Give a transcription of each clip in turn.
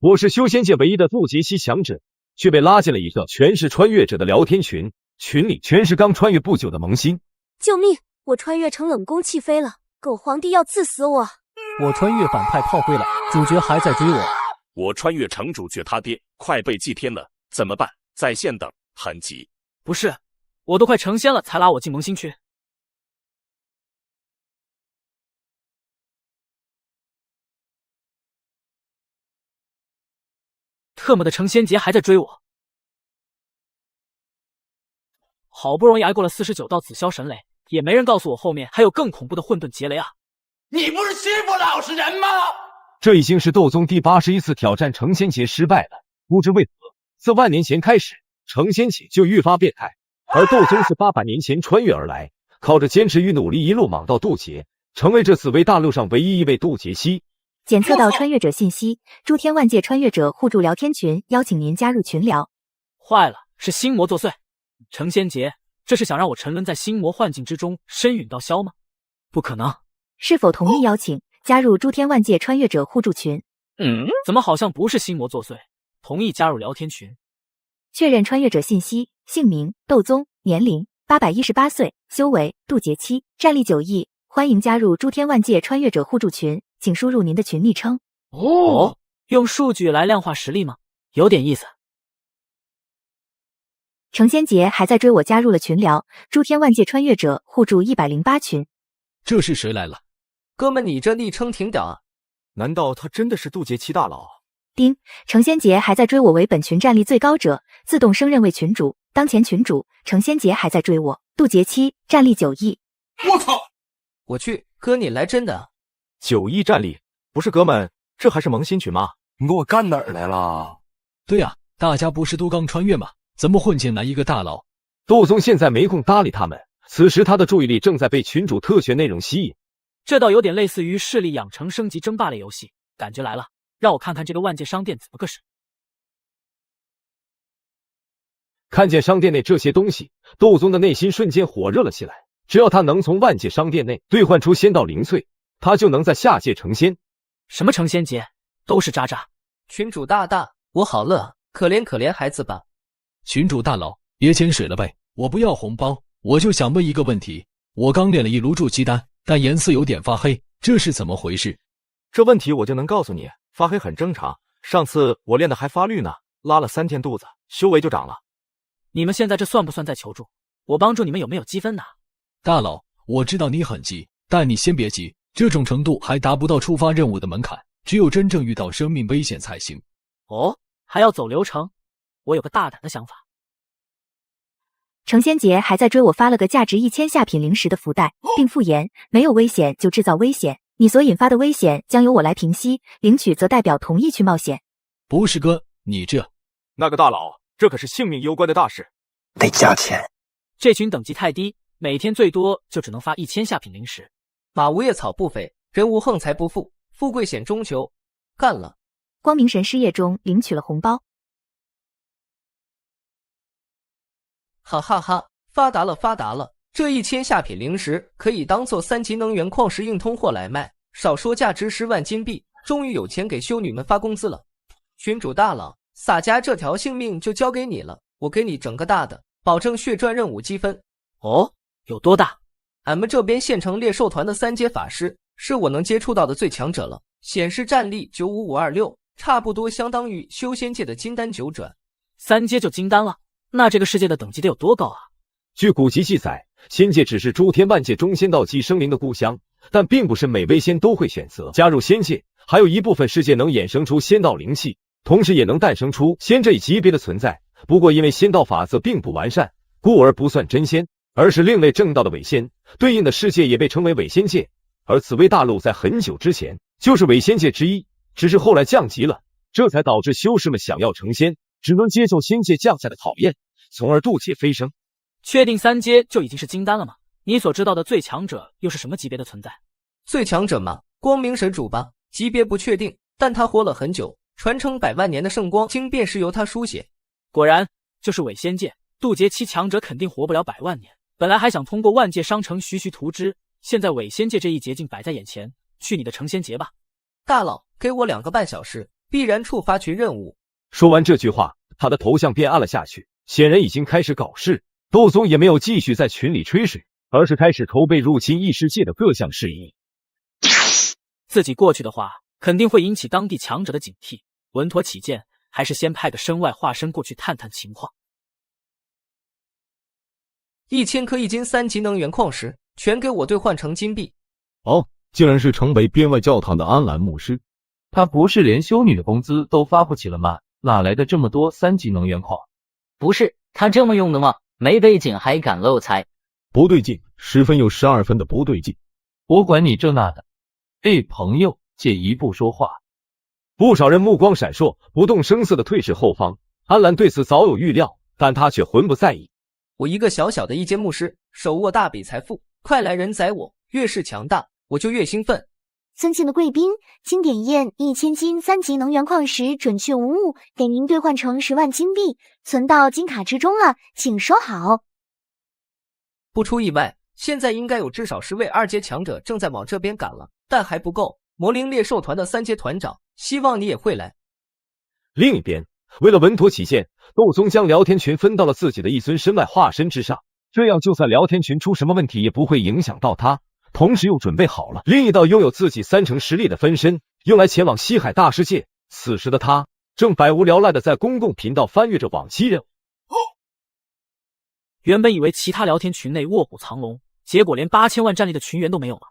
我是修仙界唯一的渡劫期强者，却被拉进了一个全是穿越者的聊天群，群里全是刚穿越不久的萌新。救命！我穿越成冷宫弃妃了，狗皇帝要刺死我！我穿越反派炮灰了，主角还在追我。我穿越成主角他爹，快被祭天了，怎么办？在线等，很急。不是，我都快成仙了才拉我进萌新群。特么的成仙劫还在追我，好不容易挨过了49道紫霄神雷，也没人告诉我后面还有更恐怖的混沌劫雷啊！你不是欺负老实人吗？这已经是斗宗第81次挑战成仙劫失败了，不知为何，自万年前开始，成仙劫就愈发变态，而斗宗是800年前穿越而来，靠着坚持与努力一路莽到渡劫，成为这次为大陆上唯一一位渡劫期。检测到穿越者信息，诸天万界穿越者互助聊天群，邀请您加入群聊。坏了，是心魔作祟！成仙劫，这是想让我沉沦在心魔幻境之中，深陨道消吗？不可能！是否同意邀请加入诸天万界穿越者互助群？怎么好像不是心魔作祟？同意加入聊天群。确认穿越者信息：姓名、斗宗、年龄818岁，修为渡劫期，战力9亿。欢迎加入诸天万界穿越者互助群。请输入您的群昵称。哦，用数据来量化实力吗？有点意思。成仙劫还在追我，加入了群聊，诸天万界穿越者互助108群。这是谁来了？哥们，你这昵称挺屌啊！难道他真的是渡劫期大佬？丁，成仙劫还在追我，为本群战力最高者，自动升任为群主。当前群主成仙劫还在追我，渡劫期，战力9亿。我操！我去，哥你来真的啊！9亿战力，不是哥们，这还是萌新群吗？你给我干哪儿来了？对啊，大家不是都刚穿越吗？怎么混进来一个大佬？斗宗现在没空搭理他们，此时他的注意力正在被群主特权内容吸引。这倒有点类似于势力养成升级争霸类游戏，感觉来了，让我看看这个万界商店怎么个事。看见商店内这些东西，斗宗的内心瞬间火热了起来。只要他能从万界商店内兑换出仙道灵粹，他就能在下界成仙。什么成仙劫，都是渣渣。群主大大，我好乐，可怜可怜孩子吧。群主大佬，别潜水了呗，我不要红包，我就想问一个问题，我刚炼了一炉筑基丹，但颜色有点发黑，这是怎么回事？这问题我就能告诉你，发黑很正常，上次我练的还发绿呢，拉了3天肚子，修为就长了。你们现在这算不算在求助？我帮助你们有没有积分呢？大佬，我知道你很急，但你先别急，这种程度还达不到触发任务的门槛，只有真正遇到生命危险才行。哦，还要走流程？我有个大胆的想法。成仙劫还在追我，发了个价值1000下品灵石的福袋，并附言没有危险就制造危险，你所引发的危险将由我来平息，领取则代表同意去冒险。不是哥，你这……那个大佬，这可是性命攸关的大事，得加钱。这群等级太低，每天最多就只能发1000下品灵石。马无夜草不肥，人无横财不富，富贵险中求。干了！光明神失业中领取了红包。哈哈哈，发达了发达了！这1000下品灵石可以当做3级能源矿石硬通货来卖，少说价值10万金币。终于有钱给修女们发工资了。群主大佬，洒家这条性命就交给你了，我给你整个大的，保证血赚任务积分。哦，有多大？俺们这边县城猎兽团的3阶法师是我能接触到的最强者了，显示战力95526，差不多相当于修仙界的金丹9转。3阶就金丹了，那这个世界的等级得有多高啊？据古籍记载，仙界只是诸天万界中仙道寄生灵的故乡，但并不是每位仙都会选择加入仙界，还有一部分世界能衍生出仙道灵气，同时也能诞生出仙这一级别的存在。不过因为仙道法则并不完善，故而不算真仙，而是另类正道的伪仙，对应的世界也被称为伪仙界。而此为大陆在很久之前就是伪仙界之一，只是后来降级了，这才导致修士们想要成仙，只能接受仙界降下的考验，从而渡劫飞升。确定3阶就已经是金丹了吗？你所知道的最强者又是什么级别的存在？最强者嘛，光明神主吧，级别不确定，但他活了很久，传承100万年的圣光经便是由他书写。果然就是伪仙界，渡劫期强者肯定活不了100万年。本来还想通过万界商城徐图之，现在伪仙界这一捷径摆在眼前，去你的成仙劫吧。大佬，给我2个半小时，必然触发群任务。说完这句话，他的头像便暗了下去，显然已经开始搞事。窦宗也没有继续在群里吹水，而是开始筹备入侵异世界的各项事宜。自己过去的话，肯定会引起当地强者的警惕。稳妥起见，还是先派个身外化身过去探探情况。1000颗1金3级能源矿石，全给我兑换成金币。哦，竟然是城北边外教堂的安澜牧师。他不是连修女的工资都发不起了吗？哪来的这么多3级能源矿？不是他这么用的吗？没背景还敢漏财？不对劲，10分有12分的不对劲。我管你这那的。朋友，借一步说话。不少人目光闪烁，不动声色的退至后方。安澜对此早有预料，但他却浑不在意。我一个小小的一间牧师，手握大笔财富，快来人宰我！越是强大，我就越兴奋。尊敬的贵宾，经点验1000金3级能源矿石准确无误，给您兑换成10万金币，存到金卡之中了，请收好。不出意外，现在应该有至少10位2阶强者正在往这边赶了，但还不够。魔灵猎兽团的3阶团长，希望你也会来。另一边，为了稳妥起见，窦宗将聊天群分到了自己的一尊身外化身之上，这样就算聊天群出什么问题也不会影响到他。同时又准备好了另一道拥有自己3成实力的分身，用来前往西海大世界。此时的他正百无聊赖的在公共频道翻阅着往期任务。原本以为其他聊天群内卧虎藏龙，结果连8000万战力的群员都没有了。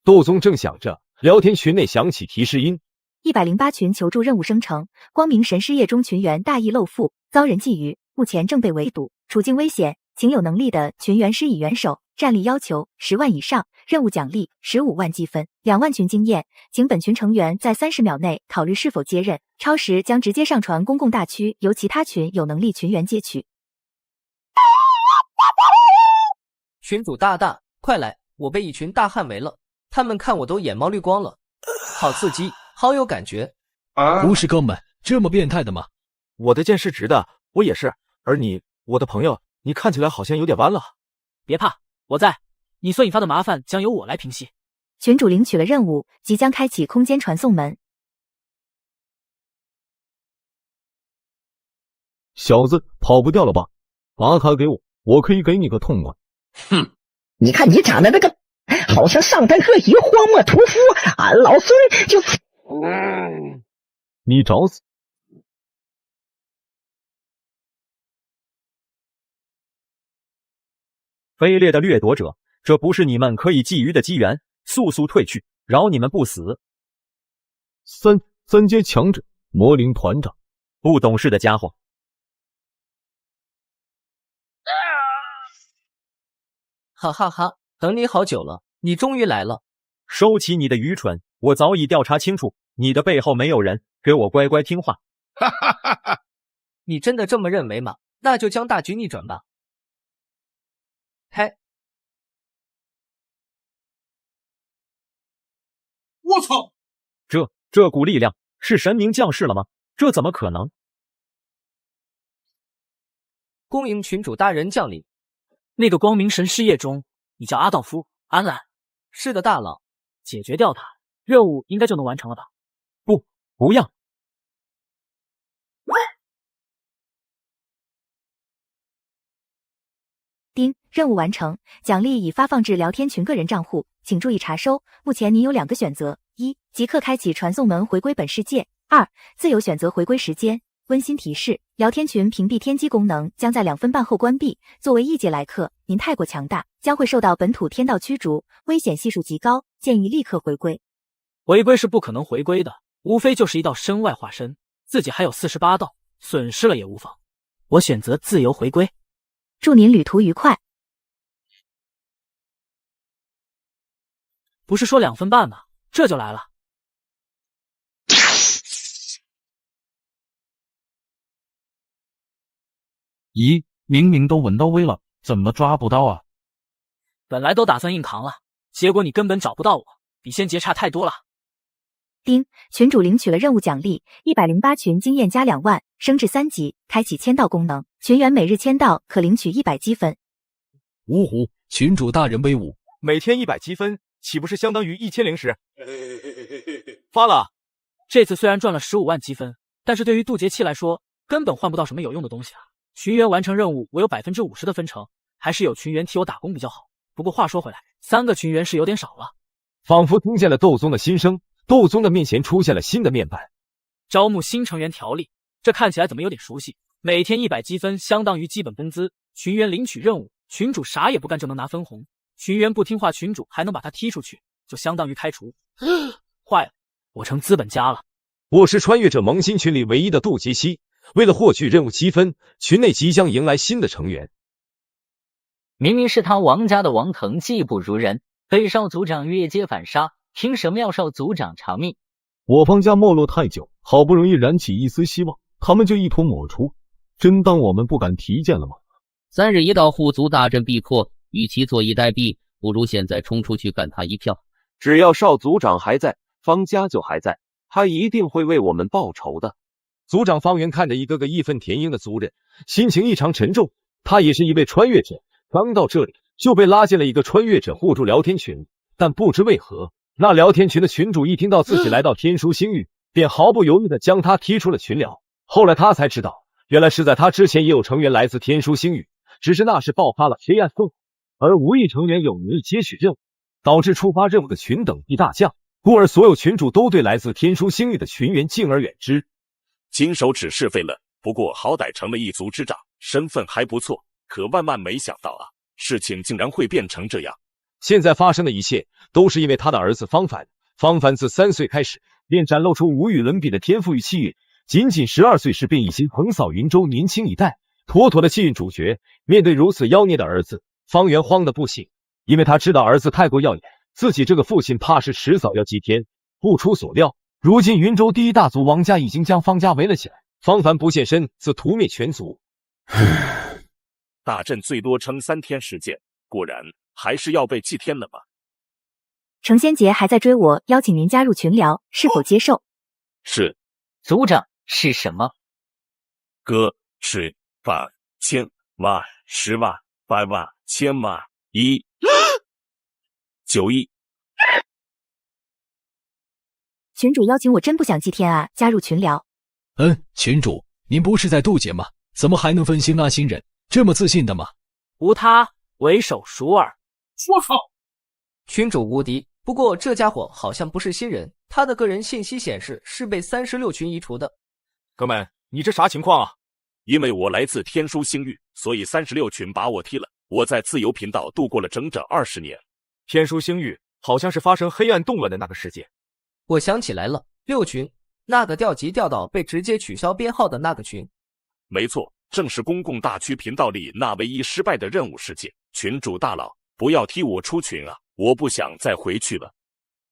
窦宗正想着，聊天群内响起提示音，108群求助任务生成，光明神师夜中群员大意漏付，遭人觊觎，目前正被围堵，处境危险，请有能力的群员施以援手，战力要求10万以上，任务奖励15万积分，2万群经验，请本群成员在30秒内考虑是否接任，超时将直接上传公共大区，由其他群有能力群员接取。群主大大，快来，我被一群大汉围了，他们看我都眼冒绿光了，好刺激，好有感觉。不是哥们，这么变态的吗？我的剑是直的，我也是。而你，我的朋友，你看起来好像有点弯了。别怕，我在，你所引发的麻烦将由我来平息。群主领取了任务，即将开启空间传送门。小子，跑不掉了吧？把卡给我，我可以给你个痛快。哼，你看你长得那个，好像上代恶遗荒漠屠夫，俺老孙就……你找死！卑劣的掠夺者，这不是你们可以觊觎的机缘，速速退去，饶你们不死！三阶强者，魔灵团长，不懂事的家伙！哈哈哈，等你好久了，你终于来了。收起你的愚蠢，我早已调查清楚，你的背后没有人，给我乖乖听话。哈哈哈哈！你真的这么认为吗？那就将大局逆转吧。嘿，我操！这股力量是神明降世了吗？这怎么可能？恭迎群主大人降临。那个光明神师夜中，你叫阿道夫，安澜。是的，大佬。解决掉他，任务应该就能完成了吧？不要。丁，任务完成，奖励已发放至聊天群个人账户，请注意查收。目前您有2个选择：1. 即刻开启传送门回归本世界；2. 自由选择回归时间。温馨提示：聊天群屏蔽天机功能将在2分半后关闭。作为异界来客，您太过强大，将会受到本土天道驱逐，危险系数极高，建议立刻回归。回归是不可能回归的，无非就是一道身外化身，自己还有48道，损失了也无妨。我选择自由回归。祝您旅途愉快。不是说2分半吗？这就来了。咦，明明都闻到味了，怎么抓不到啊？本来都打算硬扛了，结果你根本找不到我，比仙杰差太多了。丁，群主领取了任务奖励，108群经验加2万，升至3级，开启签到功能，群员每日签到可领取100积分。呜呼，群主大人威武！每天100积分，岂不是相当于1000灵石？发了。这次虽然赚了15万积分，但是对于渡劫期来说，根本换不到什么有用的东西啊。群员完成任务，我有50%的分成，还是有群员替我打工比较好。不过话说回来，3个群员是有点少了。仿佛听见了窦宗的心声，窦宗的面前出现了新的面板。招募新成员条例，这看起来怎么有点熟悉？每天100积分相当于基本工资，群员领取任务，群主啥也不干就能拿分红，群员不听话，群主还能把他踢出去，就相当于开除。坏了，我成资本家了。我是穿越者萌新群里唯一的渡劫期，为了获取任务积分，群内即将迎来新的成员。明明是他王家的王腾技不如人，被少组长越阶反杀，凭什么要少组长偿命？我方家没落太久，好不容易燃起一丝希望，他们就一吐抹除，真当我们不敢提剑了吗？3日一到，护族大阵必破，与其坐以待毙，不如现在冲出去干他一票。只要少组长还在，方家就还在，他一定会为我们报仇的。族长方圆看着一个个义愤填膺的族人，心情异常沉重。他也是一位穿越者，刚到这里就被拉进了一个穿越者互助聊天群，但不知为何，那聊天群的群主一听到自己来到天书星域，便毫不犹豫地将他踢出了群聊。后来他才知道，原来是在他之前也有成员来自天书星域，只是那时爆发了黑暗凤，而无意成员有能力接取任务，导致触发任务的群等级大降，故而所有群主都对来自天书星域的群员敬而远之。金手指是废了，不过好歹成了一族之长，身份还不错。可万万没想到啊，事情竟然会变成这样。现在发生的一切都是因为他的儿子方凡。方凡自3岁开始便展露出无与伦比的天赋与气运，仅仅12岁时便已经横扫云州年轻一代，妥妥的气运主角。面对如此妖孽的儿子，方圆慌得不行，因为他知道儿子太过耀眼，自己这个父亲怕是迟早要祭天。不出所料，如今云州第一大族王家已经将方家围了起来，方凡不现身，自屠灭全族。大阵最多撑3天时间，果然还是要被祭天了吗？成仙杰还在追我，邀请您加入群聊，是否接受？是。组长是什么？哥是把千万10万100万千万1 9亿。群主邀请我，真不想祭天啊！加入群聊。群主，您不是在渡劫吗？怎么还能分心拉新人？这么自信的吗？无他，为首熟耳。我靠！群主无敌，不过这家伙好像不是新人，他的个人信息显示是被36群移除的。哥们，你这啥情况啊？因为我来自天书星域，所以36群把我踢了。我在自由频道度过了整整20年。天书星域好像是发生黑暗动乱的那个世界。我想起来了，6群，那个调级调到被直接取消编号的那个群。没错，正是公共大区频道里那唯一失败的任务事件。群主大佬，不要踢我出群啊！我不想再回去了。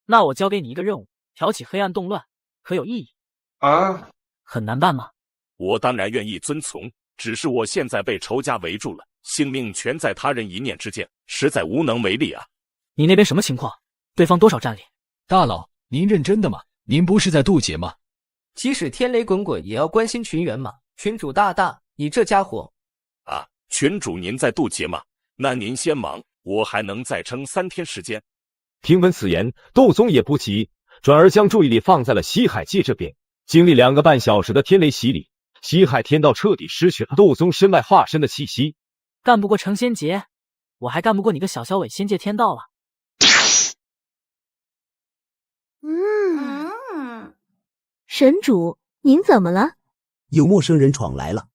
那我交给你一个任务，挑起黑暗动乱，可有异议？啊，很难办吗？我当然愿意遵从，只是我现在被仇家围住了，性命全在他人一念之间，实在无能为力啊！你那边什么情况？对方多少战力？大佬，您认真的吗？您不是在渡劫吗？即使天雷滚滚也要关心群员嘛。群主大大，你这家伙啊！群主您在渡劫吗？那您先忙，我还能再撑3天时间。听闻此言，窦宗也不急，转而将注意力放在了西海界这边。经历2个半小时的天雷洗礼，西海天道彻底失去了窦宗身外化身的气息。干不过成仙劫，我还干不过你个小小伪仙界天道了。神主，您怎么了？有陌生人闯来了。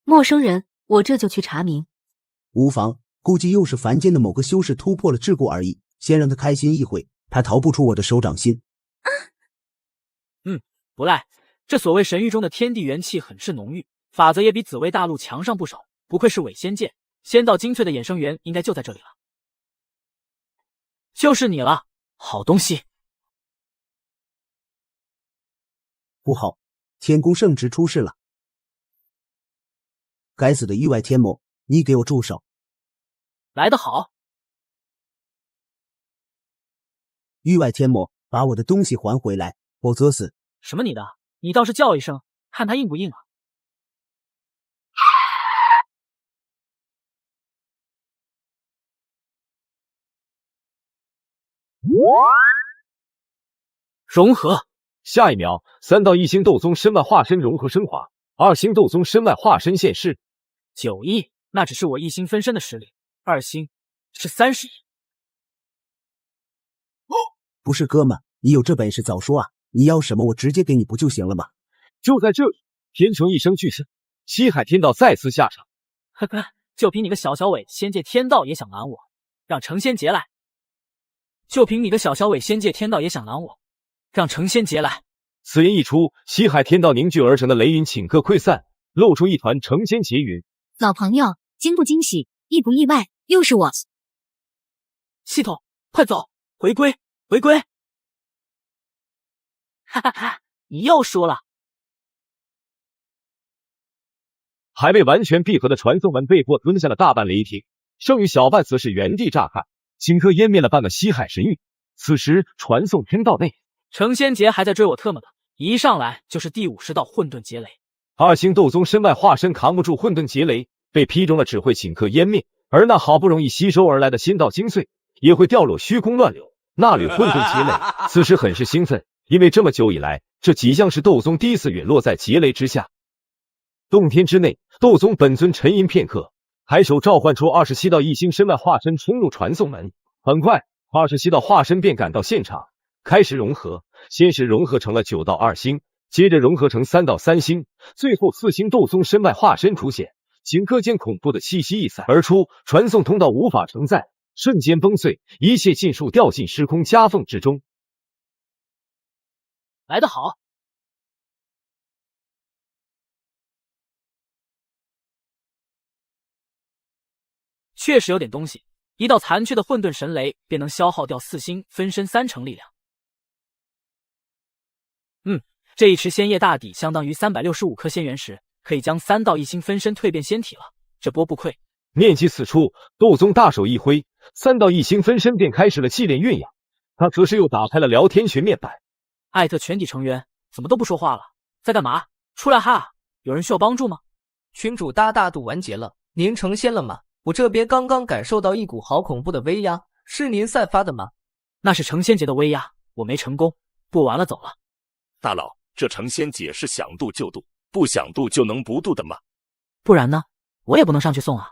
陌生人，我这就去查明。无妨，估计又是凡间的某个修士突破了桎梏而已。先让他开心一会，他逃不出我的手掌心。不赖，这所谓神域中的天地元气很是浓郁，法则也比紫薇大陆强上不少。不愧是伪仙界，仙道精粹的衍生源应该就在这里了。就是你了，好东西！不好，天宫圣职出事了！该死的域外天魔，你给我住手！来得好！域外天魔，把我的东西还回来，否则死！什么你的？你倒是叫一声，看他硬不硬啊！融合，下一秒，3道1星斗宗身外化身融合升华，2星斗宗身外化身现世。9亿，那只是我1星分身的实力，2星是30亿。不是哥们，你有这本事早说啊！你要什么我直接给你不就行了吗？就在这里，天穹一声巨声，西海天道再次下场。呵呵，就凭你个小尾仙界天道也想拦我，让成仙劫来！就凭你个小尾仙界天道也想拦我，让成仙劫来！此言一出，西海天道凝聚而成的雷云顷刻溃散，露出一团成仙劫云。老朋友，惊不惊喜，意不意外？又是我！系统，快走，回归！回归！哈哈哈！你又输了。还未完全闭合的传送门被迫吞下了大半雷霆，剩余小半则是原地炸开，顷刻湮灭了半个西海神域。此时传送天道内，成仙劫还在追我特么的，一上来就是第50道混沌劫雷。2星斗宗身外化身扛不住混沌劫雷，被劈中了只会顷刻湮灭，而那好不容易吸收而来的仙道精髓也会掉落虚空乱流。那缕混沌劫雷此时很是兴奋，因为这么久以来，这即将是斗宗第一次陨落在劫雷之下。洞天之内，斗宗本尊沉吟片刻，抬手召唤出27道1星身外化身冲入传送门。很快，27道化身便赶到现场，开始融合。先是融合成了9道2星，接着融合成3道3星，最后4星斗宗身外化身出现。顷刻间，恐怖的气息一散而出，传送通道无法承载，瞬间崩碎，一切尽数掉进时空夹缝之中。来得好！确实有点东西，一道残缺的混沌神雷便能消耗掉4星分身30%力量。这一池仙叶大抵相当于365颗仙元石，可以将3道1星分身蜕变仙体了。这波不亏。念及此处，斗宗大手一挥，3道1星分身便开始了祭炼酝养。他此时又打开了聊天群面板。艾特全体成员，怎么都不说话了？在干嘛？出来哈！有人需要帮助吗？群主大大度完结了，您成仙了吗？我这边刚刚感受到一股好恐怖的威压，是您散发的吗？那是成仙劫的威压，我没成功，不玩了，走了。大佬，这成仙劫是想渡就渡，不想渡就能不渡的吗？不然呢？我也不能上去送啊。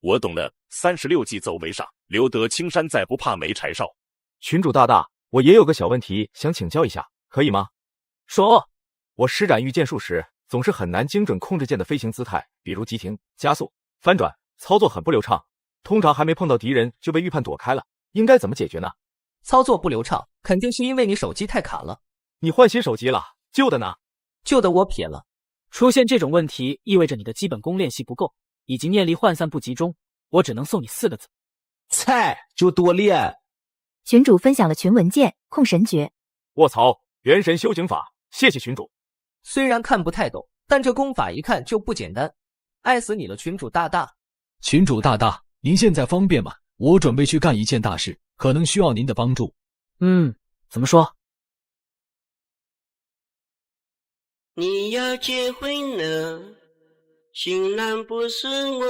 我懂了，36计走为上，留得青山在，不怕没柴烧。群主大大，我也有个小问题想请教一下，可以吗？说。我施展御剑术时，总是很难精准控制剑的飞行姿态，比如急停、加速、翻转，操作很不流畅。通常还没碰到敌人就被预判躲开了，应该怎么解决呢？操作不流畅，肯定是因为你手机太卡了。你换新手机了，旧的呢？旧的我撇了。出现这种问题，意味着你的基本功练习不够，以及念力涣散不集中。我只能送你4个字：菜就多练。群主分享了群文件，控神诀。卧槽，元神修行法，谢谢群主。虽然看不太懂，但这功法一看就不简单。爱死你了，群主大大。群主大大，您现在方便吗？我准备去干一件大事，可能需要您的帮助。怎么说？你要结婚了，新郎不是我，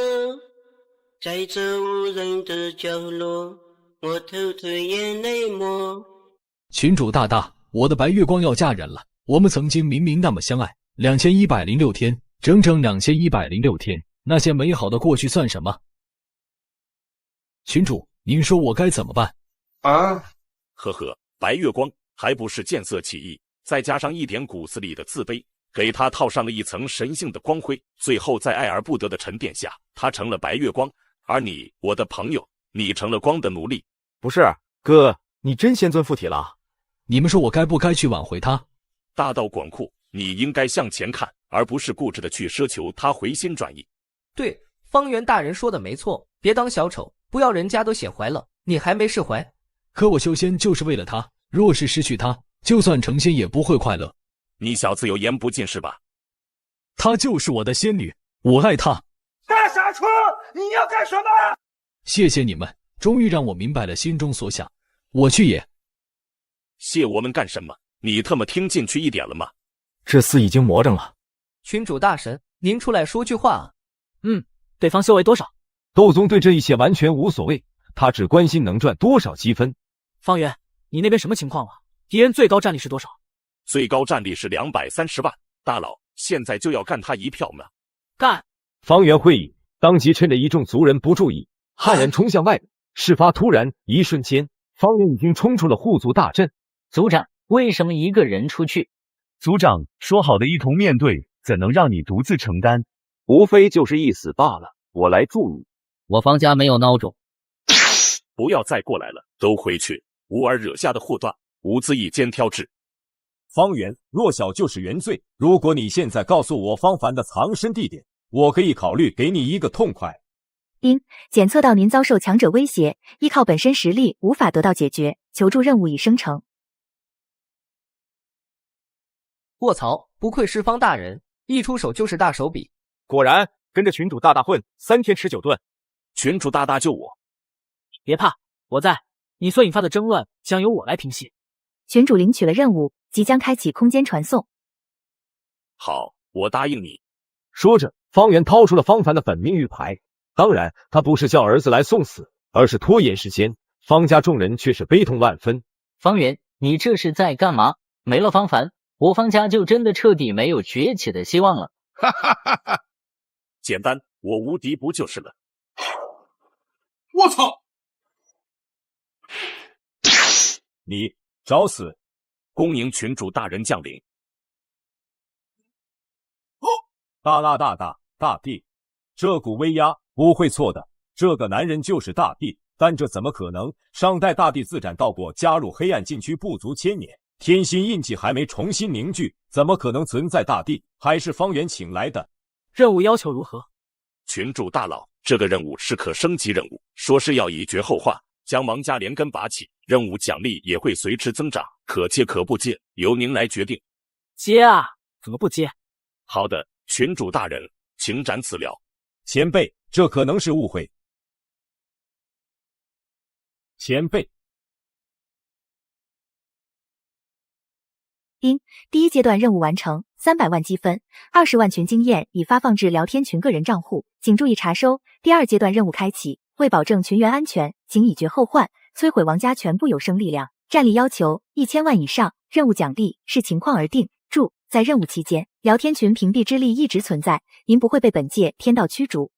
在这无人的角落，我偷偷眼泪抹。群主大大，我的白月光要嫁人了。我们曾经明明那么相爱，2106天，整整2106天，那些美好的过去算什么？群主，您说我该怎么办？啊，呵呵，白月光还不是见色起意，再加上一点骨子里的自卑，给他套上了一层神性的光辉，最后在爱而不得的沉淀下，他成了白月光，而你，我的朋友，你成了光的奴隶。不是，哥，你真仙尊附体了？你们说我该不该去挽回他？大道广阔，你应该向前看，而不是固执的去奢求他回心转意。对，方圆大人说的没错，别当小丑，不要人家都显怀了，你还没释怀。可我修仙就是为了他，若是失去他，就算成仙也不会快乐。你小子有言不尽是吧？她就是我的仙女，我爱她。大傻春，你要干什么？谢谢你们，终于让我明白了心中所想。我去也。谢我们干什么？你特么听进去一点了吗？这厮已经魔怔了。群主大神，您出来说句话啊。对方修为多少？斗宗对这一切完全无所谓，他只关心能赚多少积分。方圆，你那边什么情况了？敌人最高战力是多少？最高战力是230万。大佬，现在就要干他一票吗？干！方圆会议当即趁着一众族人不注意，悍然冲向外面。事发突然，一瞬间，方圆已经冲出了护族大阵。族长，为什么一个人出去？族长说好的一同面对，怎能让你独自承担？无非就是一死罢了。我来助你。我方家没有孬种，不要再过来了，都回去！吾儿惹下的祸端，吾自一肩挑之。方圆，弱小就是原罪。如果你现在告诉我方凡的藏身地点，我可以考虑给你一个痛快。检测到您遭受强者威胁，依靠本身实力无法得到解决，求助任务已生成。卧槽，不愧是方大人，一出手就是大手笔。果然跟着群主大大混，3天吃9顿。群主大大救我！别怕，我在。你所引发的争乱将由我来平息。群主领取了任务，即将开启空间传送。好，我答应你。说着，方圆掏出了方凡的本命玉牌。当然，他不是叫儿子来送死，而是拖延时间。方家众人却是悲痛万分。方圆，你这是在干嘛？没了方凡，我方家就真的彻底没有崛起的希望了。哈哈哈哈！简单，我无敌不就是了？我操！你找死！恭迎群主大人降临。大帝，这股威压不会错的。这个男人就是大帝，但这怎么可能？上代大帝自斩道果加入黑暗禁区不足1000年，天心印记还没重新凝聚，怎么可能存在大帝？还是方圆请来的？任务要求如何？群主大佬，这个任务是可升级任务，说是要以绝后化，将王家连根拔起，任务奖励也会随之增长，可接可不接，由您来决定。接啊，怎么不接？好的，群主大人，请斩此了。前辈，这可能是误会。前辈，第一阶段任务完成，300万积分，20万群经验已发放至聊天群个人账户，请注意查收。第二阶段任务开启，为保证群员安全，请以绝后患，摧毁王家全部有生力量。战力要求1000万以上，任务奖励视情况而定。注：在任务期间，聊天群屏蔽之力一直存在，您不会被本界天道驱逐。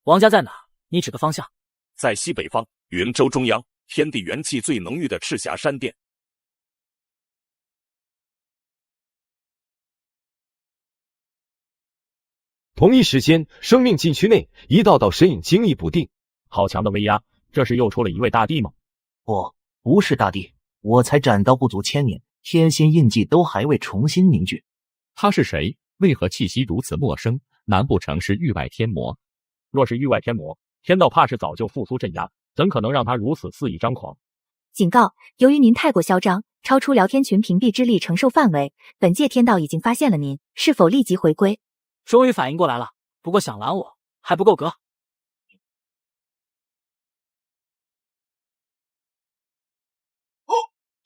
王家在哪？你指个方向。在西北方，云州中央，天地元气最浓郁的赤霞山殿。同一时间，生命禁区内，一道道身影惊异不定。好强的威压，这是又出了一位大帝吗？不是大帝，我才斩道不足1000年，天心印记都还未重新凝聚。他是谁？为何气息如此陌生？难不成是域外天魔？若是域外天魔，天道怕是早就复苏镇压，怎可能让他如此肆意张狂？警告：由于您太过嚣张，超出聊天群屏蔽之力承受范围，本界天道已经发现了您，是否立即回归？终于反应过来了，不过想拦我还不够格。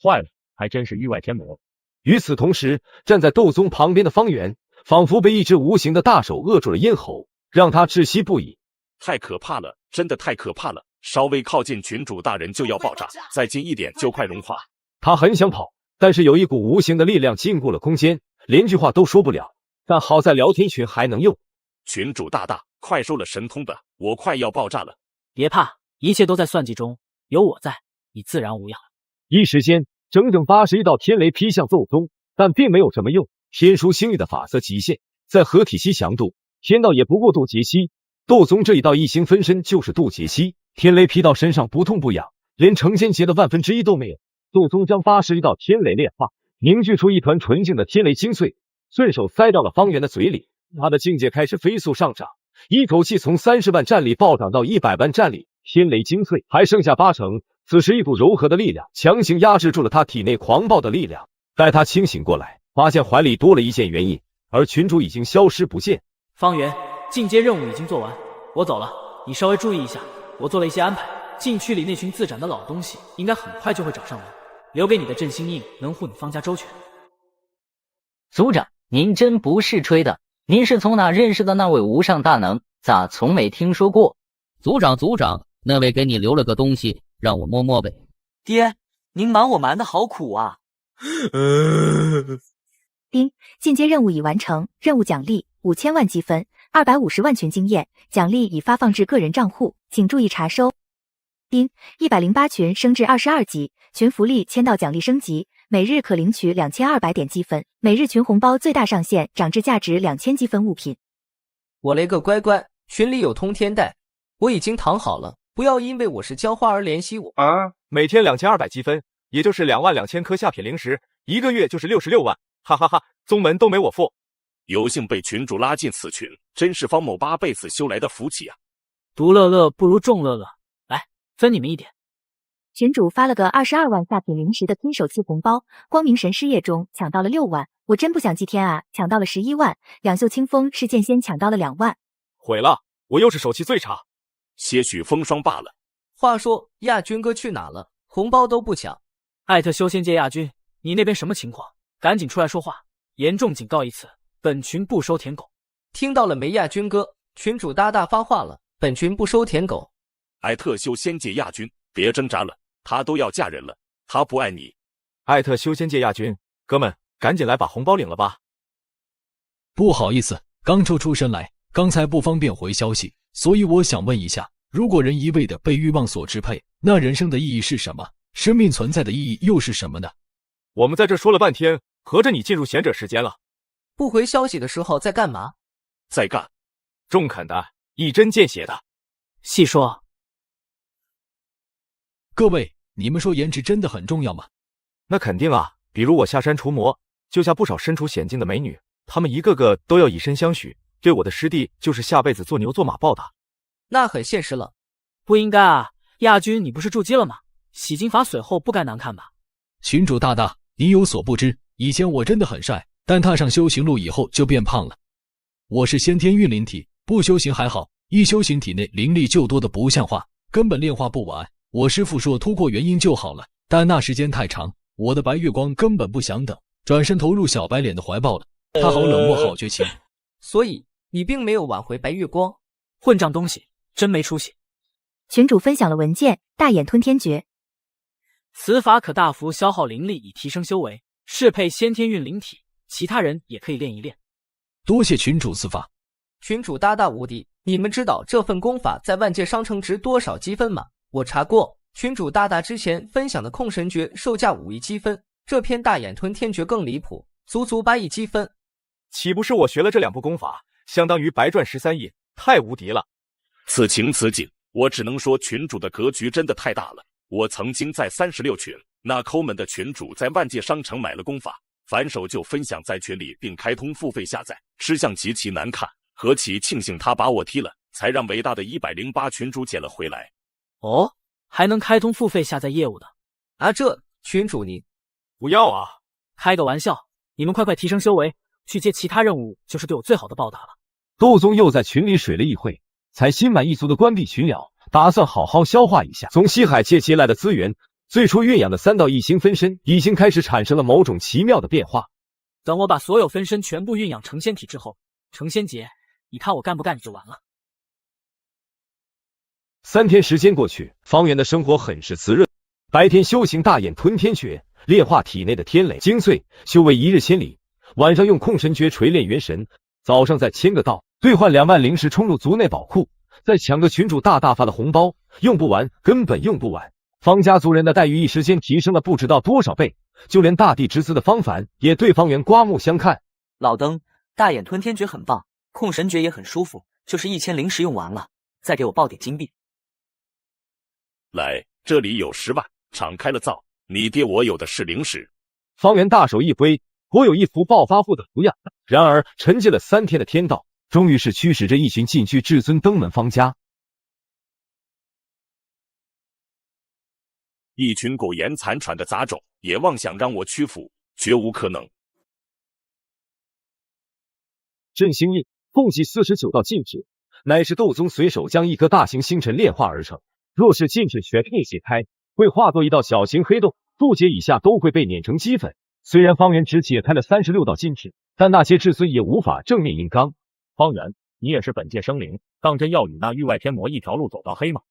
坏了，还真是域外天魔。与此同时，站在斗宗旁边的方圆，仿佛被一只无形的大手扼住了咽喉，让他窒息不已。太可怕了，真的太可怕了！稍微靠近群主大人就要爆炸，再近一点就快融化。他很想跑，但是有一股无形的力量禁锢了空间，连句话都说不了。但好在聊天群还能用。群主大大，快收了神通吧，我快要爆炸了。别怕，一切都在算计中，有我在，你自然无恙。一时间，整整81道天雷劈向斗宗，但并没有什么用。天书星域的法则极限，在合体期强度，天道也不过渡劫期。斗宗这一道异星分身就是渡劫期，天雷劈到身上不痛不痒，连成仙劫的1/1000都没有。斗宗将81道天雷炼化，凝聚出一团纯净的天雷精粹，顺手塞到了方圆的嘴里。他的境界开始飞速上涨，一口气从30万战力暴涨到100万战力，天雷精粹还剩下80%。此时一股柔和的力量强行压制住了他体内狂暴的力量。待他清醒过来，发现怀里多了一件原印，而群主已经消失不见。方圆，进阶任务已经做完，我走了，你稍微注意一下，我做了一些安排。禁区里那群自斩的老东西应该很快就会找上门，留给你的镇心印能护你方家周全。族长，您真不是吹的，您是从哪认识的那位无上大能？咋从没听说过？族长，那位给你留了个东西，让我摸摸呗。爹，您瞒我瞒得好苦啊。丁，进阶任务已完成，任务奖励5000万积分，250万群经验，奖励已发放至个人账户，请注意查收。丁，108群升至22级，群福利签到奖励升级，每日可领取2200点积分，每日群红包最大上限涨至价值2000积分物品。我雷个乖乖，群里有通天带，我已经躺好了，不要因为我是浇花而怜惜我啊！每天2200积分，也就是22000颗下品灵石，一个月就是66万，哈哈哈！宗门都没我富。有幸被群主拉进此群，真是方某8辈子修来的福气啊！独乐乐不如众乐乐，来分你们一点。群主发了个22万下品灵石的拼手气红包，光明神师夜中抢到了6万，我真不想祭天啊，抢到了11万，两袖清风是剑仙抢到了2万，毁了，我又是手气最差，些许风霜罢了。话说亚军哥去哪了？红包都不抢。艾特修仙界亚军，你那边什么情况？赶紧出来说话！严重警告一次，本群不收舔狗。听到了没，亚军哥？群主大大发话了，本群不收舔狗。艾特修仙界亚军，别挣扎了，她都要嫁人了，她不爱你。艾特修仙界亚军，哥们，赶紧来把红包领了吧。不好意思，刚抽出身来，刚才不方便回消息，所以我想问一下，如果人一味的被欲望所支配，那人生的意义是什么？生命存在的意义又是什么呢？我们在这说了半天，合着你进入贤者时间了？不回消息的时候在干嘛？在干中肯的，一针见血的。细说。各位，你们说颜值真的很重要吗？那肯定啊，比如我下山除魔，救下不少身处险境的美女，她们一个个都要以身相许，对我的师弟就是下辈子做牛做马报答。那很现实了。不应该啊，亚军你不是筑基了吗？洗精法随后不该难看吧？群主大大，你有所不知，以前我真的很帅，但踏上修行路以后就变胖了。我是先天运灵体，不修行还好，一修行体内灵力就多的不像话，根本炼化不完。我师父说突破元婴就好了，但那时间太长，我的白月光根本不想等，转身投入小白脸的怀抱了。他好冷漠，好绝情。所以你并没有挽回白月光，混账东西，真没出息。群主分享了文件，大眼吞天诀。此法可大幅消耗灵力以提升修为，适配先天运灵体，其他人也可以练一练。多谢群主赐法。群主大大无敌，你们知道这份功法在万界商城值多少积分吗？我查过，群主大大之前分享的控神诀售价5亿积分，这篇大眼吞天诀更离谱，足足8亿积分。岂不是我学了这2部功法，相当于白赚13亿，太无敌了。此情此景，我只能说群主的格局真的太大了。我曾经在36群，那抠门的群主在万界商城买了功法，反手就分享在群里，并开通付费下载，吃相极其难看。何其庆幸他把我踢了，才让伟大的108群主捡了回来。哦，还能开通付费下载业务的啊？这群主你不要啊！开个玩笑，你们快提升修为，去接其他任务就是对我最好的报答了。窦宗又在群里水了一会，才心满意足的关闭群聊，打算好好消化一下从西海界接来的资源。最初酝养的3道异星分身已经开始产生了某种奇妙的变化。等我把所有分身全部酝养成仙体之后，成仙劫，你看我干不干你就完了。3天时间过去，方圆的生活很是滋润。白天修行大眼吞天诀，炼化体内的天雷精粹，修为1日千里；晚上用控神诀锤炼元神，早上再签个到，兑换2万灵石冲入族内宝库，再抢个群主大大发的红包，用不完，根本用不完。方家族人的待遇一时间提升了不知道多少倍，就连大地之资的方凡也对方圆刮目相看。老登，大眼吞天诀很棒，控神诀也很舒服，就是1000灵石用完了，再给我报点金币。来，这里有10万，敞开了造，你爹我有的是灵石。方圆大手一挥，颇有一副暴发户的模样。然而沉寂了3天的天道，终于是驱使着一群禁区至尊登门方家。一群苟延残喘的杂种，也妄想让我屈服，绝无可能。振兴印，共计49道禁制，乃是斗宗随手将一颗大型星辰炼化而成。若是禁制全面解开，会化作一道小型黑洞，注解以下都会被碾成齑粉。虽然方圆只解开了36道禁制，但那些至尊也无法正面硬刚。方圆，你也是本界生灵，当真要与那域外天魔一条路走到黑吗？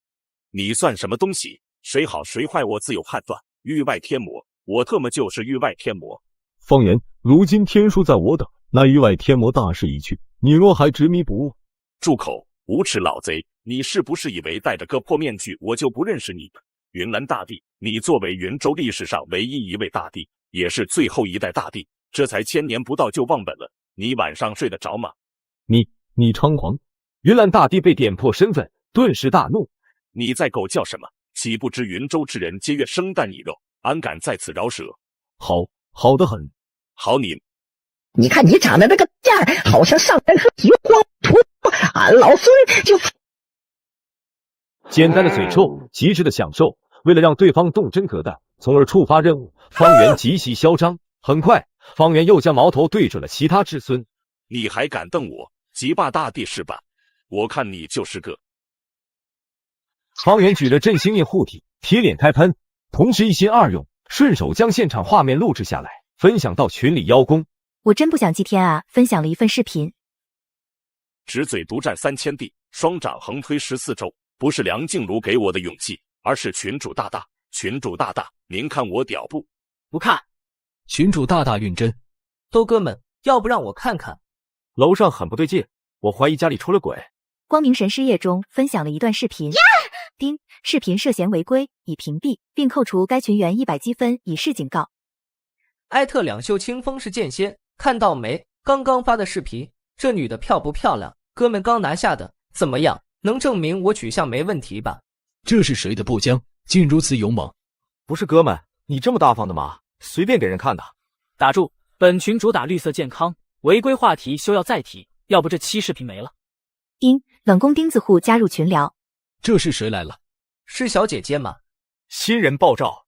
你算什么东西？谁好谁坏我自有判断。域外天魔，我特么就是域外天魔。方圆，如今天书在我等，那域外天魔大势已去，你若还执迷不悟，住口！无耻老贼，你是不是以为戴着个破面具我就不认识你？云岚大帝，你作为云州历史上唯一一位大帝，也是最后一代大帝，这才1000年不到就忘本了，你晚上睡得着吗？你猖狂！云岚大帝被点破身份，顿时大怒：你在狗叫什么？岂不知云州之人皆愿生啖你肉，安敢在此饶舌？好得很。好你看你长得那个样儿，好像上人和菊花图，俺老孙就简单的嘴臭，极致的享受。为了让对方动真格的，从而触发任务，方圆极其嚣张。很快，方圆又将矛头对准了其他至尊。你还敢瞪我？极霸大帝是吧？我看你就是个……方圆举着振兴印护体，铁脸开喷，同时一心二用，顺手将现场画面录制下来，分享到群里邀功。我真不想祭天啊！分享了一份视频，直嘴独占3000地，双掌横推14周，不是梁静茹给我的勇气，而是群主大大。群主大大，您看我屌不？不看。群主大大认真。豆哥们，要不让我看看？楼上很不对劲，我怀疑家里出了鬼。光明神失业中分享了一段视频，丁，视频涉嫌违规，已屏蔽，并扣除该群员100积分，以示警告。艾特两袖清风是剑仙，看到没？刚刚发的视频，这女的漂不漂亮？哥们刚拿下的，怎么样？能证明我取向没问题吧？这是谁的不将，竟如此勇猛？不是哥们，你这么大方的吗？随便给人看的。打住！本群主打绿色健康，违规话题休要再提，要不这期视频没了。丁，冷宫钉子户加入群聊。这是谁来了？是小姐姐吗？新人爆照，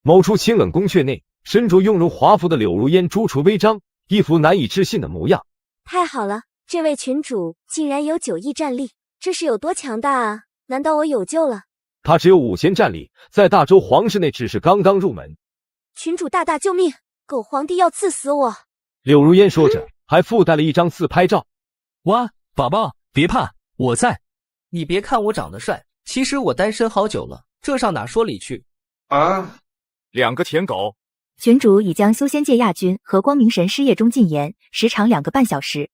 某处清冷宫阙内，身着雍容华服的柳如烟朱唇微张，一副难以置信的模样。太好了，这位群主竟然有9亿战力，这是有多强大啊？难道我有救了？他只有5000战力，在大周皇室内只是刚刚入门。群主大大救命！狗皇帝要刺死我！柳如烟说着，还附带了一张自拍照。哇，宝宝别怕，我在。你别看我长得帅，其实我单身好久了，这上哪说理去啊！2个舔狗。群主已将修仙界亚军和光明神失业中禁言，时长2个半小时。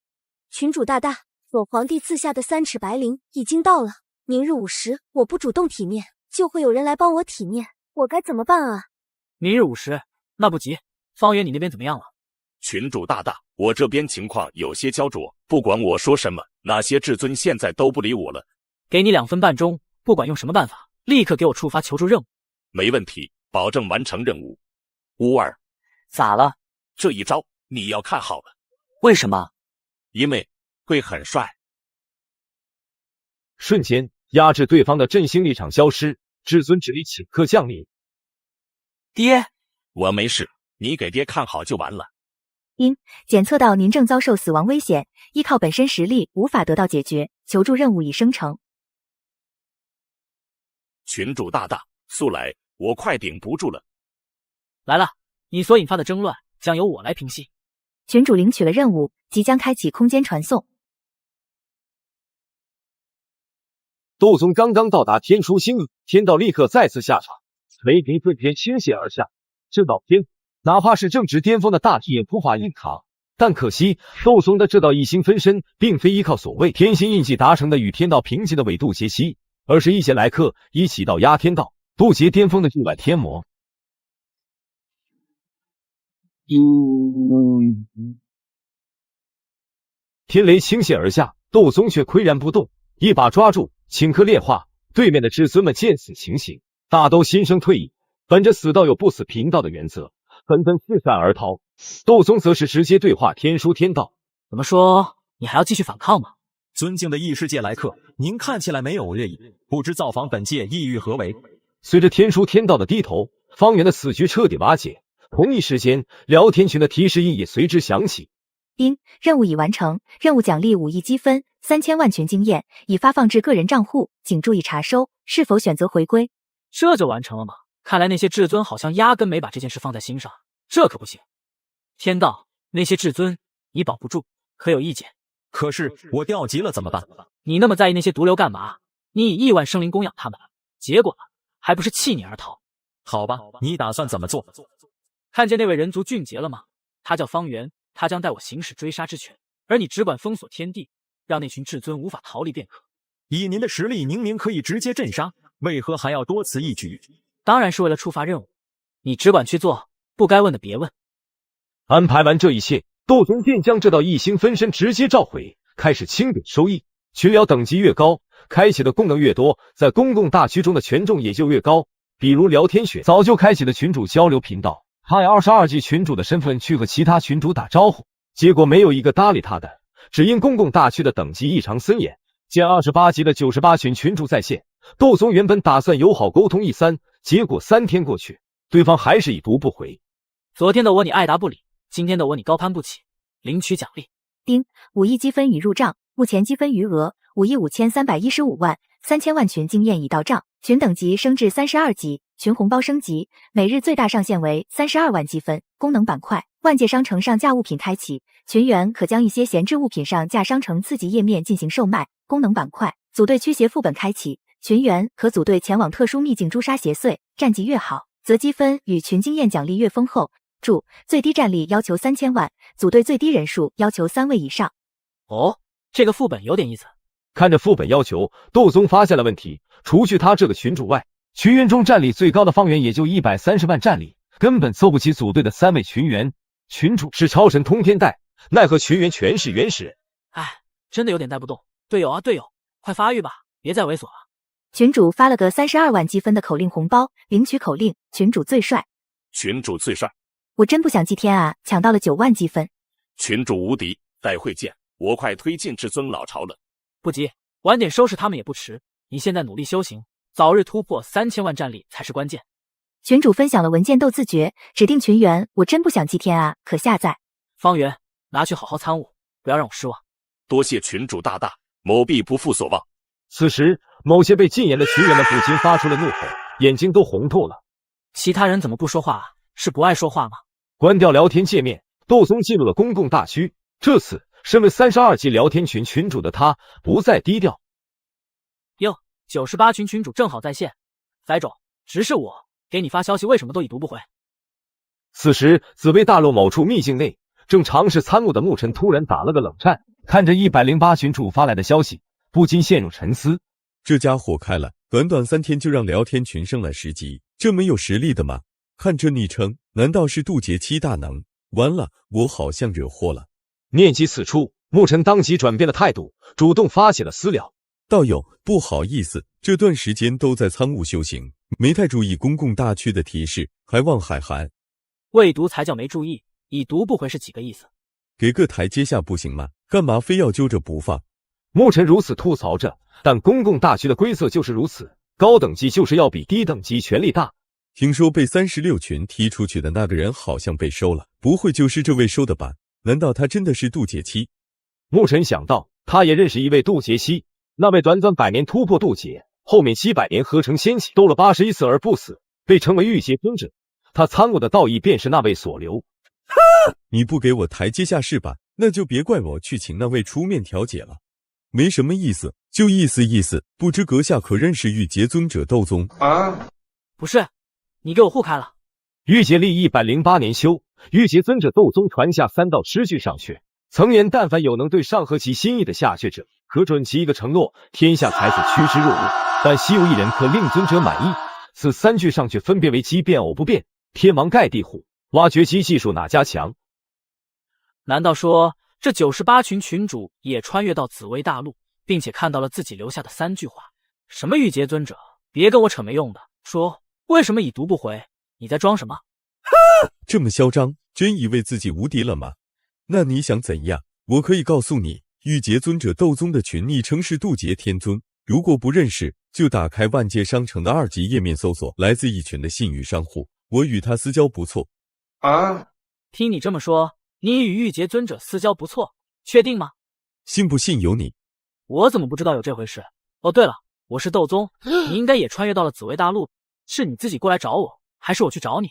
群主大大，左皇帝赐下的3尺白绫已经到了，明日5时，我不主动体面，就会有人来帮我体面，我该怎么办啊？明日5时，那不急。方圆，你那边怎么样了？群主大大，我这边情况有些焦灼，不管我说什么，那些至尊现在都不理我了。给你2分半钟，不管用什么办法，立刻给我触发求助任务。没问题，保证完成任务。乌儿，咋了？这一招你要看好了。为什么？因为会很帅。瞬间压制对方的振兴立场消失，至尊之力顷刻降临。爹，我没事，你给爹看好就完了。因检测到您正遭受死亡危险，依靠本身实力无法得到解决，求助任务已生成。群主大大，速来，我快顶不住了。来了，你所引发的争乱将由我来平息。群主领取了任务，即将开启空间传送。斗宗刚刚到达天书星域，天道立刻再次下场，雷霆瞬间倾泻而下。这道天，哪怕是正值巅峰的大帝也无法硬扛。但可惜，斗宗的这道一星分身，并非依靠所谓天心印记达成的与天道平行的纬度解析，而是一邪来客，以起到压天道、渡劫巅峰的域外天魔。天雷倾泻而下，斗宗却岿然不动，一把抓住，顷刻炼化。对面的至尊们见此情形，大都心生退意，本着死道友不死贫道的原则，纷纷四散而逃。斗宗则是直接对话天书天道。怎么说，你还要继续反抗吗？尊敬的异世界来客，您看起来没有恶意，不知造访本界意欲何为？随着天书天道的低头，方圆的死局彻底瓦解。同一时间，聊天群的提示音也随之响起。丁，任务已完成，任务奖励5亿积分，3000万群经验，已发放至个人账户，请注意查收，是否选择回归。这就完成了吗？看来那些至尊好像压根没把这件事放在心上，这可不行。天道，那些至尊你保不住，可有意见？可是我调级了怎么办？你那么在意那些毒瘤干嘛？你以亿万生灵供养他们，结果还不是弃你而逃？好吧，你打算怎么做？看见那位人族俊杰了吗？他叫方圆，他将带我行使追杀之权，而你只管封锁天地，让那群至尊无法逃离便可。以您的实力，明明可以直接镇杀，为何还要多此一举？当然是为了触发任务，你只管去做，不该问的别问。安排完这一切，窦宗便将这道异星分身直接召回，开始清点收益。群聊等级越高，开启的功能越多，在公共大区中的权重也就越高。比如聊天选早就开启的群主交流频道，他以22级群主的身份去和其他群主打招呼，结果没有一个搭理他的，只因公共大区的等级异常森严。见28级的98群群主在线，窦宗原本打算友好沟通1-3，结果3天过去，对方还是已读不回。昨天的我你爱答不理，今天的我你高攀不起，领取奖励。丁5亿积分已入账，目前积分余额5亿5315万，3000万群经验已到账，群等级升至32级，群红包升级，每日最大上限为32万积分。功能板块万界商城上架物品开启，群员可将一些闲置物品上架商城次级页面进行售卖。功能板块组队驱邪副本开启，群员可组队前往特殊秘境诛杀邪祟，战绩越好，则积分与群经验奖励越丰厚。注：最低战力要求3000万，组队最低人数要求3位以上。哦，这个副本有点意思。看着副本要求，窦宗发现了问题。除去他这个群主外，群员中战力最高的方圆也就130万战力，根本凑不齐组队的3位群员。群主是超神通天带，奈何群员全是原始人。哎，真的有点带不动。队友啊队友，快发育吧，别再猥琐了。群主发了个32万积分的口令红包，领取口令，群主最帅。群主最帅。我真不想祭天啊，抢到了9万积分。群主无敌，待会见，我快推进至尊老巢了。不急，晚点收拾他们也不迟。你现在努力修行，早日突破3000万战力才是关键。群主分享了文件斗自觉，指定群员，我真不想祭天啊，可下载。方圆，拿去好好参悟，不要让我失望。多谢群主大大，某必不负所望。此时，某些被禁言的群员们不禁发出了怒吼，眼睛都红透了。其他人怎么不说话啊？是不爱说话吗？关掉聊天界面，窦宗进入了公共大区。这次，身为32级聊天群群主的他不再低调。哟，98群群主正好在线。宰种，直视我，给你发消息为什么都已读不回？此时，紫薇大陆某处秘境内，正尝试参悟的牧尘突然打了个冷战，看着108群主发来的消息，不禁陷入沉思。这家伙开了，短短3天就让聊天群升了10级，这么有实力的吗？看这昵称，难道是渡劫期大能？完了，我好像惹祸了。念及此处，牧尘当即转变了态度，主动发起了私聊。道友，不好意思，这段时间都在参悟修行，没太注意公共大区的提示，还望海涵。未读才叫没注意，已读不回是几个意思？给个台阶下不行吗？干嘛非要揪着不放？牧尘如此吐槽着，但公共大区的规则就是如此，高等级就是要比低等级权力大。听说被36群踢出去的那个人好像被收了，不会就是这位收的吧？难道他真的是渡劫期？牧尘想到，他也认识一位渡劫期，那位短短100年突破渡劫，后面700年合成仙气，斗了81次而不死，被称为御劫尊者。他参悟的道义便是那位所留。你不给我台阶下是吧？那就别怪我去请那位出面调解了。没什么意思，就意思，不知阁下可认识御劫尊者窦宗啊？不是，你给我互开了。御劫历108年修，御劫尊者窦宗传下3道诗句上学，曾言但凡有能对上合其心意的下学者，可准其一个承诺，天下才子趋之若鹜，但稀有一人可令尊者满意。此3句上去分别为奇变偶不变、天王盖地虎、挖掘机技术哪家强？难道说这98群群主也穿越到紫薇大陆，并且看到了自己留下的3句话？什么御劫尊者，别跟我扯没用的，说为什么已读不回？你在装什么？这么嚣张，真以为自己无敌了吗？那你想怎样？我可以告诉你，御劫尊者窦宗的群昵称是渡劫天尊，如果不认识，就打开万界商城的2级页面搜索来自一群的信誉商户，我与他私交不错。啊，听你这么说，你与御劫尊者私交不错，确定吗？信不信由你。我怎么不知道有这回事？哦对了，我是窦宗，你应该也穿越到了紫薇大陆，是你自己过来找我，还是我去找你？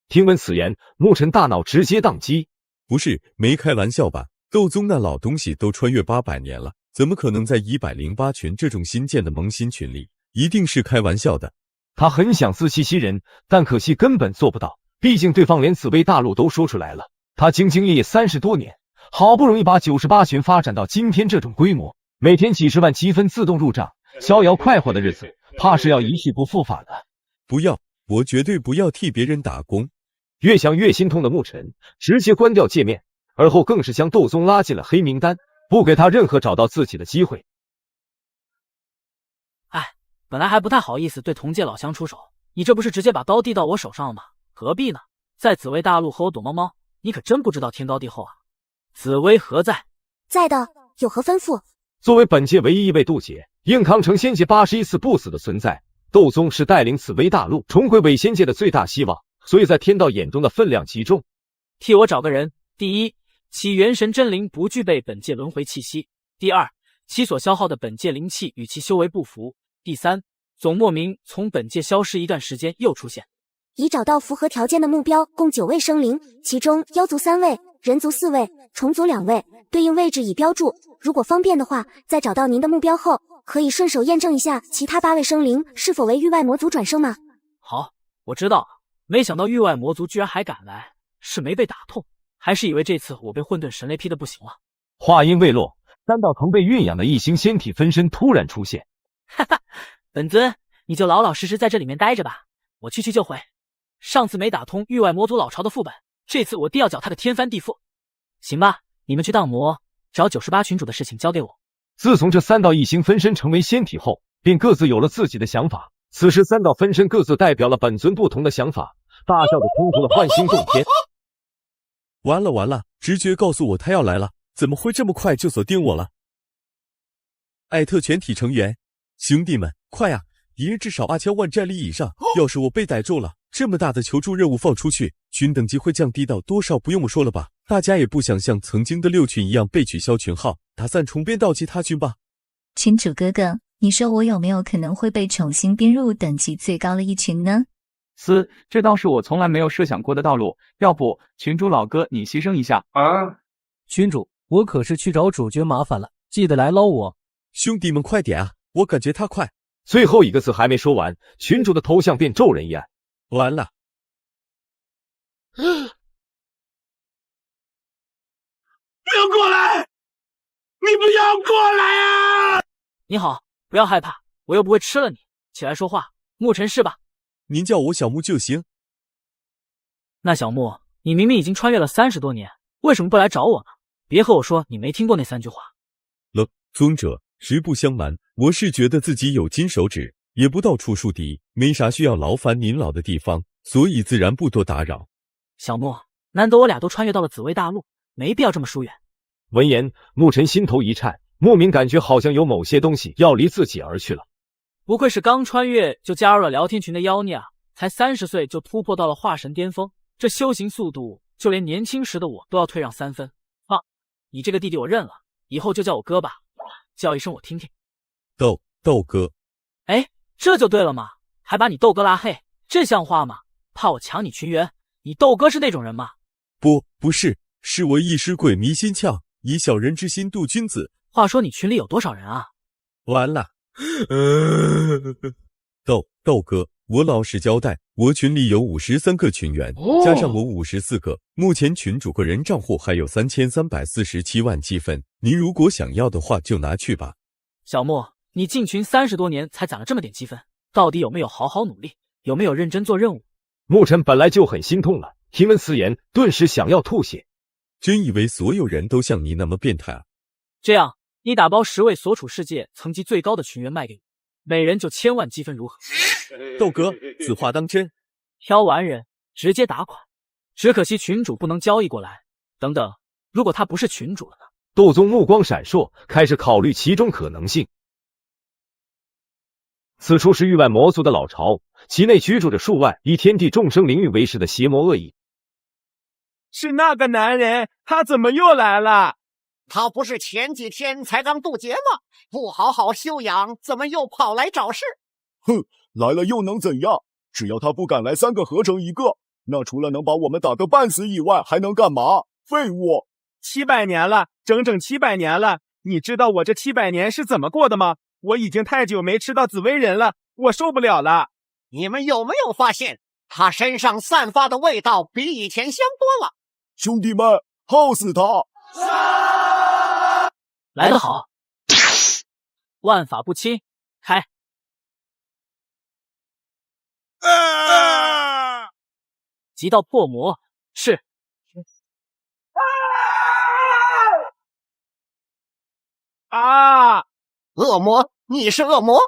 听闻此言，牧尘大脑直接宕机。不是，没开玩笑吧？窦宗那老东西都穿越800年了，怎么可能在108群这种新建的萌新群里？一定是开玩笑的。他很想自欺欺人，但可惜根本做不到，毕竟对方连紫薇大陆都说出来了，他兢兢业业30多年，好不容易把98群发展到今天这种规模，每天几十万积分自动入账，逍遥快活的日子，怕是要一去不复返了。不要，我绝对不要替别人打工。越想越心痛的沐尘直接关掉界面，而后更是将窦宗拉进了黑名单，不给他任何找到自己的机会。本来还不太好意思对同届老乡出手，你这不是直接把刀递到我手上了吗？何必呢？在紫薇大陆和我躲猫猫，你可真不知道天高地厚啊！紫薇何在？在的，有何吩咐？作为本届唯一一位渡劫硬扛成仙界81次不死的存在，窦宗是带领紫薇大陆重回伪仙界的最大希望，所以在天道眼中的分量极重。替我找个人：第一，其元神真灵不具备本界轮回气息；第二，其所消耗的本界灵气与其修为不符；第三，总莫名从本界消失一段时间又出现。已找到符合条件的目标共9位生灵，其中妖族3位，人族4位，虫族2位，对应位置已标注。如果方便的话，在找到您的目标后，可以顺手验证一下其他8位生灵是否为域外魔族转生吗？好，我知道了。没想到域外魔族居然还敢来，是没被打痛，还是以为这次我被混沌神雷劈的不行了？话音未落，3道曾被蕴养的异星仙体分身突然出现。哈哈，本尊你就老老实实在这里面待着吧，我去就回。上次没打通域外魔族老巢的副本，这次我定要搅他的天翻地覆。行吧，你们去当魔，找98群主的事情交给我。自从这3道异星分身成为仙体后，便各自有了自己的想法。此时3道分身各自代表了本尊不同的想法，大笑的冲突了幻星洞天。完了完了，直觉告诉我他要来了，怎么会这么快就锁定我了？艾特全体成员，兄弟们，快啊！敌人至少2000万战力以上，要是我被逮住了，这么大的求助任务放出去，群等级会降低到多少不用我说了吧？大家也不想像曾经的6群一样被取消群号，打算重编到其他群吧？群主哥哥，你说我有没有可能会被重新编入等级最高的一群呢？这倒是我从来没有设想过的道路，要不群主老哥你牺牲一下啊？群主，我可是去找主角麻烦了，记得来捞我。兄弟们快点啊，我感觉他快。最后一个字还没说完，群主的头像便骤然一暗。完了！不要过来！你不要过来啊！你好，不要害怕，我又不会吃了你。起来说话，沐尘是吧？您叫我小木就行。那小木，你明明已经穿越了30多年，为什么不来找我呢？别和我说你没听过那3句话。尊者，实不相瞒，我是觉得自己有金手指，也不到处树敌，没啥需要劳烦您老的地方，所以自然不多打扰。小木，难得我俩都穿越到了紫薇大陆，没必要这么疏远。闻言，沐尘心头一颤，莫名感觉好像有某些东西要离自己而去了。不愧是刚穿越就加入了聊天群的妖孽啊！才30岁就突破到了化神巅峰，这修行速度，就连年轻时的我都要退让3分。你这个弟弟我认了，以后就叫我哥吧，叫一声我听听。豆哥。哎，这就对了嘛，还把你豆哥拉黑，这像话吗？怕我抢你群员？你豆哥是那种人吗？不是，是我一时鬼迷心窍，以小人之心度君子。话说你群里有多少人啊？完了。豆哥，我老实交代，我群里有53个群员，加上我54个，目前群主个人账户还有3347万积分，您如果想要的话就拿去吧。小木，你进群30多年才攒了这么点积分，到底有没有好好努力？有没有认真做任务？沐尘本来就很心痛了，听闻此言，顿时想要吐血。真以为所有人都像你那么变态啊？这样，你打包10位所处世界层级最高的群员卖给我，每人就1000万积分，如何？豆哥，此话当真？挑完人直接打款，只可惜群主不能交易过来。等等，如果他不是群主了呢？窦宗目光闪烁，开始考虑其中可能性。此处是域外魔族的老巢，其内居住着数万以天地众生灵域为食的邪魔恶意。是那个男人，他怎么又来了？他不是前几天才刚渡劫吗？不好好休养，怎么又跑来找事？哼，来了又能怎样？只要他不敢来3个合成1个，那除了能把我们打得半死以外，还能干嘛？废物！700年了，整整700年了。你知道我这700年是怎么过的吗？我已经太久没吃到紫薇人了，我受不了了。你们有没有发现，他身上散发的味道比以前香多了？兄弟们，耗死他！来得好，万法不侵，开！极道破魔，是。啊！恶魔，你是恶魔！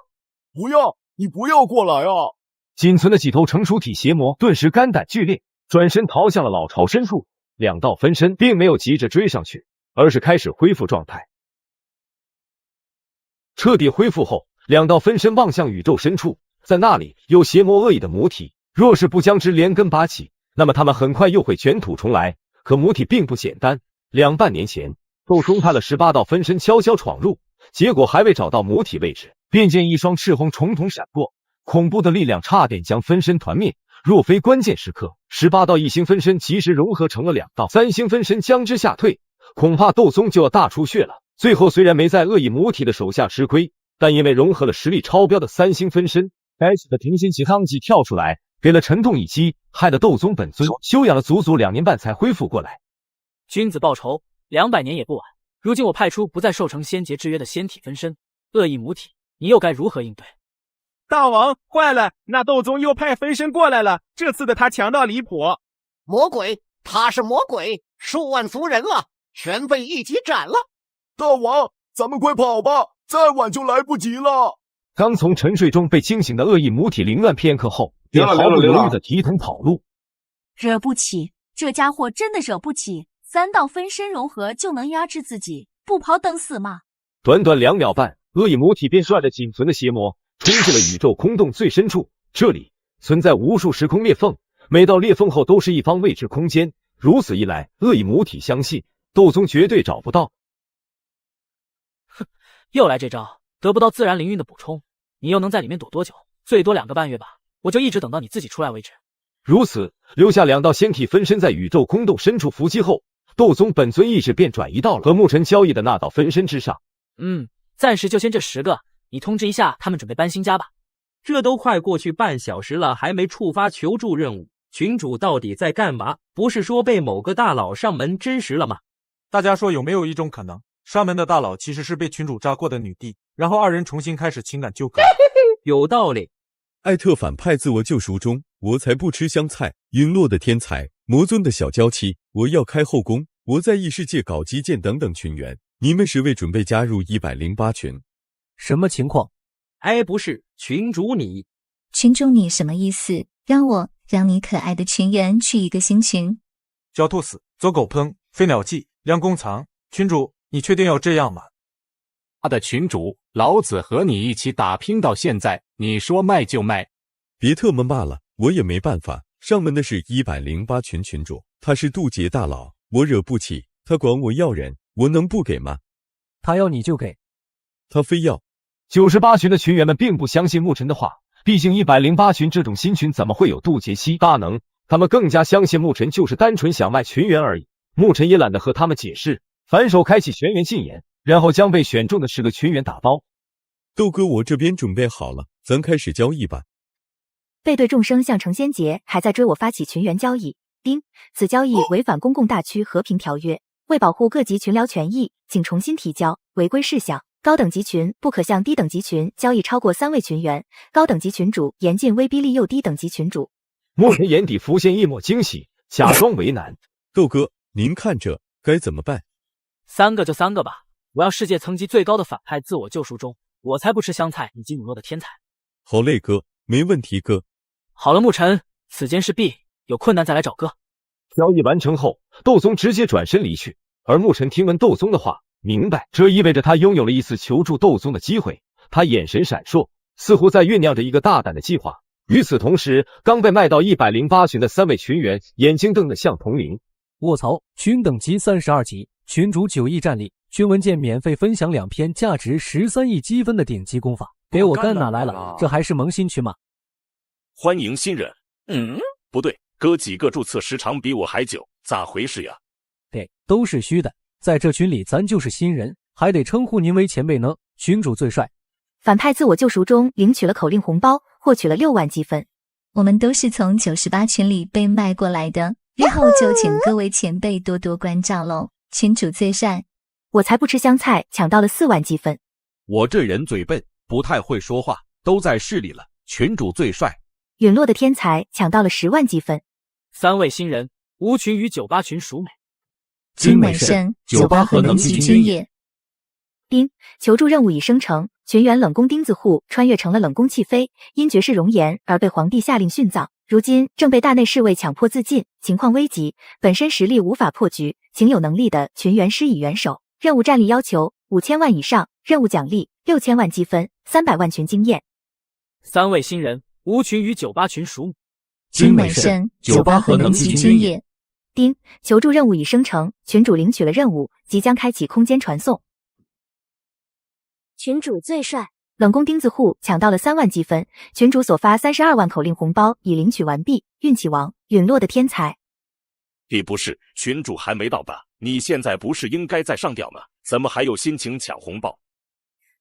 不要，你不要过来啊！仅存的几头成熟体邪魔顿时肝胆俱裂，转身逃向了老巢深处。两道分身并没有急着追上去，而是开始恢复状态。彻底恢复后，两道分身望向宇宙深处，在那里有邪魔恶意的母体，若是不将之连根拔起，那么他们很快又会卷土重来。可母体并不简单，2半年前，斗宗派了18道分身悄悄闯入，结果还未找到母体位置，便见一双赤红重瞳闪过，恐怖的力量差点将分身团灭。若非关键时刻18道1星分身及时融合成了2道3星分身将之吓退，恐怕斗宗就要大出血了。最后虽然没在恶意母体的手下吃亏，但因为融合了实力超标的3星分身，该死的平心奇康计跳出来给了沉痛一击，害得斗宗本尊休养了足足2年半才恢复过来。君子报仇，200年也不晚。如今我派出不再受成仙劫制约的仙体分身，恶意母体，你又该如何应对？大王，坏了，那斗宗又派分身过来了，这次的他强到离谱。魔鬼，他是魔鬼，数万族人啊，全被一击斩了。大王，咱们快跑吧，再晚就来不及了。刚从沉睡中被惊醒的恶意母体凌乱片刻后，便毫不犹豫地提桶跑路。惹不起，这家伙真的惹不起，3道分身融合就能压制自己，不跑等死吗？短短2秒半，恶意母体便率着仅存的邪魔冲至了宇宙空洞最深处，这里存在无数时空裂缝，每道裂缝后都是一方未知空间。如此一来，恶意母体相信斗宗绝对找不到。哼，又来这招，得不到自然灵韵的补充，你又能在里面躲多久？最多2个半月吧，我就一直等到你自己出来为止。如此，留下2道仙体分身在宇宙空洞深处伏击后，斗宗本尊意识便转移到了和牧尘交易的那道分身之上。暂时就先这10个。你通知一下他们准备搬新家吧。这都快过去半小时了，还没触发求助任务，群主到底在干嘛？不是说被某个大佬上门真实了吗？大家说有没有一种可能，上门的大佬其实是被群主扎过的女帝，然后2人重新开始情感纠葛？有道理。艾特反派自我救赎中，我才不吃香菜。陨落的天才，魔尊的小娇妻，我要开后宫，我在异世界搞基建等等群员，你们是未准备加入108群？什么情况？哎，不是，群主你。群主你什么意思？让你可爱的群员去一个新群？狡兔死，走狗烹，飞鸟计，良弓藏。群主，你确定要这样吗？他的群主，老子和你一起打拼到现在，你说卖就卖。别特么骂了，我也没办法。上门的是108群群主，他是渡劫大佬，我惹不起，他管我要人，我能不给吗？他要你就给，他非要。98群的群员们并不相信牧尘的话，毕竟108群这种新群怎么会有渡劫期大能？他们更加相信牧尘就是单纯想卖群员而已。牧尘也懒得和他们解释，反手开启全员禁言，然后将被选中的10个群员打包。豆哥，我这边准备好了，咱开始交易吧。背对众生向成仙劫还在追我发起群员交易，丁，此交易违反公共大区和平条约，为保护各级群聊权益，请重新提交违规事项。高等级群不可向低等级群交易超过3位群员，高等级群主严禁威逼利诱低等级群主。牧尘眼底浮现一抹惊喜，假装为难。豆哥，您看着该怎么办？3个就3个吧，我要世界层级最高的反派自我救赎中，我才不吃香菜以及陨落的天才。好嘞哥，没问题哥。好了牧尘，此间是 B， 有困难再来找哥。交易完成后，斗宗直接转身离去，而牧尘听闻斗宗的话，明白这意味着他拥有了一次求助斗宗的机会。他眼神闪烁，似乎在酝酿着一个大胆的计划。与此同时，刚被卖到108群的3位群员眼睛瞪得像铜铃。卧槽，群等级32级，群主9亿战力，群文件免费分享2篇价值13亿积分的顶级功法，给我干哪来了？这还是萌新区吗？欢迎新人。不对，哥几个注册时长比我还久，咋回事呀？对，都是虚的，在这群里咱就是新人，还得称呼您为前辈呢。群主最帅。反派自我救赎中领取了口令红包，获取了6万积分。我们都是从98群里被卖过来的，日后就请各位前辈多多关照喽。群主最帅，我才不吃香菜，抢到了4万积分。我这人嘴笨，不太会说话，都在市里了。群主最帅，陨落的天才抢到了10万积分。 3位新人，无群与酒吧群属美。金美胜，酒吧核能级军业。丁，求助任务已生成，群员冷宫钉子户穿越成了冷宫弃妃，因绝世容颜而被皇帝下令殉葬，如今正被大内侍卫强迫自尽，情况危急，本身实力无法破局，请有能力的群员施以援手。任务战力要求5000万以上，任务奖励6000万积分，300万群经验。 3位新人，无群与酒吧群属母。金美胜，酒吧核能级军业。丁，求助任务已生成，群主领取了任务，即将开启空间传送。群主最帅，冷宫钉子户抢到了3万积分，群主所发32万口令红包已领取完毕。运气王，陨落的天才。不是，群主还没到吧？你现在不是应该在上吊吗？怎么还有心情抢红包？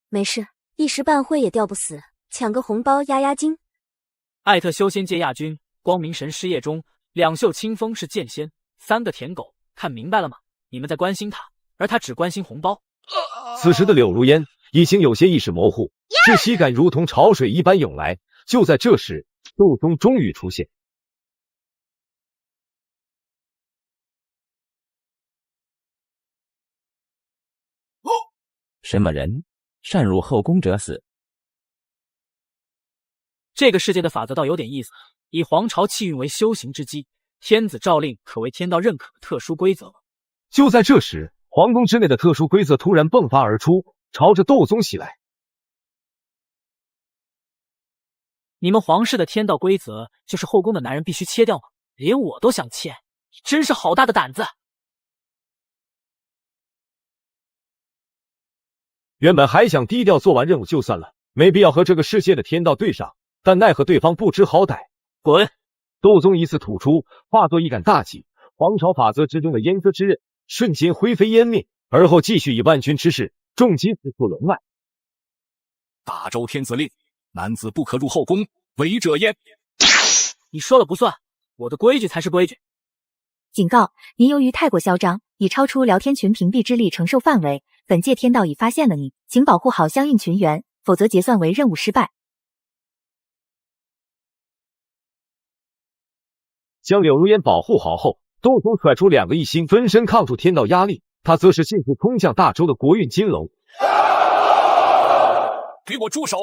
没事，一时半会也吊不死，抢个红包压压惊。艾特修仙界亚军，光明神失业中，2袖清风是剑仙，3个舔狗，看明白了吗？你们在关心他，而他只关心红包。此时的柳如烟已经有些意识模糊，窒息感如同潮水一般涌来。就在这时，窦宗终于出现。什么人？擅入后宫者死。这个世界的法则倒有点意思，以皇朝气运为修行之基，天子诏令可为天道认可的特殊规则。就在这时，皇宫之内的特殊规则突然迸发而出，朝着窦宗袭来。你们皇室的天道规则就是后宫的男人必须切掉吗？连我都想切，你真是好大的胆子！原本还想低调做完任务就算了，没必要和这个世界的天道对上，但奈何对方不知好歹。滚！窦宗一次吐出，化作一杆大戟，皇朝法则之中的阉割之刃瞬间灰飞烟灭，而后继续以万钧之势重击四处笼外。大周天子令，男子不可入后宫，违者焉。你说了不算，我的规矩才是规矩。警告，您由于太过嚣张，已超出聊天群屏蔽之力承受范围，本界天道已发现了你，请保护好相应群员，否则结算为任务失败。将柳如烟保护好后，窦宗甩出2个一心分身抗住天道压力，他则是迅速冲向大周的国运金龙。给我住手！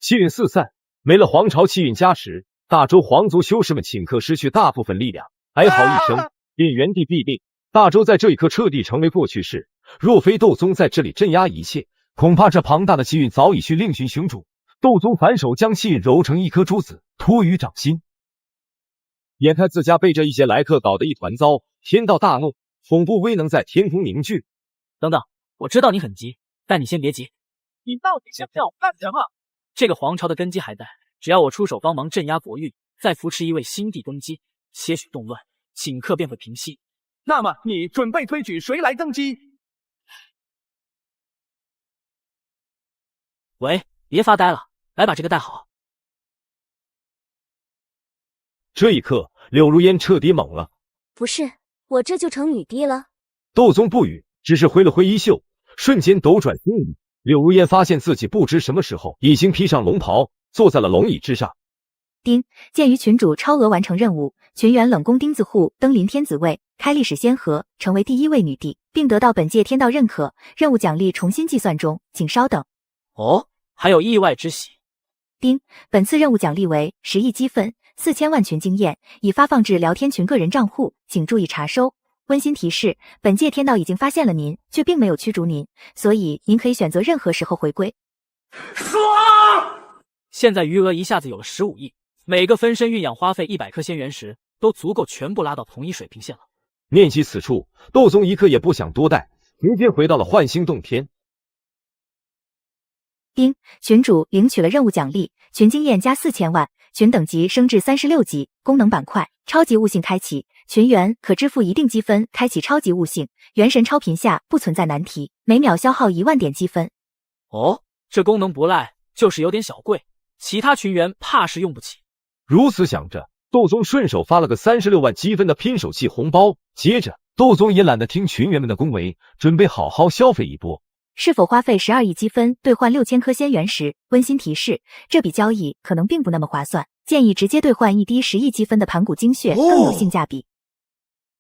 气运四散，没了皇朝气运加持，大周皇族修士们顷刻失去大部分力量，哀嚎一声，便原地毙命。大周在这一刻彻底成为过去式，若非窦宗在这里镇压一切，恐怕这庞大的气运早已去另寻雄主。窦宗反手将气运揉成一颗珠子，托于掌心。眼看自家被这一些来客搞得一团糟，天道大怒，恐怖威能在天空凝聚。等等，我知道你很急，但你先别急。你到底想要干什么？这个皇朝的根基还在，只要我出手帮忙镇压国运，再扶持一位新帝登基，些许动乱顷刻便会平息。那么你准备推举谁来登基？喂，别发呆了，来把这个带好。这一刻，柳如烟彻底懵了。不是，我这就成女帝了？窦宗不语，只是挥了挥衣袖，瞬间斗转星移。柳如烟发现自己不知什么时候已经披上龙袍，坐在了龙椅之上。丁，鉴于群主超额完成任务，群员冷宫钉子户登临天子位，开历史先河，成为第1位女帝，并得到本界天道认可，任务奖励重新计算中，请稍等。哦，还有意外之喜。丁，本次任务奖励为10亿积分，4000万群经验，已发放至聊天群个人账户，请注意查收。温馨提示，本界天道已经发现了您，却并没有驱逐您，所以您可以选择任何时候回归。爽！现在余额一下子有了15亿，每个分身酝养花费100颗仙元石，都足够全部拉到同一水平线了。念及此处，窦宗一刻也不想多待，直接回到了幻星洞天。丁，群主领取了任务奖励，群经验加4000万，群等级升至36级，功能板块超级悟性开启，群员可支付一定积分开启超级悟性，元神超频下不存在难题，每秒消耗1万点积分。哦，这功能不赖，就是有点小贵，其他群员怕是用不起。如此想着，窦宗顺手发了个36万积分的拼手气红包，接着窦宗也懒得听群员们的恭维，准备好好消费一波。是否花费12亿积分兑换6000颗仙元石？温馨提示，这笔交易可能并不那么划算，建议直接兑换一滴10亿积分的盘古精血，更有性价比。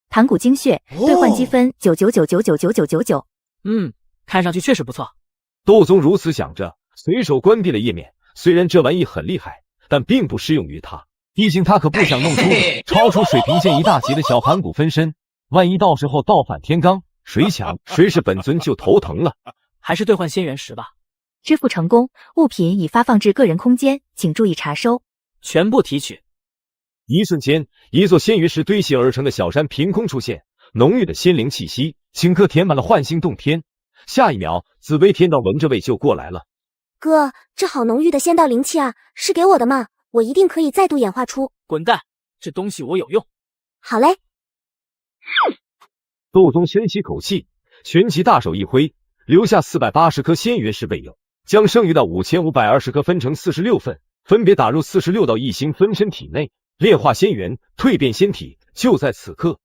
盘古精血兑换积分999999999。看上去确实不错。窦宗如此想着，随手关闭了页面。虽然这玩意很厉害，但并不适用于他，毕竟他可不想弄出超出水平线一大截的小盘古分身，万一到时候倒反天罡，谁抢谁是本尊就头疼了。还是兑换仙元石吧。支付成功，物品已发放至个人空间，请注意查收。全部提取。一瞬间，一座仙云石堆砌而成的小山凭空出现，浓郁的仙灵气息顷刻填满了幻星洞天。下一秒，紫薇天道闻着味就过来了。哥，这好浓郁的仙道灵气啊，是给我的吗？我一定可以再度演化出。滚蛋，这东西我有用。好嘞。窦宗深吸口气，旋其大手一挥，留下480颗仙元石备用，将剩余的5520颗分成46份，分别打入46道异星分身体内，炼化仙元，蜕变仙体，就在此刻。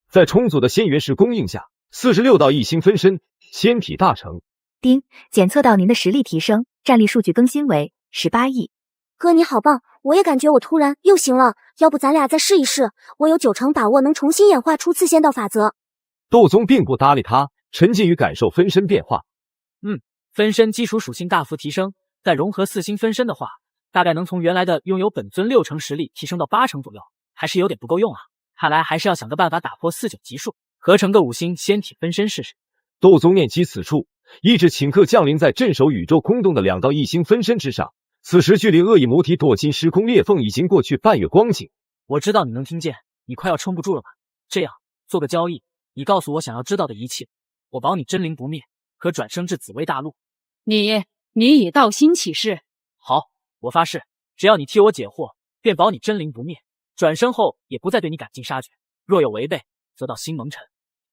在充足的仙元石供应下，46道异星分身仙体大成。丁，检测到您的实力提升，战力数据更新为18亿。哥你好棒，我也感觉我突然又行了，要不咱俩再试一试，我有90%把握能重新演化出次仙道法则。窦宗并不搭理他，沉浸于感受分身变化。分身基础属性大幅提升，再融合4星分身的话，大概能从原来的拥有本尊60%实力提升到80%左右，还是有点不够用啊。看来还是要想个办法打破49级数，合成个5星仙体分身试试。窦宗念及此处，意志顷刻降临在镇守宇宙空洞的2道异星分身之上。此时距离恶意母体躲进时空裂缝已经过去半月光景。我知道你能听见，你快要撑不住了吧？这样做个交易，你告诉我想要知道的一切，我保你真灵不灭，可转生至紫薇大陆。你以道心起誓。好，我发誓，只要你替我解惑，便保你真灵不灭，转生后也不再对你赶尽杀绝，若有违背，则到星蒙尘。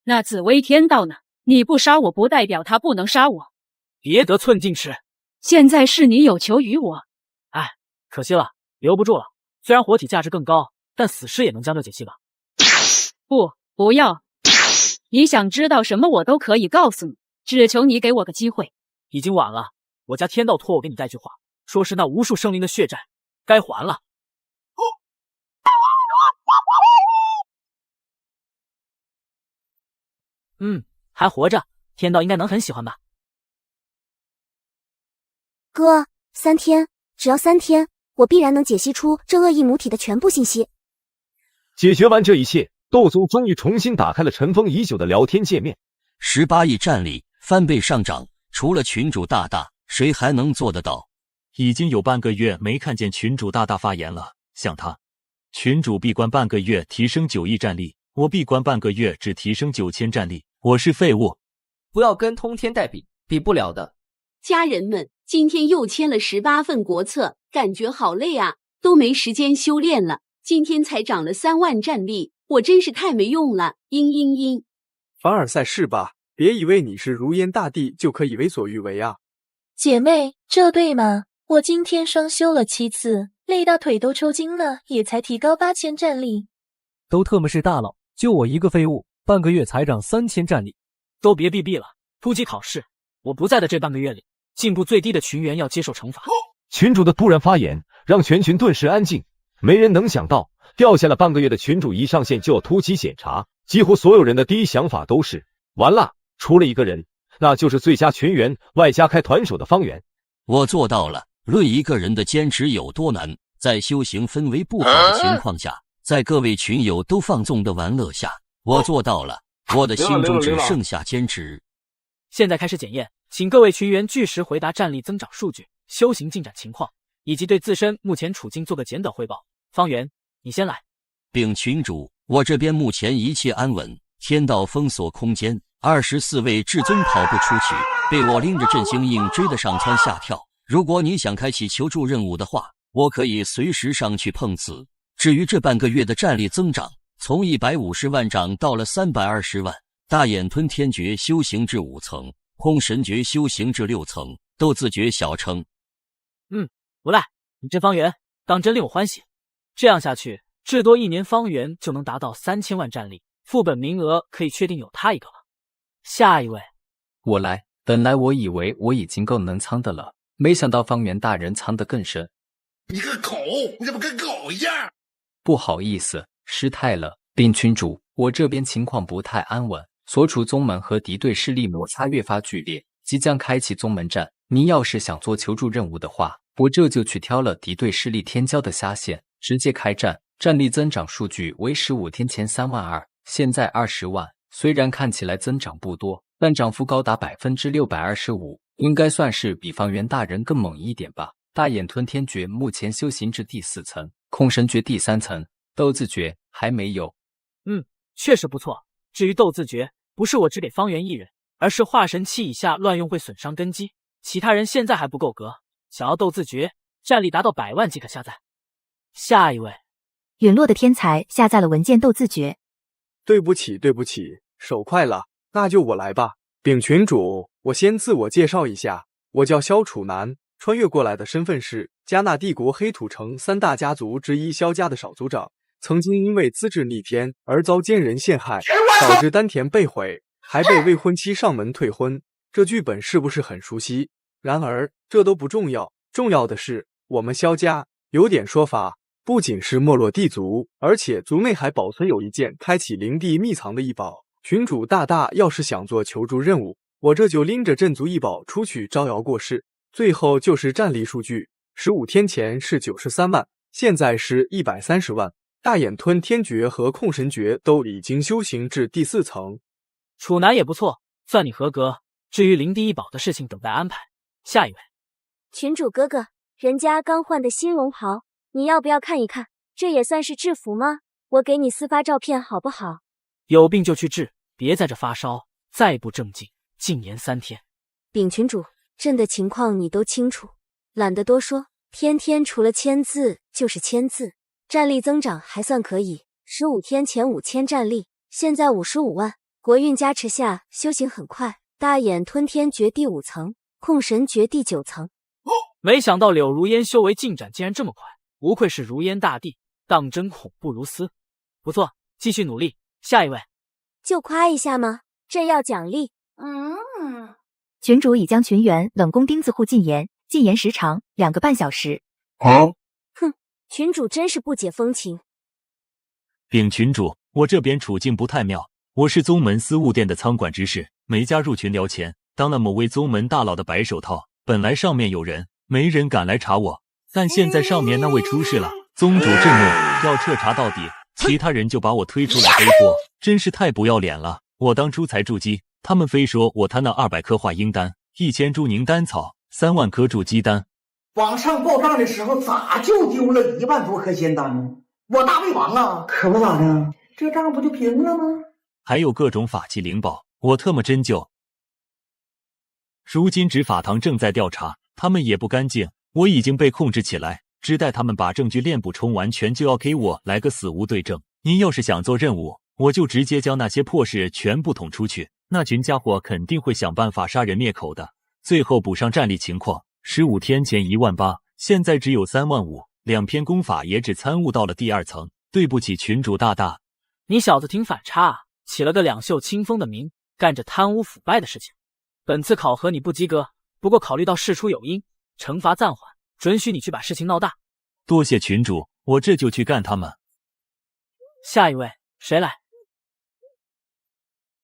那紫薇天道呢？你不杀我，不代表他不能杀我。别得寸进尺。现在是你有求于我。哎，可惜了，留不住了。虽然活体价值更高，但死尸也能将就解析吧？不要。你想知道什么我都可以告诉你，只求你给我个机会。已经晚了，我家天道托我给你带句话，说是那无数生灵的血债，该还了。还活着，天道应该能很喜欢吧？哥，3天，只要3天，我必然能解析出这恶意母体的全部信息。解决完这一切，窦宗终于重新打开了尘封已久的聊天界面。18亿战力翻倍上涨，除了群主大大，谁还能做得到？已经有半个月没看见群主大大发言了，像他，群主闭关半个月提升9亿战力，我闭关半个月只提升9000战力，我是废物。不要跟通天代比，比不了的。家人们，今天又签了18份国策，感觉好累啊，都没时间修炼了。今天才涨了3万战力，我真是太没用了。凡尔赛是吧？别以为你是如烟大帝就可以为所欲为啊！姐妹，这对吗？我今天双修了7次，累到腿都抽筋了，也才提高8000战力。都特么是大佬，就我一个废物，半个月才涨3000战力。都别逼了，突击考试，我不在的这半个月里，进步最低的群员要接受惩罚。群主的突然发言让全群顿时安静，没人能想到掉下了半个月的群主一上线就要突击检查，几乎所有人的第一想法都是完了，除了一个人，那就是最佳群员外加开团手的方圆。我做到了，论一个人的坚持有多难，在修行氛围不好的情况下，在各位群友都放纵的玩乐下，我做到了，我的心中只剩下坚持。现在开始检验，请各位群员据实回答战力增长数据、修行进展情况，以及对自身目前处境做个简短汇报。方圆，你先来。禀群主，我这边目前一切安稳，天道封锁空间，24位至尊跑不出去，被我拎着阵星硬追得上蹿下跳，如果你想开启求助任务的话，我可以随时上去碰瓷。至于这半个月的战力增长，从150万涨到了320万，大眼吞天诀修行至5层，空神诀修行至6层，斗字诀小成。无赖，你这方圆当真令我欢喜。这样下去，至多1年方圆就能达到3000万战力，副本名额可以确定有他一个了。下一位，我来。本来我以为我已经够能藏的了，没想到方圆大人藏得更深。你个狗，你怎么跟狗一样？不好意思，失态了，禀群主，我这边情况不太安稳，所处宗门和敌对势力摩擦越发剧烈，即将开启宗门战。您要是想做求助任务的话，我这就去挑了敌对势力天骄的下线，直接开战。战力增长数据为15天前3万2，现在20万。虽然看起来增长不多，但涨幅高达625%，应该算是比方圆大人更猛一点吧。大眼吞天诀目前修行至第4层，空神诀第3层，斗字诀还没有。确实不错。至于斗字诀，不是我只给方圆一人，而是化神期以下乱用会损伤根基，其他人现在还不够格。想要斗字诀，战力达到100万即可下载。下一位，陨落的天才下载了文件斗字诀。对不起，手快了，那就我来吧。禀群主，我先自我介绍一下，我叫萧楚南，穿越过来的身份是迦纳帝国黑土城3大家族之一萧家的少族长，曾经因为资质逆天而遭奸人陷害，导致丹田被毁，还被未婚妻上门退婚。这剧本是不是很熟悉？然而这都不重要，重要的是我们萧家有点说法，不仅是没落地族，而且族内还保存有一件开启灵地秘藏的异宝。群主大大要是想做求助任务，我这就拎着镇族异宝出去招摇过市。最后就是战力数据，15天前是93万，现在是130万。大眼吞天诀和空神诀都已经修行至第4层。楚南也不错，算你合格。至于灵地异宝的事情，等待安排。下一位，群主哥哥，人家刚换的新龙袍，你要不要看一看？这也算是制服吗？我给你私发照片好不好？有病就去治，别在这发烧，再不正经，禁言3天。禀群主，朕的情况你都清楚，懒得多说。天天除了签字就是签字，战力增长还算可以，15天前5000战力，现在55万。国运加持下，修行很快。大眼吞天诀第5层，空神诀第9层。没想到柳如烟修为进展竟然这么快，无愧是如烟大帝，当真恐怖如斯。不错，继续努力。下一位，就夸一下吗？朕要奖励。群主已将群员冷宫钉子户禁言，禁言时长2个半小时。哼，群主真是不解风情。禀群主，我这边处境不太妙，我是宗门司务殿的仓管之士，没加入群聊前，当了某位宗门大佬的白手套。本来上面有人，没人敢来查我，但现在上面那位出事了，宗主震怒，要彻查到底，其他人就把我推出来背锅，真是太不要脸了。我当初才筑基，他们非说我贪了200颗化阴丹，1000株凝丹草，3万颗筑基丹。往上报账的时候咋就丢了1万多颗仙丹呢？我大胃王啊，可不咋的，这账不就平了吗？还有各种法器灵宝，我特么真就。如今执法堂正在调查，他们也不干净，我已经被控制起来，只待他们把证据链补充完全，就要给我来个死无对证。您要是想做任务，我就直接将那些破事全部捅出去，那群家伙肯定会想办法杀人灭口的。最后补上战力情况，15天前1万8，现在只有3万5，2篇功法也只参悟到了第2层。对不起群主大大。你小子挺反差啊，起了个两袖清风的名，干着贪污腐败的事情。本次考核你不及格，不过考虑到事出有因，惩罚暂缓，准许你去把事情闹大。多谢群主，我这就去干他们。下一位，谁来？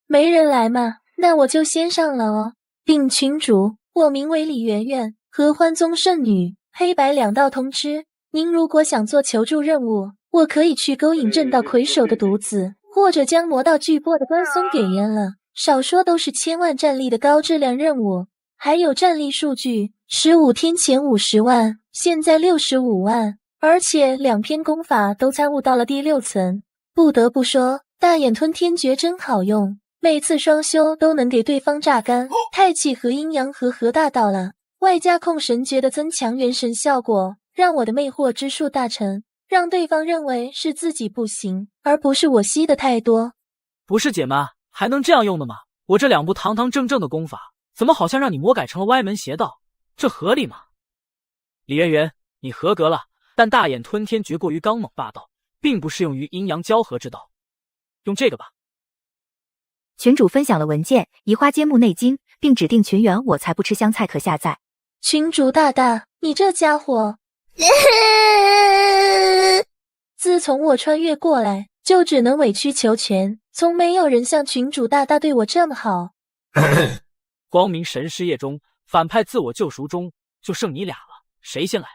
没人来嘛，那我就先上了哦。禀群主，我名为李媛媛，合欢宗圣女，黑白2道通吃。您如果想做求助任务，我可以去勾引正道魁首的独子，或者将魔道巨擘的官孙给阉了。少说都是1000万战力的高质量任务，还有战力数据，15天前50万，现在65万，而且2篇功法都参悟到了第6层。不得不说，大眼吞天诀真好用，每次双修都能给对方榨干，太气和阴阳和大到了。外加控神诀的增强元神效果，让我的魅惑之术大成，让对方认为是自己不行，而不是我吸的太多。不是姐妈，还能这样用的吗？我这2部堂堂正正的功法，怎么好像让你魔改成了歪门邪道？这合理吗？李渊源，你合格了，但大眼吞天诀过于刚猛霸道，并不适用于阴阳交合之道。用这个吧。群主分享了文件《移花接木内经》，并指定群员我才不吃香菜可下载。群主大大，你这家伙！自从我穿越过来，就只能委曲求全，从没有人像群主大大对我这么好。光明神师夜中，反派自我救赎中，就剩你俩了，谁先来？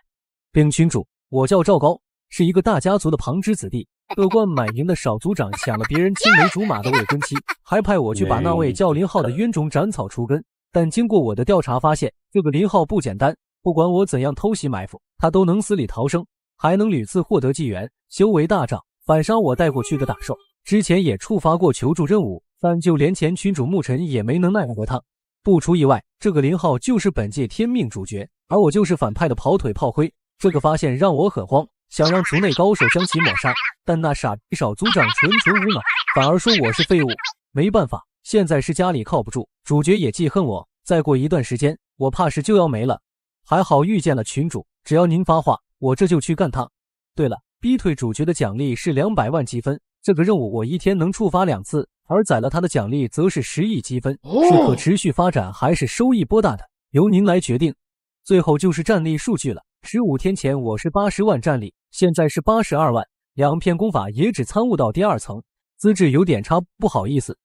禀群主，我叫赵高，是一个大家族的旁支子弟。恶贯满盈的少族长抢了别人青梅竹马的未婚妻，还派我去把那位叫林浩的冤种斩草除根。但经过我的调查发现，这个林浩不简单，不管我怎样偷袭埋伏，他都能死里逃生，还能屡次获得纪元，修为大涨，反杀我带过去的大兽。之前也触发过求助任务，但就连前群主牧尘也没能奈何他。不出意外，这个林浩就是本届天命主角，而我就是反派的跑腿炮灰。这个发现让我很慌，想让族内高手将其抹杀，但那傻逼少族长纯无脑，反而说我是废物。没办法，现在是家里靠不住，主角也记恨我，再过一段时间，我怕是就要没了。还好遇见了群主，只要您发话，我这就去干他。对了，逼退主角的奖励是200万积分，这个任务我一天能触发2次，而宰了他的奖励则是10亿积分，是可持续发展还是收益波大的，由您来决定。最后就是战力数据了，15天前我是80万战力，现在是82万，2篇功法也只参悟到第2层，资质有点差，不好意思。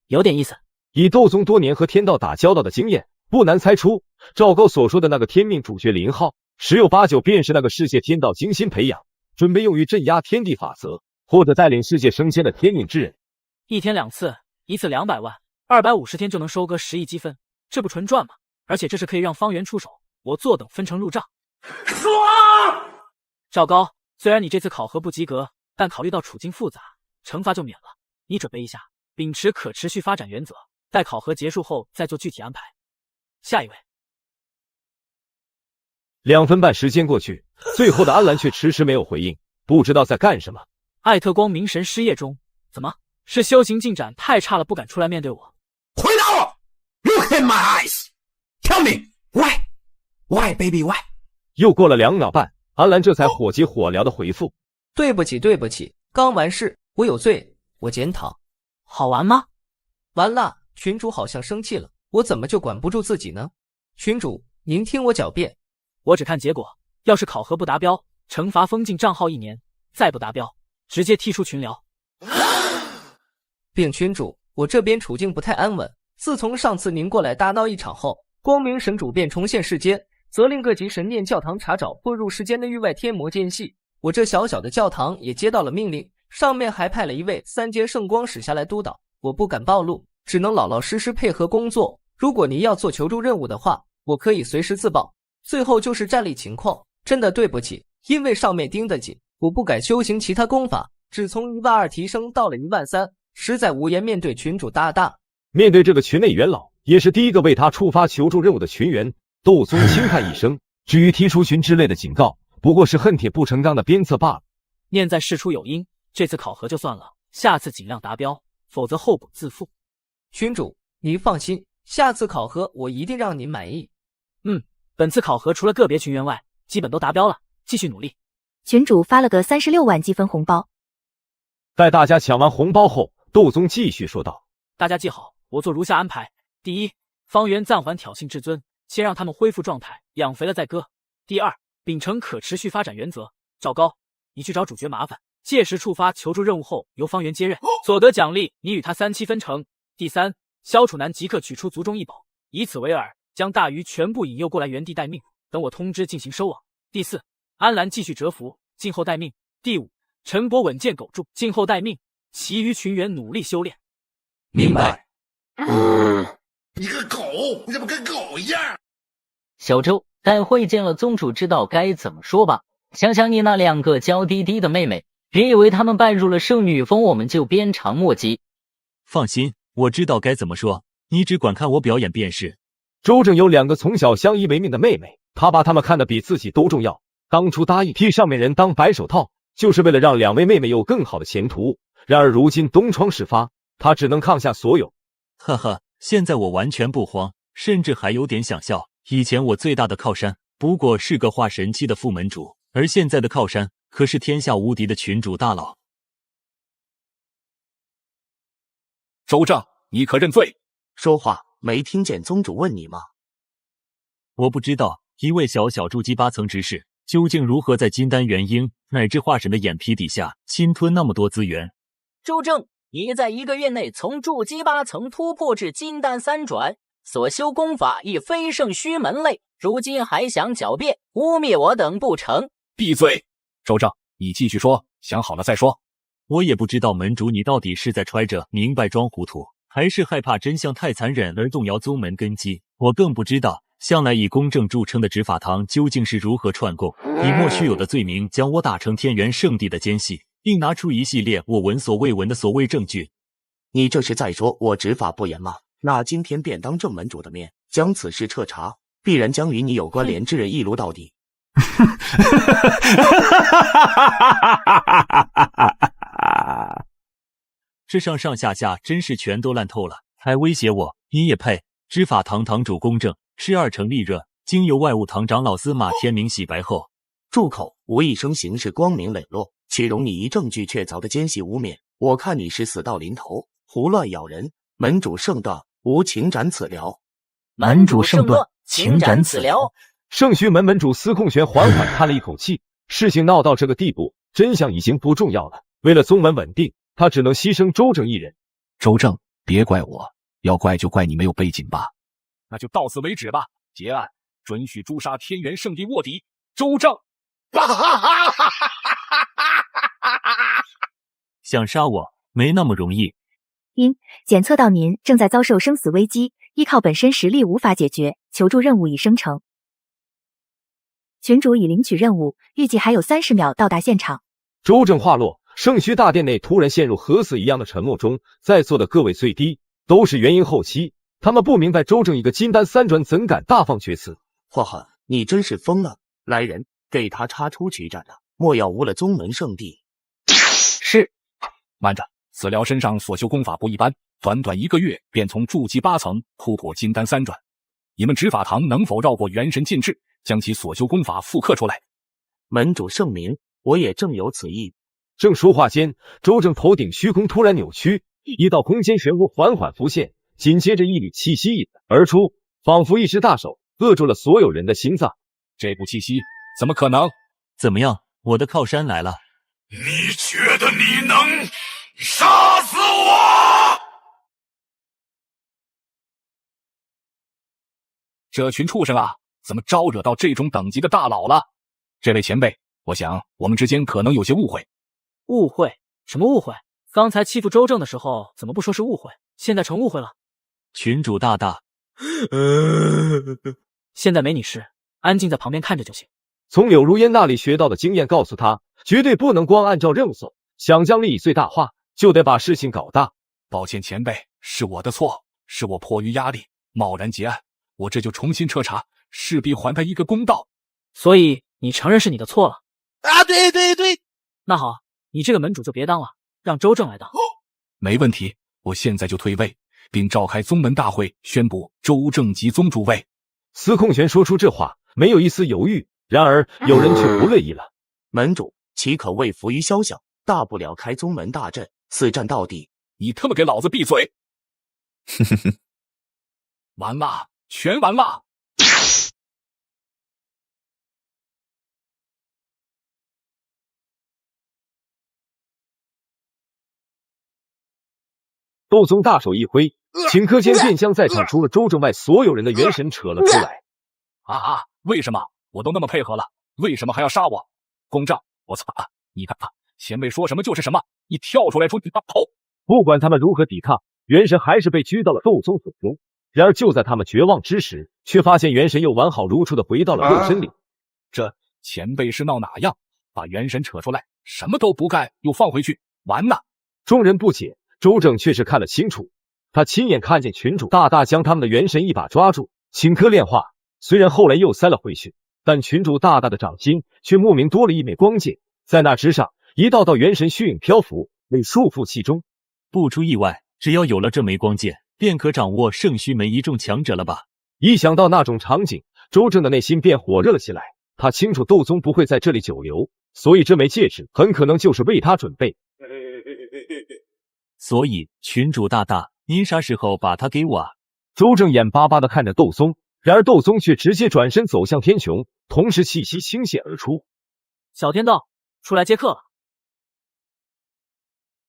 有点意思。以斗宗多年和天道打交道的经验，不难猜出赵高所说的那个天命主角林浩，十有八九便是那个世界天道精心培养，准备用于镇压天地法则，或者带领世界升仙的天命之人。一天2次，一次200万，250天就能收割10亿积分，这不纯赚吗？而且这是可以让方圆出手，我坐等分成入账。爽！赵高，虽然你这次考核不及格，但考虑到处境复杂，惩罚就免了。你准备一下，秉持可持续发展原则，待考核结束后再做具体安排。下一位。2分半时间过去，最后的安澜却迟迟没有回应，不知道在干什么。艾特光明神师夜中，怎么是修行进展太差了，不敢出来面对我？回答我 ！Look in my eyes, tell me why, why baby why？ 又过了2秒半，安澜这才火急火燎的回复：对不起，对不起，刚完事，我有罪，我检讨。好玩吗？完了，群主好像生气了，我怎么就管不住自己呢？群主，您听我狡辩。我只看结果，要是考核不达标，惩罚封禁账号1年，再不达标，直接踢出群聊。禀群主，我这边处境不太安稳。自从上次您过来大闹一场后，光明神主便重现世间，责令各级神念教堂查找混入世间的域外天魔间隙。我这小小的教堂也接到了命令，上面还派了一位3阶圣光使下来督导。我不敢暴露，只能老老实实配合工作。如果您要做求助任务的话，我可以随时自爆。最后就是战力情况，真的对不起，因为上面盯得紧，我不敢修行其他功法，只从12000提升到了13000，实在无颜面对群主大大。面对这个群内元老，也是第一个为他触发求助任务的群员，斗宗轻叹一声。至于踢出群之类的警告，不过是恨铁不成钢的鞭策罢了。念在事出有因，这次考核就算了，下次尽量达标，否则后果自负。群主，您放心，下次考核我一定让您满意。本次考核除了个别群员外，基本都达标了，继续努力。群主发了个36万积分红包。待大家抢完红包后，斗宗继续说道：大家记好，我做如下安排：第一，方圆暂缓挑衅至尊，先让他们恢复状态，养肥了再割。第二，秉承可持续发展原则，赵高，你去找主角麻烦，届时触发求助任务后由方圆接任，所得奖励你与他3-7分成。第三，萧楚南即刻取出族中异宝，以此为饵，将大鱼全部引诱过来原地待命，等我通知进行收网。第四，安澜继续蛰伏，静候待命。第五，陈博稳健苟住，静候待命，其余群员努力修炼。明白。你个狗，你怎么跟狗一样？小周，待会见了宗主知道该怎么说吧。想想你那2个娇滴滴的妹妹，别以为她们拜入了圣女峰我们就鞭长莫及。放心，我知道该怎么说，你只管看我表演便是。周正有2个从小相依为命的妹妹，他把她们看得比自己都重要。当初答应替上面人当白手套，就是为了让2位妹妹有更好的前途。然而如今东窗事发，他只能抗下所有。呵呵，现在我完全不慌，甚至还有点想笑。以前我最大的靠山不过是个化神期的副门主，而现在的靠山可是天下无敌的群主大佬。周正，你可认罪？说话，没听见宗主问你吗？我不知道一位小小筑基8层执事究竟如何在金丹元婴乃至化神的眼皮底下侵吞那么多资源。周正，你在1个月内从筑基8层突破至金丹3转，所修功法亦非圣虚门类，如今还想狡辩污蔑我等不成？闭嘴！周正，你继续说，想好了再说。我也不知道门主你到底是在揣着明白装糊涂，还是害怕真相太残忍而动摇宗门根基。我更不知道向来以公正著称的执法堂究竟是如何串供，以莫须有的罪名将我打成天元圣地的奸细，并拿出一系列我闻所未闻的所谓证据。你这是在说我执法不严吗？那今天便当正门主的面将此事彻查，必然将与你有关联之人一撸到底。这上上下下真是全都烂透了，还威胁我，你也配？执法堂堂主公正，是2成利刃，经由外务堂长老司马天明洗白后，住口！无一生行事光明磊落，岂容你一证据确凿的奸细污蔑？我看你是死到临头，胡乱咬人。门主圣断，吾请斩此寮。门主圣断，请斩此寮。圣虚门门主司空玄缓缓叹了一口气，事情闹到这个地步，真相已经不重要了。为了宗门稳定，他只能牺牲周正一人。周正，别怪我，要怪就怪你没有背景吧。那就到此为止吧，结案，准许诛杀天元圣地卧底周正。想杀我没那么容易。因检测到您正在遭受生死危机，依靠本身实力无法解决，求助任务已生成。群主已领取任务，预计还有30秒到达现场。周正话落，圣虚大殿内突然陷入和死一样的沉默中，在座的各位最低都是元婴后期，他们不明白周正一个金丹3转怎敢大放厥词。霍汉，你真是疯了！来人，给他插出去斩了，莫要污了宗门圣地。是。慢着，此寮身上所修功法不一般，短短1个月便从筑基8层突破金丹3转。你们执法堂能否绕过元神禁制，将其所修功法复刻出来？门主圣明，我也正有此意。正说话间，周正头顶虚空突然扭曲，一道空间漩涡缓缓浮现，紧接着一缕气息溢而出，仿佛一只大手扼住了所有人的心脏。这股气息怎么可能？怎么样，我的靠山来了？你觉得你能杀死我？这群畜生啊，怎么招惹到这种等级的大佬了？这位前辈，我想我们之间可能有些误会。误会？什么误会？刚才欺负周正的时候怎么不说是误会，现在成误会了？群主大大，现在没你事，安静在旁边看着就行。从柳如烟那里学到的经验告诉他，绝对不能光按照任务走，想将利益最大化，就得把事情搞大。抱歉前辈，是我的错，是我迫于压力贸然结案，我这就重新彻查，势必还他一个公道。所以你承认是你的错了？啊，对。那好，你这个门主就别当了，让周正来当。没问题，我现在就退位，并召开宗门大会，宣布周正即宗主位。司空玄说出这话，没有一丝犹豫，然而有人却不乐意了。门主岂可为浮于宵小，大不了开宗门大阵，死战到底。你他妈给老子闭嘴！完了，全完了！斗宗大手一挥，顷刻间便将在场除了周正外所有人的元神扯了出来。为什么？我都那么配合了，为什么还要杀我？公正，我操啊！你看啊，前辈说什么就是什么，你跳出来出去打头！不管他们如何抵抗，元神还是被拘到了斗宗手中。然而就在他们绝望之时，却发现元神又完好如初的回到了肉身里。这前辈是闹哪样？把元神扯出来，什么都不干又放回去，完了！众人不解，周正却是看得清楚，他亲眼看见群主大大将他们的元神一把抓住，顷刻炼化。虽然后来又塞了回去，但群主大大的掌心却莫名多了一枚光剑，在那之上，一道道元神虚影漂浮，被束缚其中。不出意外，只要有了这枚光剑，便可掌握圣虚门一众强者了吧？一想到那种场景，周正的内心便火热了起来。他清楚斗宗不会在这里久留，所以这枚戒指很可能就是为他准备。所以，群主大大，您啥时候把它给我啊？周正眼巴巴地看着斗宗，然而斗宗却直接转身走向天穹，同时气息倾泻而出。小天道，出来接客了。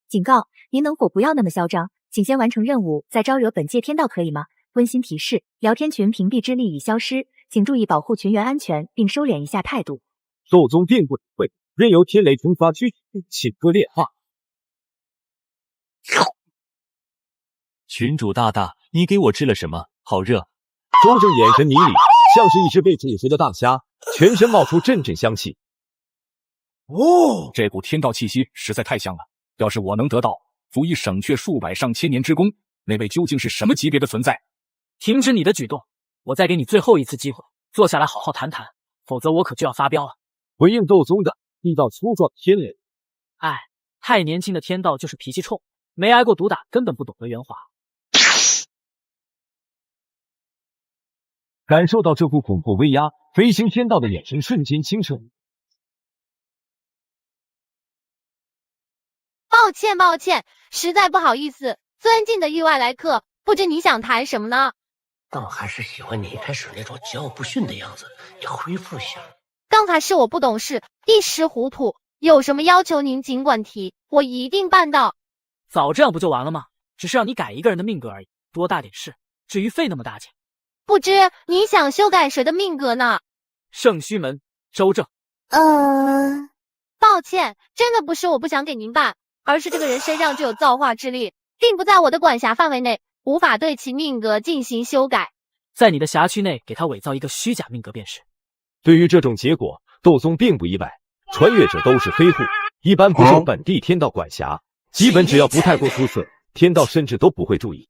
警告，您能否不要那么嚣张？请先完成任务，再招惹本界天道，可以吗？温馨提示：聊天群屏蔽之力已消失，请注意保护群员安全，并收敛一下态度。斗宗并不理会，任由天雷冲发驱顷刻炼化。群主大大，你给我吃了什么？好热！周正眼神迷离，像是一只被煮熟的大虾，全身冒出阵阵香气。哦，这股天道气息实在太香了，要是我能得到，足以省却数百上千年之功。那位究竟是什么级别的存在？停止你的举动，我再给你最后一次机会，坐下来好好谈谈，否则我可就要发飙了。回应斗宗的一道粗壮天雷。哎，太年轻的天道就是脾气冲，没挨过毒打，根本不懂得圆滑。感受到这股恐怖威压，飞行天道的眼神瞬间清澈。抱歉，实在不好意思，尊敬的域外来客，不知你想谈什么呢？但我还是喜欢你一开始那种桀骜不驯的样子，你恢复一下。刚才是我不懂事，一时糊涂，有什么要求您尽管提，我一定办到。早这样不就完了吗？只是让你改一个人的命格而已，多大点事，至于费那么大劲？不知你想修改谁的命格呢？圣虚门，周正。抱歉，真的不是我不想给您办，而是这个人身上就有造化之力，并不在我的管辖范围内，无法对其命格进行修改。在你的辖区内给他伪造一个虚假命格便是。对于这种结果，斗宗并不意外。穿越者都是黑户，一般不受本地天道管辖，基本只要不太过出色，天道甚至都不会注意。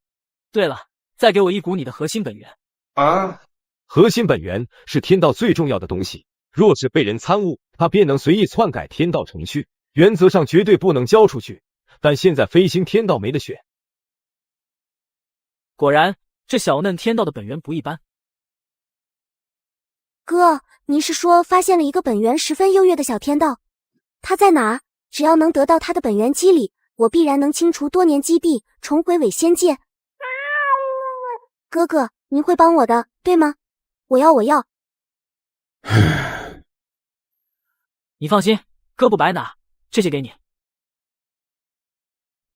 对了，再给我一股你的核心本源。核心本源是天道最重要的东西，若是被人参悟，他便能随意篡改天道程序，原则上绝对不能交出去。但现在飞行天道没得选。果然，这小嫩天道的本源不一般。哥，你是说发现了一个本源十分优越的小天道？他在哪？只要能得到他的本源机理，我必然能清除多年积弊，重回伪仙界。哥哥，您会帮我的，对吗？我要。你放心，哥不白拿，这些给你。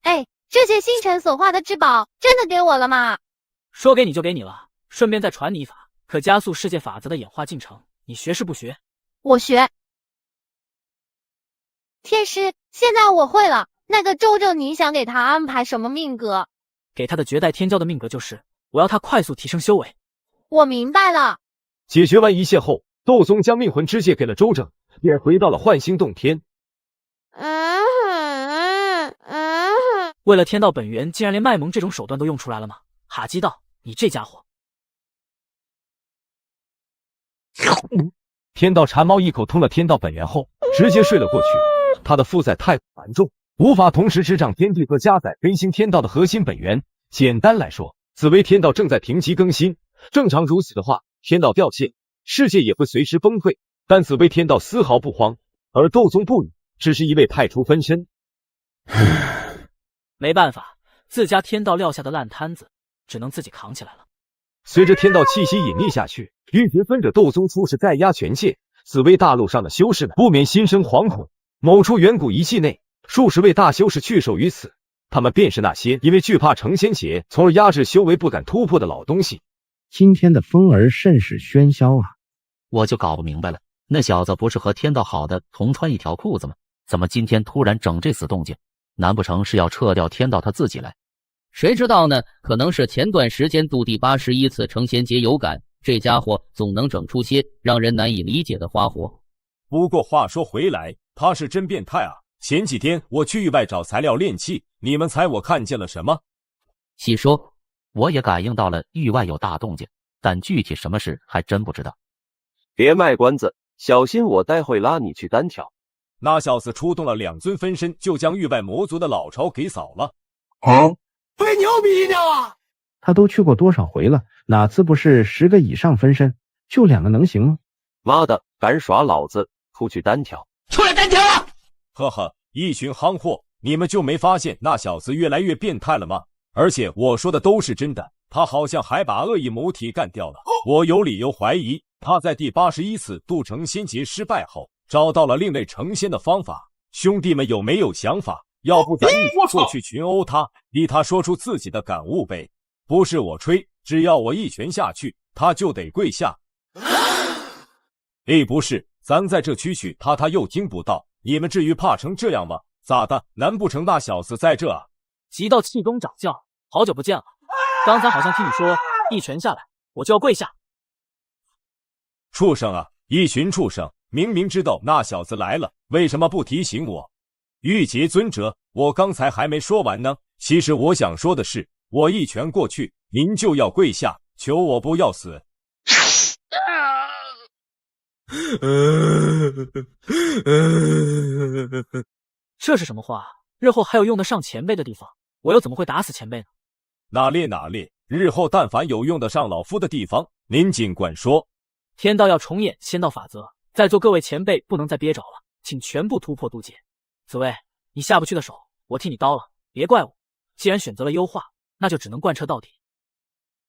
哎，这些星辰所化的至宝真的给我了吗？说给你就给你了，顺便再传你一法，可加速世界法则的演化进程，你学是不学？我学。天师，现在我会了。那个周正，你想给他安排什么命格？给他的绝代天骄的命格就是，我要他快速提升修为。我明白了。解决完一切后，斗宗将命魂之戒给了周正，便回到了幻星洞天。为了天道本源，竟然连卖萌这种手段都用出来了吗？哈基道，你这家伙！天道馋猫一口吞了天道本源后，直接睡了过去。他的负载太繁重，无法同时执掌天地和加载飞行天道的核心本源。简单来说，紫薇天道正在停机更新。正常如此的话，天道掉线，世界也会随时崩溃。但紫薇天道丝毫不慌，而斗宗不语，只是一味派出分身。没办法，自家天道撂下的烂摊子，只能自己扛起来了。随着天道气息隐匿下去，玉蝶分着斗宗出世盖压全界，紫薇大陆上的修士们不免心生惶恐。某处远古遗迹内，数十位大修士聚首于此，他们便是那些因为惧怕成仙劫，从而压制修为不敢突破的老东西。今天的风儿甚是喧嚣啊！我就搞不明白了，那小子不是和天道好的同穿一条裤子吗？怎么今天突然整这死动静？难不成是要撤掉天道他自己来？谁知道呢？可能是前段时间度第81次成仙劫有感，这家伙总能整出些让人难以理解的花活。不过话说回来，他是真变态啊！前几天我去域外找材料炼器，你们猜我看见了什么？细说。我也感应到了域外有大动静，但具体什么事还真不知道。别卖关子，小心我待会拉你去单挑。那小子出动了2尊分身，就将域外魔族的老巢给扫了。吹牛逼呢！他都去过多少回了，哪次不是10个以上分身？就2个能行吗？妈的，敢耍老子，出去单挑！出来单挑！呵呵，一群夯货，你们就没发现那小子越来越变态了吗？而且我说的都是真的，他好像还把恶意母体干掉了。我有理由怀疑，他在第81次渡成仙劫失败后，找到了另类成仙的方法。兄弟们有没有想法？要不咱一起过去群殴他，逼他说出自己的感悟呗？不是我吹，只要我一拳下去，他就得跪下。不是，咱在这区区他又听不到，你们至于怕成这样吗？咋的？难不成那小子在这啊？急到气中长叫，好久不见了。刚才好像听你说一拳下来我就要跪下。畜生啊，一群畜生，明明知道那小子来了，为什么不提醒我？玉洁尊者，我刚才还没说完呢。其实我想说的是，我一拳过去，您就要跪下，求我不要死。这是什么话？日后还有用得上前辈的地方，我又怎么会打死前辈呢？哪列，日后但凡有用得上老夫的地方，您尽管说。天道要重演仙道法则，在座各位前辈不能再憋着了，请全部突破渡劫。紫薇，你下不去的手，我替你刀了，别怪我。既然选择了优化，那就只能贯彻到底。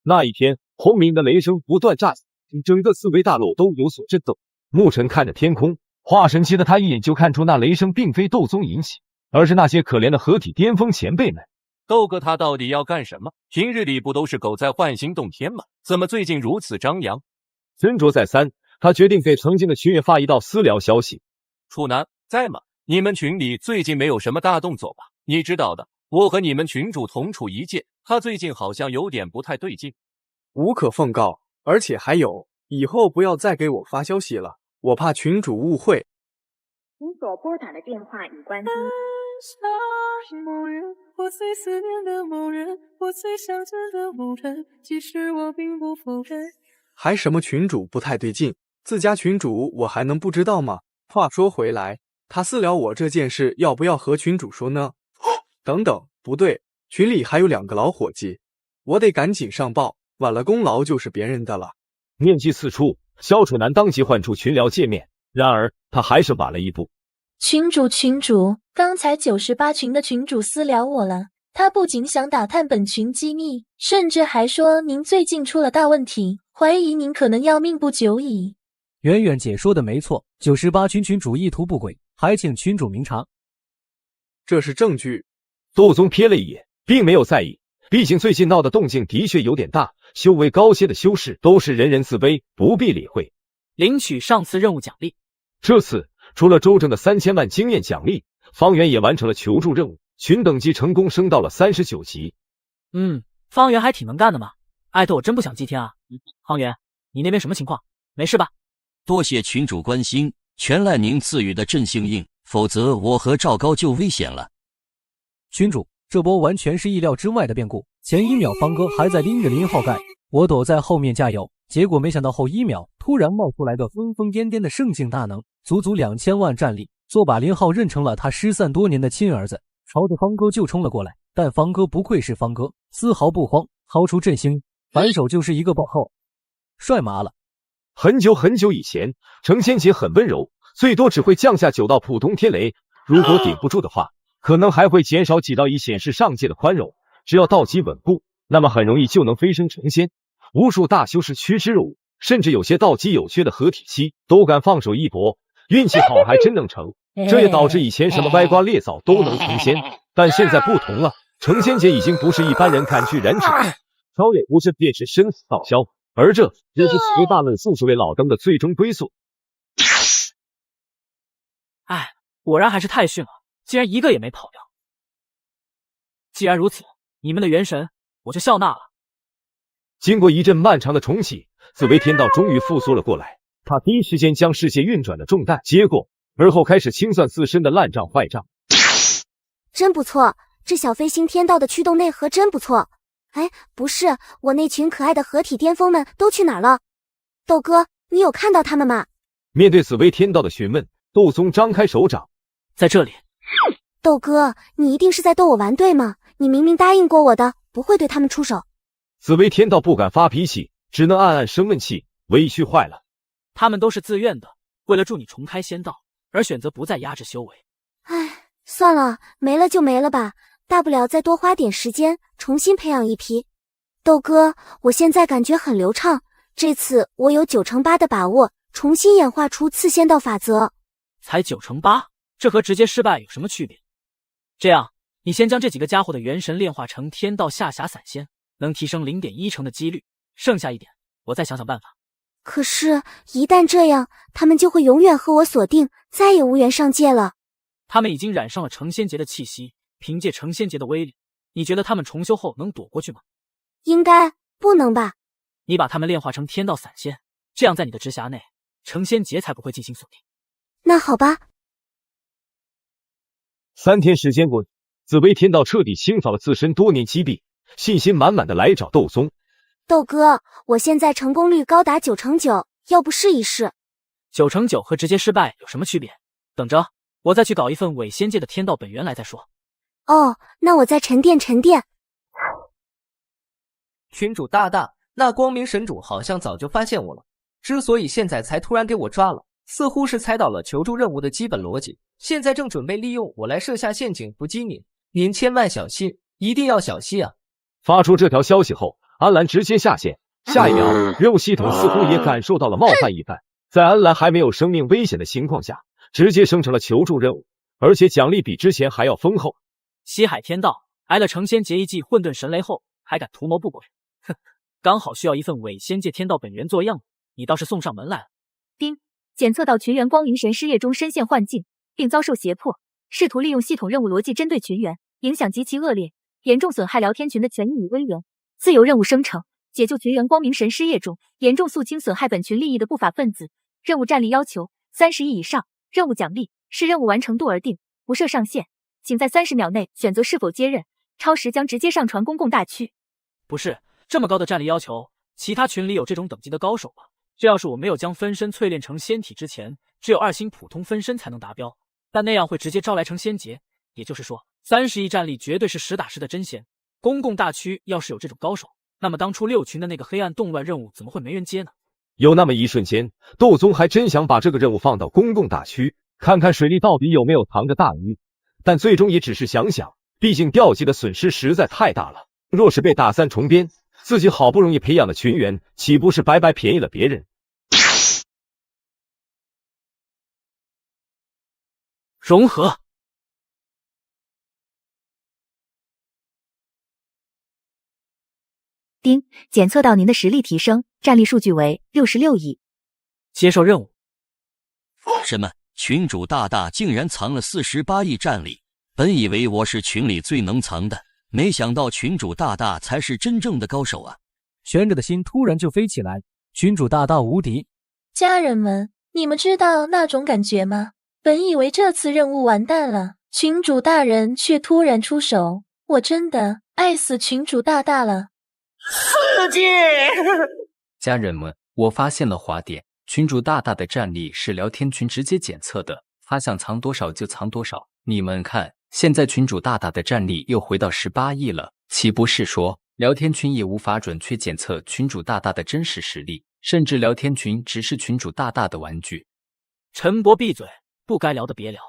那一天，轰鸣的雷声不断炸响，整个四维大陆都有所震动。牧尘看着天空，化神期的他一眼就看出那雷声并非斗宗引起，而是那些可怜的合体巅峰前辈们。豆哥他到底要干什么？平日里不都是狗在唤醒洞天吗？怎么最近如此张扬？斟酌再三，他决定给曾经的群员发一道私聊消息。处男在吗？你们群里最近没有什么大动作吧？你知道的，我和你们群主同处一界，他最近好像有点不太对劲。无可奉告，而且还有，以后不要再给我发消息了，我怕群主误会。你所拨打的电话已关机。我最思念的某人，我最想见的某人，其实我并不否认。还什么群主不太对劲？自家群主我还能不知道吗？话说回来，他私聊我这件事要不要和群主说呢？等等，不对，群里还有2个老伙计，我得赶紧上报，晚了功劳就是别人的了。念机四出，萧楚南当即换出群聊界面，然而他还是晚了一步。群主，刚才98群的群主私聊我了，他不仅想打探本群机密，甚至还说您最近出了大问题，怀疑您可能要命不久矣。圆圆姐说的没错，98群群主意图不轨，还请群主明察。这是证据。斗宗瞥了一眼，并没有在意，毕竟最近闹的动静的确有点大，修为高些的修士都是人人自危，不必理会。领取上次任务奖励。这次除了周正的3000万经验奖励，方圆也完成了求助任务，群等级成功升到了39级。方圆还挺能干的嘛，艾特我真不想祭天啊。方圆，你那边什么情况？没事吧？多谢群主关心，全赖您赐予的镇幸印，否则我和赵高就危险了。群主，这波完全是意料之外的变故。前一秒方哥还在拎着林浩盖，我躲在后面加油，结果没想到后一秒突然冒出来个疯疯癫癫的圣境大能，足足2000万战力，做把林浩认成了他失散多年的亲儿子，朝着方哥就冲了过来。但方哥不愧是方哥，丝毫不慌，掏出振兴，反手就是一个爆后，帅麻了。很久以前，成仙劫很温柔，最多只会降下9道普通天雷，如果顶不住的话，可能还会减少几道，以显示上界的宽容。只要道基稳固，那么很容易就能飞升成仙。无数大修士趋之若鹜，甚至有些道基有缺的合体期都敢放手一搏，运气好还真能成。这也导致以前什么歪瓜裂枣都能成仙，但现在不同了，成仙劫已经不是一般人敢去染指，超越无身便是生死道消，而这也是此大论数十位老登的最终归宿。哎，果然还是太逊了，竟然一个也没跑掉。既然如此，你们的元神我就笑纳了。经过一阵漫长的重启，紫薇天道终于复苏了过来。他第一时间将世界运转的重担接过，而后开始清算自身的烂账坏账。真不错，这小飞星天道的驱动内核真不错。哎，不是，我那群可爱的合体巅峰们都去哪儿了？豆哥，你有看到他们吗？面对紫薇天道的询问，窦宗张开手掌，在这里。豆哥，你一定是在逗我玩对吗？你明明答应过我的，不会对他们出手。紫薇天道不敢发脾气，只能暗暗生闷气，委屈坏了。他们都是自愿的，为了助你重开仙道，而选择不再压制修为。唉，算了，没了就没了吧，大不了再多花点时间，重新培养一批。豆哥，我现在感觉很流畅，这次我有98%的把握，重新演化出次仙道法则。才98%，这和直接失败有什么区别？这样，你先将这几个家伙的元神炼化成天道下辖散仙，能提升0.1成的几率，剩下一点，我再想想办法。可是，一旦这样，他们就会永远和我锁定，再也无缘上界了。他们已经染上了成仙劫的气息，凭借成仙劫的威力，你觉得他们重修后能躲过去吗？应该不能吧？你把他们炼化成天道散仙，这样在你的直辖内，成仙劫才不会进行锁定。那好吧。3天时间过，紫薇天道彻底清扫了自身多年积弊，信心满满的来找窦宗。豆哥，我现在成功率高达99%，要不试一试？9%和直接失败有什么区别？等着，我再去搞一份伪仙界的天道本源来再说。哦，那我再沉淀沉淀。群主大大，那光明神主好像早就发现我了，之所以现在才突然给我抓了，似乎是猜到了求助任务的基本逻辑，现在正准备利用我来设下陷阱伏击您，您千万小心，一定要小心啊！发出这条消息后，安澜直接下线，下一秒，任务系统似乎也感受到了冒犯一般，在安澜还没有生命危险的情况下，直接生成了求助任务，而且奖励比之前还要丰厚。西海天道挨了成仙劫一记混沌神雷后，还敢图谋不轨，哼，刚好需要一份伪仙界天道本源做样子，你倒是送上门来了。丁，检测到群员光明神师业中深陷幻境，并遭受胁迫，试图利用系统任务逻辑针对群员，影响极其恶劣，严重损害聊天群的权益与威严。自由任务生成，解救群员光明神师业中严重肃清损害本群利益的不法分子。任务战力要求30亿以上，任务奖励视任务完成度而定，不设上限，请在30秒内选择是否接任，超时将直接上传公共大区。不是，这么高的战力要求，其他群里有这种等级的高手吗？这要是我没有将分身淬炼成仙体之前，只有2星普通分身才能达标，但那样会直接招来成仙劫，也就是说30亿战力绝对是实打实的真仙。公共大区要是有这种高手，那么当初6群的那个黑暗动乱任务怎么会没人接呢？有那么一瞬间，窦宗还真想把这个任务放到公共大区，看看水里到底有没有藏着大鱼，但最终也只是想想，毕竟调剂的损失实在太大了，若是被打散重编，自己好不容易培养的群员，岂不是白白便宜了别人？融合。丁，检测到您的实力提升，战力数据为66亿。接受任务。什么？群主大大竟然藏了48亿战力，本以为我是群里最能藏的，没想到群主大大才是真正的高手啊！悬着的心突然就飞起来，群主大大无敌。家人们，你们知道那种感觉吗？本以为这次任务完蛋了，群主大人却突然出手，我真的爱死群主大大了。刺激！家人们，我发现了滑点，群主大大的战力是聊天群直接检测的，他想藏多少就藏多少。你们看，现在群主大大的战力又回到18亿了，岂不是说聊天群也无法准确检测群主大大的真实实力，甚至聊天群只是群主大大的玩具？陈伯闭嘴，不该聊的别聊。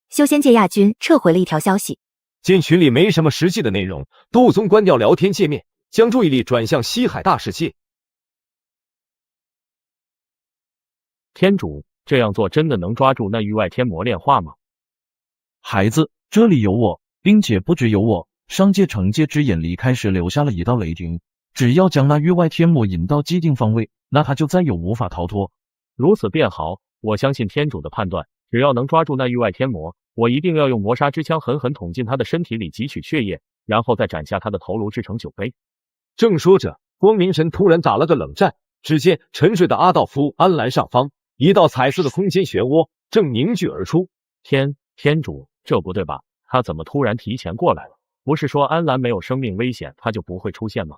修仙界亚军撤回了一条消息，见群里没什么实际的内容，窦宗关掉聊天界面，将注意力转向西海大世界。天主，这样做真的能抓住那域外天魔炼化吗？孩子，这里有我，并且不只有我。上界惩戒之眼离开时留下了一道雷霆，只要将那域外天魔引到既定方位，那他就再也无法逃脱。如此便好，我相信天主的判断，只要能抓住那域外天魔，我一定要用魔杀之枪狠狠捅进他的身体里，汲取血液，然后再斩下他的头颅制成酒杯。正说着，光明神突然打了个冷战，只见沉睡的阿道夫安澜上方，一道彩色的空间漩涡正凝聚而出。天主，这不对吧？他怎么突然提前过来了？不是说安澜没有生命危险，他就不会出现吗？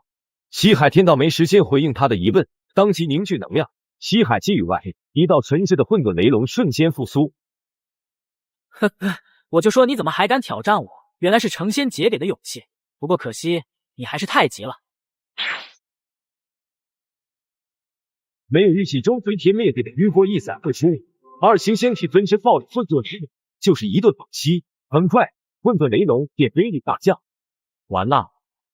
西海天道没时间回应他的疑问，当即凝聚能量，西海基域外一道纯质的混沌雷龙瞬间复苏。呵呵，我就说你怎么还敢挑战我？原来是成仙姐给的勇气，不过可惜你还是太急了。没有预期中飞天灭地的余波一闪而出，二行仙体分身暴力混沌之就是一顿猛吸，很快混沌雷龙便威力大降。完了！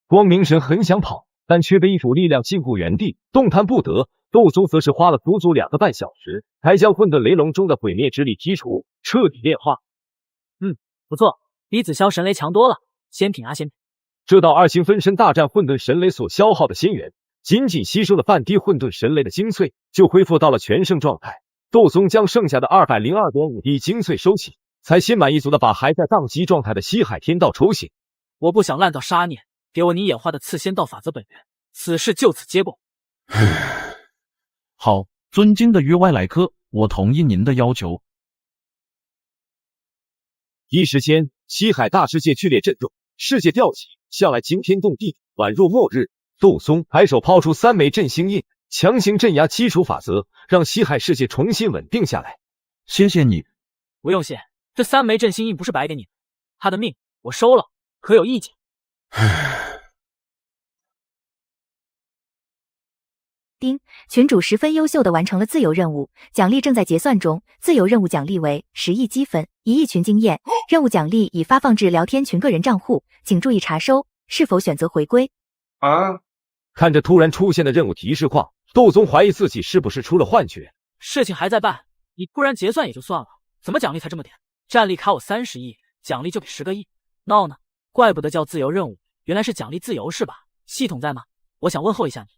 光明神很想跑，但却被一股力量禁锢原地，动弹不得。斗宗则是花了足足2个半小时，才将混沌雷龙中的毁灭之力剔除，彻底炼化。不错，比紫霄神雷强多了。仙品啊，仙品！这道二行分身大战混沌神雷所消耗的仙元，仅仅吸收了半滴混沌神雷的精粹，就恢复到了全盛状态。斗宗将剩下的202.5滴精粹收起，才心满意足的把还在宕机状态的西海天道抽醒。我不想烂到杀孽，给我你演化的次仙道法则本源，此事就此接供。好，尊敬的域外来客，我同意您的要求。一时间，西海大世界剧烈震动，世界吊起，向来惊天动地，宛若末日。斗宗抬手抛出3枚振兴印，强行镇压基础法则，让西海世界重新稳定下来。谢谢你。不用谢，这3枚振兴印不是白给你的，他的命我收了，可有意见？丁，群主十分优秀的完成了自由任务，奖励正在结算中。自由任务奖励为10亿积分，1亿群经验。任务奖励已发放至聊天群个人账户，请注意查收，是否选择回归。看着突然出现的任务提示框，斗宗怀疑自己是不是出了幻觉。事情还在办，你突然结算也就算了，怎么奖励才这么点？战力卡我30亿，奖励就给10个亿，闹呢？怪不得叫自由任务，原来是奖励自由是吧？系统在吗？我想问候一下你。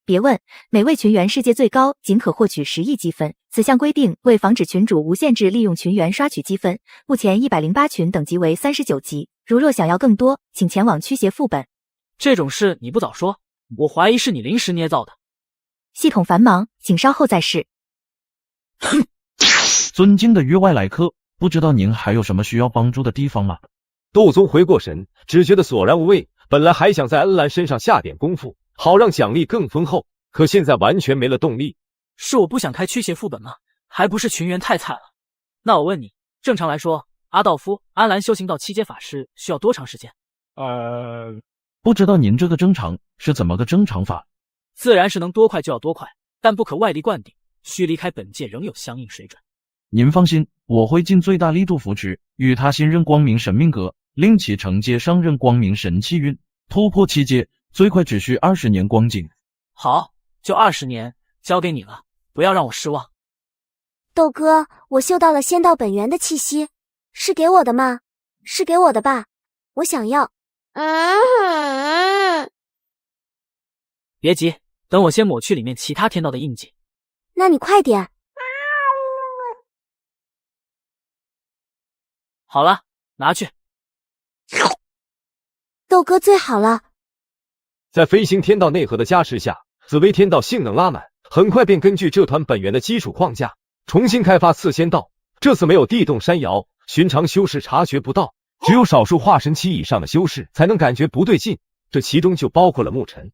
别问，每位群员世界最高仅可获取10亿积分。此项规定为防止群主无限制利用群员刷取积分。目前108群等级为39级，如若想要更多，请前往驱邪副本。这种事你不早说，我怀疑是你临时捏造的。系统繁忙，请稍后再试。尊敬的域外来客，不知道您还有什么需要帮助的地方吗？斗宗回过神，只觉得索然无味。本来还想在恩兰身上下点功夫，好让奖励更丰厚，可现在完全没了动力。是我不想开驱邪副本吗？还不是群员太菜了。那我问你，正常来说，阿道夫、安澜修行到7阶法师需要多长时间？不知道您这个正常是怎么个正常法？自然是能多快就要多快，但不可外力灌顶，需离开本界仍有相应水准。您放心，我会尽最大力度扶持，与他新任光明神命阁，令其承接上任光明神气运，突破7阶，最快只需20年光景。好，就20年，交给你了，不要让我失望。豆哥，我嗅到了仙道本源的气息，是给我的吗？是给我的吧？我想要。别急，等我先抹去里面其他天道的印记。那你快点。好了，拿去。豆哥最好了。在飞行天道内核的加持下，紫薇天道性能拉满，很快便根据这团本源的基础框架，重新开发次仙道。这次没有地动山摇，寻常修士察觉不到，只有少数化神期以上的修士才能感觉不对劲，这其中就包括了牧尘。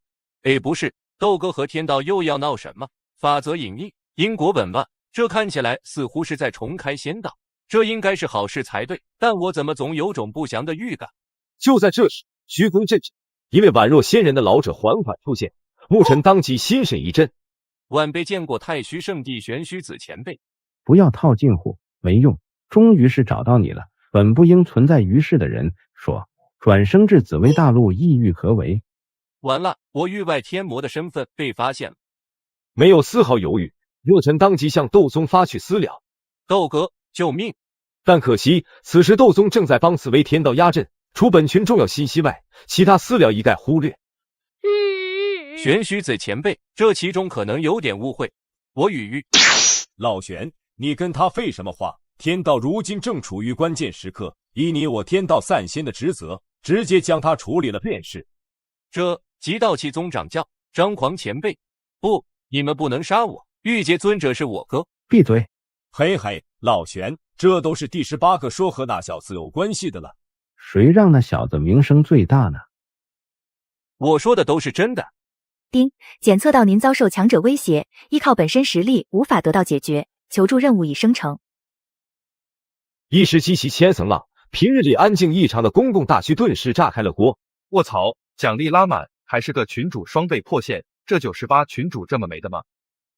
不是，豆哥和天道又要闹什么？法则隐匿，因果本万，这看起来似乎是在重开仙道，这应该是好事才对，但我怎么总有种不祥的预感？就在这时，虚空震震，一位宛若仙人的老者缓缓出现，牧尘当即心神一震。晚辈见过太虚圣地玄虚子前辈。不要套近乎，没用。终于是找到你了。本不应存在于世的人说，转生至紫薇大陆意欲何为？完了，我域外天魔的身份被发现了。没有丝毫犹豫，牧尘当即向斗宗发去私了。豆哥，救命！但可惜，此时斗宗正在帮紫薇天道压阵，除本群重要信息外，其他私了一概忽略。玄虚子前辈，这其中可能有点误会。我与玉老玄，你跟他废什么话？天道如今正处于关键时刻，依你我天道散仙的职责，直接将他处理了便是。这极道气宗掌教张狂前辈，不，你们不能杀我，玉阶尊者是我哥。闭嘴！嘿嘿，老玄，这都是第18个说和那小子有关系的了。谁让那小子名声最大呢？我说的都是真的。丁，检测到您遭受强者威胁，依靠本身实力无法得到解决，求助任务已生成。一时激起千层浪，平日里安静异常的公共大区顿时炸开了锅。卧槽，奖励拉满，还是个群主双倍破线，这98群主这么没的吗？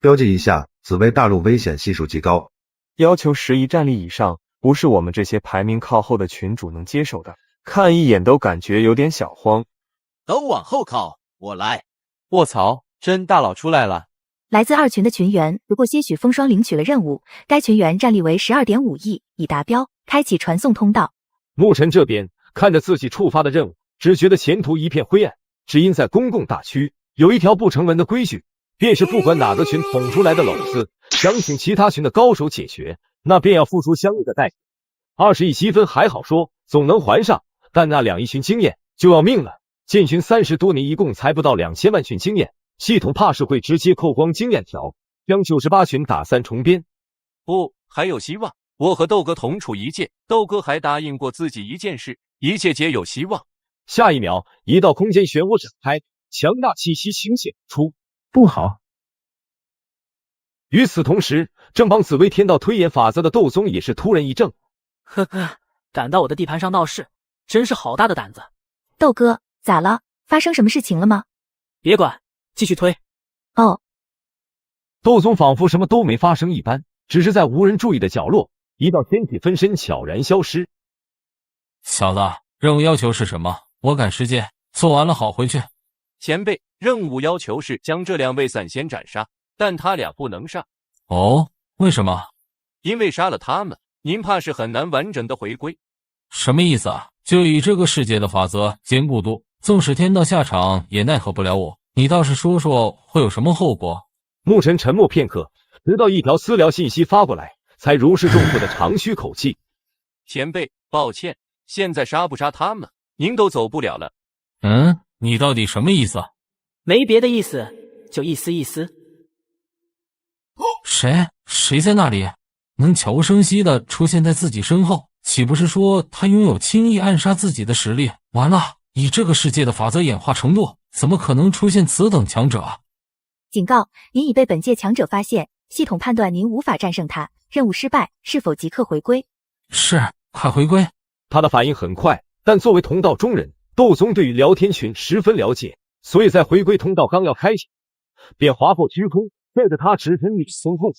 标记一下，紫薇大陆危险系数极高，要求11战力以上，不是我们这些排名靠后的群主能接受的，看一眼都感觉有点小慌。都往后靠，我来。卧槽，真大佬出来了！来自2群的群员不过些许风霜领取了任务，该群员战力为12.5亿，已达标，开启传送通道。牧尘这边看着自己触发的任务，只觉得前途一片灰暗，只因在公共大区有一条不成文的规矩，便是不管哪个群捅出来的篓子，想请其他群的高手解决，那便要付出相应的代价。20亿积分还好说，总能还上，但那2亿群经验就要命了。建群30多年，一共才不到2000万群经验，系统怕是会直接扣光经验条，将98群打3重编。不，还有希望。我和豆哥同处一届，豆哥还答应过自己一件事，一切皆有希望。下一秒，一道空间漩涡展开，强大气息倾泻出。不好！与此同时，正帮紫薇天道推演法则的斗宗也是突然一怔。呵呵，敢到我的地盘上闹事，真是好大的胆子。豆哥，咋了？发生什么事情了吗？别管，继续推。哦。斗宗仿佛什么都没发生一般，只是在无人注意的角落，一道仙体分身悄然消失。小子，任务要求是什么？我赶时间，做完了好回去。前辈，任务要求是将这2位散仙斩杀，但他俩不能杀。哦，为什么？因为杀了他们，您怕是很难完整的回归。什么意思啊？就以这个世界的法则坚固度，纵使天道下场也奈何不了我。你倒是说说会有什么后果？牧尘沉默片刻，直到一条私聊信息发过来，才如释重负的长吁口气。前辈，抱歉，现在杀不杀他们，您都走不了了。你到底什么意思？没别的意思，就意思。谁在那里？能悄无声息的出现在自己身后，岂不是说他拥有轻易暗杀自己的实力？完了，以这个世界的法则演化程度，怎么可能出现此等强者啊？警告，您已被本界强者发现，系统判断您无法战胜他，任务失败，是否即刻回归？是，快回归。他的反应很快，但作为同道中人，斗宗对于聊天群十分了解，所以在回归通道刚要开启，便划破虚空，带着他直奔女僧后。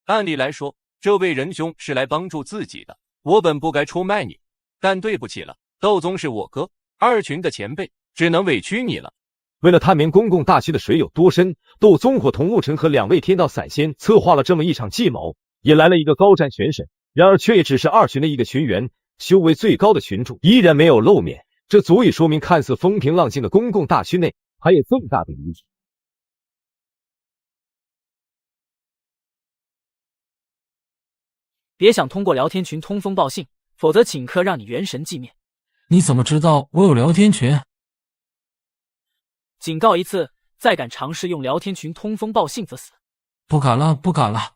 按理来说，这位仁兄是来帮助自己的，我本不该出卖你，但对不起了，斗宗是我哥，2群的前辈，只能委屈你了。为了探明公共大区的水有多深，斗宗伙同牧尘和2位天道散仙策划了这么一场计谋，也来了一个高战选审，然而却也只是2群的一个群员，修为最高的群主依然没有露面，这足以说明看似风平浪静的公共大区内还有这么大的疑局。别想通过聊天群通风报信，否则顷刻让你元神寂灭。你怎么知道我有聊天群？警告一次，再敢尝试用聊天群通风报信则死。不敢了，不敢了。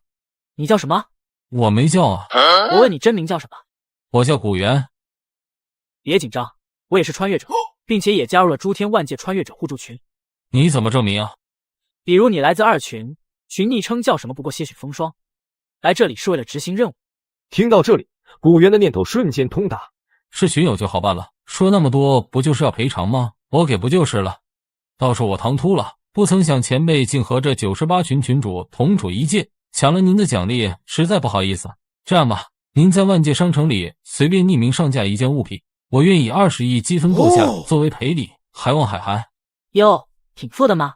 你叫什么？我没叫啊。我问你真名叫什么？我叫古元。别紧张，我也是穿越者，并且也加入了诸天万界穿越者互助群。你怎么证明啊？比如你来自2群，群昵称叫什么？不过些许风霜。来这里是为了执行任务。听到这里，古元的念头瞬间通达。是群友就好办了，说那么多不就是要赔偿吗？我给不就是了。倒是我唐突了，不曾想前辈竟和这98群群主同处一届，抢了您的奖励，实在不好意思。这样吧，您在万界商城里随便匿名上架一件物品，我愿以20亿积分购下作为赔礼，还望海涵。哟，挺富的吗？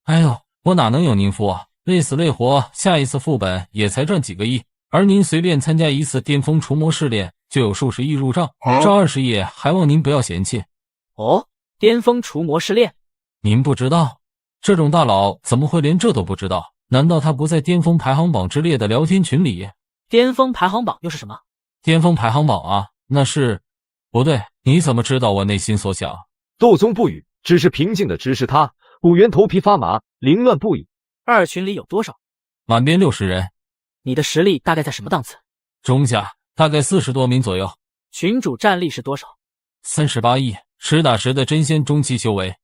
哎呦，我哪能有您富啊？累死累活，下一次副本也才赚几个亿，而您随便参加一次巅峰除魔试炼就有数十亿入账，这20亿还望您不要嫌弃。哦，巅峰除魔试炼？您不知道？这种大佬怎么会连这都不知道？难道他不在巅峰排行榜之列的聊天群里？巅峰排行榜又是什么？巅峰排行榜啊，那是……不对，你怎么知道我内心所想？斗宗不语，只是平静的直视他。古元头皮发麻，凌乱不已。2群里有多少？满编60人。你的实力大概在什么档次？中下，大概40多名左右。群主战力是多少？38亿，实打实的真仙中期修为。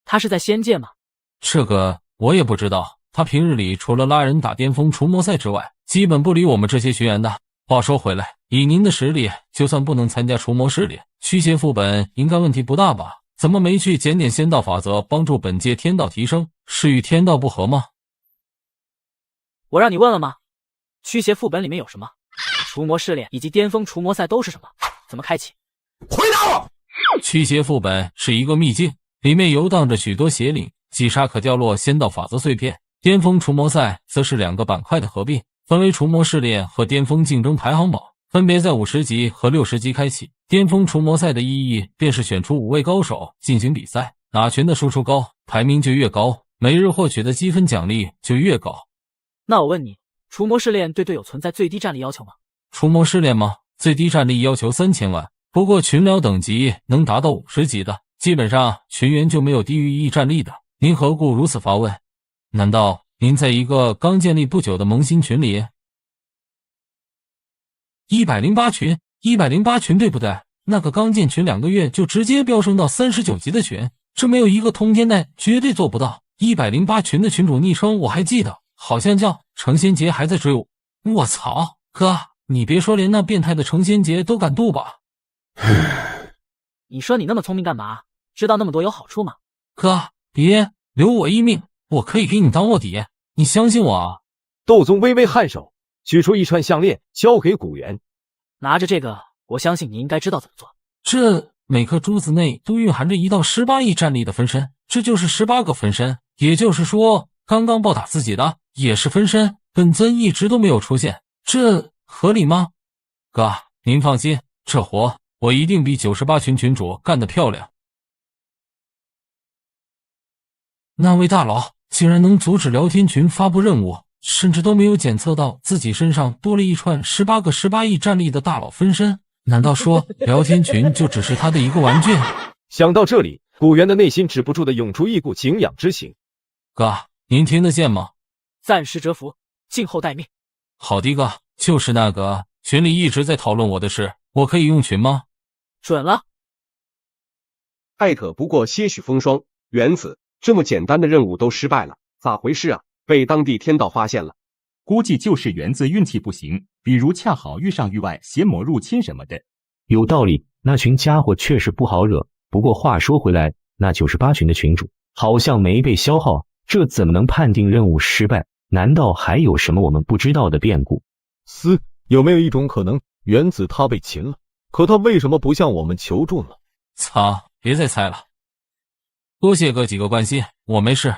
他是在仙界吗？这个我也不知道。他平日里除了拉人打巅峰除魔赛之外，基本不理我们这些学员的。话说回来，以您的实力，就算不能参加除魔试炼，驱邪副本应该问题不大吧？怎么没去捡点仙道法则，帮助本界天道提升？是与天道不合吗？我让你问了吗？驱邪副本里面有什么？除魔试炼以及巅峰除魔赛都是什么？怎么开启？回答我！驱邪副本是一个秘境，里面游荡着许多邪灵，击杀可掉落仙道法则碎片。巅峰除魔赛则是2个板块的合并，分为除魔试炼和巅峰竞争排行榜，分别在50级和60级开启。巅峰除魔赛的意义便是选出5位高手进行比赛，哪群的输出高，排名就越高，每日获取的积分奖励就越高。那我问你，除魔试炼对队友存在最低战力要求吗？除魔试炼吗？最低战力要求3000万，不过群聊等级能达到50级的，基本上群员就没有低于1亿战力的。您何故如此发问？难道您在一个刚建立不久的萌新群里？108群，108群对不对？那个刚建群2个月就直接飙升到39级的群，这没有一个通天带绝对做不到。108群的群主昵称我还记得，好像叫程仙杰，还在追我。我操，哥，你别说，连那变态的程仙杰都敢渡吧？你说你那么聪明干嘛？知道那么多有好处吗？哥，别留我一命，我可以给你当卧底，你相信我啊！斗宗微微颔首，取出一串项链交给古元。拿着这个，我相信你应该知道怎么做。这每颗珠子内都蕴含着1到18亿战力的分身，这就是18个分身。也就是说，刚刚暴打自己的也是分身，本尊一直都没有出现，这合理吗？哥，您放心，这活我一定比98群群主干得漂亮。那位大佬竟然能阻止聊天群发布任务，甚至都没有检测到自己身上多了一串18个18亿战力的大佬分身，难道说聊天群就只是他的一个玩具？想到这里，古元的内心止不住的涌出一股敬仰之情。哥，您听得见吗？暂时蛰伏，静候待命。好的哥，就是那个群里一直在讨论我的事，我可以用群吗？准了。艾特不过些许风霜，原子这么简单的任务都失败了，咋回事啊？被当地天道发现了，估计就是园子运气不行，比如恰好遇上域外邪魔入侵什么的。有道理，那群家伙确实不好惹。不过话说回来，那98群的群主好像没被消耗，这怎么能判定任务失败？难道还有什么我们不知道的变故？有没有一种可能，原子他被擒了，可他为什么不向我们求助呢？操，别再猜了。多谢哥几个关心，我没事。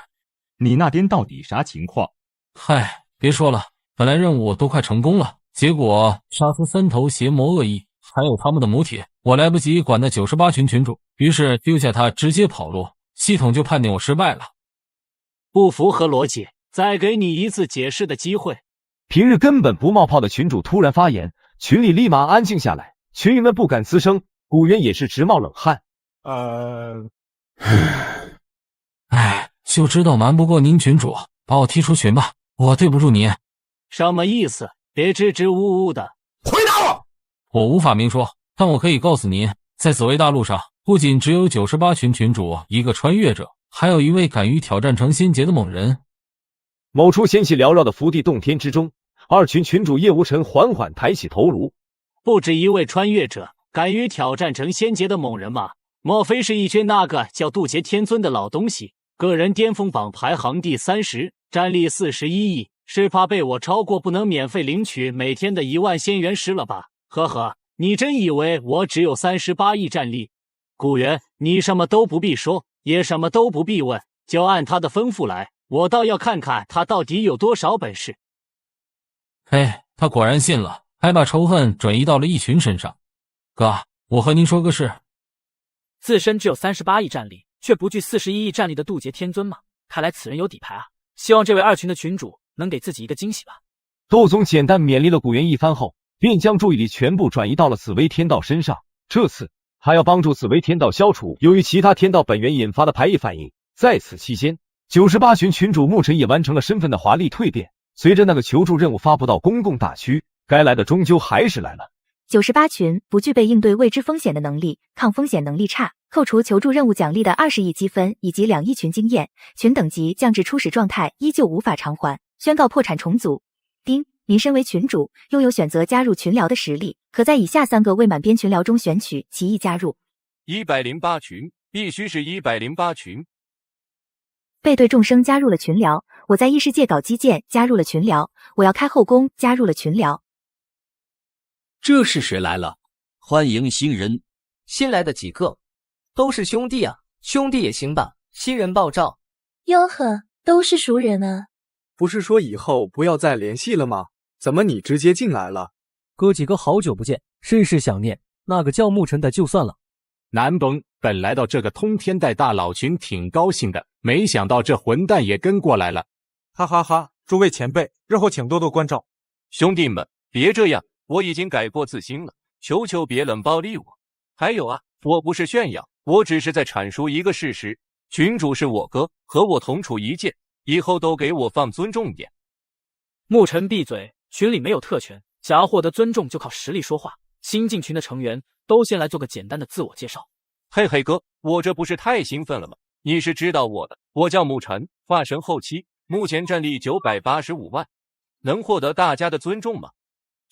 你那边到底啥情况？嗨，别说了，本来任务都快成功了，结果杀死3头邪魔恶意，还有他们的母体，我来不及管那98群群主，于是丢下他直接跑路，系统就判定我失败了。不符合逻辑，再给你一次解释的机会。平日根本不冒泡的群主突然发言，群里立马安静下来，群员们不敢吱声，古元也是直冒冷汗。就知道瞒不过您群主，把我踢出群吧，我对不住你。什么意思？别支支吾吾的。回答我！我无法明说，但我可以告诉您，在紫薇大陆上，不仅只有98群群主一个穿越者，还有一位敢于挑战成仙劫的猛人。某处仙气缭绕的福地洞天之中，2群群主叶无尘缓缓抬起头颅。不止一位穿越者，敢于挑战成仙劫的猛人吗？莫非是一群那个叫渡劫天尊的老东西？个人巅峰榜排行第30，战力41亿，是怕被我超过不能免费领取每天的1万仙元石了吧？呵呵，你真以为我只有38亿战力？古元，你什么都不必说，也什么都不必问，就按他的吩咐来，我倒要看看他到底有多少本事。嘿，他果然信了，还把仇恨转移到了一群身上。哥，我和您说个事。自身只有38亿战力，却不惧41亿战力的渡劫天尊吗？看来此人有底牌啊！希望这位2群的群主能给自己一个惊喜吧。斗宗简单勉励了古元一番后，便将注意力全部转移到了紫薇天道身上。这次还要帮助紫薇天道消除由于其他天道本源引发的排异反应。在此期间，98群群主牧尘也完成了身份的华丽蜕变。随着那个求助任务发布到公共大区，该来的终究还是来了。98群不具备应对未知风险的能力，抗风险能力差，扣除求助任务奖励的20亿积分以及2亿群经验，群等级降至初始状态，依旧无法偿还，宣告破产重组。丁，您身为群主，拥有选择加入群聊的实力，可在以下3个未满编群聊中选取其一加入。108群，必须是108群。背对众生加入了群聊，我在异世界搞基建加入了群聊，我要开后宫加入了群聊。这是谁来了？欢迎新人。新来的几个都是兄弟啊，兄弟也行吧。新人报召。哟呵，都是熟人啊。不是说以后不要再联系了吗？怎么你直接进来了？哥几个好久不见，甚是想念。那个叫沐尘的就算了。南崩，本来到这个通天带大佬群挺高兴的，没想到这混蛋也跟过来了。哈哈哈！诸位前辈，日后请多多关照。兄弟们，别这样。我已经改过自新了，求求别冷暴力我。还有啊，我不是炫耀，我只是在阐述一个事实。群主是我哥，和我同处一界，以后都给我放尊重点。沐尘闭嘴，群里没有特权，想要获得尊重就靠实力说话。新进群的成员都先来做个简单的自我介绍。嘿嘿哥，我这不是太兴奋了吗？你是知道我的，我叫沐尘，化神后期，目前战力985万，能获得大家的尊重吗？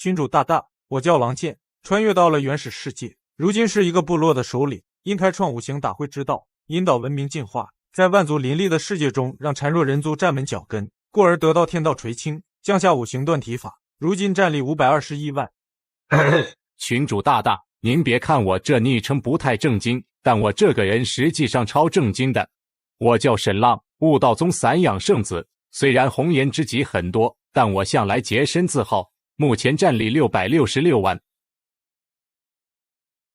群主大大，我叫王健，穿越到了原始世界，如今是一个部落的首领，因开创五行大会之道，引导文明进化，在万族林立的世界中让孱弱人族站稳脚跟，故而得到天道垂青，降下五行断体法，如今战力521万。群主大大，您别看我这昵称不太正经，但我这个人实际上超正经的。我叫沈浪，悟道宗散养圣子，虽然红颜知己很多，但我向来洁身自好。目前战力666万。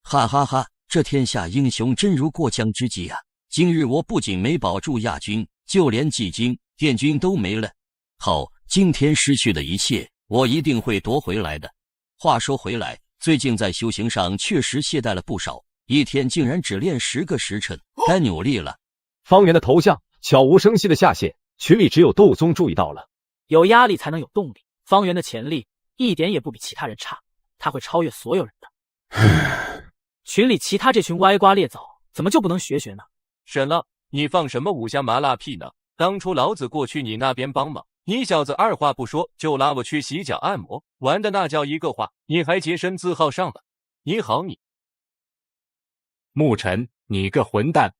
哈哈哈，这天下英雄真如过江之鲫啊！今日我不仅没保住亚军，就连季军、殿军都没了。好，今天失去的一切，我一定会夺回来的。话说回来，最近在修行上确实懈怠了不少，一天竟然只练10个时辰，该努力了。方圆的头像悄无声息的下线，群里只有斗宗注意到了。有压力才能有动力，方圆的潜力一点也不比其他人差，他会超越所有人的。群里其他这群歪瓜裂枣怎么就不能学学呢？沈浪，你放什么五香麻辣屁呢？当初老子过去你那边帮忙，你小子二话不说就拉我去洗脚按摩，玩的那叫一个话，你还洁身自好上了。你好你。沐尘，你个混蛋！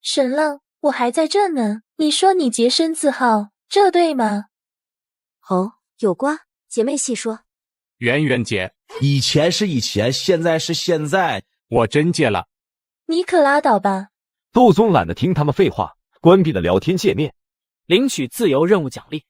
沈浪，我还在这呢，你说你洁身自好，这对吗？哦，有瓜，姐妹细说。圆圆姐，以前是以前，现在是现在，我真戒了。你可拉倒吧。斗宗懒得听他们废话，关闭了聊天界面。领取自由任务奖励。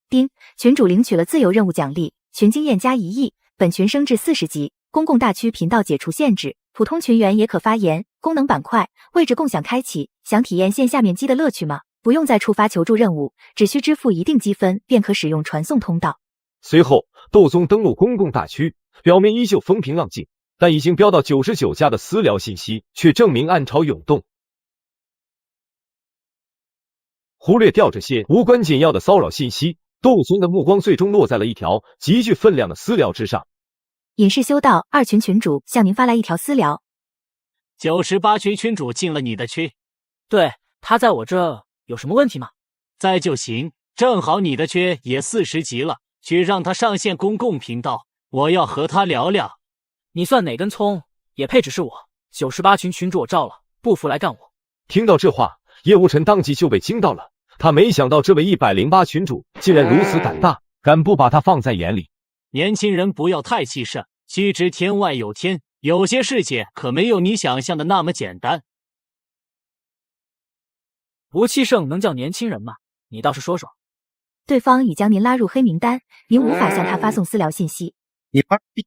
丁，群主领取了自由任务奖励，群经验加1亿，本群升至40级，公共大区频道解除限制，普通群员也可发言，功能板块位置共享开启。想体验线下面基的乐趣吗？不用再触发求助任务，只需支付一定积分便可使用传送通道。随后，斗宗登陆公共大区，表面依旧风平浪静，但已经飙到99加的私聊信息，却证明暗潮涌动。忽略掉这些无关紧要的骚扰信息，斗宗的目光最终落在了一条极具分量的私聊之上。隐士修道2群群主向您发来一条私聊：98群群主进了你的群。对，他在我这有什么问题吗？在就行，正好你的群也40级了，去让他上线公共频道，我要和他聊聊。你算哪根葱，也配指示我？98群群主我照了，不服来干我。听到这话，叶无尘当即就被惊到了。他没想到这位108群主竟然如此胆大，敢不把他放在眼里。年轻人不要太气盛，须知天外有天，有些事情可没有你想象的那么简单。不气盛能叫年轻人吗？你倒是说说。对方已将您拉入黑名单，您无法向他发送私聊信息。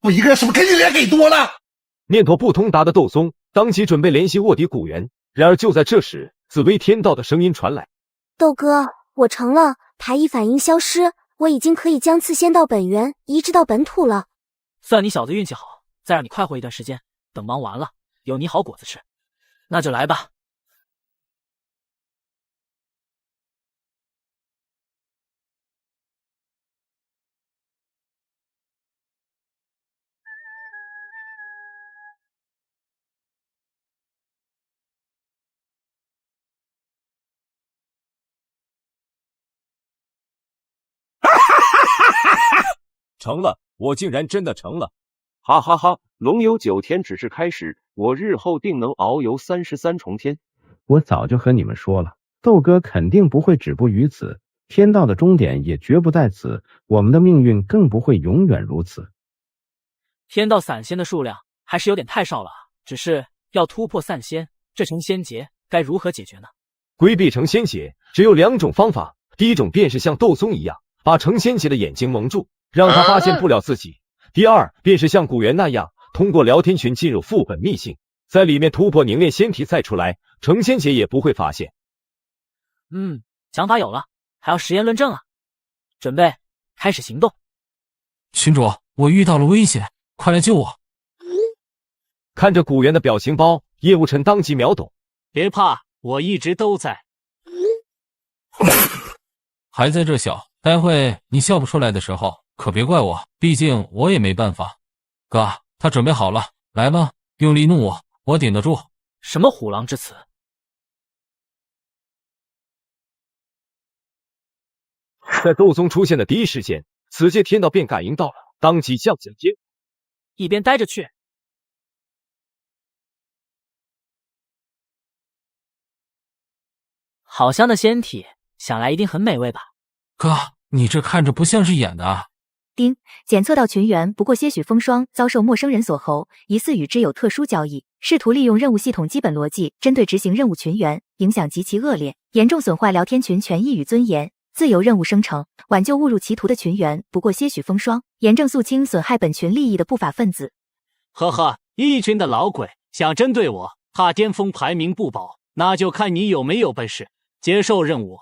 我一个人是不是给你脸给多了？念头不通达的斗宗当即准备联系卧底古元，然而就在这时，紫薇天道的声音传来：豆哥，我成了，排异反应消失，我已经可以将次仙道本源移植到本土了。算你小子运气好，再让你快活一段时间，等忙完了，有你好果子吃。那就来吧。成了，我竟然真的成了！哈哈哈！龙游9天只是开始，我日后定能遨游33重天。我早就和你们说了，豆哥肯定不会止步于此，天道的终点也绝不在此，我们的命运更不会永远如此。天道散仙的数量还是有点太少了，只是要突破散仙，这成仙劫该如何解决呢？规避成仙劫只有2种方法，第一种便是像窦宗一样，把成仙劫的眼睛蒙住，让他发现不了自己；第二便是像古元那样，通过聊天群进入副本秘境，在里面突破凝练仙体再出来，成仙劫也不会发现。想法有了，还要实验论证啊！准备开始行动。群主，我遇到了危险，快来救我！看着古元的表情包，叶无尘当即秒懂。别怕，我一直都在。还在这笑，待会你笑不出来的时候，可别怪我，毕竟我也没办法。哥，他准备好了，来吧，用力弄我，我顶得住。什么虎狼之词？在窦宗出现的第一时间，此界天道便感应到了，当即降下阶。一边待着去。好香的仙体，想来一定很美味吧？哥，你这看着不像是演的啊！丁，检测到群员不过些许风霜遭受陌生人所侯，疑似与之有特殊交易，试图利用任务系统基本逻辑针对执行任务群员，影响极其恶劣，严重损坏聊天群权益与尊严。自由任务生成，挽救误入歧途的群员不过些许风霜，严正肃清损害本群利益的不法分子。呵呵，一群的老鬼想针对我，怕巅峰排名不保，那就看你有没有本事。接受任务。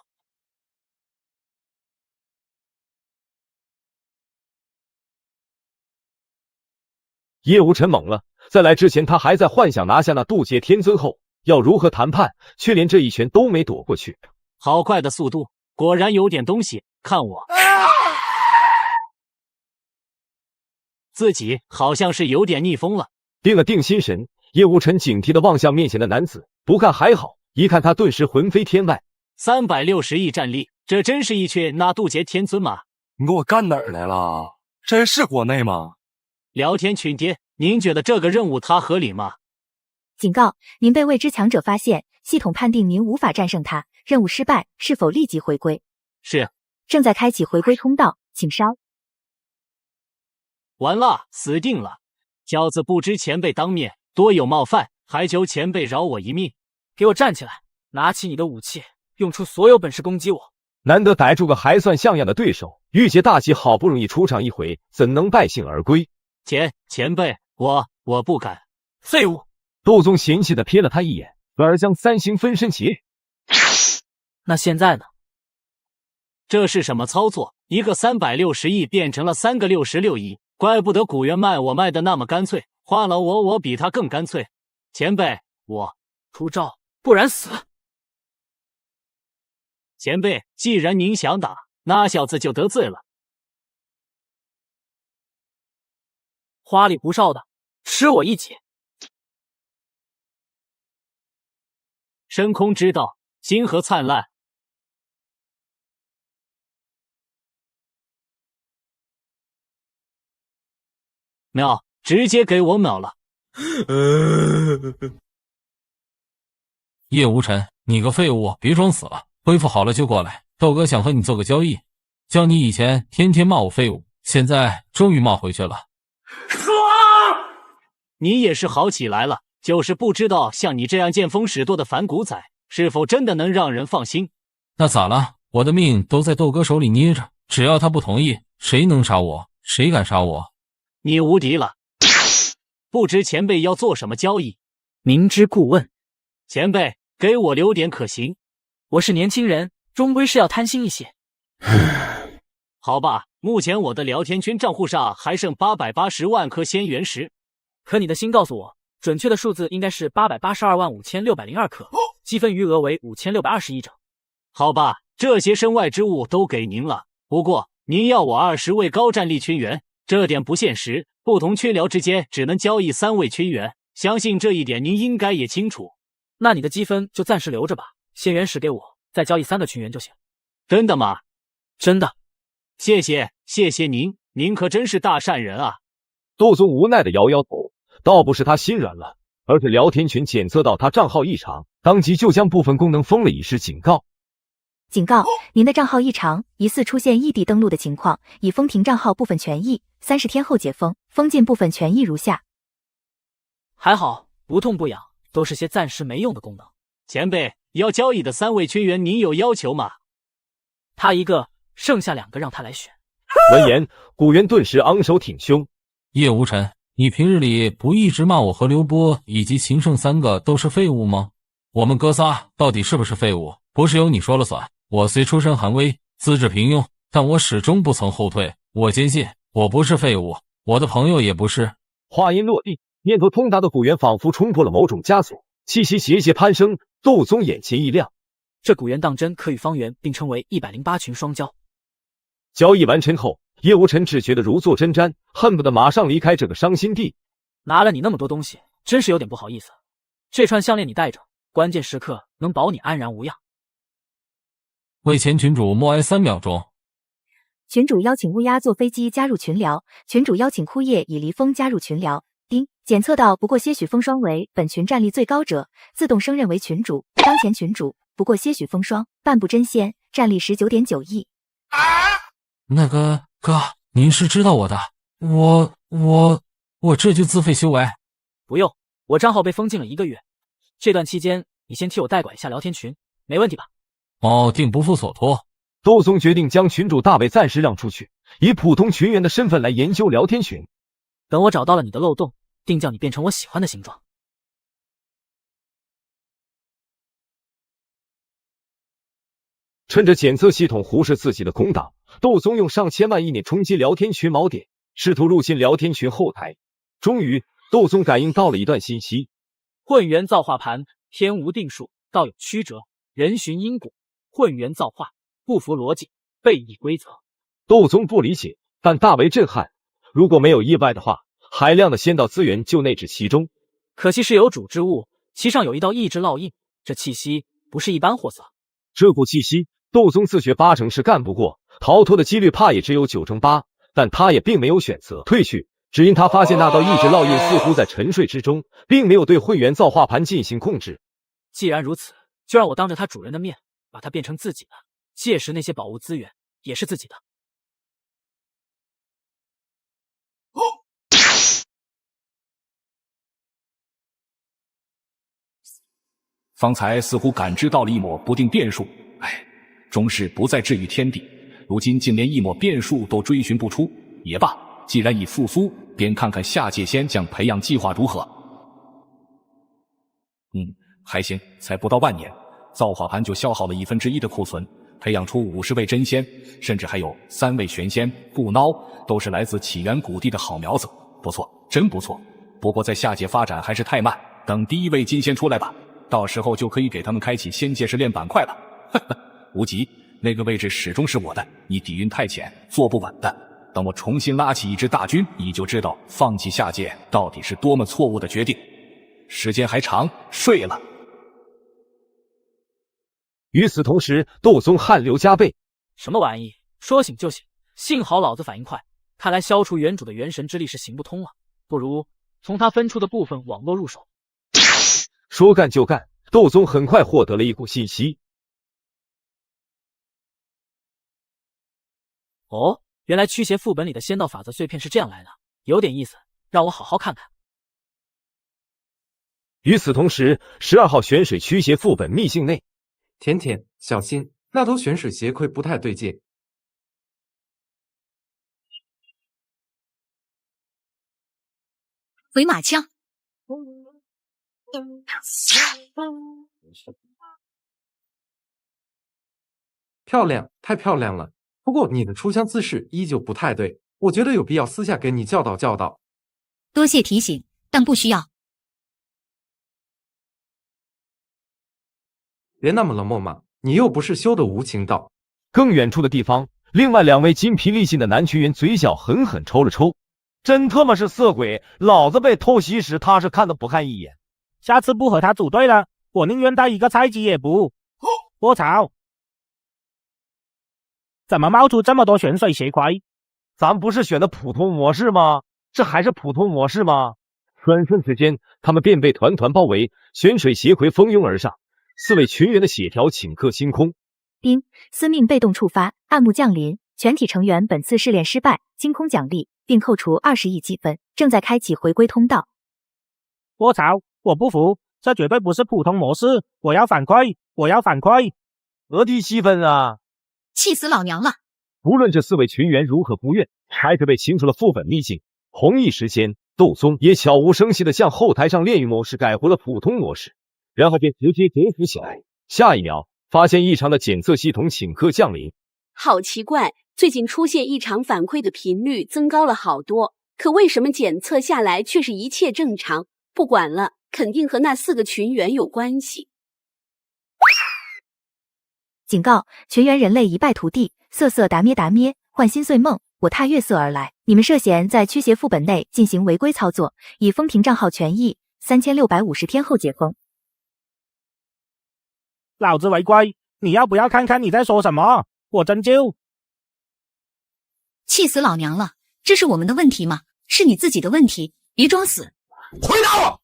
叶无尘懵了，在来之前他还在幻想拿下那渡劫天尊后要如何谈判，却连这一拳都没躲过去。好快的速度，果然有点东西，看我。自己好像是有点逆风了。定了定心神，叶无尘警惕地望向面前的男子，不看还好，一看他顿时魂飞天外。360亿战力，这真是一缺那渡劫天尊吗？你给我干哪儿来了？这是国内吗？聊天群爹，您觉得这个任务它合理吗？警告，您被未知强者发现，系统判定您无法战胜他，任务失败，是否立即回归？是。正在开启回归通道，请稍。完了，死定了！小子不知前辈当面，多有冒犯，还求前辈饶我一命。给我站起来，拿起你的武器，用出所有本事攻击我！难得逮住个还算像样的对手，御姐大戟好不容易出场一回，怎能败兴而归？前辈，我不敢。废物！窦宗嫌弃的瞥了他一眼，反而将3星分身劫。那现在呢？这是什么操作？一个360亿变成了3个66亿，怪不得古元卖我卖的那么干脆，换了我比他更干脆。前辈，我出招，不然死。前辈，既然您想打，那小子就得罪了。花里胡哨的，吃我一戟！深空之道，星河灿烂。秒，直接给我秒了！叶无尘，你个废物，别装死了，恢复好了就过来。豆哥想和你做个交易，叫你以前天天骂我废物，现在终于骂回去了。你也是好起来了，就是不知道像你这样见风使舵的反骨仔，是否真的能让人放心？那咋了？我的命都在豆哥手里捏着，只要他不同意，谁能杀我？谁敢杀我？你无敌了！不知前辈要做什么交易？明知故问。前辈，给我留点可行。我是年轻人，终归是要贪心一些。好吧，目前我的聊天群账户上还剩880万颗仙原石。可你的心告诉我，准确的数字应该是882万5602颗，积分余额为5621整。好吧，这些身外之物都给您了。不过您要我20位高战力群员，这点不现实。不同群聊之间只能交易3位群员，相信这一点您应该也清楚。那你的积分就暂时留着吧，仙原石给我，再交易3个群员就行。真的吗？真的。谢谢您。您可真是大善人啊！窦宗无奈的摇摇头，倒不是他心软了，而是聊天群检测到他账号异常，当即就将部分功能封了，以示警告。警告：您的账号异常，疑似出现异地登录的情况，已封停账号部分权益，30天后解封，封禁部分权益如下。还好，不痛不痒，都是些暂时没用的功能。前辈，要交易的3位圈员，您有要求吗？他一个，剩下2个让他来选。闻言，古元顿时昂首挺胸。叶无尘，你平日里不一直骂我和刘波以及秦胜3个都是废物吗？我们哥仨到底是不是废物，不是由你说了算。我虽出身寒微，资质平庸，但我始终不曾后退。我坚信我不是废物，我的朋友也不是。话音落地，念头通达的古元仿佛冲破了某种枷锁，气息节节攀升。窦宗眼前一亮，这古元当真可与方圆并称为108群双骄。交易完成后，叶无尘只觉得如坐针毡，恨不得马上离开这个伤心地。拿了你那么多东西，真是有点不好意思。这串项链你带着，关键时刻能保你安然无恙。为前群主默哀3秒钟。群主邀请乌鸦坐飞机加入群聊，群主邀请枯叶以离峰加入群聊。丁，检测到不过些许风霜为本群战力最高者，自动升任为群主。当前群主不过些许风霜，半步真仙，战力19.9亿。那个哥，您是知道我的，我这就自费修为。不用，我账号被封禁了1个月，这段期间你先替我代管一下聊天群，没问题吧？哦，定不负所托。窦宗决定将群主大位暂时让出去，以普通群员的身份来研究聊天群。等我找到了你的漏洞，定叫你变成我喜欢的形状。趁着检测系统忽视自己的空档，窦宗用上千万意念冲击聊天群锚点，试图入侵聊天群后台。终于，窦宗感应到了一段信息：混元造化盘，天无定数，道有曲折，人寻因果。混元造化，不符逻辑，背逆规则。窦宗不理解，但大为震撼。如果没有意外的话，海量的仙道资源就内置其中。可惜是有主之物，其上有一道意志烙印，这气息不是一般货色。这股气息，窦宗自觉8成是干不过，逃脱的几率怕也只有9成8，但他也并没有选择退去，只因他发现那道意志烙印似乎在沉睡之中，并没有对混元造化盘进行控制。既然如此，就让我当着他主人的面，把它变成自己的，届时那些宝物资源也是自己的。方才似乎感知到了一抹不定变数，终是不再治愈天地，如今竟连一抹变数都追寻不出。也罢，既然已复苏，便看看下界仙将培养计划如何。还行，才不到半年，造化盘就消耗了1/1的库存，培养出50位真仙，甚至还有3位玄仙，不孬，都是来自起源古地的好苗子，不错，真不错。不过在下界发展还是太慢，等第1位金仙出来吧，到时候就可以给他们开启仙界试炼板块了。呵呵，无极，那个位置始终是我的，你底蕴太浅，坐不稳的。等我重新拉起一支大军，你就知道放弃下界到底是多么错误的决定。时间还长，睡了。与此同时，窦宗汗流浃背。什么玩意？说醒就醒！幸好老子反应快，看来消除原主的元神之力是行不通了，不如从他分出的部分网络入手。说干就干，窦宗很快获得了一股信息。哦，原来驱邪副本里的仙道法则碎片是这样来的，有点意思，让我好好看看。与此同时，12号玄水驱邪副本秘境内，甜甜，小心，那头玄水邪亏不太对劲。回马枪。漂亮，太漂亮了。不过你的出枪姿势依旧不太对，我觉得有必要私下给你教导教导。多谢提醒，但不需要。别那么冷漠嘛，你又不是修的无情道。更远处的地方，另外2位筋疲力尽的男群员嘴角狠狠抽了抽。真他妈是色鬼！老子被偷袭时，他是看都不看一眼。下次不和他组队了，我宁愿当一个菜鸡也不。我操！怎么冒出这么多玄水邪块？咱不是选的普通模式吗？这还是普通模式吗？转瞬之间，他们便被团团包围，玄水邪魁蜂拥而上，4位群员的血条顷刻星空。丁，司命被动触发，暗幕降临，全体成员本次试炼失败，清空奖励，并扣除20亿积分，正在开启回归通道。我操！我不服，这绝对不是普通模式，我要反馈，我要反馈！额低积分啊！气死老娘了！无论这4位群员如何不愿，还是被清除了副本秘境。同一时间，窦宗也悄无声息地向后台上炼狱模式改回了普通模式，然后便直接蛰伏起来。下一秒，发现异常的检测系统顷刻降临。好奇怪，最近出现异常反馈的频率增高了好多，可为什么检测下来却是一切正常？不管了，肯定和那4个群员有关系。警告！群员人类一败涂地，瑟瑟达咩达咩，幻心碎梦，我踏月色而来。你们涉嫌在驱邪副本内进行违规操作，已封屏账号权益，3650天后解封。老子违规，你要不要看看你在说什么？我真就气死老娘了！这是我们的问题吗？是你自己的问题，别装死！回答我！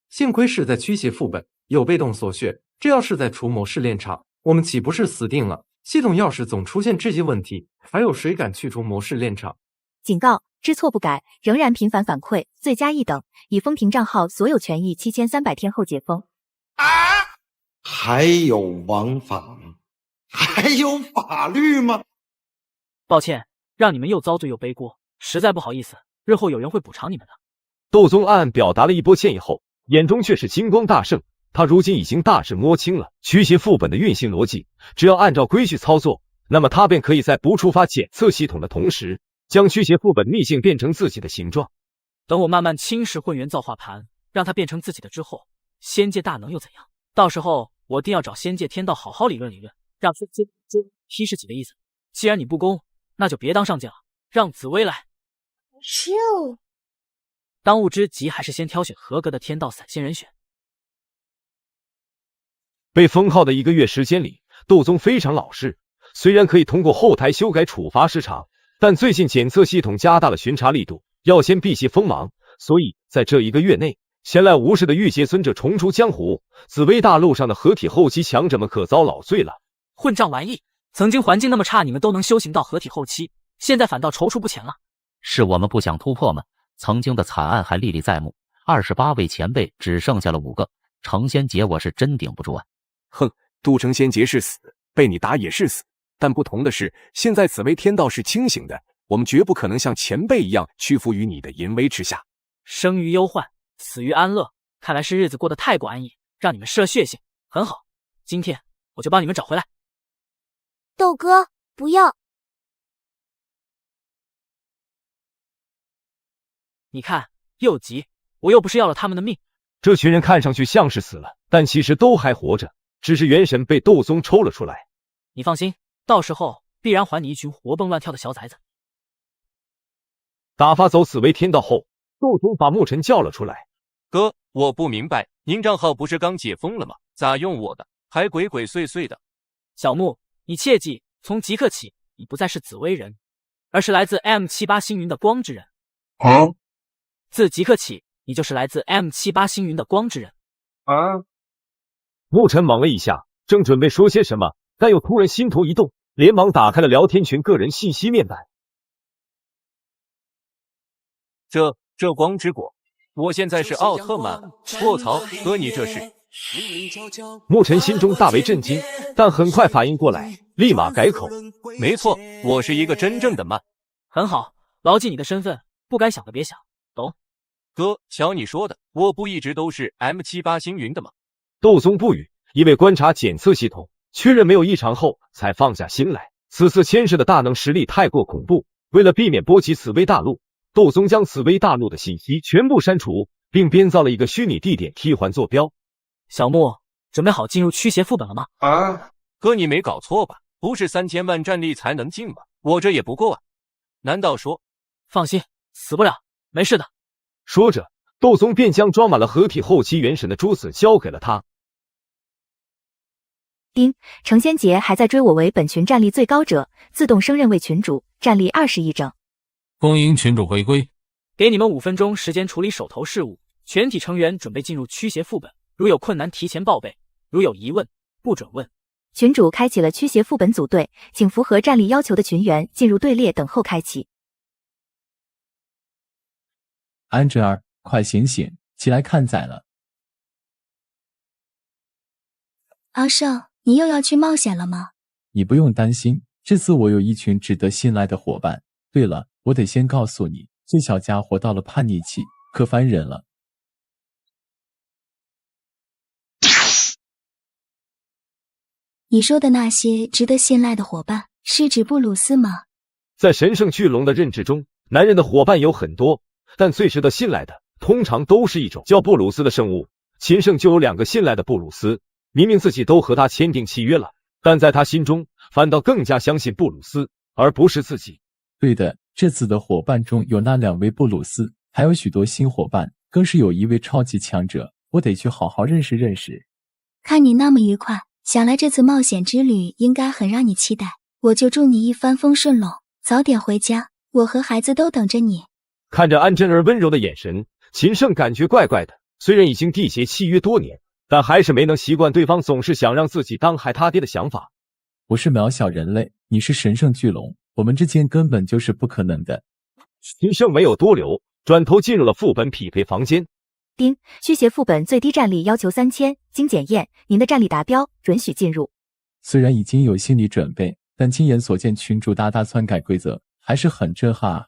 幸亏是在驱邪副本，有被动锁血，这要是在除魔试炼场，我们岂不是死定了？系统要是总出现这些问题，还有谁敢去除魔试炼场？警告！知错不改，仍然频繁反馈，罪加一等，已封屏账号所有权益7300天后解封。还有王法吗？还有法律吗？抱歉，让你们又遭罪又背锅，实在不好意思，日后有人会补偿你们的。窦宗暗暗表达了一波歉意后，眼中却是金光大盛。他如今已经大致摸清了驱邪副本的运行逻辑，只要按照规矩操作，那么他便可以在不触发检测系统的同时，将驱邪副本秘境变成自己的形状。等我慢慢侵蚀混元造化盘，让它变成自己的之后，仙界大能又怎样？到时候我定要找仙界天道好好理论理论，让这批是几个意思。既然你不攻，那就别当上界了，让紫薇来。咻！当务之急还是先挑选合格的天道散仙人选。被封号的1个月时间里，窦宗非常老实。虽然可以通过后台修改处罚时长，但最近检测系统加大了巡查力度，要先避些锋芒，所以在这1个月内，闲来无事的御邪尊者重出江湖，紫薇大陆上的合体后期强者们可遭老罪了。混账玩意！曾经环境那么差，你们都能修行到合体后期，现在反倒踌躇不前了。是我们不想突破吗？曾经的惨案还历历在目，28位前辈只剩下了5个，成仙劫我是真顶不住啊！哼，杜成仙劫是死，被你打也是死，但不同的是，现在紫薇天道是清醒的，我们绝不可能像前辈一样屈服于你的淫威之下。生于忧患，死于安乐，看来是日子过得太过安逸，让你们失了血性。很好，今天我就帮你们找回来。豆哥，不要！你看，又急，我又不是要了他们的命。这群人看上去像是死了，但其实都还活着，只是元神被窦宗抽了出来。你放心，到时候必然还你一群活蹦乱跳的小崽子。打发走紫薇天道后，窦宗把牧尘叫了出来。哥，我不明白，您账号不是刚解封了吗？咋用我的，还鬼鬼祟祟的？小木，你切记，从即刻起，你不再是紫薇人，而是来自 M78 星云的光之人。自即刻起，你就是来自 M78 星云的光之人。牧尘猛了一下，正准备说些什么，但又突然心头一动，连忙打开了聊天群个人信息面板。这光之果，我现在是奥特曼，卧槽，哥你这是？牧尘心中大为震惊，但很快反应过来，立马改口：没错，我是一个真正的曼。很好，牢记你的身份，不该想的别想，懂？哥，瞧你说的，我不一直都是 M78 星云的吗？窦宗不语，因为观察检测系统，确认没有异常后，才放下心来。此次牵涉的大能实力太过恐怖，为了避免波及紫薇大陆，窦宗将紫薇大陆的信息全部删除，并编造了一个虚拟地点替换坐标。小木，准备好进入驱邪副本了吗？哥，你没搞错吧？不是3000万战力才能进吗？我这也不够啊！难道说？放心，死不了，没事的。说着，窦宗便将装满了合体后期元神的珠子交给了他。丁，成仙劫还在追我为本群战力最高者，自动升任为群主，战力20亿整。恭迎群主回归。给你们5分钟时间处理手头事务，全体成员准备进入驱邪副本，如有困难提前报备，如有疑问不准问。群主开启了驱邪副本组队，请符合战力要求的群员进入队列等候开启。安哲儿，快醒醒，起来看载了。阿少，你又要去冒险了吗？你不用担心，这次我有一群值得信赖的伙伴。对了，我得先告诉你，这小家伙到了叛逆期，可烦人了。你说的那些值得信赖的伙伴，是指布鲁斯吗？在神圣巨龙的认知中，男人的伙伴有很多，但最值得信赖的，通常都是一种叫布鲁斯的生物。秦胜就有2个信赖的布鲁斯，明明自己都和他签订契约了，但在他心中，反倒更加相信布鲁斯，而不是自己。对的，这次的伙伴中有那2位布鲁斯，还有许多新伙伴，更是有1位超级强者，我得去好好认识认识。看你那么愉快，想来这次冒险之旅应该很让你期待。我就祝你一帆风顺喽，早点回家，我和孩子都等着你。看着安珍儿温柔的眼神，秦胜感觉怪怪的。虽然已经缔结契约多年，但还是没能习惯对方总是想让自己当害他爹的想法。我是渺小人类，你是神圣巨龙，我们之间根本就是不可能的。秦胜没有多留，转头进入了副本匹配房间。丁，驱邪副本最低战力要求3000，经检验，您的战力达标，准许进入。虽然已经有心理准备，但亲眼所见群主大篡改规则，还是很震撼啊。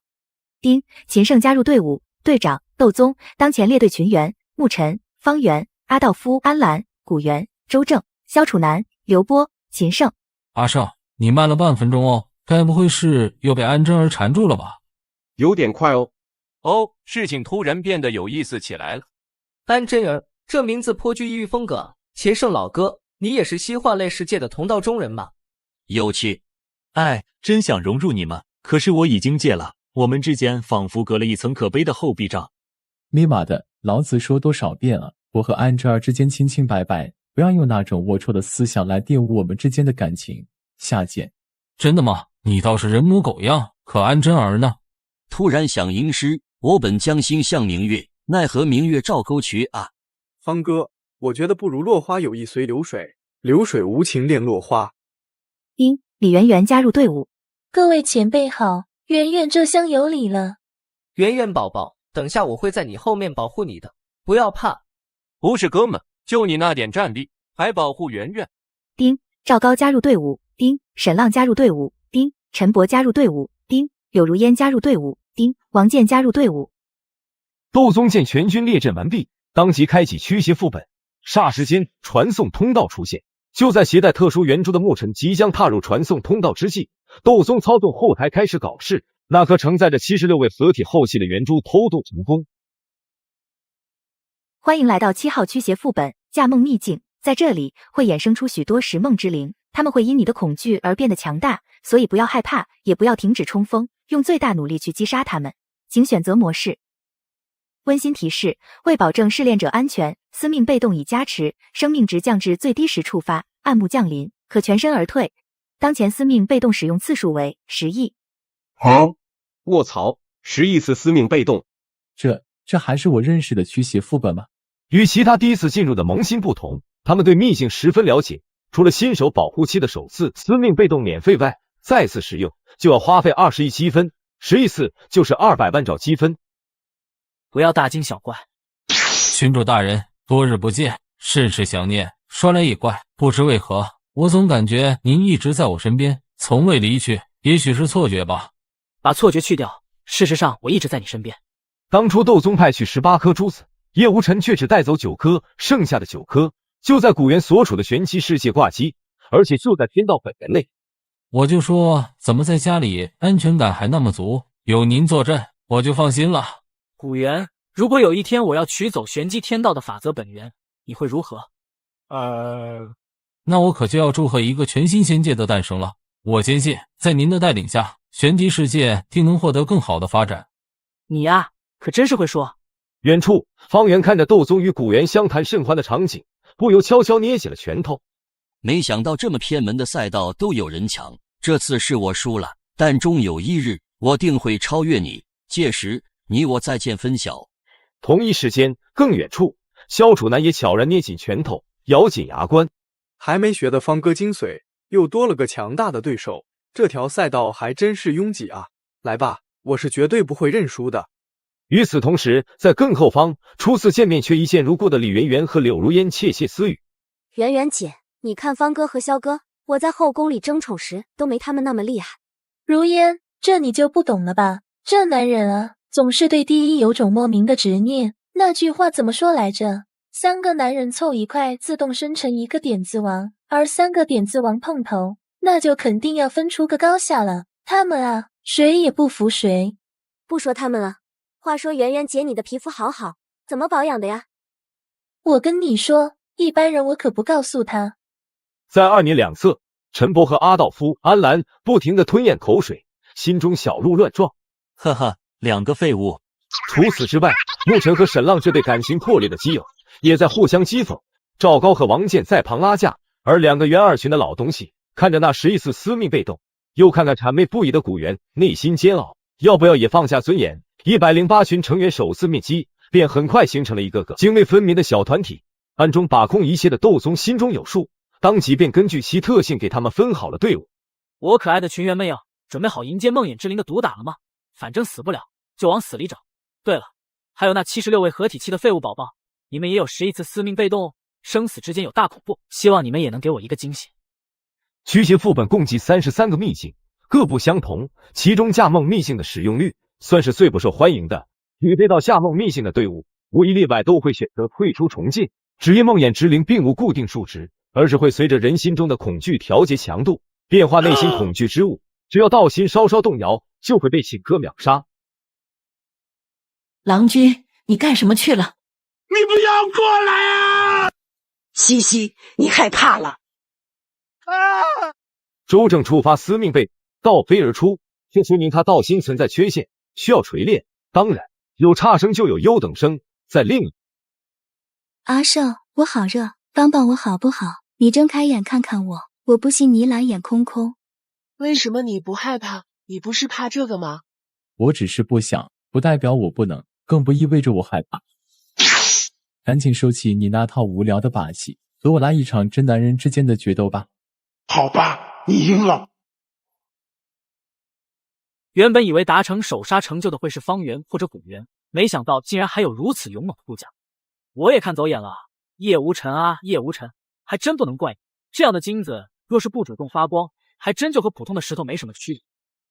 丁，秦胜加入队伍，队长窦宗，当前列队群员：沐尘、方圆、阿道夫、安澜、古元、周正、萧楚南、刘波、秦胜。阿少，你慢了半分钟哦，该不会是又被安珍儿缠住了吧？有点快哦。哦，事情突然变得有意思起来了。安珍儿，这名字颇具异域风格。秦胜老哥，你也是西幻类世界的同道中人吧？有趣。哎，真想融入你们，可是我已经戒了，我们之间仿佛隔了一层可悲的厚壁障。尼玛的，老子说多少遍了，我和安珍儿之间清清白白，不要用那种龌龊的思想来玷污我们之间的感情。下见。真的吗？你倒是人模狗样，可安珍儿呢？突然想吟诗，我本将心向明月，奈何明月照沟渠啊。方哥，我觉得不如落花有意随流水，流水无情恋落花。丁，李圆圆加入队伍。各位前辈好，圆圆这厢有礼了。圆圆宝宝，等下我会在你后面保护你的，不要怕。不是哥们，就你那点战力，还保护圆圆？丁，赵高加入队伍。丁，沈浪加入队伍。丁，陈博加入队伍。丁，柳如烟加入队伍。丁，王健加入队伍。窦宗见全军列阵完毕，当即开启驱邪副本。霎时间，传送通道出现。就在携带特殊圆珠的沐尘即将踏入传送通道之际，窦宗操纵后台开始搞事，那颗承载着76位合体后系的圆珠偷渡成功。欢迎来到7号驱邪副本驾梦秘境，在这里会衍生出许多食梦之灵，他们会因你的恐惧而变得强大，所以不要害怕，也不要停止冲锋，用最大努力去击杀他们。请选择模式。温馨提示：为保证试炼者安全，司命被动已加持，生命值降至最低时触发，暗幕降临，可全身而退。当前司命被动使用次数为10亿。卧槽，10亿次司命被动，这还是我认识的驱邪副本吗？与其他第一次进入的萌新不同，他们对秘境十分了解。除了新手保护期的首次司命被动免费外，再次使用就要花费20亿积分，10亿次就是200万兆积分。不要大惊小怪。群主大人，多日不见，甚是想念。说来也怪，不知为何，我总感觉您一直在我身边，从未离去。也许是错觉吧。把错觉去掉，事实上我一直在你身边。当初窦宗派去18颗珠子，叶无尘却只带走9颗，剩下的9颗就在古元所处的玄机世界挂机，而且就在天道本源内。我就说，怎么在家里安全感还那么足？有您坐镇，我就放心了。古元，如果有一天我要取走玄机天道的法则本源，你会如何？那我可就要祝贺一个全新仙界的诞生了。我坚信，在您的带领下，玄机世界定能获得更好的发展。你呀，可真是会说。远处，方圆看着窦宗与古元相谈甚欢的场景，不由悄悄捏起了拳头。没想到这么偏门的赛道都有人抢，这次是我输了，但终有一日我定会超越你，届时你我再见分晓。同一时间，更远处，萧楚南也悄然捏紧拳头，咬紧牙关。还没学的方哥精髓，又多了个强大的对手，这条赛道还真是拥挤啊！来吧，我是绝对不会认输的。与此同时，在更后方，初次见面却一见如故的李圆圆和柳如烟窃窃私语。圆圆姐，你看方哥和萧哥，我在后宫里争宠时都没他们那么厉害。如烟，这你就不懂了吧？这男人啊，总是对第一有种莫名的执念。那句话怎么说来着？3个男人凑一块，自动生成一个点子王，而3个点子王碰头，那就肯定要分出个高下了。他们啊，谁也不服谁。不说他们了，话说圆圆姐，你的皮肤好好，怎么保养的呀？我跟你说，一般人我可不告诉他。在二年两侧，陈伯和阿道夫、安澜不停地吞咽口水，心中小鹿乱撞。哈哈，2个废物。除此之外，沐晨和沈浪这对感情破裂的基友也在互相讥讽。赵高和王健在旁拉架，而2个袁二群的老东西看着那11次私密被动，又看看谄媚不已的古元，内心煎熬，要不要也放下尊严？108群成员首次面基，便很快形成了一个个泾渭分明的小团体。暗中把控一切的窦松心中有数，当即便根据其特性给他们分好了队伍。我可爱的群员们哟，准备好迎接梦魇之灵的毒打了吗？反正死不了，就往死里找。对了，还有那76位合体期的废物宝宝，你们也有11次私命被动哦，生死之间有大恐怖，希望你们也能给我一个惊喜。驱邪副本共计33个秘境，各不相同，其中驾梦秘境的使用率算是最不受欢迎的。预备到驾梦秘境的队伍，无一例外都会选择退出重进。职业梦魇之灵并无固定数值，而是会随着人心中的恐惧调节强度，变化内心恐惧之物。只要道心稍稍动摇，就会被顷刻秒杀。郎君，你干什么去了？你不要过来啊！西西，你害怕了。周正触发司命被倒飞而出，这说明他道心存在缺陷，需要锤炼。当然，有差生就有优等生。在另一阿少，我好热，帮帮我好不好？你睁开眼看看我，我不信你俩眼空空。为什么你不害怕？你不是怕这个吗？我只是不想，不代表我不能，更不意味着我害怕。赶紧收起你那套无聊的把戏，和我来一场真男人之间的决斗吧。好吧，你赢了。原本以为达成首杀成就的会是方圆或者古元，没想到竟然还有如此勇猛的部将。我也看走眼了，叶无尘啊，叶无尘，还真不能怪你。这样的金子若是不主动发光，还真就和普通的石头没什么区别。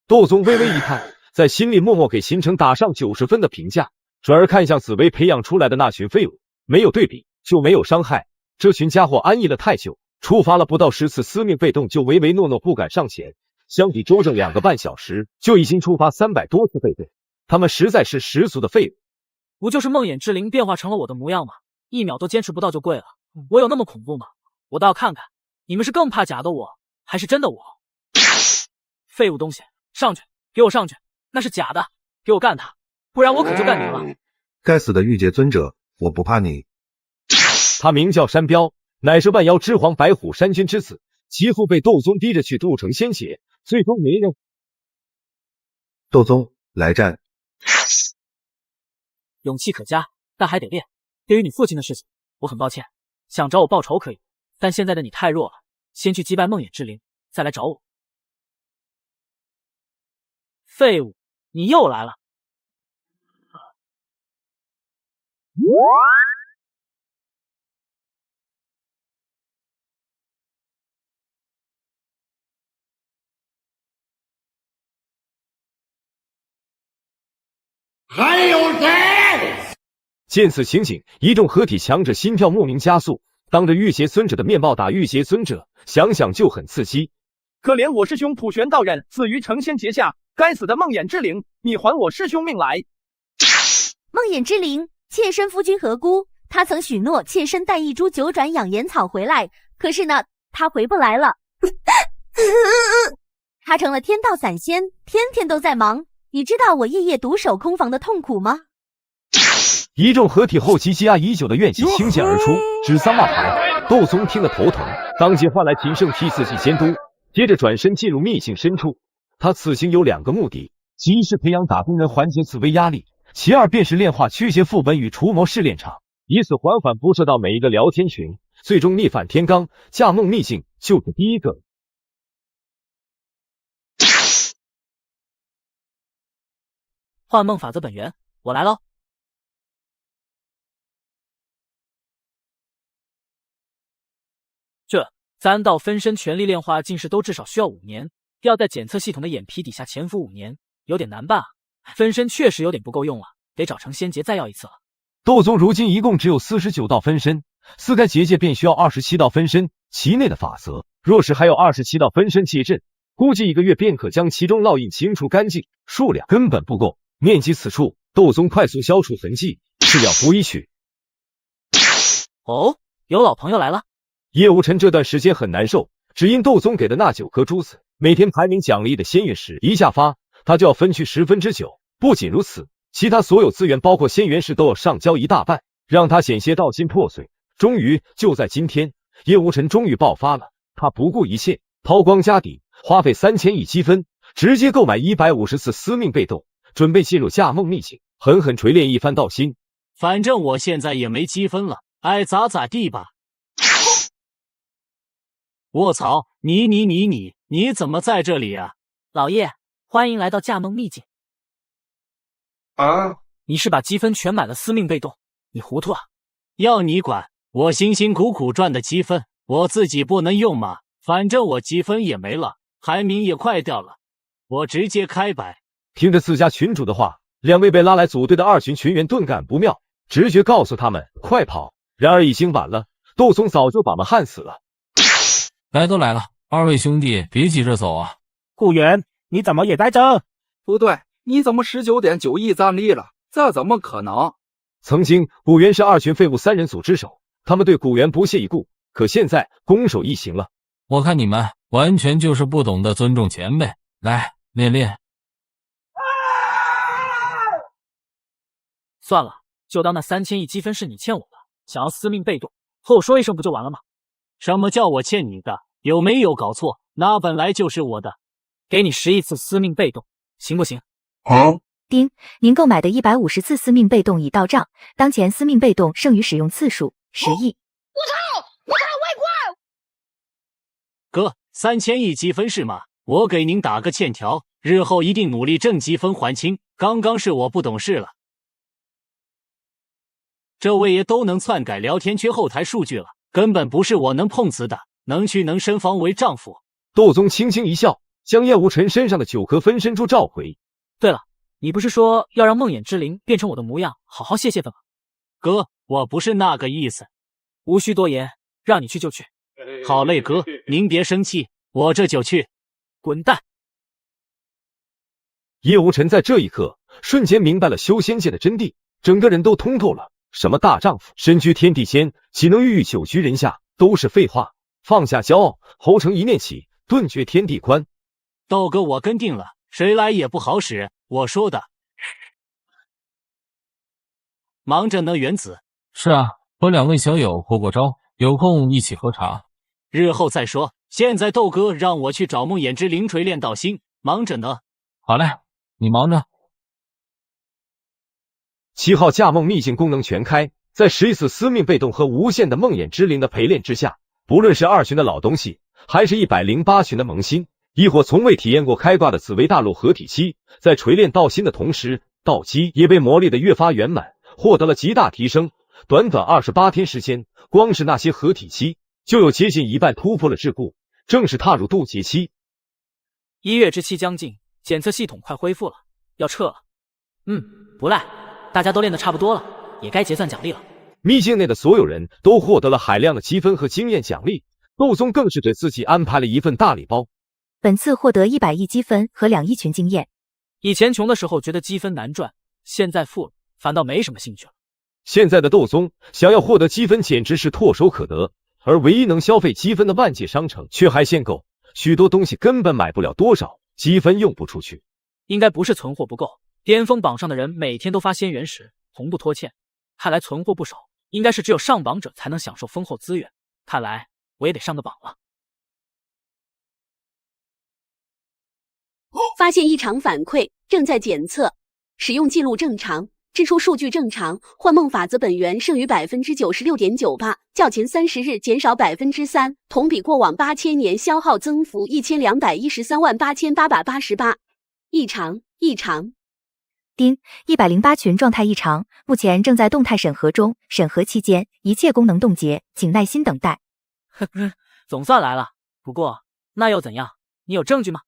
窦宗微微一叹，在心里默默给秦城打上90分的评价，转而看向紫薇培养出来的那群废物，没有对比就没有伤害。这群家伙安逸了太久，触发了不到10次司命被动就唯唯诺诺不敢上前，相比周正2个半小时就已经触发300多次被动，他们实在是十足的废物。不就是梦魇之灵变化成了我的模样吗？1秒都坚持不到就跪了，我有那么恐怖吗？我倒要看看你们是更怕假的我，还是真的我。废物东西，上去，给我上去，那是假的，给我干他，不然我可就干你了。该死的玉洁尊者，我不怕你。他名叫山彪，乃是万妖之皇白虎山君之子，其父被窦宗逼着去渡成仙劫，最终没人。窦宗来战。勇气可嘉，但还得练。对于你父亲的事情，我很抱歉，想找我报仇可以，但现在的你太弱了，先去击败梦魇之灵，再来找我。废物，你又来了。还有谁？见此情景，一众合体强者心跳莫名加速，当着玉邪尊者的面暴打玉邪尊者，想想就很刺激。可怜我师兄普玄道人死于成仙劫下，该死的梦魇之灵，你还我师兄命来！梦魇之灵，妾身夫君何辜？他曾许诺妾身带一株9转养颜草回来，可是呢，他回不来了。他成了天道散仙，天天都在忙。你知道我夜夜独守空房的痛苦吗？一众合体后期积压已久的怨气倾泻而出，指桑骂槐。窦宗听得头疼，当即唤来秦胜替自己监督，接着转身进入秘境深处。他此行有2个目的：其一是培养打工人缓解紫薇压力，其二便是炼化驱邪副本与除魔试炼场，以此缓缓辐射到每一个聊天群，最终逆反天罡。驾梦秘境就是第一个。幻梦法则本源，我来喽！这3道分身全力炼化竟是都至少需要5年，要在检测系统的眼皮底下潜伏5年，有点难办啊！分身确实有点不够用了，得找成仙劫再要一次了。斗宗如今一共只有49道分身，4开结界便需要27道分身，其内的法则若是还有27道分身戒阵，估计1个月便可将其中烙印清除干净，数量根本不够。念及此处，斗宗快速消除痕迹，是要补一曲。哦，有老朋友来了。叶无尘这段时间很难受，只因斗宗给的那9颗珠子，每天排名奖励的仙元石一下发，他就要分去9/10。不仅如此，其他所有资源包括仙元石都要上交一大半，让他险些道心破碎。终于就在今天，叶无尘终于爆发了，他不顾一切，掏光家底，花费3000亿积分，直接购买150次司命被动，准备进入驾梦秘境，狠狠锤炼一番道心。反正我现在也没积分了，爱咋咋地吧。卧槽，你怎么在这里啊？老爷，欢迎来到驾梦秘境。啊，你是把积分全买了司命被动，你糊涂啊？要你管，我辛辛苦苦赚的积分，我自己不能用吗？反正我积分也没了，排名也快掉了，我直接开摆。听着自家群主的话，2位被拉来组队的2群群员顿感不妙，直觉告诉他们快跑，然而已经晚了，斗宗早就把们焊死了。来都来了，2位兄弟别急着走啊。顾源，你怎么也在这？不对，你怎么19.9亿战力了？这怎么可能？曾经古元是2群废物3人组之首，他们对古元不屑一顾，可现在攻守一行了。我看你们完全就是不懂得尊重前辈，来练练。算了，就当那3000亿积分是你欠我的，想要司命被动，和我说一声不就完了吗？什么叫我欠你的？有没有搞错？那本来就是我的。给你11次司命被动，行不行？丁，您购买的150次司命被动已到账，当前司命被动剩余使用次数10亿。我操，外挂！哥，3000亿积分是吗？我给您打个欠条，日后一定努力挣积分还清。刚刚是我不懂事了。这位爷都能篡改聊天区后台数据了，根本不是我能碰瓷的，能屈能伸方为丈夫。斗宗轻轻一笑，将叶无尘身上的9颗分身珠召回。对了，你不是说要让梦魇之灵变成我的模样，好好谢谢的吗？哥，我不是那个意思。无需多言，让你去就去。好嘞，哥，您别生气，我这就去。滚蛋！叶无尘在这一刻瞬间明白了修仙界的真谛，整个人都通透了。什么大丈夫身居天地间，岂能郁郁久居人下，都是废话。放下骄傲，侯成一念起，顿觉天地宽。豆哥，我跟定了，谁来也不好使，我说的。忙着呢，原子。是啊，和2位小友过招，有空一起喝茶。日后再说，现在豆哥让我去找梦魇之灵锤炼道心，忙着呢。好嘞，你忙着。7号驾梦秘境功能全开，在11次司命被动和无限的梦魇之灵的陪练之下，不论是2群的老东西，还是108群的萌新，亦或从未体验过开挂的紫薇大陆合体期，在锤炼道心的同时，道基也被磨砺的越发圆满，获得了极大提升。短短28天时间，光是那些合体期就有接近一半突破了桎梏，正式踏入渡劫期。1月之期将近，检测系统快恢复了，要撤了。不赖，大家都练得差不多了，也该结算奖励了。秘境内的所有人都获得了海量的积分和经验奖励，斗宗更是给自己安排了一份大礼包。本次获得100亿积分和2亿群经验。以前穷的时候觉得积分难赚，现在富了，反倒没什么兴趣了。现在的斗宗想要获得积分简直是唾手可得，而唯一能消费积分的万界商城却还限购，许多东西根本买不了多少，积分用不出去。应该不是存货不够，巅峰榜上的人每天都发仙元石，从不拖欠。看来存货不少，应该是只有上榜者才能享受丰厚资源。看来我也得上个榜了。发现异常反馈，正在检测，使用记录正常，支出数据正常，幻梦法则本源剩余 96.98%， 较前30日减少 3%， 同比过往8000年消耗增幅 12138888， 异常。丁108群状态异常，目前正在动态审核中，审核期间一切功能冻结，请耐心等待。总算来了，不过那又怎样？你有证据吗？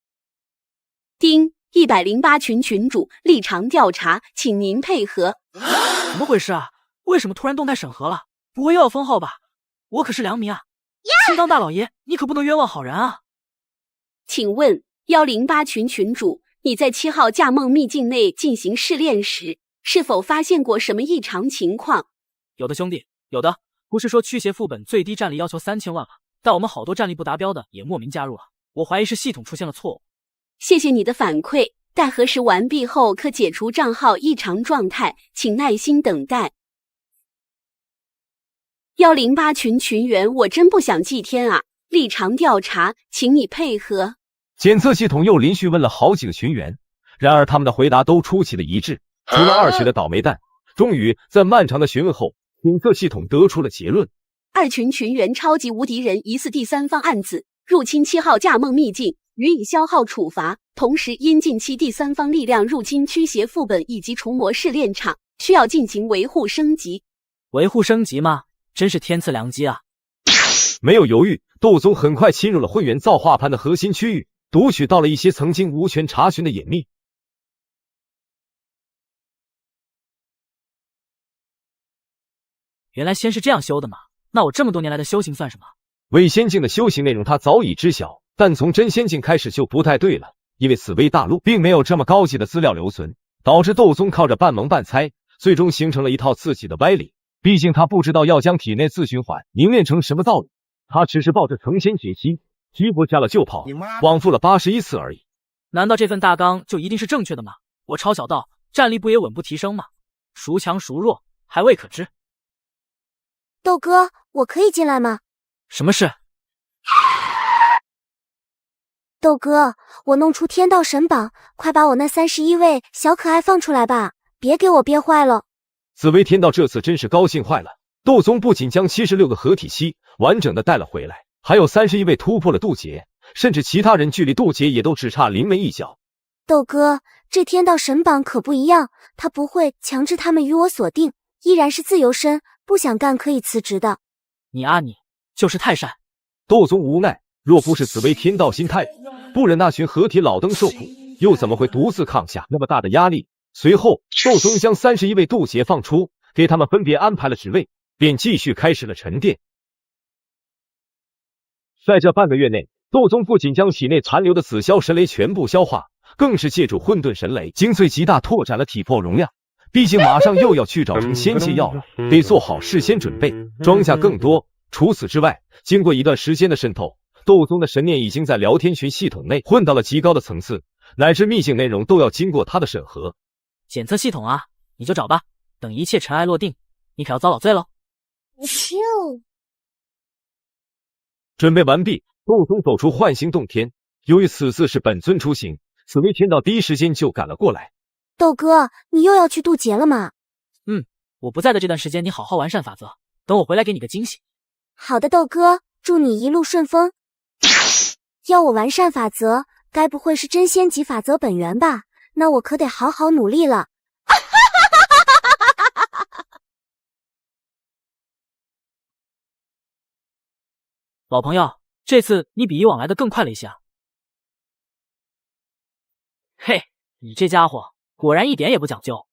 丁108群群主立场调查，请您配合。怎么回事啊？为什么突然动态审核了？不会又要封号吧？我可是良民啊！青当大老爷，你可不能冤枉好人啊！请问108群群主，你在7号驾梦秘境内进行试炼时，是否发现过什么异常情况？有的兄弟，有的。不是说驱邪副本最低战力要求3000万吗？但我们好多战力不达标的也莫名加入了，我怀疑是系统出现了错误。谢谢你的反馈，待核实完毕后可解除账号异常状态，请耐心等待。108群群员，我真不想祭天啊！立场调查，请你配合。检测系统又连续问了好几个群员，然而他们的回答都出奇的一致，除了2群的倒霉蛋。终于在漫长的询问后，检测系统得出了结论：2群群员超级无敌人疑似第三方案子，入侵7号驾梦秘境，予以消耗处罚。同时因近期第三方力量入侵驱邪副本以及除魔试炼场，需要进行维护升级。维护升级吗？真是天赐良机啊！没有犹豫，斗宗很快侵入了混元造化盘的核心区域，读取到了一些曾经无权查询的隐秘。原来仙是这样修的嘛？那我这么多年来的修行算什么？伪仙境的修行内容他早已知晓，但从真仙境开始就不太对了，因为紫薇大陆并没有这么高级的资料留存，导致斗宗靠着半蒙半猜，最终形成了一套自己的歪理。毕竟他不知道要将体内自循环凝练成什么道理，他只是抱着成仙决心，局部加了就跑，往复了81次而已。难道这份大纲就一定是正确的吗？我抄小道，战力不也稳步提升吗？孰强孰弱，还未可知。豆哥，我可以进来吗？什么事？豆哥，我弄出天道神榜，快把我那31位小可爱放出来吧，别给我憋坏了。紫薇天道这次真是高兴坏了，斗宗不仅将76个合体期完整的带了回来，还有31位突破了渡劫，甚至其他人距离渡劫也都只差临门一脚。豆哥，这天道神榜可不一样，他不会强制他们与我锁定，依然是自由身，不想干可以辞职的。你就是太善。斗宗无奈，若不是紫薇天道心态，不忍那群合体老登受苦，又怎么会独自抗下那么大的压力？随后，斗宗将31位渡劫放出，给他们分别安排了职位，便继续开始了沉淀。在这半个月内，斗宗不仅将体内残留的紫霄神雷全部消化，更是借助混沌神雷精粹极大拓展了体魄容量。毕竟马上又要去找成仙界药了，得做好事先准备，装下更多。除此之外，经过一段时间的渗透，斗宗的神念已经在聊天群系统内混到了极高的层次，乃至秘境内容都要经过他的审核。检测系统啊，你就找吧，等一切尘埃落定，你可要遭老罪喽。准备完毕，斗宗走出幻星洞天。由于此次是本尊出行，紫薇天道第一时间就赶了过来。豆哥，你又要去渡劫了吗？我不在的这段时间，你好好完善法则，等我回来给你个惊喜。好的，豆哥，祝你一路顺风。要我完善法则，该不会是真仙级法则本源吧？那我可得好好努力了。老朋友，这次你比以往来的更快了一些啊。嘿，你这家伙果然一点也不讲究。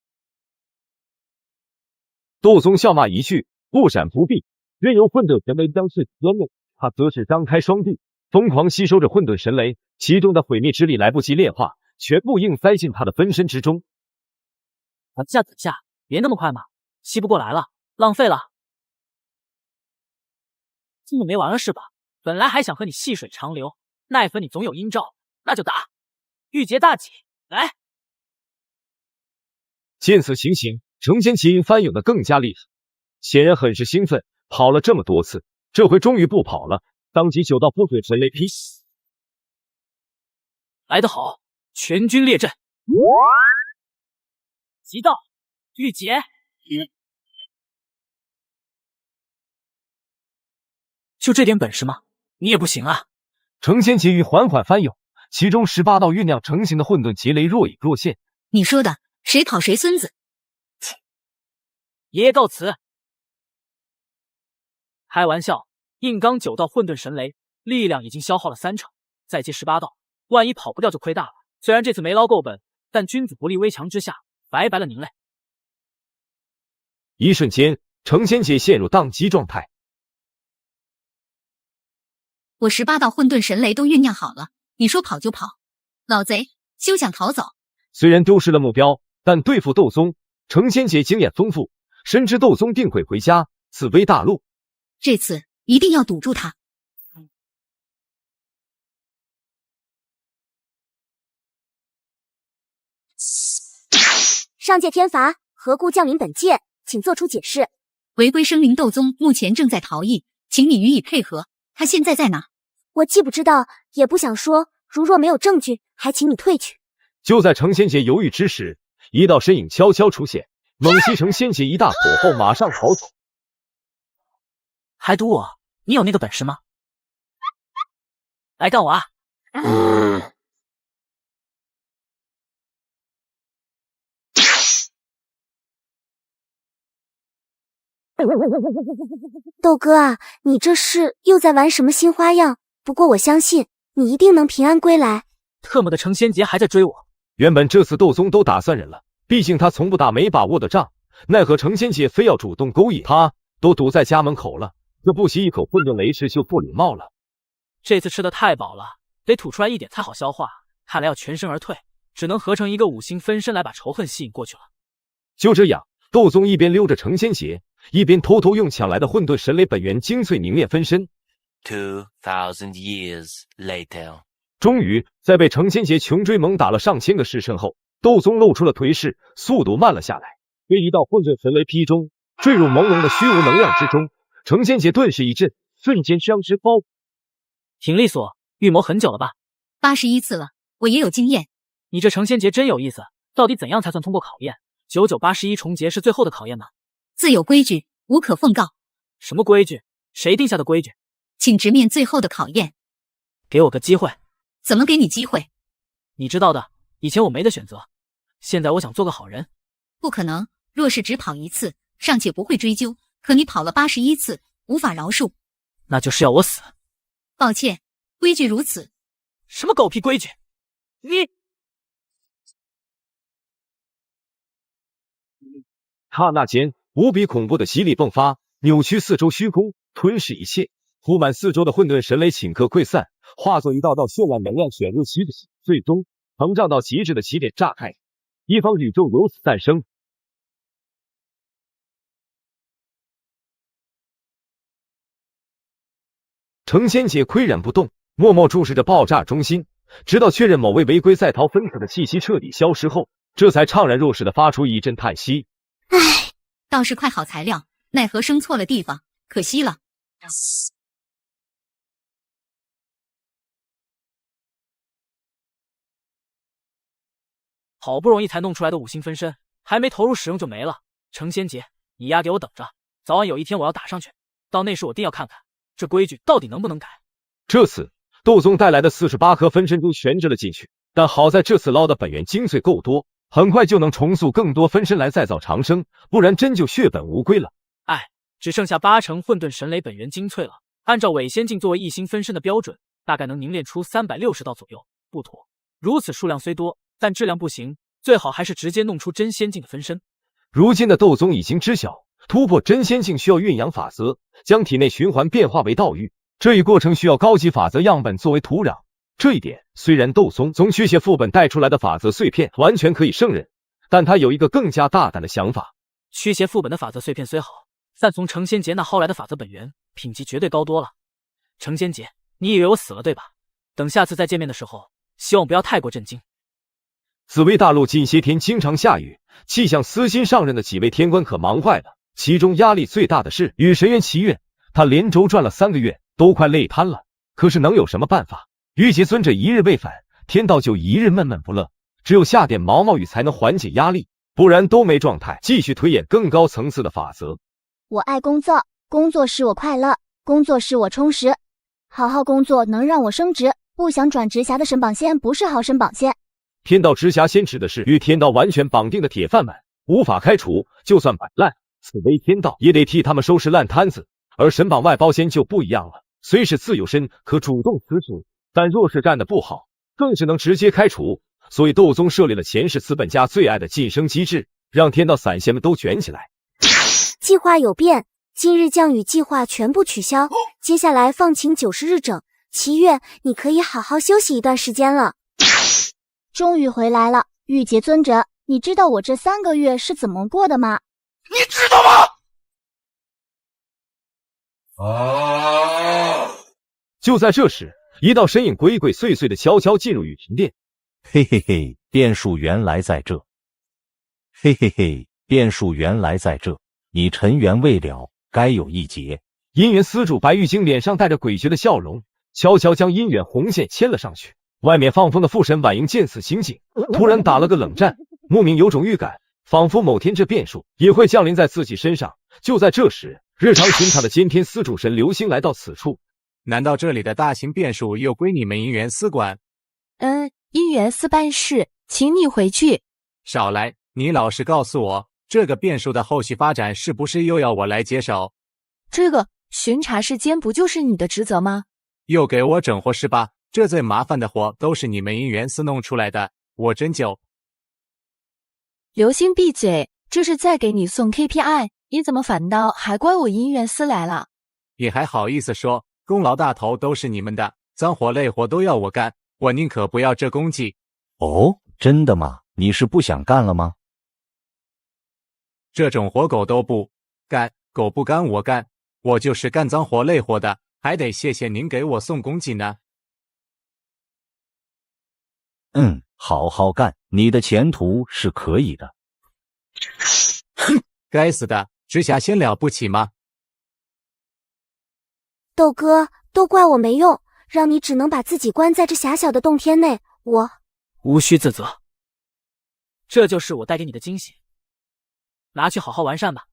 斗宗笑骂一句，不闪不避，任由混沌神雷将士折磨，他则是张开双臂，疯狂吸收着混沌神雷，其中的毁灭之力来不及炼化，全部硬塞进他的分身之中。等下，别那么快嘛，吸不过来了，浪费了。根本没完了是吧？本来还想和你细水长流，奈何你总有阴招，那就打！玉洁大戟，来！见此情形，成仙奇音翻涌的更加厉害，显然很是兴奋。跑了这么多次，这回终于不跑了，当即9道不准神雷劈！来得好，全军列阵，急到，玉洁，就这点本事吗？你也不行啊！成仙结语缓缓翻涌，其中18道酝酿成型的混沌劫雷若隐若现。你说的谁讨谁孙子？爷爷告辞。开玩笑，硬刚9道混沌神雷，力量已经消耗了30%，再接18道，万一跑不掉就亏大了。虽然这次没捞够本，但君子不立危墙之下，白白了您嘞。一瞬间，成仙劫陷入宕机状态。我18道混沌神雷都酝酿好了，你说跑就跑，老贼休想逃走！虽然丢失了目标，但对付斗宗，成仙劫经验丰富，深知斗宗定会回家，自危大陆。这次一定要堵住他。上界天罚，何故降临本界？请做出解释。违规生灵斗宗目前正在逃逸，请你予以配合。他现在在哪？我既不知道，也不想说。如若没有证据，还请你退去。就在成仙劫犹豫之时，一道身影悄悄出现，猛吸成仙劫一大火后马上逃走。还堵我？你有那个本事吗？来干我啊！豆哥啊，你这是又在玩什么新花样？不过我相信你一定能平安归来。特么的成仙劫还在追我！原本这次斗宗都打算忍了，毕竟他从不打没把握的仗，奈何成仙劫非要主动勾引他，都堵在家门口了，这不吸一口混沌雷池就不礼貌了。这次吃的太饱了，得吐出来一点才好消化，看来要全身而退，只能合成一个5星分身来把仇恨吸引过去了。就这样，斗宗一边溜着成仙劫，一边偷偷用抢来的混沌神雷本源精粹凝练分身。2000 years later， 终于在被成仙劫穷追猛打了上千个时辰后，斗宗露出了颓势，速度慢了下来，被一道混沌神雷劈中，坠入朦胧的虚无能量之中。成仙劫顿时一震，瞬间伤之包。挺利索，预谋很久了吧？81次了，我也有经验。你这成仙劫真有意思，到底怎样才算通过考验？9981重劫是最后的考验吗？自有规矩，无可奉告。什么规矩？谁定下的规矩？请直面最后的考验。给我个机会。怎么给你机会？你知道的，以前我没得选择，现在我想做个好人。不可能，若是只跑1次，尚且不会追究，可你跑了81次，无法饶恕。那就是要我死。抱歉，规矩如此。什么狗屁规矩？你……刹那间，无比恐怖的洗礼迸发，扭曲四周虚空，吞噬一切。铺满四周的混沌神雷顷刻溃散，化作一道道绚烂能量卷入其体，最终膨胀到极致的起点炸开，一方宇宙由此诞生。成仙劫岿然不动，默默注视着爆炸中心，直到确认某位违规在逃分子的气息彻底消失后，这才怅然若失的发出一阵叹息。唉，倒是块好材料，奈何生错了地方，可惜了。好不容易才弄出来的5星分身，还没投入使用就没了。成仙劫，你丫给我等着，早晚有一天我要打上去，到那时我定要看看这规矩到底能不能改。这次斗宗带来的48颗分身珠悬置了进去，但好在这次捞的本源精粹够多，很快就能重塑更多分身来再造长生，不然真就血本无归了。哎，只剩下8成混沌神雷本源精粹了，按照伪仙境作为1星分身的标准，大概能凝练出360道左右，不妥。如此数量虽多，但质量不行，最好还是直接弄出真仙境的分身。如今的斗宗已经知晓，突破真仙境需要运养法则，将体内循环变化为道域，这一过程需要高级法则样本作为土壤。这一点虽然斗宗从驱邪副本带出来的法则碎片完全可以胜任，但他有一个更加大胆的想法。驱邪副本的法则碎片虽好，但从成仙劫那薅来的法则本源品级绝对高多了。成仙劫，你以为我死了对吧？等下次再见面的时候，希望不要太过震惊。紫薇大陆近些天经常下雨，气象司新上任的几位天官可忙坏了，其中压力最大的是与神元祈愿，他连轴转了3个月，都快累瘫了。可是能有什么办法？玉洁尊者一日未返，天道就一日闷闷不乐。只有下点毛毛雨才能缓解压力，不然都没状态继续推演更高层次的法则。我爱工作，工作使我快乐，工作使我充实。好好工作能让我升职，不想转直辖的沈榜县不是好沈榜县。天道直辖县指的是与天道完全绑定的铁饭碗，无法开除，就算摆烂，此为天道也得替他们收拾烂摊子。而沈榜外包县就不一样了，虽是自由身，可主动辞职，但若是干得不好，更是能直接开除。所以斗宗设立了前世资本家最爱的晋升机制，让天道散县们都卷起来。计划有变，今日降雨计划全部取消，接下来放晴90日整。7月，你可以好好休息一段时间了。终于回来了，玉洁尊者，你知道我这3个月是怎么过的吗？你知道吗？就在这时，一道身影鬼鬼祟祟的悄悄进入雨神殿。嘿嘿嘿，变数原来在这！嘿嘿嘿，变数原来在这！你尘缘未了，该有一劫。姻缘司主白玉京脸上带着诡谲的笑容，悄悄将姻缘红线牵了上去。外面放风的父神婉莹见此情景，突然打了个冷战，莫名有种预感，仿佛某天这变数也会降临在自己身上。就在这时，日常巡查的监天司主神流星来到此处。难道这里的大型变数又归你们姻缘司管？姻缘司办事，请你回去。少来，你老实告诉我，这个变数的后续发展是不是又要我来接手？这个巡查事件不就是你的职责吗？又给我整活是吧？这最麻烦的活都是你们姻缘司弄出来的，我真就……流星闭嘴，这是在给你送 KPI， 你怎么反倒还怪我姻缘司来了？也还好意思说，功劳大头都是你们的，脏活累活都要我干，我宁可不要这功绩。哦，真的吗？你是不想干了吗？这种活狗都不干，狗不干我干，我就是干脏活累活的，还得谢谢您给我送功绩呢。好好干，你的前途是可以的。该死的，直辖先了不起吗？豆哥，都怪我没用，让你只能把自己关在这狭小的洞天内，我无需自责，这就是我带给你的惊喜，拿去好好完善吧。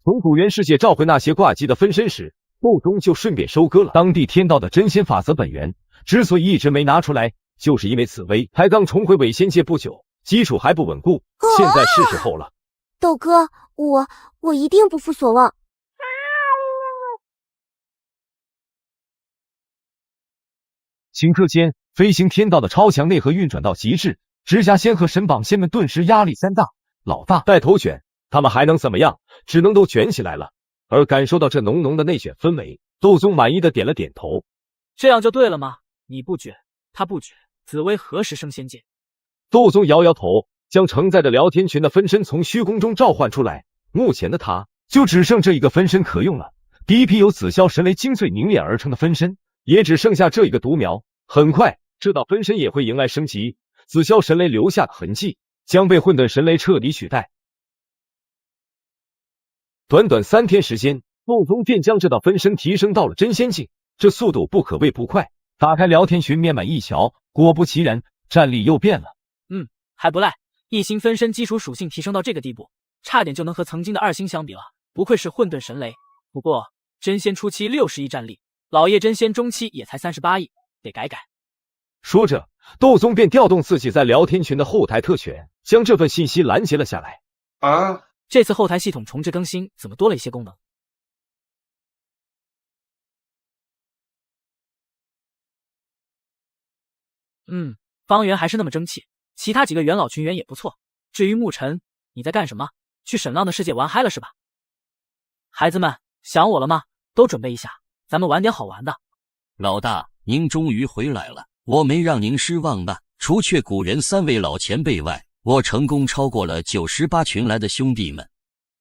从古元世界召回那些挂机的分身时，斗宗就顺便收割了当地天道的真仙法则本源，之所以一直没拿出来，就是因为紫薇才刚重回伪仙界不久，基础还不稳固，现在是时候了。豆哥，我一定不负所望。顷刻间，飞行天道的超强内核运转到极致，直辖仙和神榜仙们顿时压力山大。老大带头卷，他们还能怎么样？只能都卷起来了。而感受到这浓浓的内卷氛围，斗宗满意的点了点头。这样就对了吗？你不卷，他不卷，紫薇何时升仙界？斗宗摇摇头，将承载着聊天群的分身从虚空中召唤出来。目前的他就只剩这一个分身可用了。第一批由紫霄神雷精粹凝练而成的分身，也只剩下这一个独苗。很快，这道分身也会迎来升级，紫霄神雷留下的痕迹将被混沌神雷彻底取代。短短3天时间，斗宗便将这道分身提升到了真仙境，这速度不可谓不快。打开聊天群面满一瞧，果不其然，战力又变了。还不赖，一星分身基础属性提升到这个地步，差点就能和曾经的2星相比了。不愧是混沌神雷。不过真仙初期60亿战力，老叶真仙中期也才38亿，得改改。说着，斗宗便调动自己在聊天群的后台特权，将这份信息拦截了下来。这次后台系统重置更新，怎么多了一些功能？方圆还是那么争气，其他几个元老群员也不错。至于沐尘，你在干什么？去沈浪的世界玩嗨了是吧？孩子们，想我了吗？都准备一下，咱们玩点好玩的。老大，您终于回来了，我没让您失望吧？除却古人3位老前辈外，我成功超过了98群来的兄弟们。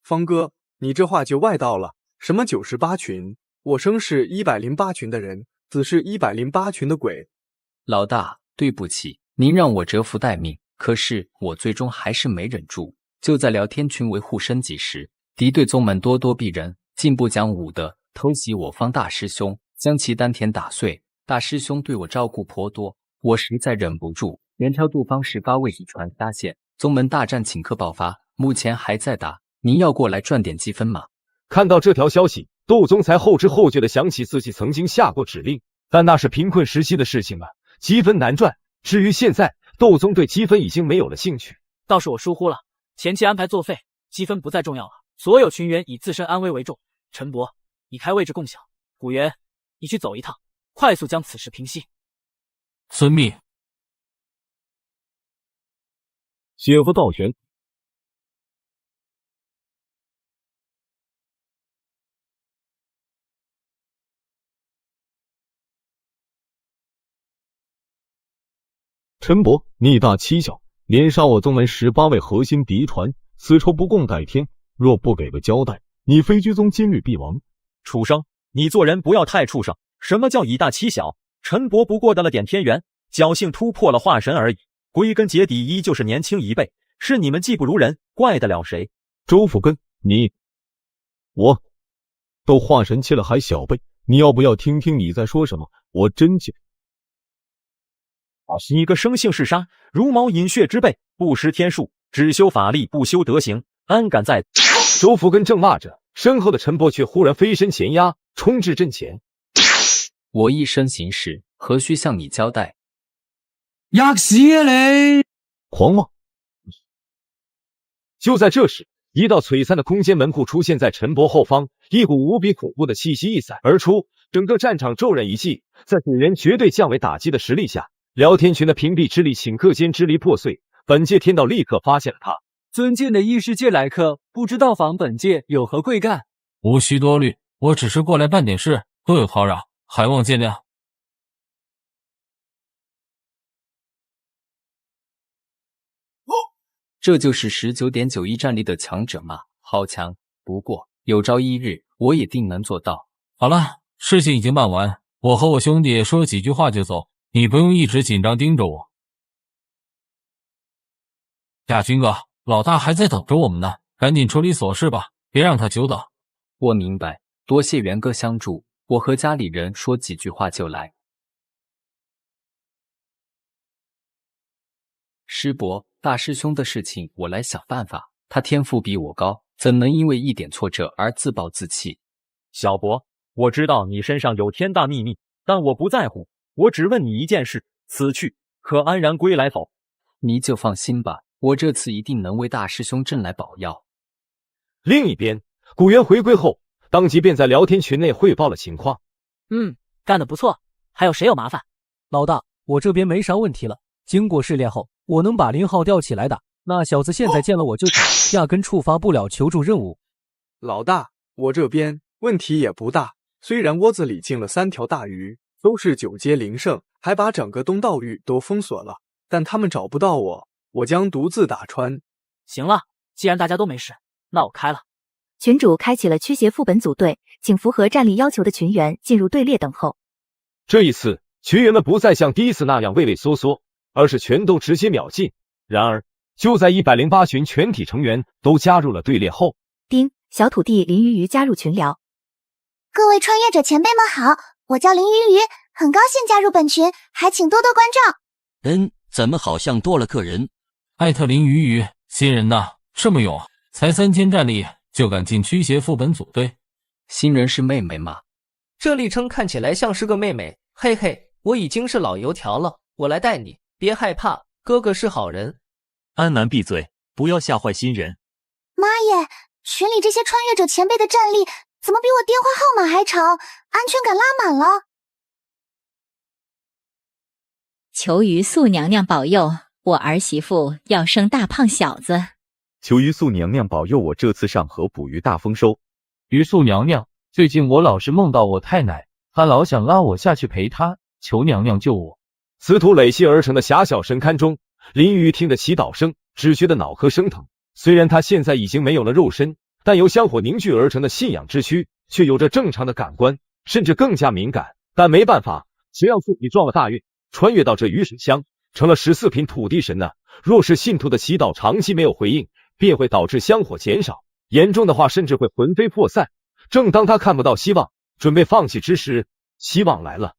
方哥，你这话就外道了。什么98群？我生是108群的人，子是108群的鬼。老大，对不起，您让我折服待命，可是我最终还是没忍住。就在聊天群维护升级时，敌对宗们咄咄逼人，进不讲武的偷袭我方大师兄，将其丹田打碎。大师兄对我照顾颇多，我实在忍不住，元朝杜方18位已传搭线，宗门大战顷刻爆发，目前还在打。您要过来赚点积分吗？看到这条消息，窦宗才后知后觉的想起自己曾经下过指令，但那是贫困时期的事情了，积分难赚。至于现在，窦宗对积分已经没有了兴趣。倒是我疏忽了，前期安排作废，积分不再重要了。所有群员以自身安危为重。陈伯，你开位置共享。古元，你去走一趟，快速将此事平息。遵命。谢夫道玄。陈伯，逆大欺小，连杀我宗门18位核心嫡传，此仇不共戴天。若不给个交代，你非居宗今日必亡。畜生，你做人不要太畜生！什么叫以大欺小？陈伯不过得了点天元，侥幸突破了化神而已。归根结底依旧是年轻一辈，是你们技不如人，怪得了谁？周福根，我都化神期了还小辈，你要不要听听你在说什么？我真气！你个生性嗜杀，茹毛饮血之辈，不识天数，只修法力不修德行，安敢在……周福根正骂着，身后的陈伯却忽然飞身前压，冲至阵前。我一身行事，何须向你交代？吔屎啊你！狂妄！就在这时，一道璀璨的空间门户出现在陈伯后方，一股无比恐怖的气息一散而出，整个战场骤然一寂。在水源绝对降维打击的实力下，聊天群的屏蔽之力顷刻间支离破碎。本界天道立刻发现了他。尊敬的异世界来客，不知道访本界有何贵干？无需多虑，我只是过来办点事，多有叨扰，还望见谅。这就是19.91战力的强者吗？好强！不过有朝一日我也定能做到。好了，事情已经办完，我和我兄弟说几句话就走，你不用一直紧张盯着我。亚军哥，老大还在等着我们呢，赶紧处理琐事吧，别让他久等。我明白，多谢元哥相助，我和家里人说几句话就来。师伯，大师兄的事情我来想办法，他天赋比我高，怎能因为一点挫折而自暴自弃？小伯，我知道你身上有天大秘密，但我不在乎，我只问你一件事，此去可安然归来否？你就放心吧，我这次一定能为大师兄镇来保药。另一边，古元回归后，当即便在聊天群内汇报了情况。干得不错，还有谁有麻烦？老大，我这边没啥问题了。经过试炼后，我能把林浩吊起来打。那小子现在见了我就打，压根触发不了求助任务。老大，我这边问题也不大，虽然窝子里进了3条大鱼，都是9阶灵圣，还把整个东道域都封锁了，但他们找不到我，我将独自打穿。行了，既然大家都没事，那我开了。群主开启了驱邪副本组队，请符合战力要求的群员进入队列等候。这一次，群员们不再像第一次那样畏畏缩缩，而是全都直接秒进。然而，就在108群全体成员都加入了队列后，丁小土地林鱼鱼加入群聊。各位穿越者前辈们好，我叫林鱼鱼，很高兴加入本群，还请多多关照。怎么好像多了个人？艾特林鱼鱼，新人呐，这么勇，才3000战力就敢进驱邪副本组队。新人是妹妹吗？这昵称看起来像是个妹妹，嘿嘿，我已经是老油条了，我来带你，别害怕，哥哥是好人。安南闭嘴，不要吓坏新人。妈耶，群里这些穿越者前辈的战力怎么比我电话号码还长，安全感拉满了。求于素娘娘保佑，我儿媳妇要生大胖小子。求于素娘娘保佑我这次上河捕鱼大丰收。于素娘娘，最近我老是梦到我太奶，她老想拉我下去陪她，求娘娘救我。此土垒砌而成的狭小神龛中，林雨听得祈祷声，只觉得脑壳生疼。虽然他现在已经没有了肉身，但由香火凝聚而成的信仰之躯却有着正常的感官，甚至更加敏感。但没办法，谁让自己撞了大运，穿越到这雨水乡，成了14品土地神呢？若是信徒的祈祷长期没有回应，便会导致香火减少，严重的话甚至会魂飞魄散。正当他看不到希望，准备放弃之时，希望来了。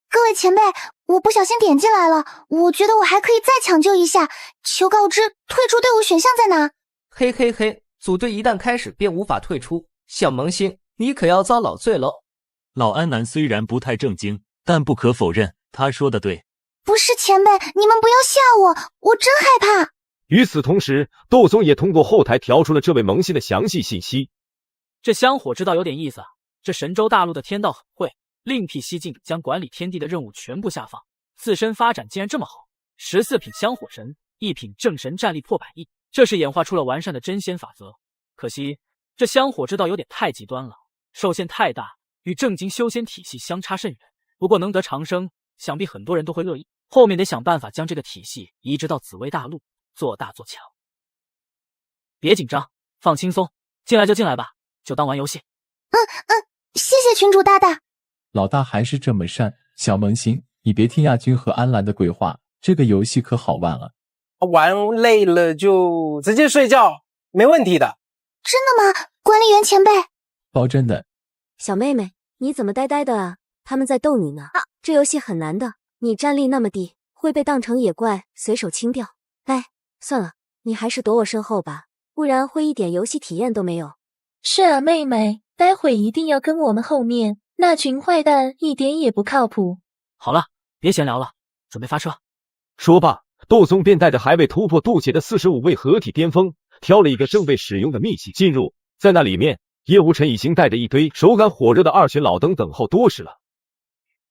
各位位前辈，我不小心点进来了，我觉得我还可以再抢救一下，求告知退出队伍选项在哪？嘿嘿嘿，组队一旦开始便无法退出，小萌新，你可要遭老罪喽。老安南虽然不太正经，但不可否认，他说的对。不是前辈，你们不要吓我，我真害怕。与此同时，窦松也通过后台调出了这位萌新的详细信息。这香火之道有点意思啊！这神州大陆的天道很会，另辟蹊径，将管理天地的任务全部下放，自身发展竟然这么好。14品香火神，1品正神，战力破100亿，这是演化出了完善的真仙法则。可惜这香火之道有点太极端了，受限太大，与正经修仙体系相差甚远。不过能得长生，想必很多人都会乐意。后面得想办法将这个体系移植到紫薇大陆，做大做强。别紧张，放轻松，进来就进来吧，就当玩游戏。谢谢群主大大。老大还是这么善，小萌新，你别听亚军和安澜的鬼话，这个游戏可好玩了。玩累了就直接睡觉，没问题的。真的吗，管理员前辈？包真的。小妹妹，你怎么呆呆的啊？他们在逗你呢。这游戏很难的，你战力那么低，会被当成野怪随手清掉。哎，算了，你还是躲我身后吧，不然会一点游戏体验都没有。是啊，妹妹，待会一定要跟我们后面，那群坏蛋一点也不靠谱。好了，别闲聊了，准备发车。说罢，窦松便带着还未突破渡劫的45位合体巅峰，挑了一个正被使用的秘籍进入。在那里面，叶无尘已经带着一堆手感火热的2群老登等候多时了。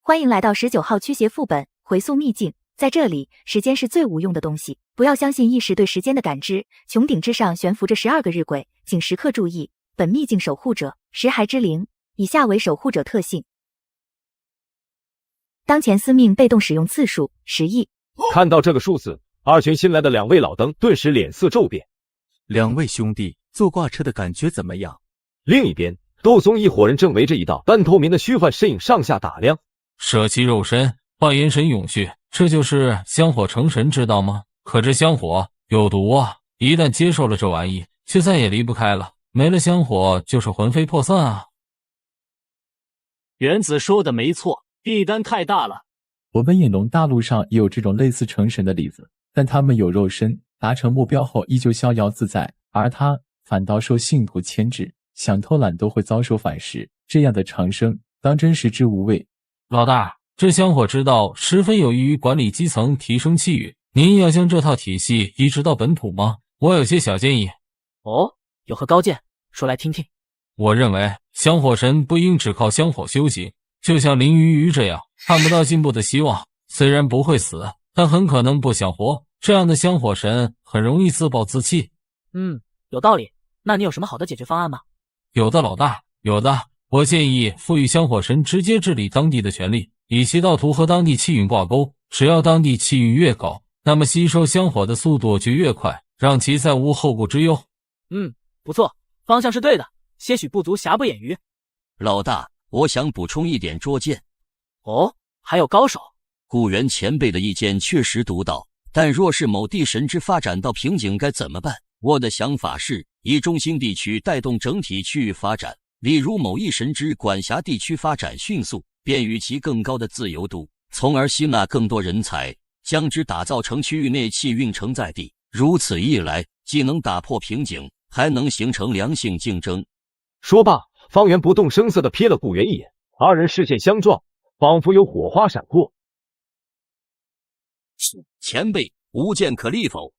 欢迎来到19号驱邪副本回溯秘境，在这里，时间是最无用的东西，不要相信一时对时间的感知。穹顶之上悬浮着12个日晷，请时刻注意。本秘境守护者，识骸之灵，以下为守护者特性。当前司命被动使用次数10亿。看到这个数字，2群新来的2位老登顿时脸色骤变。2位兄弟，坐挂车的感觉怎么样？另一边，窦松一伙人正围着一道半透明的虚幻身影上下打量。舍弃肉身，化元神永续，这就是香火成神之道吗？可这香火有毒啊！一旦接受了这玩意，就再也离不开了。没了香火，就是魂飞魄散啊！原子说的没错，弊端太大了。我们影龙大陆上也有这种类似成神的例子，但他们有肉身，达成目标后依旧逍遥自在，而他反倒受信徒牵制，想偷懒都会遭受反噬。这样的长生，当真食之无味。老大，这香火之道十分有益于管理基层，提升气运。您要将这套体系移植到本土吗？我有些小建议。哦，有何高见？说来听听。我认为香火神不应只靠香火修行，就像林鱼鱼这样，看不到进步的希望。虽然不会死，但很可能不想活。这样的香火神很容易自暴自弃。有道理。那你有什么好的解决方案吗？有的，老大，有的。我建议赋予香火神直接治理当地的权利，以其道途和当地气运挂钩。只要当地气运越高，那么吸收香火的速度就越快，让其再无后顾之忧。不错，方向是对的，些许不足瑕不掩瑜。老大，我想补充一点拙见。哦，还有高手。古元前辈的意见确实独到，但若是某地神之发展到瓶颈该怎么办？我的想法是以中心地区带动整体区域发展，例如某一神之管辖地区发展迅速，便予其更高的自由度，从而吸纳更多人才，将之打造成区域内气运承载地。如此一来，既能打破瓶颈，还能形成良性竞争。说罢，方圆不动声色地瞥了顾源一眼，2人视线相撞，仿佛有火花闪过。前辈，无剑可立否？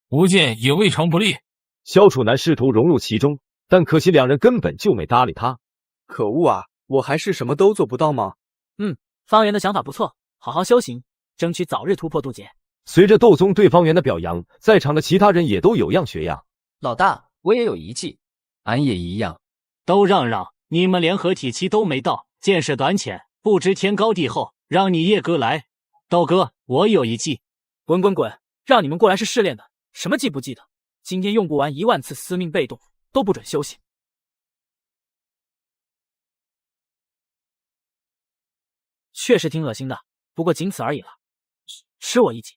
无剑也未尝不利。萧楚南试图融入其中，但可惜2人根本就没搭理他。可恶啊，我还是什么都做不到吗？方圆的想法不错，好好修行，争取早日突破渡劫。随着窦宗对方圆的表扬，在场的其他人也都有样学样。老大，我也有一计。俺也一样。都让让，你们连合体期都没到，见识短浅，不知天高地厚，让你叶哥来。豆哥，我有一计。滚滚滚，让你们过来是试炼的，什么记不记得？今天用不完1万次司命被动，都不准休息。确实挺恶心的，不过仅此而已了。吃我一记。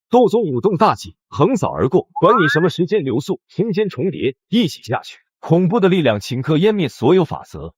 窦宗舞动大戟，横扫而过，管你什么时间流速、空间重叠，一起下去，恐怖的力量顷刻湮灭所有法则。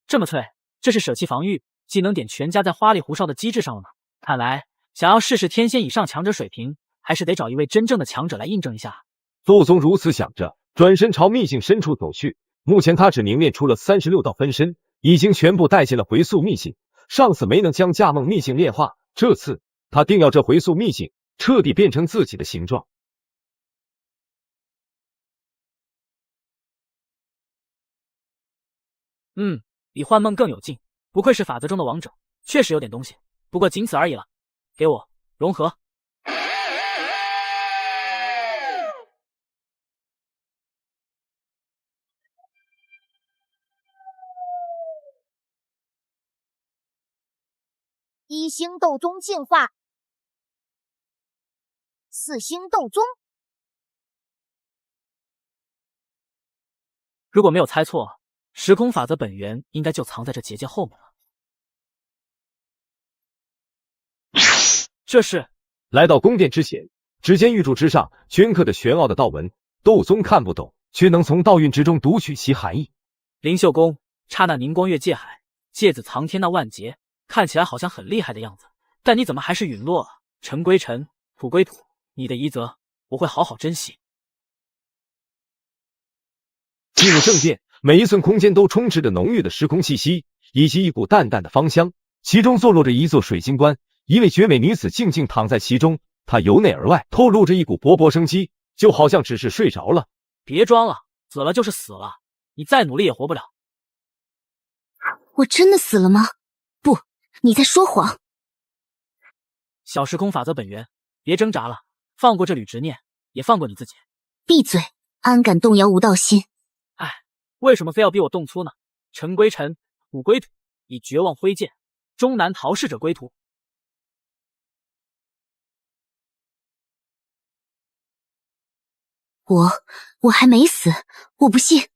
这么脆，这是舍弃防御技能点全加在花里胡哨的机制上了吗？看来想要试试天仙以上强者水平，还是得找一位真正的强者来印证一下。窦宗如此想着，转身朝秘境深处走去。目前他只凝练出了36道分身，已经全部带进了回溯秘境。上次没能将驾梦秘境炼化，这次他定要这回溯秘境彻底变成自己的形状。比幻梦更有劲，不愧是法则中的王者，确实有点东西，不过仅此而已了。给我融合。1星斗宗进化，4星斗宗。如果没有猜错，时空法则本源应该就藏在这结界后面了。这是来到宫殿之前，只见玉柱之上镌刻的玄奥的道纹，窦宗看不懂，却能从道韵之中读取其含义。灵秀宫，刹那凝光越界海，芥子藏天那万劫，看起来好像很厉害的样子，但你怎么还是陨落啊？尘归尘，土归土，你的遗泽我会好好珍惜。进入正殿，每一寸空间都充斥着浓郁的时空气息，以及一股淡淡的芳香。其中坐落着一座水晶棺，一位绝美女子静静躺在其中，她由内而外透露着一股勃勃生机，就好像只是睡着了。别装了，死了就是死了，你再努力也活不了。我真的死了吗？不，你在说谎。小时空法则本源，别挣扎了，放过这缕执念，也放过你自己。闭嘴，安敢动摇无道心。为什么非要逼我动粗呢？尘归尘，土归土，以绝望挥剑，终难逃逝者归途。我还没死，我不信，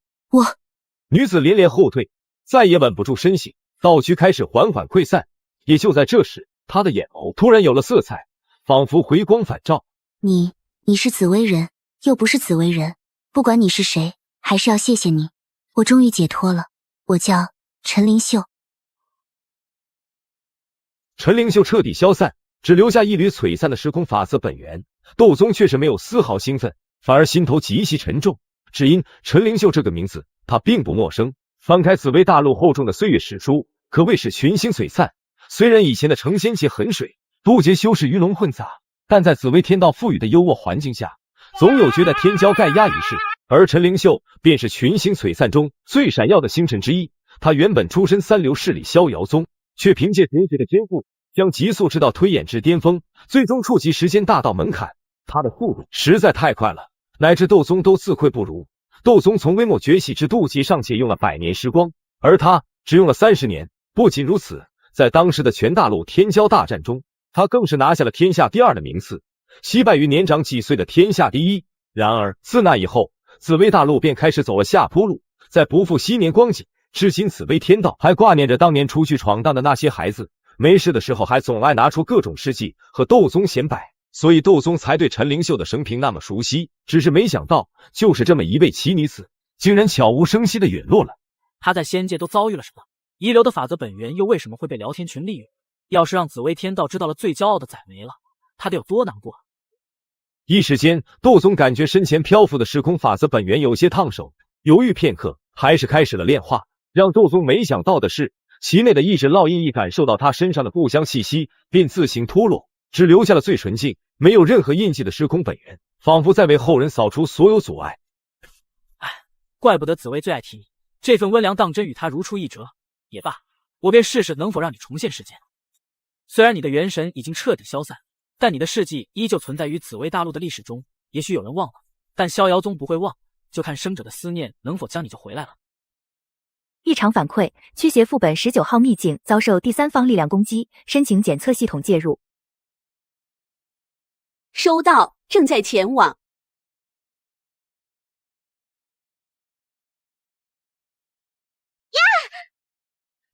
女子连连后退，再也稳不住身形，道躯开始缓缓溃散。也就在这时，她的眼眸突然有了色彩，仿佛回光返照。你是紫薇人，又不是紫薇人，不管你是谁，还是要谢谢你。我终于解脱了，我叫陈灵秀。陈灵秀彻底消散，只留下一缕璀璨的时空法则本源。窦宗却是没有丝毫兴奋，反而心头极其沉重，只因陈灵秀这个名字他并不陌生。翻开紫薇大陆厚重的岁月史书，可谓是群星璀璨。虽然以前的成仙界狠水，渡劫修士鱼龙混杂，但在紫薇天道赋予的优渥环境下，总有绝代天骄盖压一世。而陈灵秀便是群星璀璨中最闪耀的星辰之一。他原本出身三流势力逍遥宗，却凭借绝学的天赋，将极速之道推演至巅峰，最终触及时间大道门槛。他的速度实在太快了，乃至窦宗都自愧不如。窦宗从微末崛起至渡劫尚且用了100年时光，而他只用了30年。不仅如此，在当时的全大陆天骄大战中，他更是拿下了天下第2的名次，惜败于年长几岁的天下第1。然而自那以后，紫薇大陆便开始走了下坡路，在不复昔年光景。至今紫薇天道还挂念着当年出去闯荡的那些孩子，没事的时候还总爱拿出各种事迹和窦宗显摆，所以窦宗才对陈灵秀的生平那么熟悉。只是没想到，就是这么一位奇女子，竟然悄无声息的陨落了。她在仙界都遭遇了什么？遗留的法则本源又为什么会被聊天群利用？要是让紫薇天道知道了最骄傲的载没了，他得有多难过？一时间，窦宗感觉身前漂浮的时空法则本源有些烫手，犹豫片刻，还是开始了炼化。让窦宗没想到的是，其内的意志烙印一感受到他身上的故乡气息，便自行脱落，只留下了最纯净、没有任何印记的时空本源，仿佛在为后人扫除所有阻碍。怪不得紫薇最爱提你，这份温良当真与他如出一辙。也罢，我便试试能否让你重现世间。虽然你的元神已经彻底消散，但你的事迹依旧存在于紫薇大陆的历史中。也许有人忘了，但逍遥宗不会忘，就看生者的思念能否将你救回来了。异常反馈：驱邪副本19号秘境遭受第三方力量攻击，申请检测系统介入。收到，正在前往。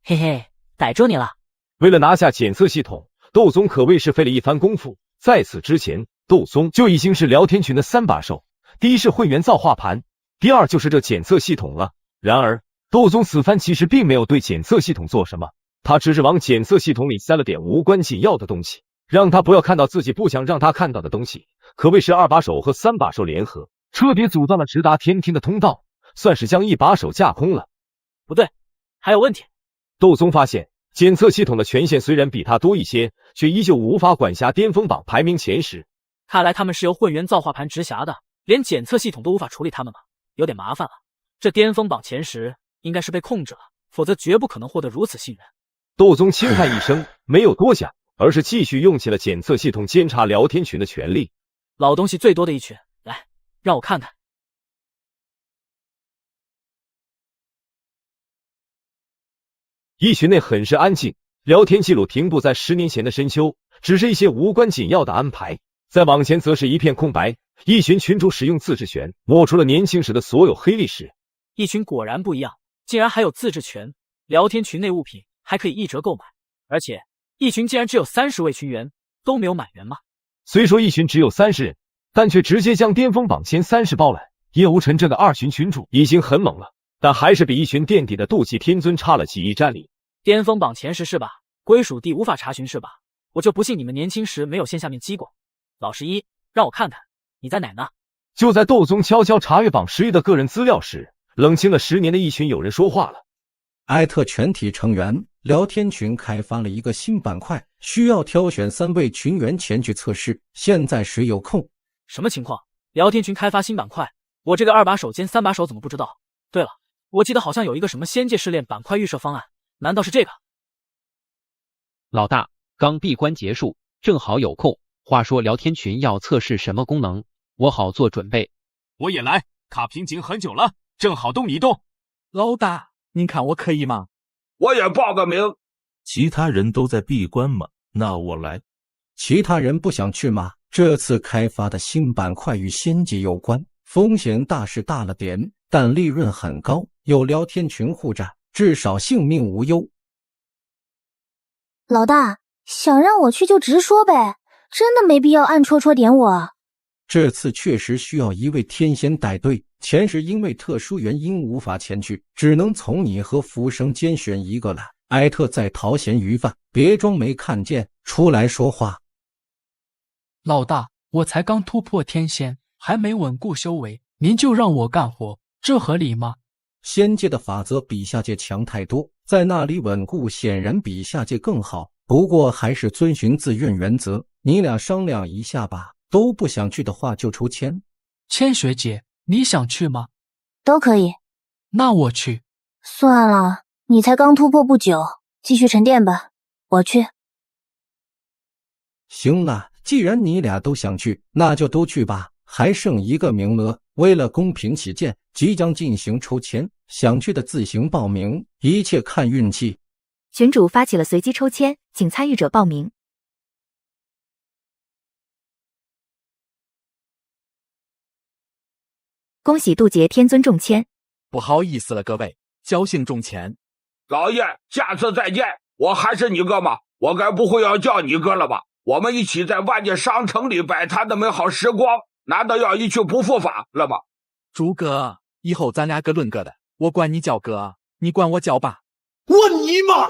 嘿嘿，逮住你了！为了拿下检测系统，窦宗可谓是费了一番功夫。在此之前，窦宗就已经是聊天群的3把手，第一是混元造化盘，第二就是这检测系统了。然而窦宗此番其实并没有对检测系统做什么，他只是往检测系统里塞了点无关紧要的东西，让他不要看到自己不想让他看到的东西，可谓是2把手和3把手联合，彻底阻断了直达天庭的通道，算是将1把手架空了。不对，还有问题。窦宗发现检测系统的权限虽然比他多一些，却依旧无法管辖巅峰榜排名前10。看来他们是由混元造化盘直辖的，连检测系统都无法处理他们吗？有点麻烦了。这巅峰榜前10应该是被控制了，否则绝不可能获得如此信任。窦宗轻叹一声，没有多想，而是继续用起了检测系统监察聊天群的权利。老东西最多的一群，来，让我看看。一群内很是安静，聊天记录停步在10年前的深秋，只是一些无关紧要的安排。再往前则是一片空白，一群群主使用自治权，抹除了年轻时的所有黑历史。一群果然不一样，竟然还有自治权，聊天群内物品还可以1折购买，而且一群竟然只有30位群员，都没有满员吗？虽说一群只有30人，但却直接将巅峰榜前30包揽。叶无尘这个2群群主已经很猛了，但还是比一群垫底的妒忌天尊差了几亿战力。巅峰榜前10是吧？归属地无法查询是吧？我就不信你们年轻时没有线下面击过。老十一，让我看看你在哪呢？就在窦宗悄悄查阅榜10的个人资料时，冷清了10年的一群有人说话了。艾特全体成员，聊天群开发了一个新板块，需要挑选3位群员前去测试，现在谁有空？什么情况？聊天群开发新板块？我这个2把手兼3把手怎么不知道？对了，我记得好像有一个什么仙界试炼板块预设方案，难道是这个？老大，刚闭关结束，正好有空。话说聊天群要测试什么功能，我好做准备。我也来，卡瓶颈很久了，正好动一动。老大，您看我可以吗？我也报个名。其他人都在闭关吗？那我来。其他人不想去吗？这次开发的新板块与仙界有关，风险大是大了点，但利润很高，有聊天群护着，至少性命无忧。老大，想让我去就直说呗，真的没必要暗戳戳点我。这次确实需要一位天仙带队，前10因为特殊原因无法前去，只能从你和浮生间选一个了。艾特在逃闲鱼贩，别装没看见，出来说话。老大，我才刚突破天仙，还没稳固修为，您就让我干活，这合理吗？仙界的法则比下界强太多，在那里稳固显然比下界更好，不过还是遵循自愿原则，你俩商量一下吧，都不想去的话就抽签。千学姐，你想去吗？都可以。那我去。算了，你才刚突破不久，继续沉淀吧，我去。行了，既然你俩都想去，那就都去吧，还剩1个名额，为了公平起见，即将进行抽签，想去的自行报名，一切看运气。群主发起了随机抽签，请参与者报名。恭喜渡劫天尊中签。不好意思了各位，侥幸中签。老叶，下次再见。我还是你哥吗？我该不会要叫你哥了吧？我们一起在万界商城里摆摊的美好时光，难道要一去不复返了吗？朱哥，以后咱俩各论各的，我管你叫哥，你管我叫爸。我尼玛！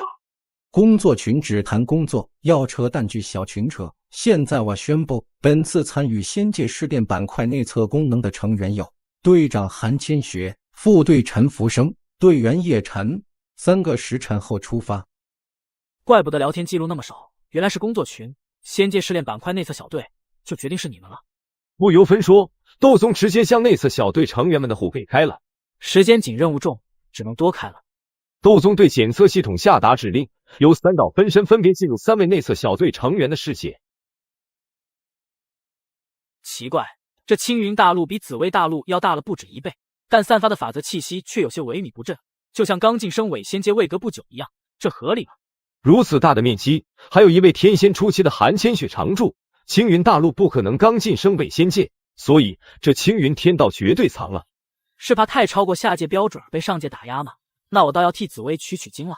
工作群只谈工作，要扯淡去小群扯。现在我宣布，本次参与仙界试炼板块内测功能的成员有队长韩千雪、副队陈福生、队员叶晨，3个时辰后出发。怪不得聊天记录那么少，原来是工作群。仙界试炼板块内测小队就决定是你们了。不由分说，窦宗直接将内测小队成员们的户给开了。时间紧，任务重，只能多开了。窦宗对检测系统下达指令，由3道分身分别进入3位内测小队成员的世界。奇怪，这青云大陆比紫薇大陆要大了不止1倍，但散发的法则气息却有些萎靡不振，就像刚晋升伪仙界位隔不久一样，这合理吗？如此大的面积，还有一位天仙初期的韩千雪常驻，青云大陆不可能刚晋升伪仙界，所以这青云天道绝对藏了。是怕太超过下界标准被上界打压吗？那我倒要替紫薇取经了。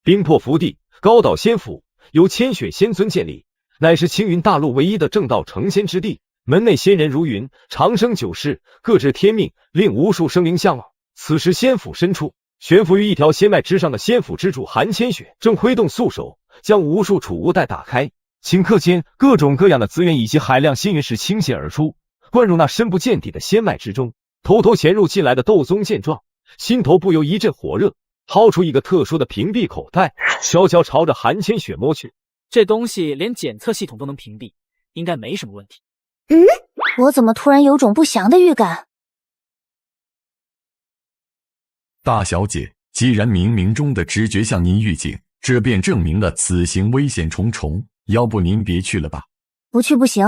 冰魄福地，高岛仙府由千雪仙尊建立，乃是青云大陆唯一的正道成仙之地。门内仙人如云，长生久世，各执天命，令无数生灵向往。此时仙府深处，悬浮于一条仙脉之上的仙府之主韩千雪正挥动素手，将无数储物袋打开，顷刻间各种各样的资源以及海量星云石倾泻而出，灌入那深不见底的仙脉之中。偷偷潜入进来的斗宗见状，心头不由一阵火热，掏出一个特殊的屏蔽口袋，悄悄朝着韩千雪摸去。这东西连检测系统都能屏蔽，应该没什么问题。我怎么突然有种不祥的预感？大小姐，既然冥冥中的直觉向您预警，这便证明了此行危险重重，要不您别去了吧？不去不行。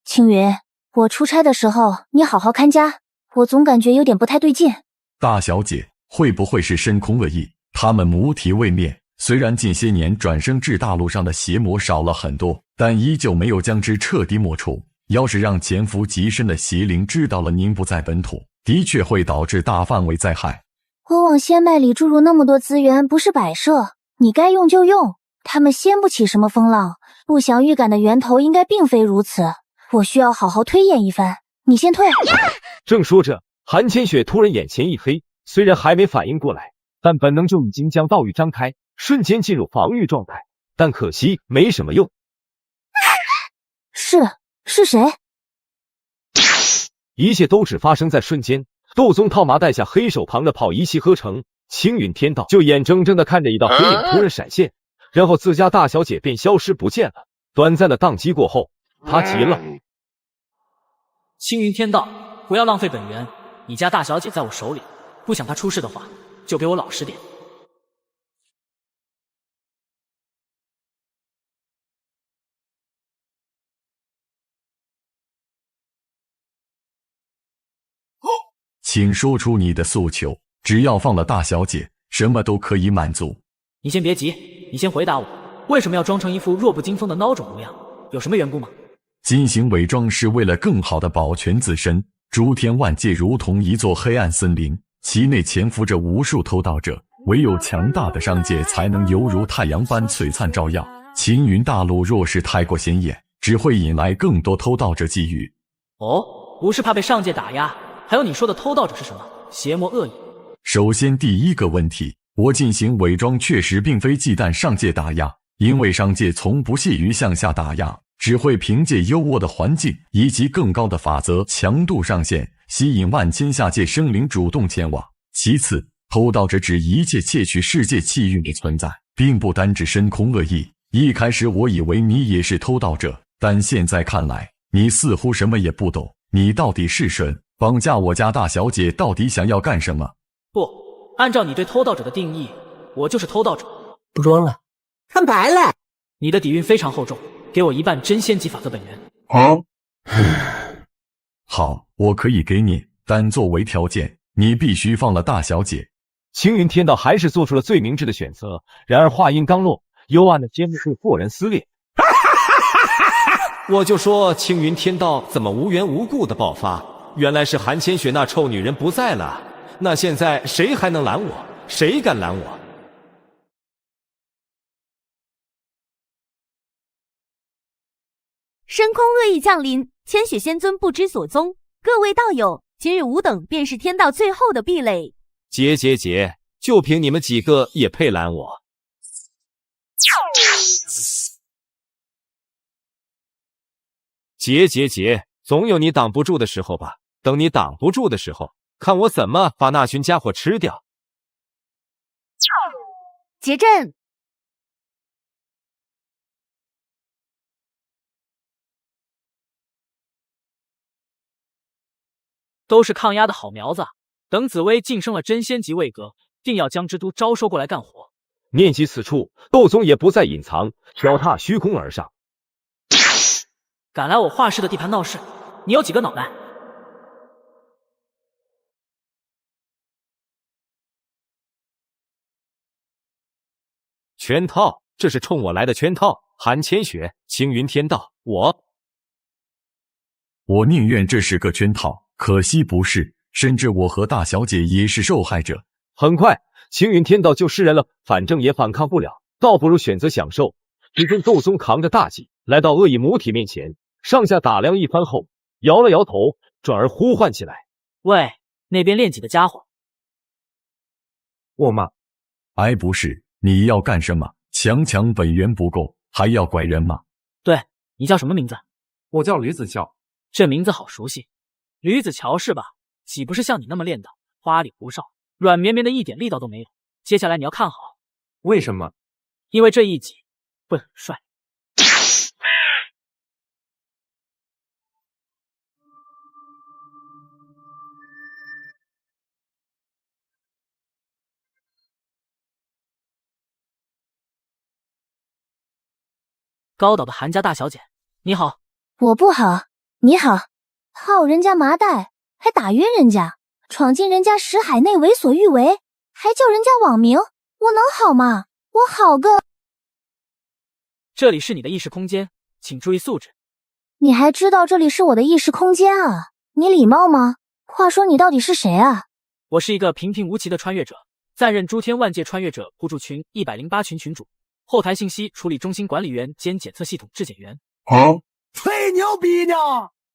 青云，我出差的时候你好好看家，我总感觉有点不太对劲。大小姐，会不会是深空恶意？他们母体位面，虽然近些年转生至大陆上的邪魔少了很多，但依旧没有将之彻底抹除。要是让潜伏极深的邪灵知道了您不在本土，的确会导致大范围灾害。我往仙脉里注入那么多资源不是摆设，你该用就用，他们掀不起什么风浪。不祥预感的源头应该并非如此，我需要好好推演一番。你先退。正说着，韩千雪突然眼前一黑，虽然还没反应过来，但本能就已经将道域张开，瞬间进入防御状态。但可惜没什么用。是谁？一切都只发生在瞬间。斗宗套麻带下黑手旁的炮一气呵成，青云天道就眼睁睁地看着一道黑影突然闪现，然后自家大小姐便消失不见了。短暂的宕机过后，他急了：青云天道，不要浪费本源，你家大小姐在我手里，不想她出事的话，就给我老实点。请说出你的诉求，只要放了大小姐，什么都可以满足。你先别急，你先回答我，为什么要装成一副弱不禁风的孬种模样？有什么缘故吗？进行伪装是为了更好地保全自身。诸天万界如同一座黑暗森林，其内潜伏着无数偷盗者，唯有强大的商界才能犹如太阳般璀璨照耀。青云大陆若是太过显眼，只会引来更多偷盗者觊觎。哦，不是怕被上界打压。还有你说的偷盗者是什么？邪魔恶意？首先第一个问题，我进行伪装确实并非忌惮上界打压，因为上界从不屑于向下打压，只会凭借优渥的环境以及更高的法则强度上限，吸引万千下界生灵主动前往。其次，偷盗者指一切窃取世界气运的存在，并不单指深空恶意。一开始我以为你也是偷盗者，但现在看来，你似乎什么也不懂。你到底是谁？绑架我家大小姐到底想要干什么？不，按照你对偷盗者的定义，我就是偷盗者。不装了，看白了。你的底蕴非常厚重，给我1半真仙级法则本源。好，我可以给你，但作为条件，你必须放了大小姐。青云天道还是做出了最明智的选择。然而话音刚落，幽暗的天幕会豁然撕裂。我就说青云天道怎么无缘无故的爆发，原来是韩千雪那臭女人不在了。那现在谁还能拦我？谁敢拦我？深空恶意降临，千雪仙尊不知所踪。各位道友，今日吾等便是天道最后的壁垒。结，就凭你们几个也配拦我？结，总有你挡不住的时候吧。等你挡不住的时候，看我怎么把那群家伙吃掉。结阵。都是抗压的好苗子，等紫薇晋升了真仙级位格，定要将之都招收过来干活。念及此处，斗宗也不再隐藏，脚踏虚空而上。敢来我画室的地盘闹事，你有几个脑袋？圈套，这是冲我来的圈套。韩千雪，青云天道，我宁愿这是个圈套，可惜不是，甚至我和大小姐也是受害者。很快，青云天道就释然了，反正也反抗不了，倒不如选择享受。只见斗宗扛着大戟来到恶意母体面前，上下打量一番后，摇了摇头，转而呼唤起来：“喂，那边练级的家伙。”我吗？哎，不是，你要干什么？强本源不够，还要拐人吗？对，你叫什么名字？我叫吕子乔。这名字好熟悉，吕子乔是吧？岂不是像你那么练的，花里胡哨，软绵绵的一点力道都没有？接下来你要看好。为什么？因为这一击会很帅。高岛的韩家大小姐，你好。我不好，你好。耗人家麻袋，还打晕人家，闯进人家识海内为所欲为，还叫人家网名，我能好吗？我好个……这里是你的意识空间，请注意素质。你还知道这里是我的意识空间啊？你礼貌吗？话说你到底是谁啊？我是一个平平无奇的穿越者，暂任诸天万界穿越者互助群108群群主，后台信息处理中心管理员兼检测系统质检员。吹牛逼呢！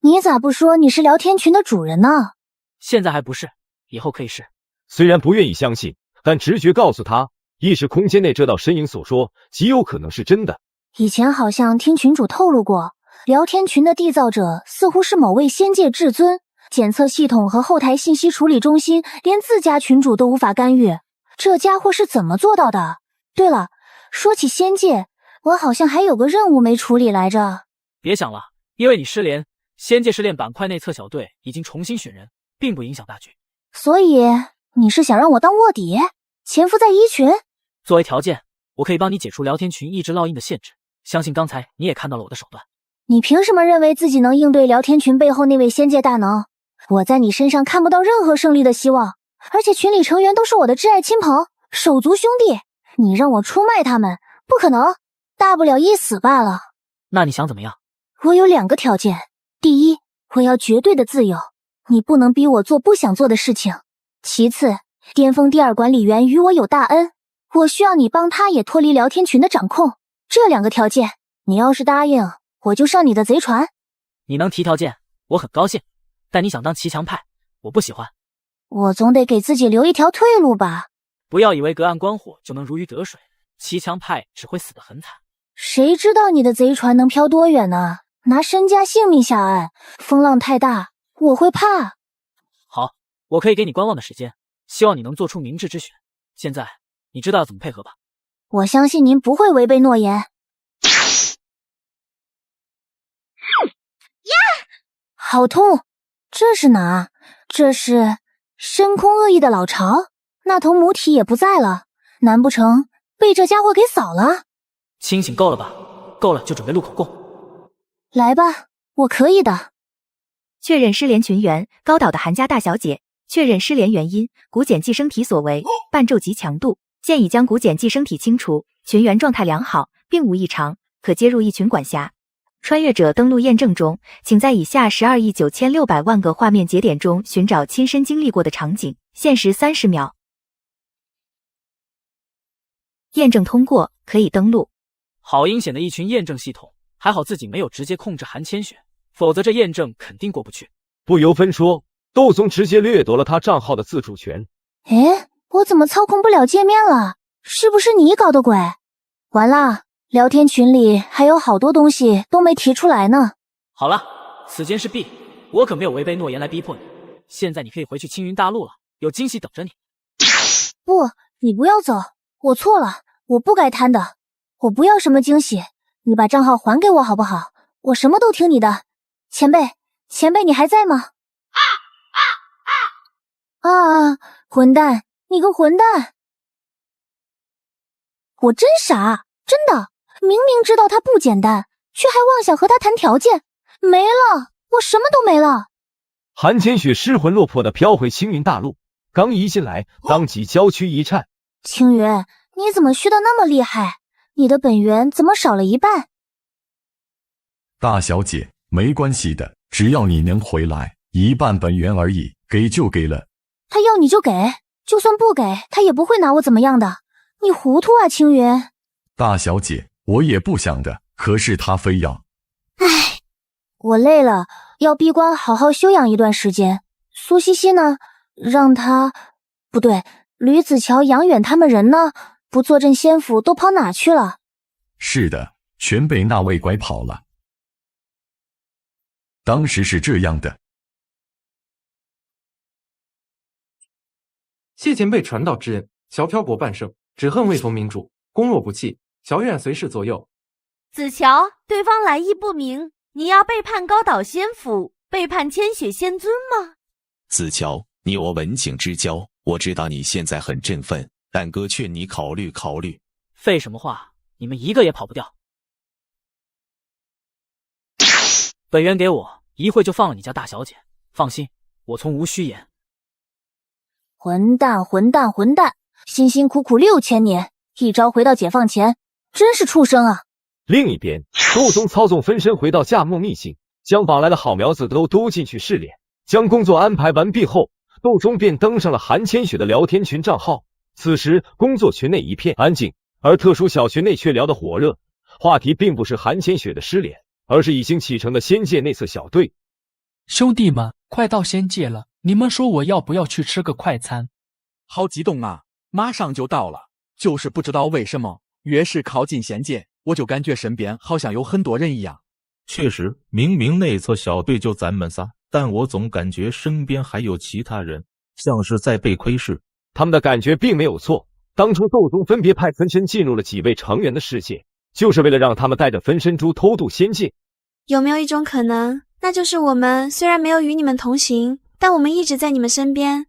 你咋不说你是聊天群的主人呢？现在还不是，以后可以是。虽然不愿意相信，但直觉告诉他，意识空间内这道身影所说极有可能是真的。以前好像听群主透露过，聊天群的缔造者似乎是某位仙界至尊，检测系统和后台信息处理中心连自家群主都无法干预，这家伙是怎么做到的？对了，说起仙界，我好像还有个任务没处理来着。别想了，因为你失联，仙界试炼板块内测小队已经重新选人，并不影响大局。所以你是想让我当卧底，潜伏在一群？作为条件，我可以帮你解除聊天群意志烙印的限制。相信刚才你也看到了我的手段。你凭什么认为自己能应对聊天群背后那位仙界大能？我在你身上看不到任何胜利的希望，而且群里成员都是我的挚爱亲朋、手足兄弟，你让我出卖他们，不可能，大不了一死罢了。那你想怎么样？我有2个条件，第一，我要绝对的自由，你不能逼我做不想做的事情。其次，巅峰第2管理员与我有大恩，我需要你帮他也脱离聊天群的掌控。这2个条件，你要是答应，我就上你的贼船。你能提条件，我很高兴，但你想当骑墙派，我不喜欢。我总得给自己留一条退路吧。不要以为隔岸观火就能如鱼得水，骑墙派只会死得很惨。谁知道你的贼船能飘多远呢？拿身家性命下岸，风浪太大，我会怕。好，我可以给你观望的时间，希望你能做出明智之选。现在你知道要怎么配合吧？我相信您不会违背诺言。好痛！这是哪？这是深空恶意的老巢？那头母体也不在了，难不成被这家伙给扫了？清醒够了吧？够了就准备录口供。来吧，我可以的。确认失联群员高岛的韩家大小姐，确认失联原因古碱寄生体所为，伴骤及强度，建议将古碱寄生体清除，群员状态良好，并无异常，可接入一群管辖。穿越者登录验证中，请在以下12亿9600万个画面节点中寻找亲身经历过的场景，限时30秒。验证通过，可以登录。好阴险的一群验证系统，还好自己没有直接控制韩千雪，否则这验证肯定过不去。不由分说，窦宗直接掠夺了他账号的自主权。诶，我怎么操控不了界面了？是不是你搞的鬼？完了，聊天群里还有好多东西都没提出来呢。好了，此间是 B， 我可没有违背诺言来逼迫你。现在你可以回去青云大陆了，有惊喜等着你。不，你不要走，我错了，我不该贪的。我不要什么惊喜，你把账号还给我好不好？我什么都听你的。前辈你还在吗？混蛋，你个混蛋！我真傻，真的，明明知道他不简单，却还妄想和他谈条件。没了，我什么都没了。韩千雪失魂落魄地飘回青云大陆，刚一进来，当即娇躯一颤。青云，你怎么虚得那么厉害？你的本源怎么少了一半？大小姐，没关系的，只要你能回来，1半本源而已，给就给了。他要你就给，就算不给，他也不会拿我怎么样的。你糊涂啊，青云。大小姐，我也不想的，可是他非要。我累了，要闭关好好休养一段时间。苏西西呢？让他……不对，吕子乔、杨远他们人呢？不坐镇仙府都跑哪去了？是的，全被那位拐跑了。当时是这样的。谢前辈传道之恩，小漂泊半生，只恨未逢明主，攻若不弃，小愿随侍左右。子乔，对方来意不明，你要背叛高岛仙府，背叛千雪仙尊吗？子乔，你我文景之交，我知道你现在很振奋，但哥劝你考虑考虑。废什么话，你们一个也跑不掉。本源给我，一会就放了你家大小姐。放心，我从无虚言。混蛋，混蛋，混蛋！辛辛苦苦6000年，一朝回到解放前，真是畜生啊！另一边，窦宗操纵分身回到夏末秘境，将访来的好苗子都丢进去试炼。将工作安排完毕后，窦宗便登上了韩千雪的聊天群账号。此时工作群内一片安静，而特殊小群内却聊得火热。话题并不是韩千雪的失联，而是已经启程的仙界内测小队。兄弟们，快到仙界了，你们说我要不要去吃个快餐？好激动啊，马上就到了。就是不知道为什么，越是靠近仙界，我就感觉身边好像有很多人一样。确实，明明内测小队就咱们仨，但我总感觉身边还有其他人，像是在被窥视。他们的感觉并没有错，当初窦宗分别派分身进入了几位成员的世界，就是为了让他们带着分身珠偷渡仙界。有没有一种可能，那就是我们虽然没有与你们同行，但我们一直在你们身边？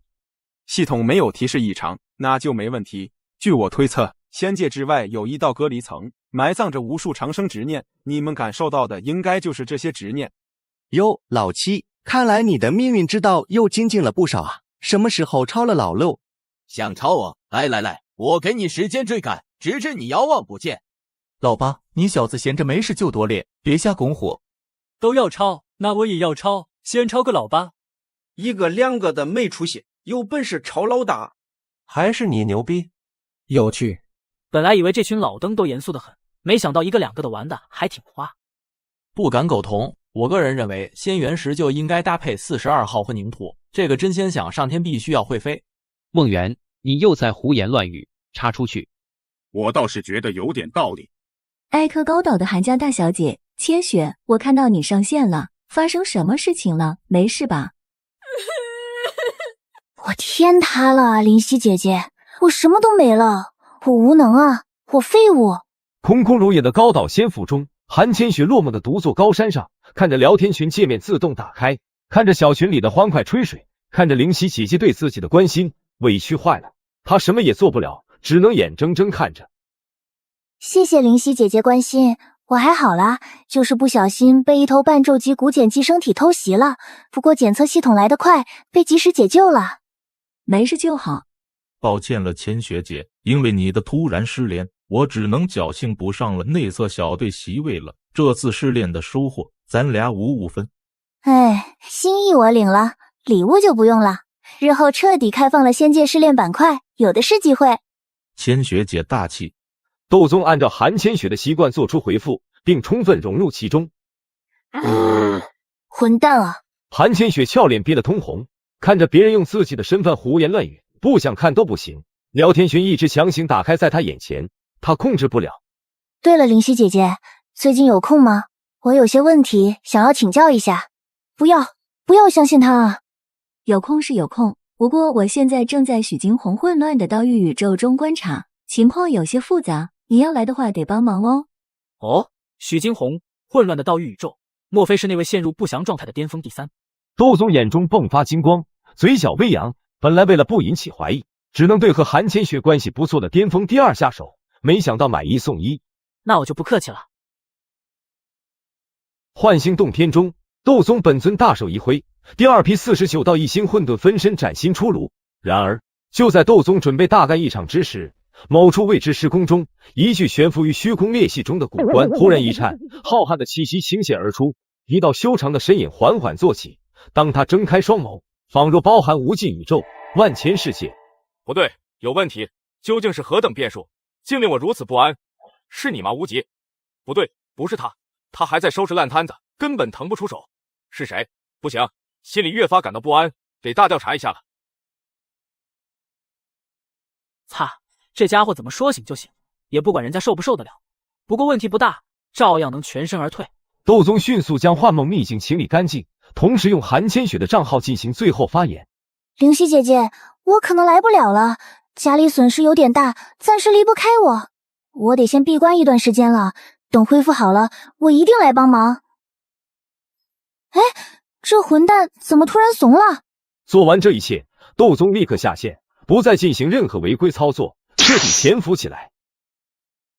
系统没有提示异常，那就没问题。据我推测，仙界之外有一道隔离层，埋葬着无数长生执念，你们感受到的应该就是这些执念。哟，老七，看来你的命运之道又精进了不少啊！什么时候超了老六？想超我？来，我给你时间追赶，直至你遥望不见。老八，你小子闲着没事就多练，别瞎拱火。都要超，那我也要超，先超个老八。一个两个的没出息，有本事超老大。还是你牛逼。有趣。本来以为这群老登都严肃得很，没想到一个两个的玩的还挺花。不敢苟同，我个人认为仙元石就应该搭配42号混凝土，这个真仙想上天必须要会飞。梦圆，你又在胡言乱语，插出去。我倒是觉得有点道理。艾科高岛的韩家大小姐千雪，我看到你上线了，发生什么事情了？没事吧？我天塌了，林夕姐姐，我什么都没了，我无能啊，我废物。空空如也的高岛仙府中，韩千雪落寞的独坐高山上，看着聊天群界面自动打开，看着小群里的欢快吹水，看着灵犀姐姐对自己的关心，委屈坏了。她什么也做不了，只能眼睁睁看着。谢谢灵犀姐姐关心，我还好啦，就是不小心被一头半骤级古碱寄生体偷袭了，不过检测系统来得快，被及时解救了。没事就好。抱歉了，千雪姐，因为你的突然失联，我只能侥幸补上了内测小队席位了。这次试炼的收获，咱俩5-5分。哎，心意我领了，礼物就不用了。日后彻底开放了仙界试炼板块，有的是机会。千雪姐大气。窦宗按照韩千雪的习惯做出回复，并充分融入其中。混蛋啊！韩千雪俏脸憋得通红，看着别人用自己的身份胡言乱语，不想看都不行。聊天群一直强行打开在他眼前，他控制不了。对了，灵犀姐姐，最近有空吗？我有些问题想要请教一下。不要相信他啊！有空是有空，不过我现在正在许金红混乱的岛屿宇宙中观察，情况有些复杂，你要来的话得帮忙哦。哦，许金红，混乱的岛屿宇宙，莫非是那位陷入不祥状态的巅峰第3？窦宗眼中迸发金光，嘴角微扬。本来为了不引起怀疑，只能对和韩千雪关系不错的巅峰第2下手，没想到买1送1。那我就不客气了。幻星洞天中，窦宗本尊大手一挥，第2批49道一星混沌分身崭新出炉。然而就在窦宗准备大干一场之时，某处未知时空中，一具悬浮于虚空裂隙中的骨棺忽然一颤，浩瀚的气息倾泻而出，一道修长的身影缓缓坐起。当他睁开双眸，仿若包含无尽宇宙、万千世界。不对，有问题，究竟是何等变数，竟令我如此不安？是你吗，无极？不对，不是他，他还在收拾烂摊子，根本腾不出手。是谁？不行，心里越发感到不安，得大调查一下了。擦，这家伙怎么说醒就醒，也不管人家受不受得了。不过问题不大，照样能全身而退。窦宗迅速将幻梦秘境清理干净，同时用韩千雪的账号进行最后发言。灵犀姐姐，我可能来不了了，家里损失有点大，暂时离不开我，我得先闭关一段时间了，等恢复好了，我一定来帮忙。哎，这混蛋怎么突然怂了？做完这一切，窦宗立刻下线，不再进行任何违规操作，彻底潜伏起来。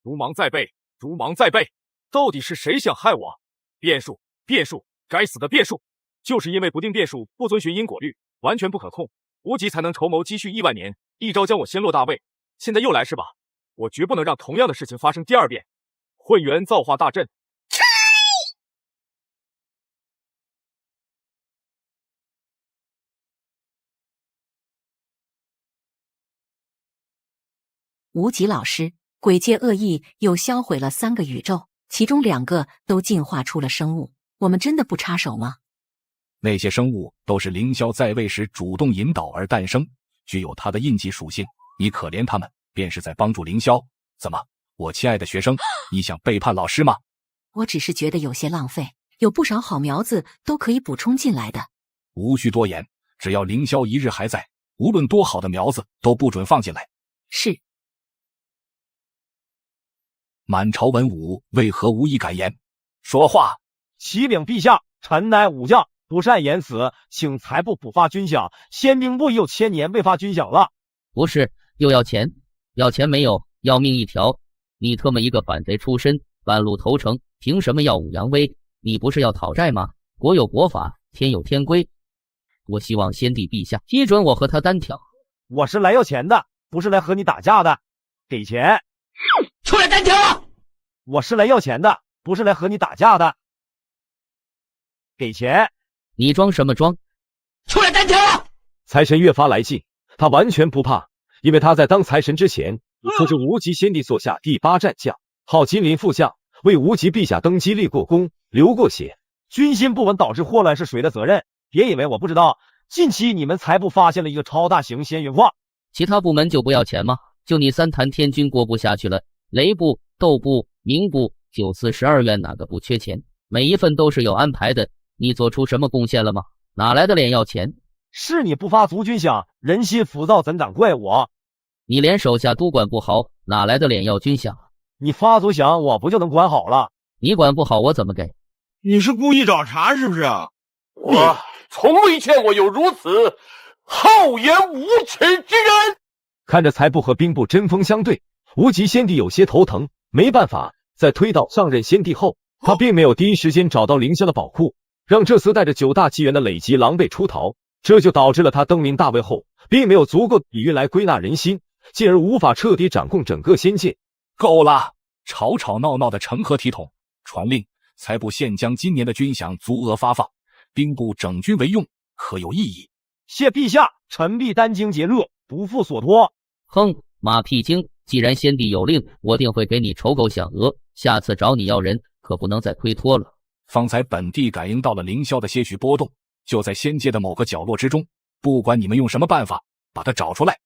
如芒在背，如芒在背，到底是谁想害我？变数，变数，该死的变数！就是因为不定变数不遵循因果律，完全不可控，无极才能筹谋积蓄亿万年，一招将我掀落大位。现在又来是吧？我绝不能让同样的事情发生第二遍。混元造化大阵。无极老师，鬼界恶意又销毁了3个宇宙，其中2个都进化出了生物，我们真的不插手吗？那些生物都是凌霄在位时主动引导而诞生，具有他的印记属性。你可怜他们，便是在帮助凌霄。怎么，我亲爱的学生，你想背叛老师吗？我只是觉得有些浪费，有不少好苗子都可以补充进来的。无需多言，只要凌霄一日还在，无论多好的苗子都不准放进来。是。满朝文武为何无一敢言？说话！启禀陛下，臣乃武将，不善言辞，请裁部补发军饷。宪兵部已有1000年未发军饷了。不是，又要钱？要钱没有，要命一条！你特么一个反贼出身，半路投诚，凭什么耀武扬威？你不是要讨债吗？国有国法，天有天规。我希望先帝陛下批准我和他单挑。我是来要钱的，不是来和你打架的。给钱！出来单挑！我是来要钱的，不是来和你打架的。给钱！你装什么装？出来单挑！财神越发来劲，他完全不怕，因为他在当财神之前，就是无极先帝所下第8战将，号金鳞副将，为无极陛下登基立过功，流过血。军心不稳导致祸乱是谁的责任？别以为我不知道，近期你们才部发现了一个超大型仙云画。其他部门就不要钱吗？就你3坛天军过不下去了，雷部、斗部、明部、9司12院哪个不缺钱？每一份都是有安排的。你做出什么贡献了吗？哪来的脸要钱？是你不发足军饷，人心浮躁，怎敢怪我？你连手下都管不好，哪来的脸要军饷？你发足饷，我不就能管好了？你管不好，我怎么给？你是故意找茬是不是？我从未见过有如此厚颜无耻之人。看着财部和兵部针锋相对，无极先帝有些头疼。没办法，在推倒上任先帝后，他并没有第一时间找到凌霄的宝库，让这厮带着9大纪元的累积狼狈出逃，这就导致了他登临大位后，并没有足够底蕴来归纳人心，进而无法彻底掌控整个仙界。够了，吵吵闹闹的成何体统？传令，财部现将今年的军饷足额发放，兵部整军为用，可有异议？谢陛下，臣必殚精竭虑，不负所托。哼，马屁精！既然先帝有令，我定会给你筹够饷额。下次找你要人，可不能再推脱了。方才本地感应到了凌霄的些许波动，就在仙界的某个角落之中。不管你们用什么办法，把它找出来。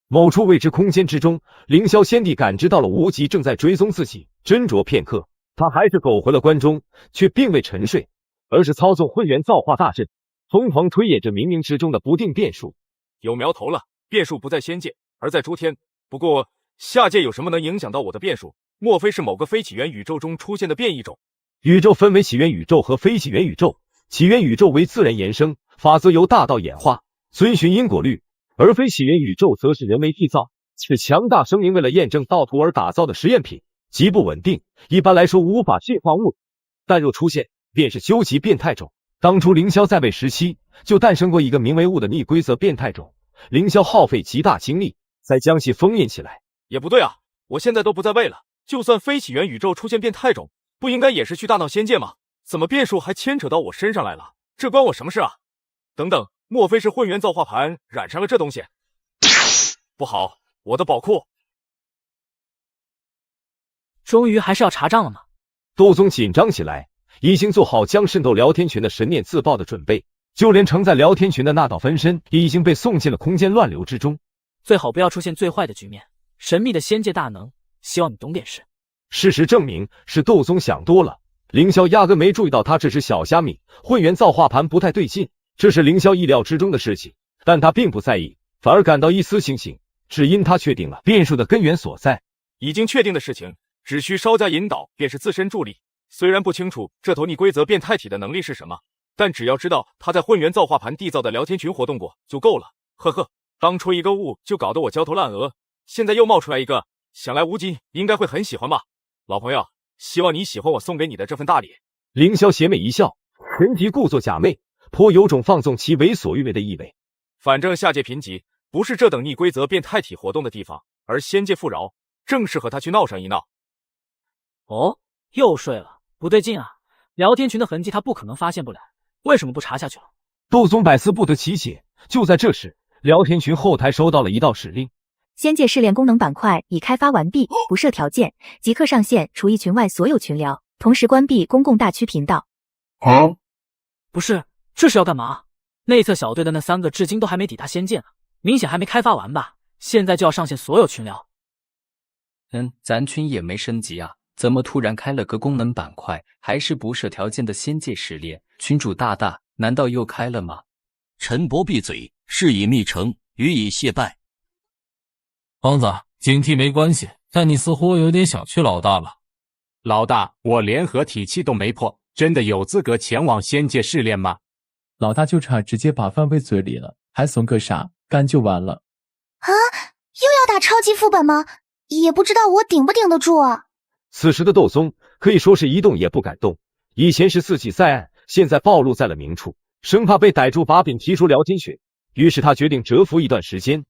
某处未知空间之中，凌霄先帝感知到了无极正在追踪自己。斟酌片刻，他还是苟回了关中，却并未沉睡，而是操纵混元造化大阵，疯狂推演着冥冥之中的不定变数。有苗头了，变数不在仙界，而在诸天。不过下界有什么能影响到我的变数？莫非是某个非起源宇宙中出现的变异种？宇宙分为起源宇宙和非起源宇宙，起源宇宙为自然延伸，法则由大道演化，遵循因果律，而非起源宇宙则是人为缔造，是强大生灵为了验证道途而打造的实验品，极不稳定，一般来说无法进化物，但若出现，便是究极变态种。当初凌霄在位时期，就诞生过一个名为物的逆规则变态种，凌霄耗费极大精力才将其封印起来。也不对啊，我现在都不在位了，就算非起源宇宙出现变态种，不应该也是去大闹仙界吗？怎么变数还牵扯到我身上来了？这关我什么事啊？等等，莫非是混元造化盘染上了这东西？不好，我的宝库！终于还是要查账了吗？窦宗紧张起来，已经做好将渗透聊天群的神念自爆的准备，就连承载聊天群的那道分身也已经被送进了空间乱流之中。最好不要出现最坏的局面。神秘的仙界大能，希望你懂点事。事实证明是窦宗想多了，凌霄压根没注意到他这只小虾米混元造化盘不太对劲，这是凌霄意料之中的事情，但他并不在意，反而感到一丝庆幸，只因他确定了变数的根源所在。已经确定的事情，只需稍加引导便是自身助力。虽然不清楚这头逆规则变态体的能力是什么，但只要知道他在混元造化盘缔造的聊天群活动过就够了。呵呵，当初一个雾就搞得我焦头烂额，现在又冒出来一个，想来无极应该会很喜欢吧。老朋友，希望你喜欢我送给你的这份大礼。凌霄邪魅一笑，人体故作假寐，颇有种放纵其为所欲为的意味。反正下界贫瘠，不是这等逆规则变态体活动的地方，而仙界富饶，正适合他去闹上一闹。哦，又睡了，不对劲啊！聊天群的痕迹他不可能发现不了，为什么不查下去了？窦宗百思不得其解。就在这时，聊天群后台收到了一道指令：仙界试炼功能板块已开发完毕，不设条件，即刻上线除役群外所有群聊，同时关闭公共大区频道。不是，这是要干嘛？内测小队的那3个至今都还没抵达仙界呢，明显还没开发完吧？现在就要上线所有群聊？咱群也没升级啊，怎么突然开了个功能板块，还是不设条件的仙界试炼？群主大大，难道又开了吗？陈伯闭嘴，事已密成，予以谢拜。王子，警惕没关系，但你似乎有点想去老大了。老大，我联合体期都没破，真的有资格前往仙界试炼吗？老大就差直接把饭喂嘴里了，还怂个啥？干就完了。啊，又要打超级副本吗？也不知道我顶不顶得住啊。此时的窦宗可以说是一动也不敢动，以前是伺机在案，现在暴露在了明处，生怕被逮住把柄提出聊天群，于是他决定蛰伏一段时间。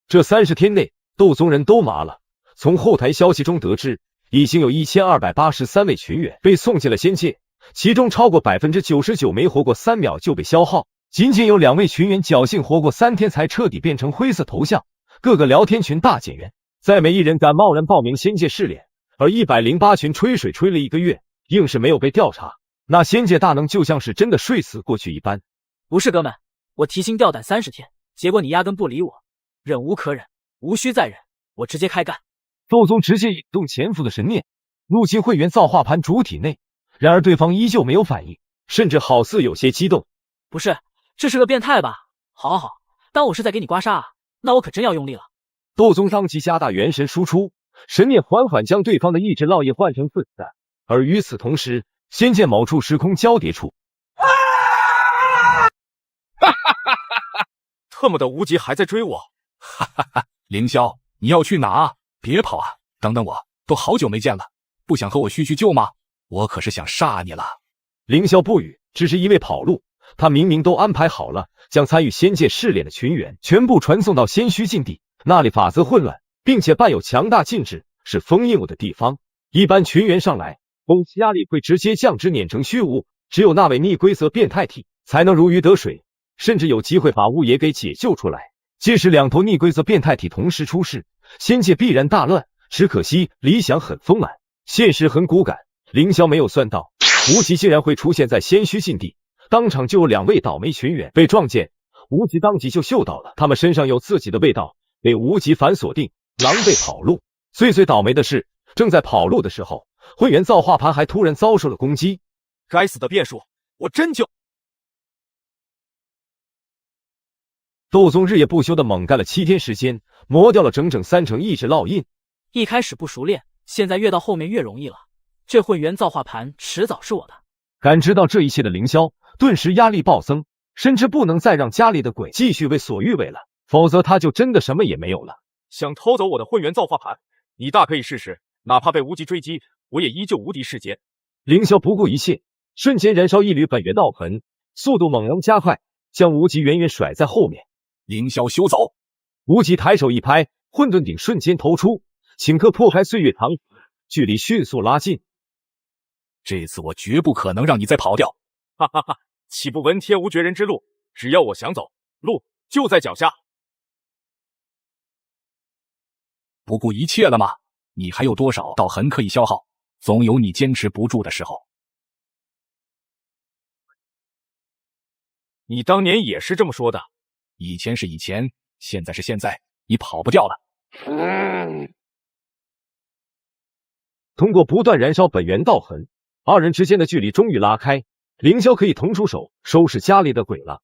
这30天内，窦宗人都麻了。从后台消息中得知，已经有1283位群员被送进了仙界，其中超过 99% 没活过3秒就被消耗，仅仅有2位群员侥幸活过3天才彻底变成灰色头像。各个聊天群大减员，再没一人敢贸然报名仙界试炼，而108群吹水吹了1个月，硬是没有被调查。那仙界大能就像是真的睡死过去一般。不是哥们，我提心吊胆30天，结果你压根不理我，忍无可忍，无需再忍，我直接开干。窦宗直接引动潜伏的神念，入侵混元造化盘主体内，然而对方依旧没有反应，甚至好似有些激动。不是，这是个变态吧？好好，当我是在给你刮痧啊？那我可真要用力了。窦宗当即加大元神输出，神念缓缓将对方的意志烙印换成自己的，而与此同时，仙界某处时空交叠处，特么的无极还在追我！哈哈哈！凌霄，你要去哪？别跑啊！等等我，都好久没见了，不想和我叙叙旧吗？我可是想杀你了。凌霄不语，只是一味跑路。他明明都安排好了，将参与仙界试炼的群员全部传送到仙虚禁地，那里法则混乱，并且伴有强大禁制，是封印物的地方。一般群员上来，攻击压力会直接降至碾成虚无，只有那位逆规则变态体才能如鱼得水，甚至有机会把雾也给解救出来。即使2头逆规则变态体同时出世，仙界必然大乱。只可惜理想很丰满，现实很骨感。凌霄没有算到无极竟然会出现在仙虚禁地，当场就有2位倒霉群员被撞见。无极当即就嗅到了他们身上有自己的味道，被无极反锁定，狼狈跑路。最倒霉的是，正在跑路的时候，混元造化盘还突然遭受了攻击。该死的变数，我真就……窦宗日夜不休的猛干了7天时间，磨掉了整整3成意志烙印。一开始不熟练，现在越到后面越容易了。这混元造化盘迟早是我的。感知到这一切的凌霄顿时压力暴增，深知不能再让家里的鬼继续为所欲为了，否则他就真的什么也没有了。想偷走我的混元造化盘，你大可以试试，哪怕被无极追击，我也依旧无敌世间。凌霄不顾一切，瞬间燃烧一缕本源道痕，速度猛然加快，将无极远远甩在后面。凌霄休走！无极抬手一拍，混沌鼎瞬间投出，顷刻破开岁月长，距离迅速拉近。这次我绝不可能让你再跑掉！哈哈哈！岂不闻天无绝人之路？只要我想走，路就在脚下。不顾一切了吗？你还有多少道痕可以消耗？总有你坚持不住的时候。你当年也是这么说的。以前是以前，现在是现在，你跑不掉了。通过不断燃烧本源道痕，二人之间的距离终于拉开，凌霄可以腾出手收拾家里的鬼了。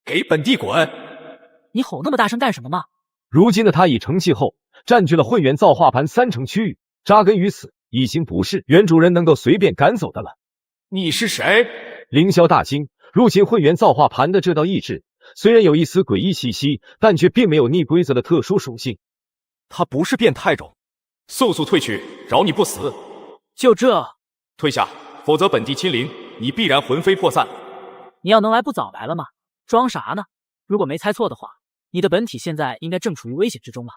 给本地滚！你吼那么大声干什么嘛？如今的他已成气候，占据了混元造化盘30%区域，扎根于此，已经不是原主人能够随便赶走的了。你是谁？凌霄大惊，入侵混元造化盘的这道意志，虽然有一丝诡异气息，但却并没有逆规则的特殊属性。他不是变态种，速速退去，饶你不死。就这？退下，否则本地亲临，你必然魂飞魄散。你要能来不早来了吗？装啥呢？如果没猜错的话，你的本体现在应该正处于危险之中了。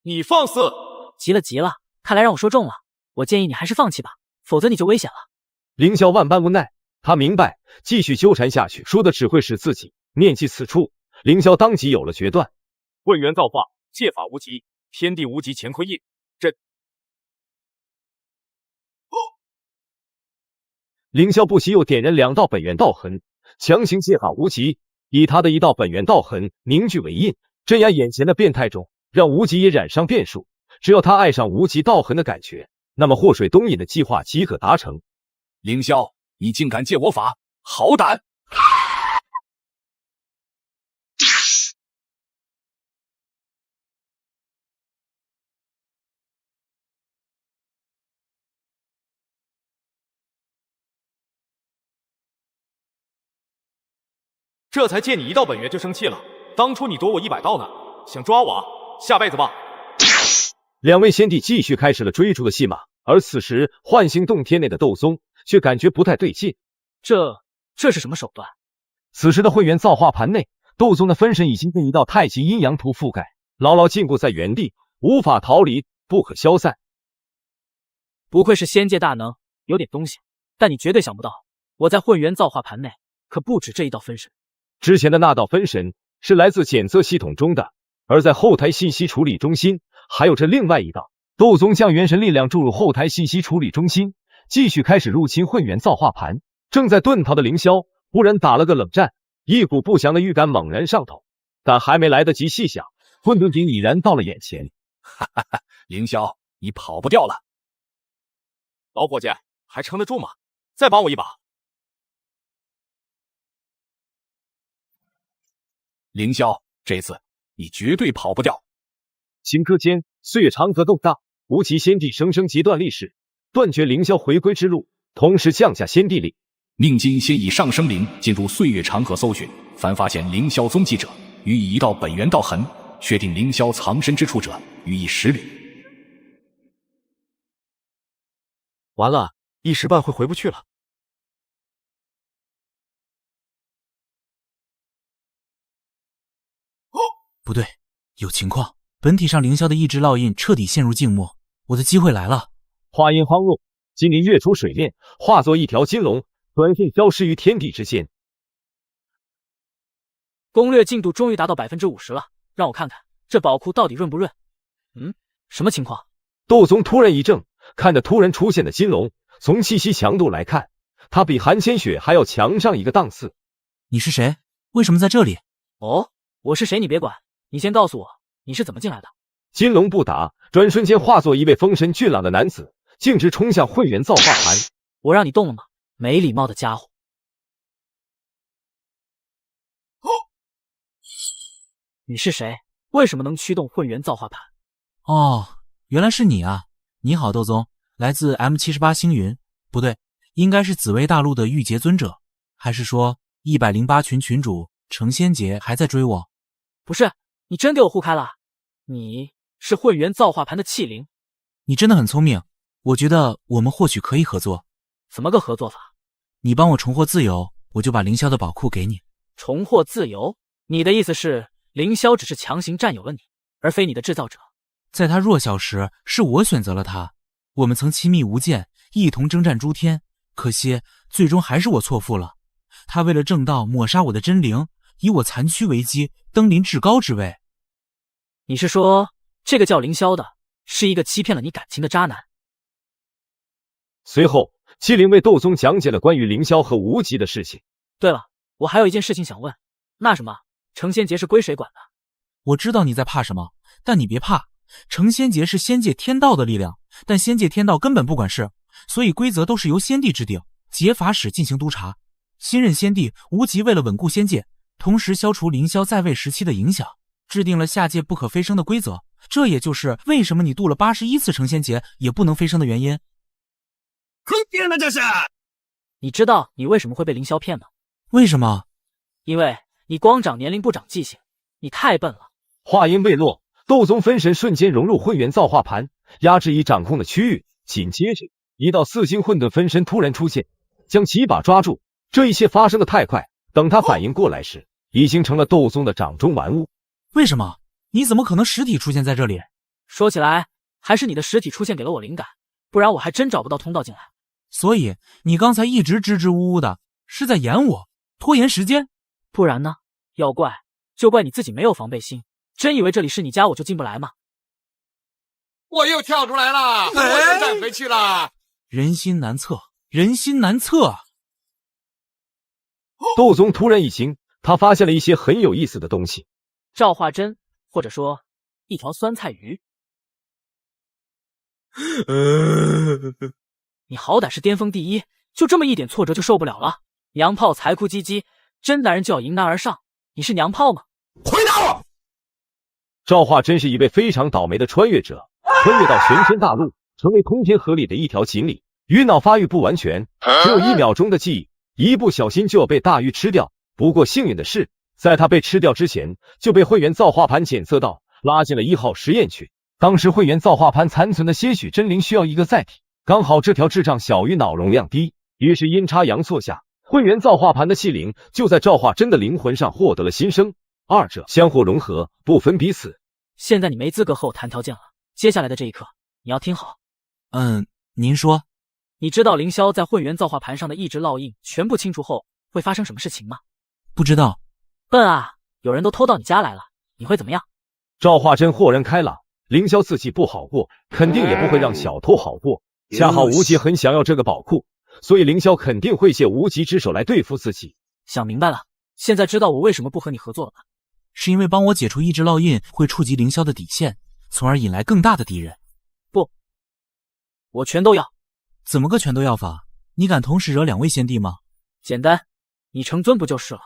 你放肆！急了急了，看来让我说中了。我建议你还是放弃吧，否则你就危险了。凌霄万般无奈，他明白继续纠缠下去，输的只会是自己。念及此处，凌霄当即有了决断。混元造化，借法无极，天地无极乾坤印。凌霄不惜又点燃2道本源道痕，强行借法无极，以他的1道本源道痕凝聚为印，镇压眼前的变态种，让无极也染上变数。只要他爱上无极道痕的感觉，那么祸水东引的计划即可达成。凌霄，你竟敢借我法，好胆！这才借你1道本源就生气了，当初你躲我100道呢，想抓我，下辈子吧。两位先帝继续开始了追逐的戏码，而此时幻星洞天内的斗宗却感觉不太对劲。这是什么手段？此时的混元造化盘内，斗宗的分身已经被1道太极阴阳图覆盖，牢牢禁锢在原地，无法逃离，不可消散。不愧是仙界大能，有点东西。但你绝对想不到，我在混元造化盘内可不止这1道分身。之前的那道分神是来自检测系统中的，而在后台信息处理中心还有着另外1道。斗宗将元神力量注入后台信息处理中心，继续开始入侵混元造化盘。正在遁逃的凌霄忽然打了个冷战，一股不祥的预感猛然上头，但还没来得及细想，混沌鼎已然到了眼前。哈哈哈，凌霄，你跑不掉了。老伙计，还撑得住吗？再帮我一把。凌霄，这次你绝对跑不掉。顷刻间，岁月长河动荡，无极先帝生生截断历史，断绝凌霄回归之路，同时降下先帝令，命今先以上生灵进入岁月长河搜寻，凡发现凌霄踪迹者，予以1道本源道痕，确定凌霄藏身之处者，予以10缕。完了，一时半会回不去了。不对，有情况，本体上凌霄的意志烙印彻底陷入静默，我的机会来了。话音荒落，金鳞跃出水面，化作一条金龙，短信消失于天地之间。攻略进度终于达到50%了，让我看看这宝库到底润不润。什么情况？斗宗突然一怔，看着突然出现的金龙，从气息强度来看，他比韩千雪还要强上1个档次。你是谁？为什么在这里？哦，我是谁你别管，你先告诉我你是怎么进来的。金龙不答，转瞬间化作一位风神俊朗的男子，径直冲向混元造化盘。我让你动了吗？没礼貌的家伙！你是谁？为什么能驱动混元造化盘？哦，原来是你啊！你好，斗宗，来自 M78星云，不对，应该是紫薇大陆的玉洁尊者，还是说108群群主程仙杰还在追我？不是，你真给我互开了？你是混元造化盘的器灵？你真的很聪明，我觉得我们或许可以合作。怎么个合作法？你帮我重获自由，我就把凌霄的宝库给你。重获自由？你的意思是凌霄只是强行占有了你，而非你的制造者？在他弱小时，是我选择了他。我们曾亲密无间，一同征战诸天，可惜最终还是我错付了。他为了正道抹杀我的真灵，以我残躯为基，登临至高之位。你是说这个叫凌霄的是一个欺骗了你感情的渣男？随后，麒麟为窦宗讲解了关于凌霄和无极的事情。对了，我还有一件事情想问，那什么，成仙劫是归谁管的？我知道你在怕什么，但你别怕，成仙劫是仙界天道的力量，但仙界天道根本不管事，所以规则都是由仙帝制定，劫法使进行督察。新任仙帝无极为了稳固仙界，同时消除凌霄在位时期的影响，制定了下界不可飞升的规则，这也就是为什么你渡了81次成仙劫也不能飞升的原因。坑爹呢这是！你知道你为什么会被凌霄骗吗？为什么？因为你光长年龄不长记性，你太笨了。话音未落，窦宗分神瞬间融入混元造化盘，压制已掌控的区域。紧接着，一道4星混沌分身突然出现，将其一把抓住。这一切发生的太快，等他反应过来时，已经成了窦宗的掌中玩物。为什么？你怎么可能实体出现在这里？说起来，还是你的实体出现给了我灵感，不然我还真找不到通道进来。所以你刚才一直支支吾吾的，是在演我，拖延时间？不然呢？要怪就怪你自己没有防备心，真以为这里是你家我就进不来吗？我又跳出来了，我又站回去了。人心难测，人心难测。窦宗突然一惊，他发现了一些很有意思的东西。赵化针，或者说一条酸菜鱼。你好歹是巅峰第一，就这么一点挫折就受不了了？娘炮才哭唧唧，真男人就要迎难而上。你是娘炮吗？回答我！赵化真是一位非常倒霉的穿越者，穿越到玄天大陆，成为通天河里的一条锦鲤。鱼脑发育不完全，只有1秒钟的记忆，一不小心就要被大鱼吃掉。不过幸运的是，在他被吃掉之前，就被混元造化盘检测到，拉进了1号实验区。当时混元造化盘残存的些许真灵需要一个载体，刚好这条智障小鱼脑容量低，于是阴差阳错下，混元造化盘的气灵就在赵化真的灵魂上获得了新生，二者相互融合，不分彼此。现在你没资格和我谈条件了，接下来的这一刻你要听好。您说。你知道凌霄在混元造化盘上的意志烙印全部清除后会发生什么事情吗？不知道。笨啊，有人都偷到你家来了，你会怎么样？赵化真豁然开朗，凌霄自己不好过，肯定也不会让小偷好过。恰好无极很想要这个宝库，所以凌霄肯定会借无极之手来对付自己。想明白了，现在知道我为什么不和你合作了吧？是因为帮我解除意志烙印会触及凌霄的底线，从而引来更大的敌人。不，我全都要。怎么个全都要法？你敢同时惹2位先帝吗？简单，你成尊不就是了？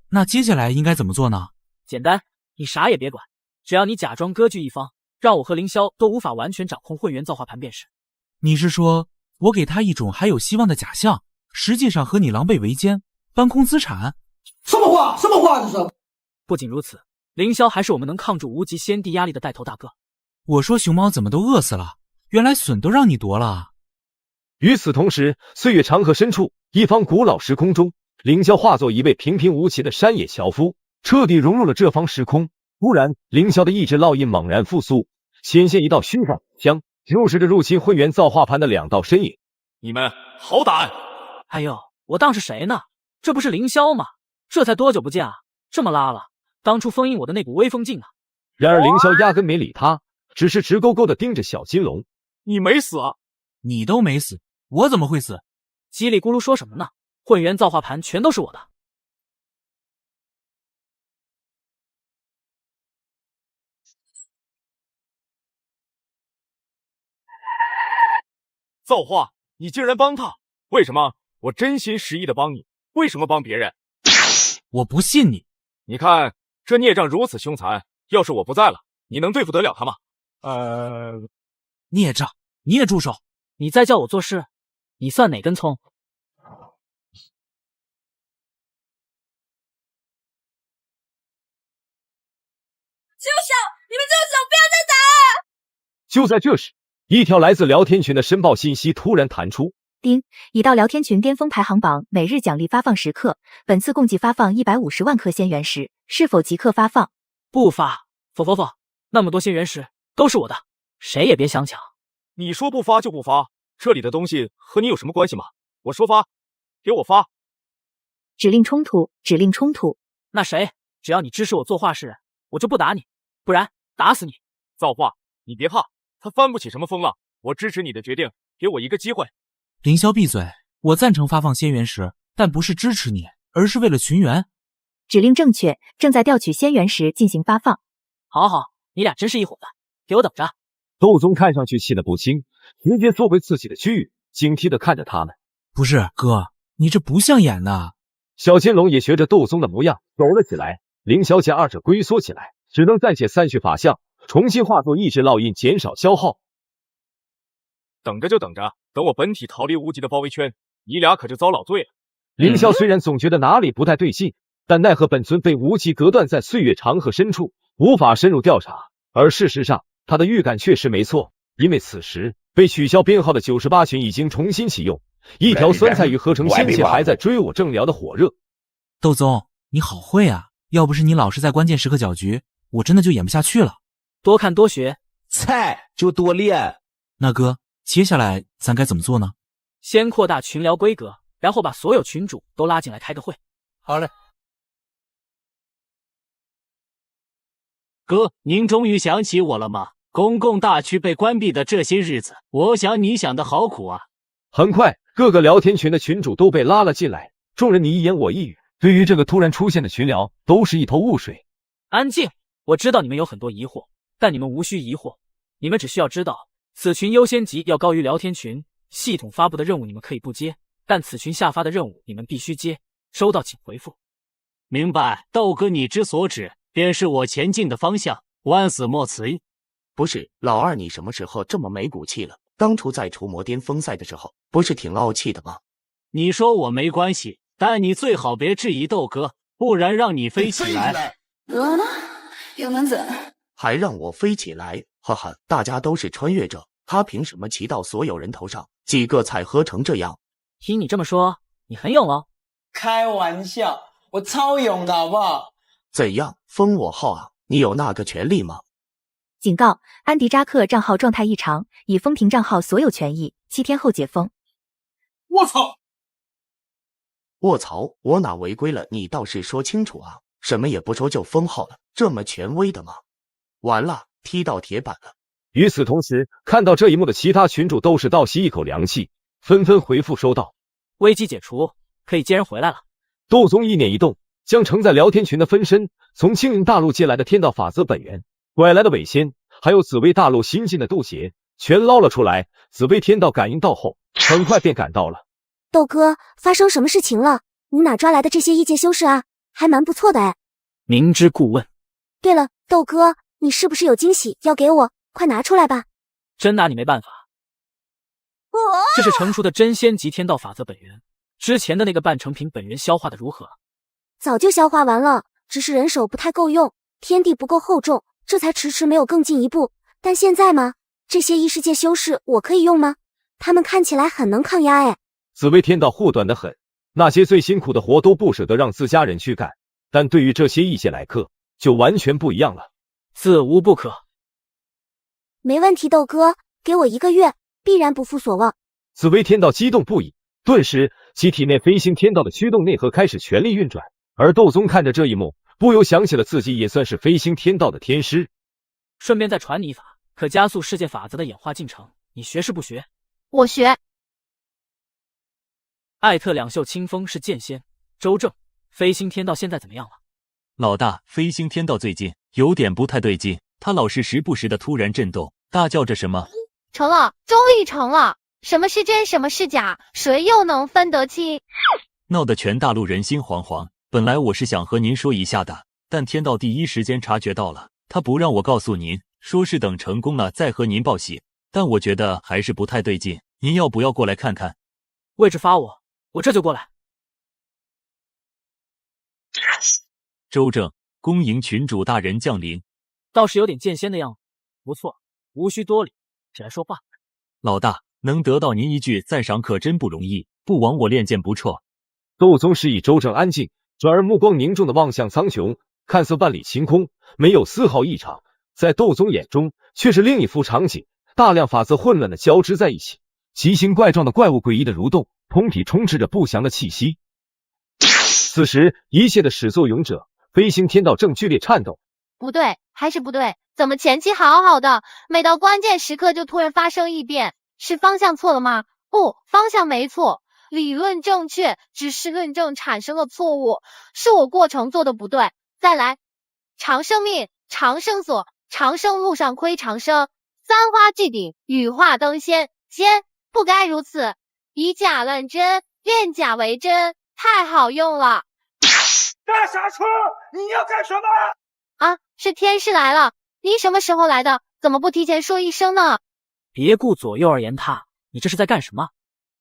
那接下来应该怎么做呢？简单，你啥也别管，只要你假装割据一方，让我和凌霄都无法完全掌控混元造化盘便是。你是说我给他一种还有希望的假象，实际上和你狼狈为奸，搬空资产？什么话？什么话这是？不仅如此，凌霄还是我们能抗住无极先帝压力的带头大哥。我说熊猫怎么都饿死了，原来笋都让你夺了。与此同时，岁月长河深处，一方古老时空中，凌霄化作一位平平无奇的山野樵夫，彻底融入了这方时空。突然，凌霄的意志烙印猛然复苏，显现一道虚幻将注视着入侵混元造化盘的2道身影。你们好胆！哎呦，我当是谁呢？这不是凌霄吗？这才多久不见啊，这么拉了，当初封印我的那股威风劲啊！然而凌霄压根没理他，只是直勾勾地盯着小金龙。你没死啊？你都没死，我怎么会死？叽里咕噜说什么呢？混元造化盘全都是我的。造化，你竟然帮他？为什么？我真心实意的帮你，为什么帮别人？我不信你。你看这孽障如此凶残，要是我不在了，你能对付得了他吗？孽障，你也住手！你再叫我做事，你算哪根葱？住手！你们住手！不要再打！就在这时，一条来自聊天群的申报信息突然弹出。丁，已到聊天群巅峰排行榜每日奖励发放时刻，本次共计发放150万颗仙元石，是否即刻发放？不发！否，那么多仙元石都是我的，谁也别想抢。你说不发就不发，这里的东西和你有什么关系吗？我说发，给我发！指令冲突，指令冲突。那谁？只要你支持我做画事，我就不打你，不然打死你。造化，你别怕，他翻不起什么风浪，我支持你的决定，给我一个机会。凌霄闭嘴！我赞成发放仙元石，但不是支持你，而是为了群员。指令正确，正在调取仙元石进行发放。好好，你俩真是一伙的，给我等着。窦宗看上去气得不轻，直接缩回自己的区域，警惕地看着他们。不是哥，你这不像演的。小金龙也学着窦宗的模样走了起来，凌霄见二者龟缩起来，只能暂且散去法相，重新化作意志烙印，减少消耗。等着就等着，等我本体逃离无极的包围圈，你俩可就遭老罪了。凌霄虽然总觉得哪里不太对劲，但奈何本尊被无极隔断在岁月长河深处，无法深入调查。而事实上，他的预感确实没错，因为此时被取消编号的98群已经重新启用，一条酸菜鱼合成仙气还在追我正聊的火热。窦宗，你好会啊！要不是你老是在关键时刻搅局，我真的就演不下去了。多看多学，菜就多练。那哥，接下来咱该怎么做呢？先扩大群聊规格，然后把所有群主都拉进来开个会。好嘞。哥，您终于想起我了吗？公共大区被关闭的这些日子，我想你想的好苦啊。很快，各个聊天群的群主都被拉了进来，众人你一言我一语，对于这个突然出现的群聊都是一头雾水。安静！我知道你们有很多疑惑，但你们无需疑惑，你们只需要知道，此群优先级要高于聊天群，系统发布的任务你们可以不接，但此群下发的任务你们必须接。收到请回复。明白，豆哥你之所指，便是我前进的方向，万死莫辞。不是，老二你什么时候这么没骨气了？当初在除魔巅峰赛的时候，不是挺傲气的吗？你说我没关系，但你最好别质疑豆哥，不然让你飞起来。哥呢？又能怎？还让我飞起来？哈哈，大家都是穿越者，他凭什么骑到所有人头上？几个才喝成这样？听你这么说，你很勇哦。开玩笑，我超勇的好不好？怎样，封我号啊？你有那个权利吗？警告：安迪扎克账号状态异常，已封停账号所有权益，7天后解封。我操！卧槽，我哪违规了？你倒是说清楚啊！什么也不说就封号了，这么权威的吗？完了，踢到铁板了。与此同时，看到这一幕的其他群主都是倒吸一口凉气，纷纷回复收到。危机解除，可以接人回来了。窦宗一念一动，将承载聊天群的分身，从青云大陆借来的天道法则本源，拐来的尾仙，还有紫薇大陆新进的渡邪，全捞了出来。紫薇天道感应到后，很快便赶到了。豆哥，发生什么事情了？你哪抓来的这些异界修士啊？还蛮不错的哎。明知故问。对了，豆哥，你是不是有惊喜要给我？快拿出来吧。真拿你没办法。这是成熟的真仙级天道法则本源，之前的那个半成品本源消化的如何？早就消化完了，只是人手不太够用，天地不够厚重，这才迟迟没有更进一步。但现在吗？这些异世界修士我可以用吗？他们看起来很能抗压哎。紫薇天道护短得很，那些最辛苦的活都不舍得让自家人去干，但对于这些异界来客就完全不一样了。自无不可。没问题，豆哥，给我1个月，必然不负所望。紫薇天道激动不已，顿时其体内飞星天道的驱动内核开始全力运转。而窦宗看着这一幕，不由想起了自己也算是飞星天道的天师。顺便再传你一法，可加速世界法则的演化进程，你学是不学？我学。艾特两袖清风是剑仙，周正，飞星天道现在怎么样了？老大，飞星天道最近有点不太对劲，他老是时不时的突然震动，大叫着什么。成了，终于成了，什么是真，什么是假，谁又能分得清？闹得全大陆人心惶惶。本来我是想和您说一下的，但天道第一时间察觉到了，他不让我告诉您，说是等成功了再和您报喜。但我觉得还是不太对劲，您要不要过来看看？位置发我，我这就过来。周正，恭迎群主大人降临。倒是有点剑仙的样子，不错，无需多礼，起来说话。老大，能得到您一句赞赏可真不容易，不枉我练剑不辍。窦宗示意周正安静，转而目光凝重地望向苍穹，看似万里晴空，没有丝毫异常。在窦宗眼中，却是另一幅场景，大量法则混乱地交织在一起，奇形怪状的怪物诡异的蠕动，通体充斥着不祥的气息。此时，一切的始作俑者飞星天道正剧烈颤抖，不对，还是不对，怎么前期好好的，每到关键时刻就突然发生异变？是方向错了吗？不，方向没错，理论正确，只是论证产生了错误，是我过程做的不对。再来，长生命，长生锁，长生路上窥长生，三花聚顶，羽化登仙。仙不该如此，以假乱真，变假为真，太好用了。大傻车，你要干什么？啊，是天师来了，你什么时候来的？怎么不提前说一声呢？别顾左右而言他，你这是在干什么？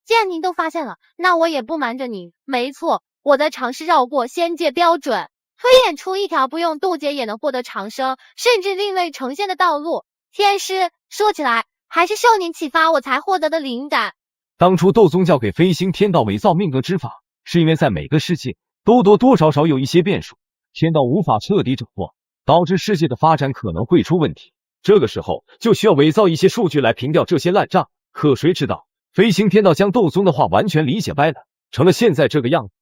既然您都发现了，那我也不瞒着你，没错，我在尝试绕过仙界标准，推演出一条不用渡劫也能获得长生，甚至另类成仙的道路。天师，说起来还是受您启发我才获得的灵感。当初斗宗教给飞星天道伪造命格之法，是因为在每个世界都多多少少有一些变数，天道无法彻底掌握，导致世界的发展可能会出问题。这个时候就需要伪造一些数据来平掉这些烂账。可谁知道飞星天道将斗宗的话完全理解歪了，成了现在这个样子。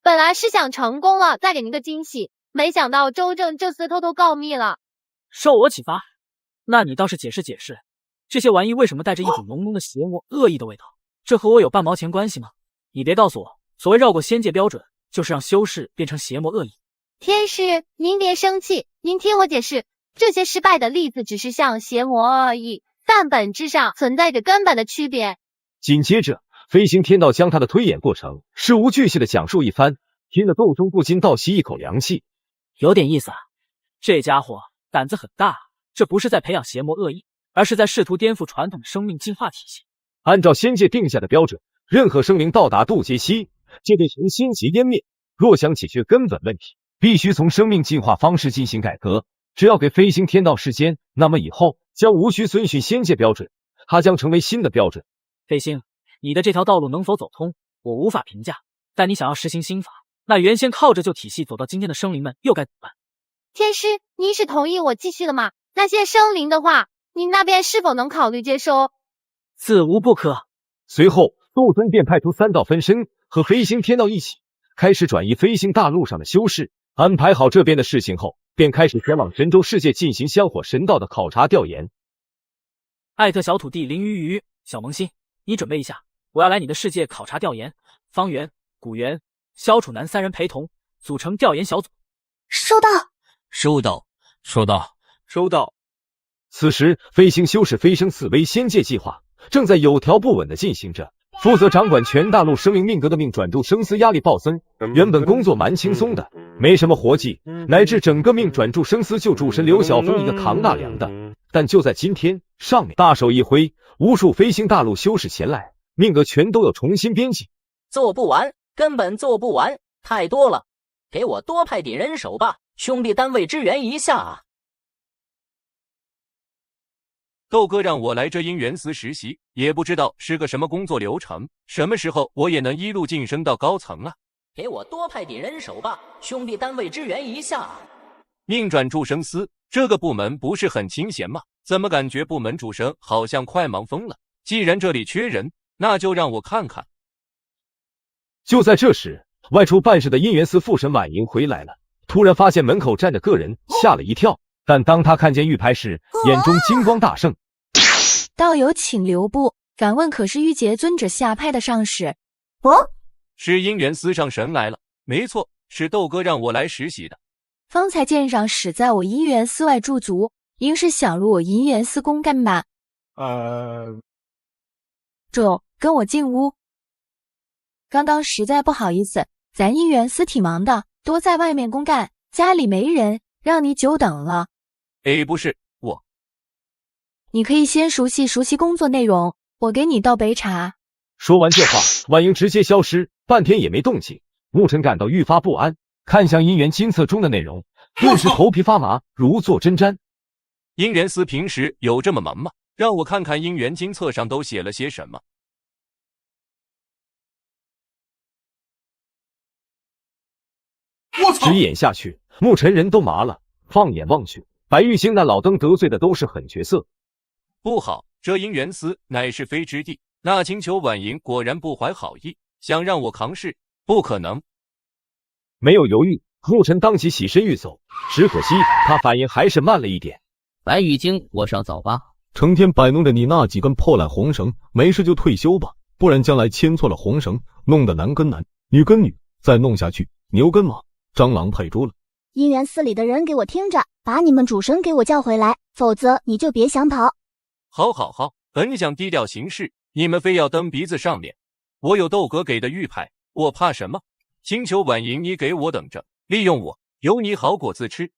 本来是想成功了再给您个惊喜，没想到周正这次偷偷告密了。受我启发，那你倒是解释解释，这些玩意为什么带着一股浓浓的邪魔恶意的味道？这和我有半毛钱关系吗？你别告诉我，所谓绕过仙界标准，就是让修士变成邪魔恶意。天师，您别生气，您听我解释，这些失败的例子只是像邪魔恶意，但本质上存在着根本的区别。紧接着，飞行天道将他的推演过程事无巨细的讲述一番，听得斗宗不禁倒吸一口凉气。有点意思啊，这家伙胆子很大，这不是在培养邪魔恶意，而是在试图颠覆传统的生命进化体系。按照仙界定下的标准，任何生灵到达渡劫期，就得从心即湮灭。若想解决根本问题，必须从生命进化方式进行改革。只要给飞行天道时间，那么以后将无需遵循仙界标准，它将成为新的标准。飞星，你的这条道路能否走通，我无法评价。但你想要实行新法，那原先靠着旧体系走到今天的生灵们又该怎么办？天师，您是同意我继续了吗？那些生灵的话，您那边是否能考虑接收？自无不可。随后，斗尊便派出3道分身和飞行天道一起，开始转移飞行大陆上的修士。安排好这边的事情后，便开始前往神州世界进行香火神道的考察调研。艾特小土地林鱼鱼、小萌新，你准备一下，我要来你的世界考察调研。方圆、古元、萧楚南3人陪同，组成调研小组。收到，收到，收到，收到。此时，飞行修士飞升4维仙界计划正在有条不紊地进行着。负责掌管全大陆生命命格的命转注生司压力暴增，原本工作蛮轻松的，没什么活计，乃至整个命转注生司就主神刘晓峰一个扛大梁的。但就在今天上面，大手一挥，无数飞行大陆修士前来，命格全都要重新编辑。做不完，根本做不完，太多了，给我多派点人手吧，兄弟单位支援一下啊！豆哥让我来这姻缘司实习，也不知道是个什么工作流程，什么时候我也能一路晋升到高层啊？给我多派点人手吧，兄弟单位支援一下啊！命转注生司这个部门不是很清闲吗？怎么感觉部门主神好像快忙疯了？既然这里缺人，那就让我看看。就在这时，外出办事的姻缘司副神婉莹回来了，突然发现门口站着个人，吓了一跳。但当他看见玉牌时，眼中金光大盛。道友请留步，敢问可是玉洁尊者下派的上使？是姻缘司上神来了，没错，是豆哥让我来实习的。方才见上使在我姻缘司外驻足，应是想入我姻缘司公干吧？这跟我进屋。刚刚实在不好意思，咱姻缘司挺忙的，多在外面公干，家里没人，让你久等了。不是我。你可以先熟悉熟悉工作内容，我给你倒杯茶。说完这话，婉莹直接消失，半天也没动静。牧尘感到愈发不安，看向姻缘金册中的内容，顿时头皮发麻，如坐针毡。姻缘司平时有这么忙吗？让我看看姻缘金册上都写了些什么。直眼下去，牧尘人都麻了。放眼望去，白玉星那老登得罪的都是狠角色。不好，这姻缘司乃是非之地。那青丘婉莹果然不怀好意，想让我扛事，不可能。没有犹豫，陆晨当即起身欲走，只可惜他反应还是慢了一点。白羽精，我上早吧。成天摆弄着你那几根破烂红绳，没事就退休吧，不然将来牵错了红绳，弄得男跟男，女跟女，再弄下去牛跟马，蟑螂配猪了。姻缘寺里的人给我听着，把你们主神给我叫回来，否则你就别想跑。好好好，本想低调行事，你们非要蹬鼻子上脸。我有斗哥给的玉牌，我怕什么？星球晚营你给我等着，利用我，有你好果子吃。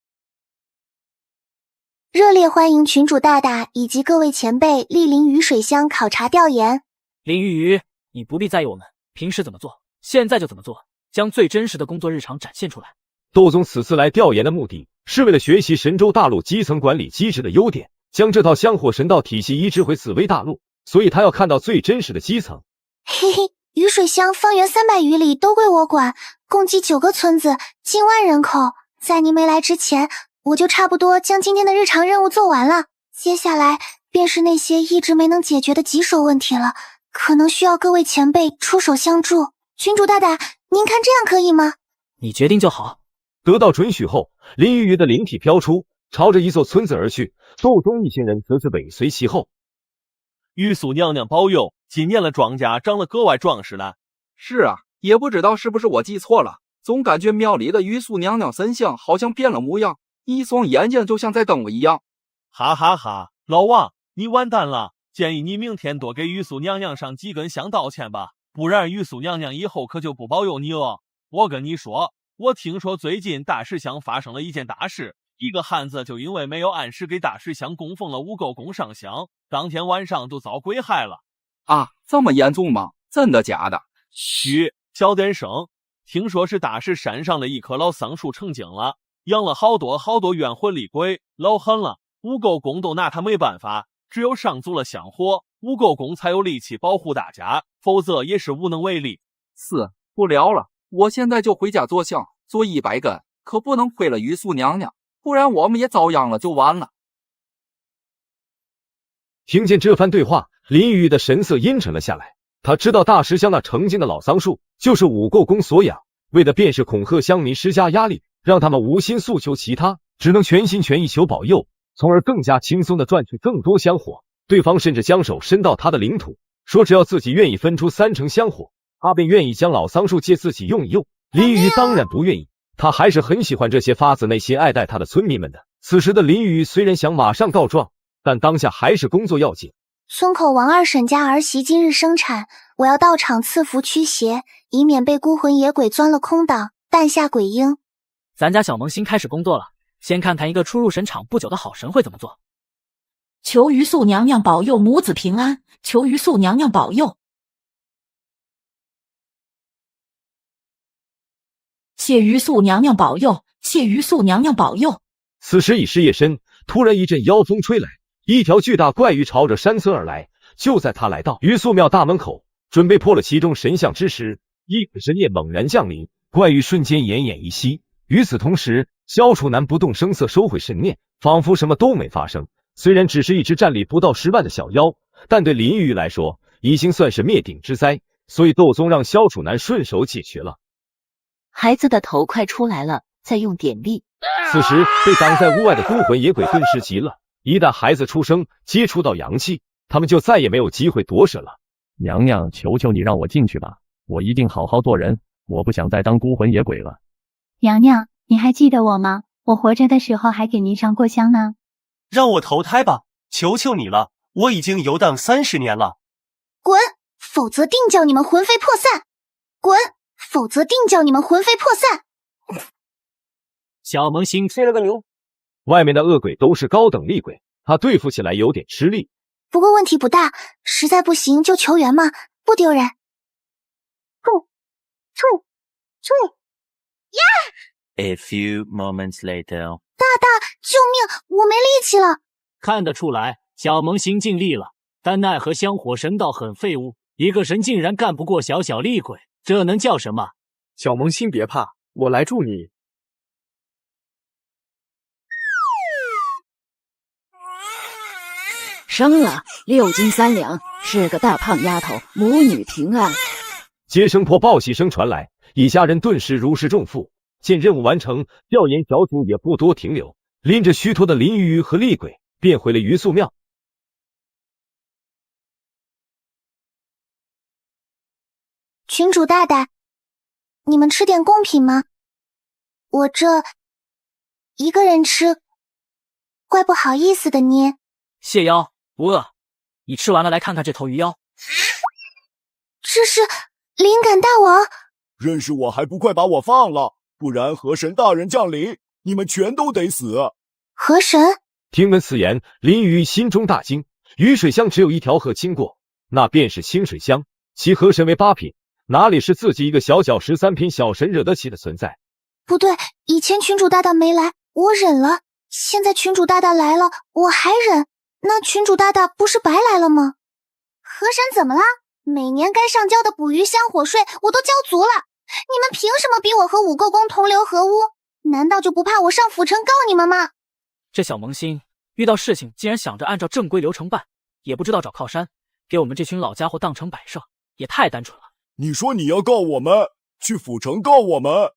热烈欢迎群主大大以及各位前辈莅临雨水乡考察调研。林鱼鱼，你不必在意我们平时怎么做，现在就怎么做，将最真实的工作日常展现出来。窦宗此次来调研的目的是为了学习神州大陆基层管理机制的优点，将这套香火神道体系移植回紫薇大陆，所以他要看到最真实的基层。嘿嘿，雨水乡方圆300余里都归我管，共计9个村子，近万人口。在您没来之前，我就差不多将今天的日常任务做完了，接下来便是那些一直没能解决的棘手问题了，可能需要各位前辈出手相助。群主大大，您看这样可以吗？你决定就好。得到准许后，林鱼鱼的灵体飘出，朝着一座村子而去，窦宗一行人则是尾随其后。玉素娘娘保佑，今年的庄稼长得格外壮实了。是啊，也不知道是不是我记错了，总感觉庙里的玉素娘娘神像好像变了模样，一双眼睛就像在瞪我一样。哈哈哈，老王，你完蛋了！建议你明天多给玉素娘娘上几根香道歉吧，不然玉素娘娘以后可就不保佑你了。我跟你说，我听说最近大石乡发生了一件大事，一个汉子就因为没有按时给大石乡供奉了5够公上香，当天晚上就遭鬼害了。啊，这么严重吗？真的假的？嘘，小点声。听说是大石山上的一棵老桑树成精了，养了好多冤魂厉鬼，老狠了。5够公都拿他没办法，只有上足了香火，5够公才有力气保护大家，否则也是无能为力。是，不聊了，我现在就回家做香，做100根，可不能亏了玉素娘娘，不然我们也遭殃了就完了。听见这番对话，林雨雨的神色阴沉了下来。他知道大石乡那成精的老桑树就是5够公所养，为的便是恐吓乡民施加压力，让他们无心诉求其他，只能全心全意求保佑，从而更加轻松地赚取更多香火。对方甚至将手伸到他的领土，说只要自己愿意分出3成香火，他便愿意将老桑树借自己用一用。林雨雨当然不愿意，他还是很喜欢这些发自内心爱戴他的村民们的。此时的林雨雨虽然想马上告状，但当下还是工作要紧。村口王二婶家儿媳今日生产，我要到场赐福驱邪，以免被孤魂野鬼钻了空档，诞下鬼婴。咱家小萌新开始工作了，先看看一个初入神场不久的好神会怎么做。求于素娘娘保佑母子平安，求于素娘娘保佑。谢于素娘娘保佑，谢于素娘娘保佑。此时已是夜深，突然一阵妖风吹来，一条巨大怪鱼朝着山村而来。就在他来到于素庙大门口，准备破了其中神像之时，一股神念猛然降临，怪鱼瞬间奄奄一息。与此同时，萧楚南不动声色收回神念，仿佛什么都没发生。虽然只是一只战力不到10万的小妖，但对林玉来说已经算是灭顶之灾，所以窦宗让萧楚南顺手解决了。孩子的头快出来了，再用点力。此时被挡在屋外的孤魂野鬼顿时急了，一旦孩子出生接触到阳气，他们就再也没有机会躲闪了。娘娘，求求你让我进去吧，我一定好好做人，我不想再当孤魂野鬼了。娘娘，你还记得我吗？我活着的时候还给您上过香呢。让我投胎吧，求求你了，我已经游荡30年了。滚，否则定叫你们魂飞魄散！滚，否则定叫你们魂飞魄散！小萌新吹了个牛。外面的恶鬼都是高等厉鬼，他对付起来有点吃力。不过问题不大，实在不行就求援嘛，不丢人。A few moments later， 大大，救命！我没力气了。看得出来，小萌新尽力了，但奈何香火神道很废物，一个神竟然干不过小小厉鬼，这能叫什么？小萌新别怕，我来助你。生了6斤3两，是个大胖丫头，母女平安。接生婆报喜声传来，一家人顿时如释重负。见任务完成，调研小组也不多停留，拎着虚脱的林鱼和厉鬼便回了鱼宿庙。群主大大，你们吃点贡品吗？我这一个人吃，怪不好意思的捏。谢妖，不饿。你吃完了来看看这头鱼妖。这是灵感大王，认识我还不快把我放了，不然河神大人降临，你们全都得死。河神听闻此言，林鱼心中大惊。鱼水乡只有一条河经过，那便是清水乡，其河神为8品，哪里是自己一个小小13品小神惹得起的存在？不对，以前群主大大没来，我忍了，现在群主大大来了，我还忍，那群主大大不是白来了吗？河神怎么了？每年该上交的捕鱼香火税我都交足了，你们凭什么逼我和五垢宫同流合污？难道就不怕我上府城告你们吗？这小萌新遇到事情竟然想着按照正规流程办，也不知道找靠山，给我们这群老家伙当成摆设，也太单纯了。你说你要告我们，去府城告我们，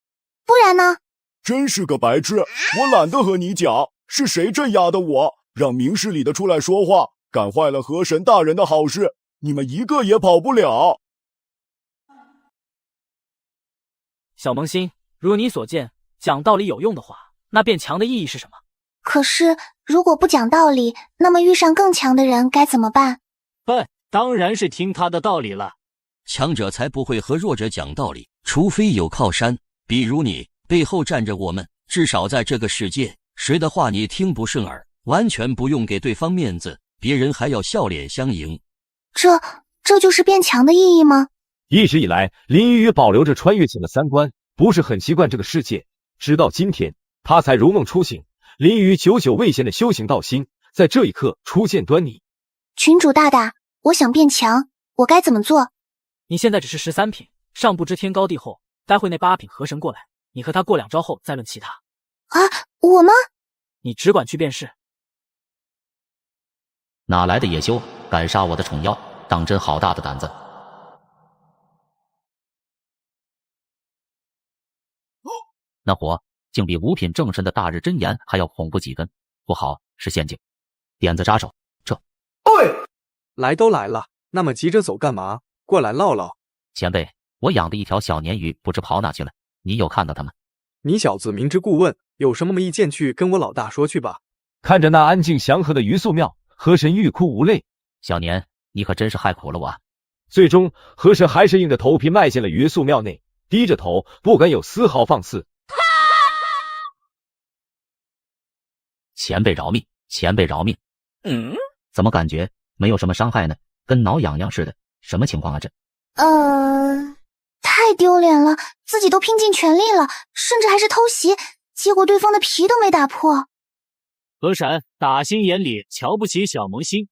不然呢？真是个白痴，我懒得和你讲，是谁镇压的我，让明事理的出来说话，干坏了河神大人的好事，你们一个也跑不了。小萌新，如你所见，讲道理有用的话，那变强的意义是什么？可是如果不讲道理，那么遇上更强的人该怎么办？笨，当然是听他的道理了。强者才不会和弱者讲道理，除非有靠山，比如你背后站着我们，至少在这个世界，谁的话你听不顺耳，完全不用给对方面子，别人还要笑脸相迎。这就是变强的意义吗？一直以来，林鱼保留着穿越前的三观，不是很习惯这个世界，直到今天，他才如梦初醒。林鱼久久未现的修行道心，在这一刻出现端倪。群主大大，我想变强，我该怎么做？你现在只是13品，尚不知天高地厚，待会那8品河神过来，你和他过2招后再论其他。啊，我吗？你只管去便是。哪来的野修，敢杀我的宠妖，当真好大的胆子！那火竟比5品正神的大日真言还要恐怖几分，不好，是陷阱，点子扎手。来都来了，那么急着走干嘛？过来唠唠。前辈，我养的一条小鲶鱼不知跑哪去了，你有看到它吗？你小子明知故问，有什么意见去跟我老大说去吧。看着那安静祥和的鱼宿庙，河神欲哭无泪。小年，你可真是害苦了我啊！最终，河神还是硬着头皮迈进了鱼宿庙内，低着头，不敢有丝毫放肆。前辈饶命，前辈饶命。怎么感觉没有什么伤害呢？跟挠痒痒似的，什么情况啊这？太丢脸了，自己都拼尽全力了，甚至还是偷袭，结果对方的皮都没打破。河神打心眼里瞧不起小萌新。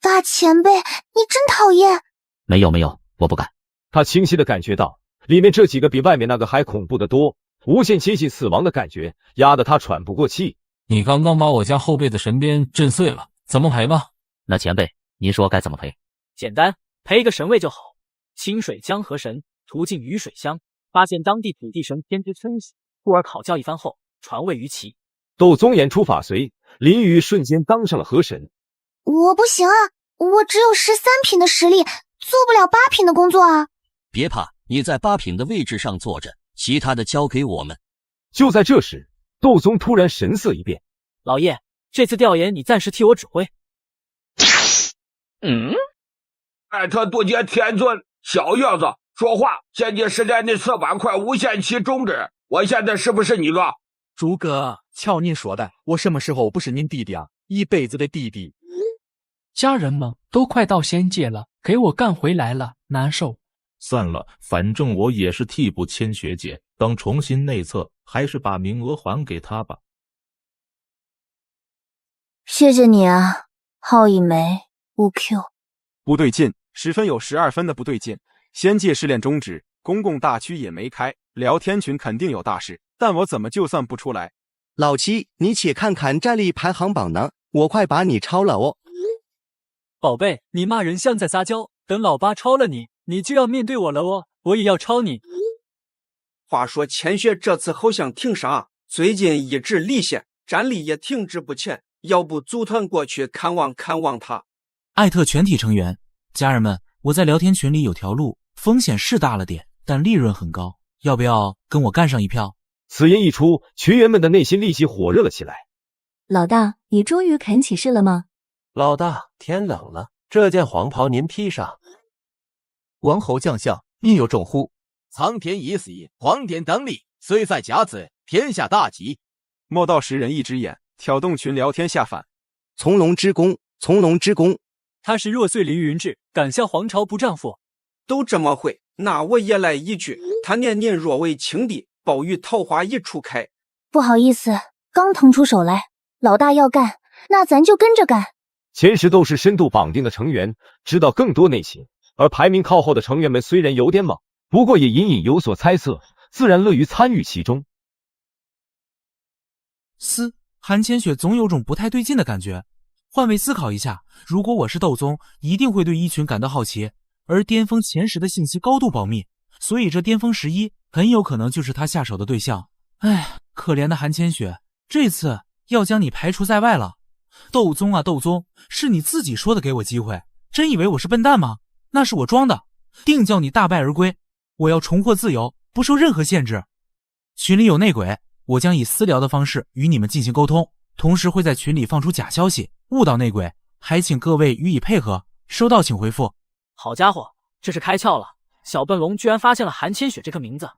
大前辈，你真讨厌。没有，我不敢。他清晰地感觉到，里面这几个比外面那个还恐怖得多，无限接近死亡的感觉，压得他喘不过气。你刚刚把我家后背的神鞭震碎了，怎么赔吧？那前辈，您说该怎么赔？简单，赔一个神位就好。清水江河神途径鱼水乡，发现当地土地神偏知村喜，故而考教一番后传位于其。斗宗演出法随，林鱼瞬间当上了河神。我不行啊，我只有13品的实力，做不了8品的工作啊。别怕，你在8品的位置上坐着，其他的交给我们。就在这时，斗宗突然神色一变。老爷，这次调研你暂时替我指挥。艾特多见天尊，小样子，说话！仙界时代那次板块无限期终止，我现在是不是你了？朱哥，瞧您说的，我什么时候不是您弟弟啊？一辈子的弟弟。家人们都快到仙界了，给我干回来了，难受。算了，反正我也是替补千学姐，等重新内测，还是把名额还给他吧。谢谢你啊，浩一梅乌 Q。不对劲，10分有12分的不对劲。仙界试炼终止，公共大区也没开，聊天群肯定有大事，但我怎么就算不出来？老七，你且看看战力排行榜呢，我快把你超了哦。宝贝，你骂人像在撒娇，等老八超了你，你就要面对我了哦，我也要超你。话说千雪这次好像挺傻，最近一直离线，战力也停滞不前，要不组团过去看望看望他？艾特全体成员，家人们，我在聊天群里有条路，风险是大了点，但利润很高，要不要跟我干上一票？此言一出，群员们的内心立即火热了起来。老大，你终于肯起誓了吗？老大，天冷了，这件黄袍您披上。王侯将相，应有重乎？苍天已死，皇典当立，虽在甲子，天下大吉。莫道时人一只眼，挑动群聊天下凡。从龙之功，从龙之功。他是弱岁凌云志，敢向皇朝不丈夫。都这么会，那我也来一句：他念您若为卿帝，暴雨桃花一初开。不好意思，刚腾出手来，老大要干，那咱就跟着干。前十都是深度绑定的成员，知道更多内情，而排名靠后的成员们虽然有点懵，不过也隐隐有所猜测，自然乐于参与其中。韩千雪总有种不太对劲的感觉。换位思考一下，如果我是斗宗，一定会对一群感到好奇，而巅峰前10的信息高度保密，所以这巅峰11很有可能就是他下手的对象。唉，可怜的韩千雪，这次要将你排除在外了。斗宗啊斗宗，是你自己说的给我机会，真以为我是笨蛋吗？那是我装的，定叫你大败而归。我要重获自由，不受任何限制。群里有内鬼，我将以私聊的方式与你们进行沟通，同时会在群里放出假消息，误导内鬼，还请各位予以配合。收到请回复。好家伙，这是开窍了，小笨龙居然发现了韩千雪这颗名字。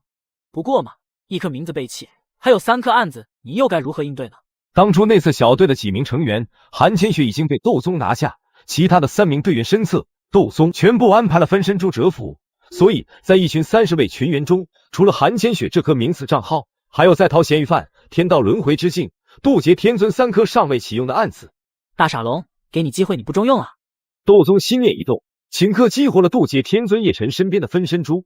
不过嘛，一颗名字被弃，还有3颗案子，你又该如何应对呢？当初内测小队的几名成员，韩千雪已经被斗宗拿下，其他的3名队员身测，斗宗全部安排了分身猪蛰伏，所以在一群30位群员中，除了韩千雪这颗名次账号，还有在逃嫌疑犯、天道轮回之境、渡劫天尊3颗尚未启用的案子。大傻龙，给你机会你不中用啊！斗宗心念一动，顷刻激活了渡劫天尊叶辰身边的分身珠。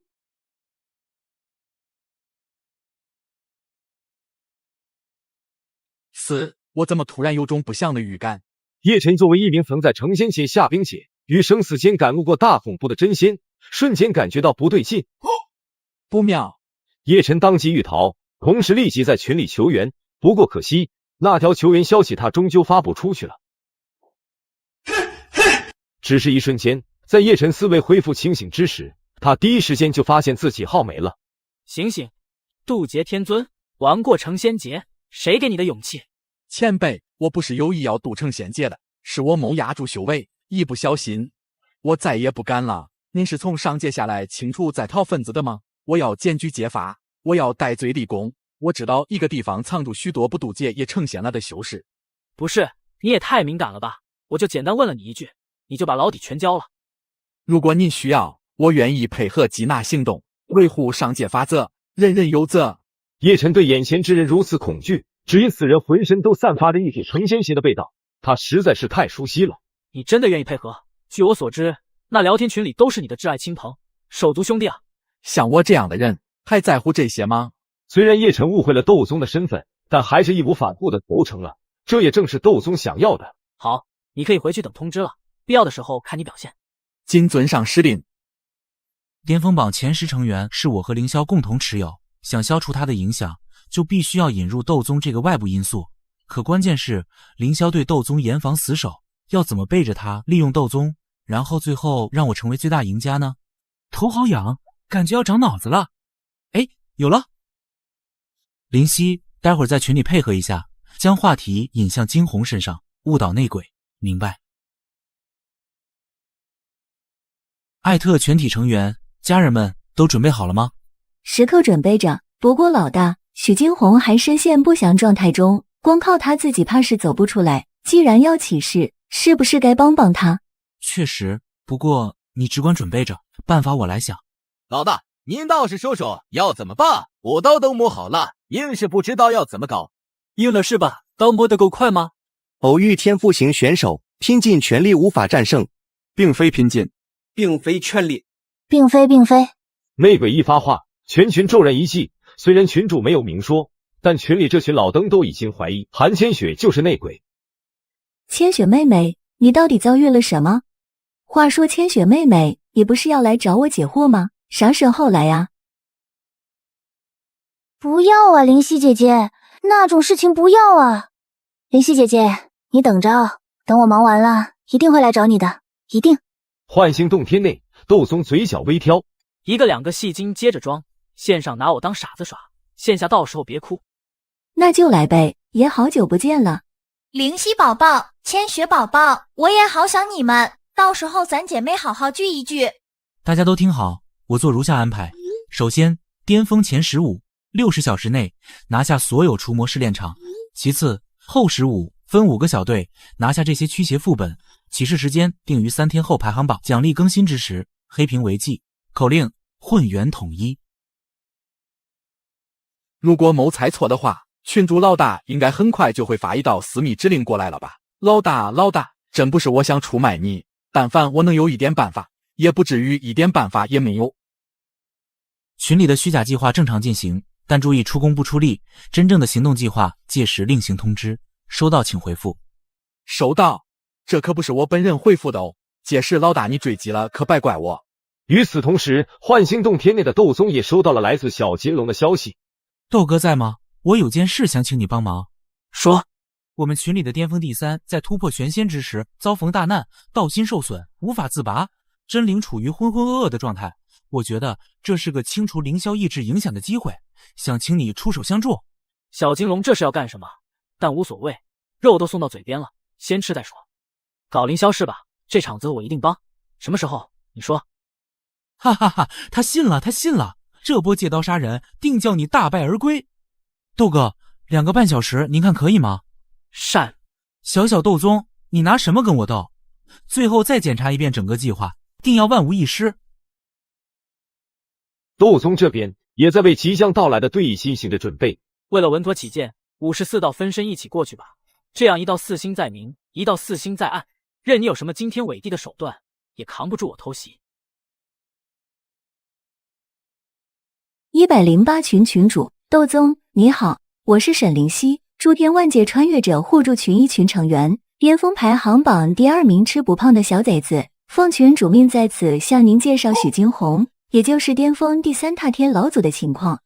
我怎么突然有种不祥的预感？叶辰作为一名曾在成仙界下冰血与生死间赶路过大恐怖的真仙，瞬间感觉到不对劲，不妙。叶辰当即欲逃，同时立即在群里求援，不过可惜那条求援消息他终究发布出去了。只是一瞬间，在叶辰思维恢复清醒之时，他第一时间就发现自己号没了。醒醒，渡劫天尊，玩过成仙劫，谁给你的勇气？前辈，我不是有意要渡成仙界的，是我某压住修为，一不小心，我再也不敢了。您是从上界下来清除在逃分子的吗？我要检举揭发，我要戴罪立功。我知道一个地方藏住许多不渡劫也成仙了的修士。不是，你也太敏感了吧？我就简单问了你一句，你就把老底全交了。如果您需要，我愿意配合缉拿行动，维护上界法则，人人有责。叶辰对眼前之人如此恐惧，只因此人浑身都散发着一股成仙邪的味道，他实在是太熟悉了。你真的愿意配合？据我所知，那聊天群里都是你的挚爱亲朋、手足兄弟啊。像我这样的人，还在乎这些吗？虽然叶辰误会了斗宗的身份，但还是义无反顾的投诚了，这也正是斗宗想要的。好，你可以回去等通知了，必要的时候看你表现。谨遵上师令。巅峰榜前10成员是我和凌霄共同持有，想消除他的影响，就必须要引入斗宗这个外部因素。可关键是凌霄对斗宗严防死守，要怎么背着他利用斗宗，然后最后让我成为最大赢家呢？头好痒，感觉要长脑子了。哎，有了！林夕，待会儿在群里配合一下，将话题引向惊鸿身上，误导内鬼，明白？艾特全体成员，家人们都准备好了吗？时刻准备着。不过老大，许惊鸿还深陷不祥状态中，光靠他自己怕是走不出来。既然要起事，是不是该帮帮他？确实，不过你只管准备着，办法我来想。老大，您倒是说说要怎么办？武刀都磨好了，硬是不知道要怎么搞。硬了是吧？刀磨得够快吗？偶遇天赋型选手，拼尽全力无法战胜。并非拼尽，并非全力，并非。内鬼一发话，全群骤然一寂。虽然群主没有明说，但群里这群老登都已经怀疑韩千雪就是内鬼。千雪妹妹，你到底遭遇了什么？话说千雪妹妹，你不是要来找我解惑吗？啥时候来呀？不要啊，灵犀姐姐，那种事情不要啊。灵犀姐姐，你等着，等我忙完了，一定会来找你的，一定。幻星洞天内，窦宗嘴角微挑，一个两个戏精接着装，线上拿我当傻子耍，线下到时候别哭。那就来呗，也好久不见了。灵犀宝宝、千雪宝宝，我也好想你们，到时候咱姐妹好好聚一聚。大家都听好，我做如下安排：首先，巅峰前15，60小时内拿下所有除魔试炼场；其次，后15分5个小队拿下这些驱邪副本，起事时间定于3天后排行榜，奖励更新之时，黑屏为记。口令：混元统一。如果没猜错的话，群主老大应该很快就会发一道私密指令过来了吧？老大，真不是我想出卖你，但凡我能有一点办法，也不至于一点办法也没有。群里的虚假计划正常进行，但注意出工不出力，真正的行动计划届时另行通知。收到请回复。收到，这可不是我本人回复的哦，届时老大你追击了可别怪我。与此同时，幻星洞天内的窦宗也收到了来自小金龙的消息。窦哥在吗？我有件事想请你帮忙。说。我们群里的巅峰第3在突破玄仙之时遭逢大难，道心受损，无法自拔，真灵处于浑浑噩噩的状态。我觉得这是个清除凌霄意志影响的机会，想请你出手相助。小金龙这是要干什么？但无所谓，肉都送到嘴边了，先吃再说。搞凌霄是吧？这场子我一定帮。什么时候？你说。哈哈哈，他信了，这波借刀杀人定叫你大败而归。窦哥，2个半小时您看可以吗？善。小窦宗，你拿什么跟我斗？最后再检查一遍整个计划，定要万无一失。窦宗这边也在为即将到来的对弈进行着准备。为了稳妥起见，54道分身一起过去吧，这样1道4星在明，1道4星在暗，任你有什么惊天伟地的手段，也扛不住我偷袭。108群群主窦宗，你好，我是沈灵犀，诸天万界穿越者互助群一群成员，巅峰排行榜第2名吃不胖的小崽子，奉群主命在此向您介绍许金红，也就是巅峰第3踏天老祖的情况。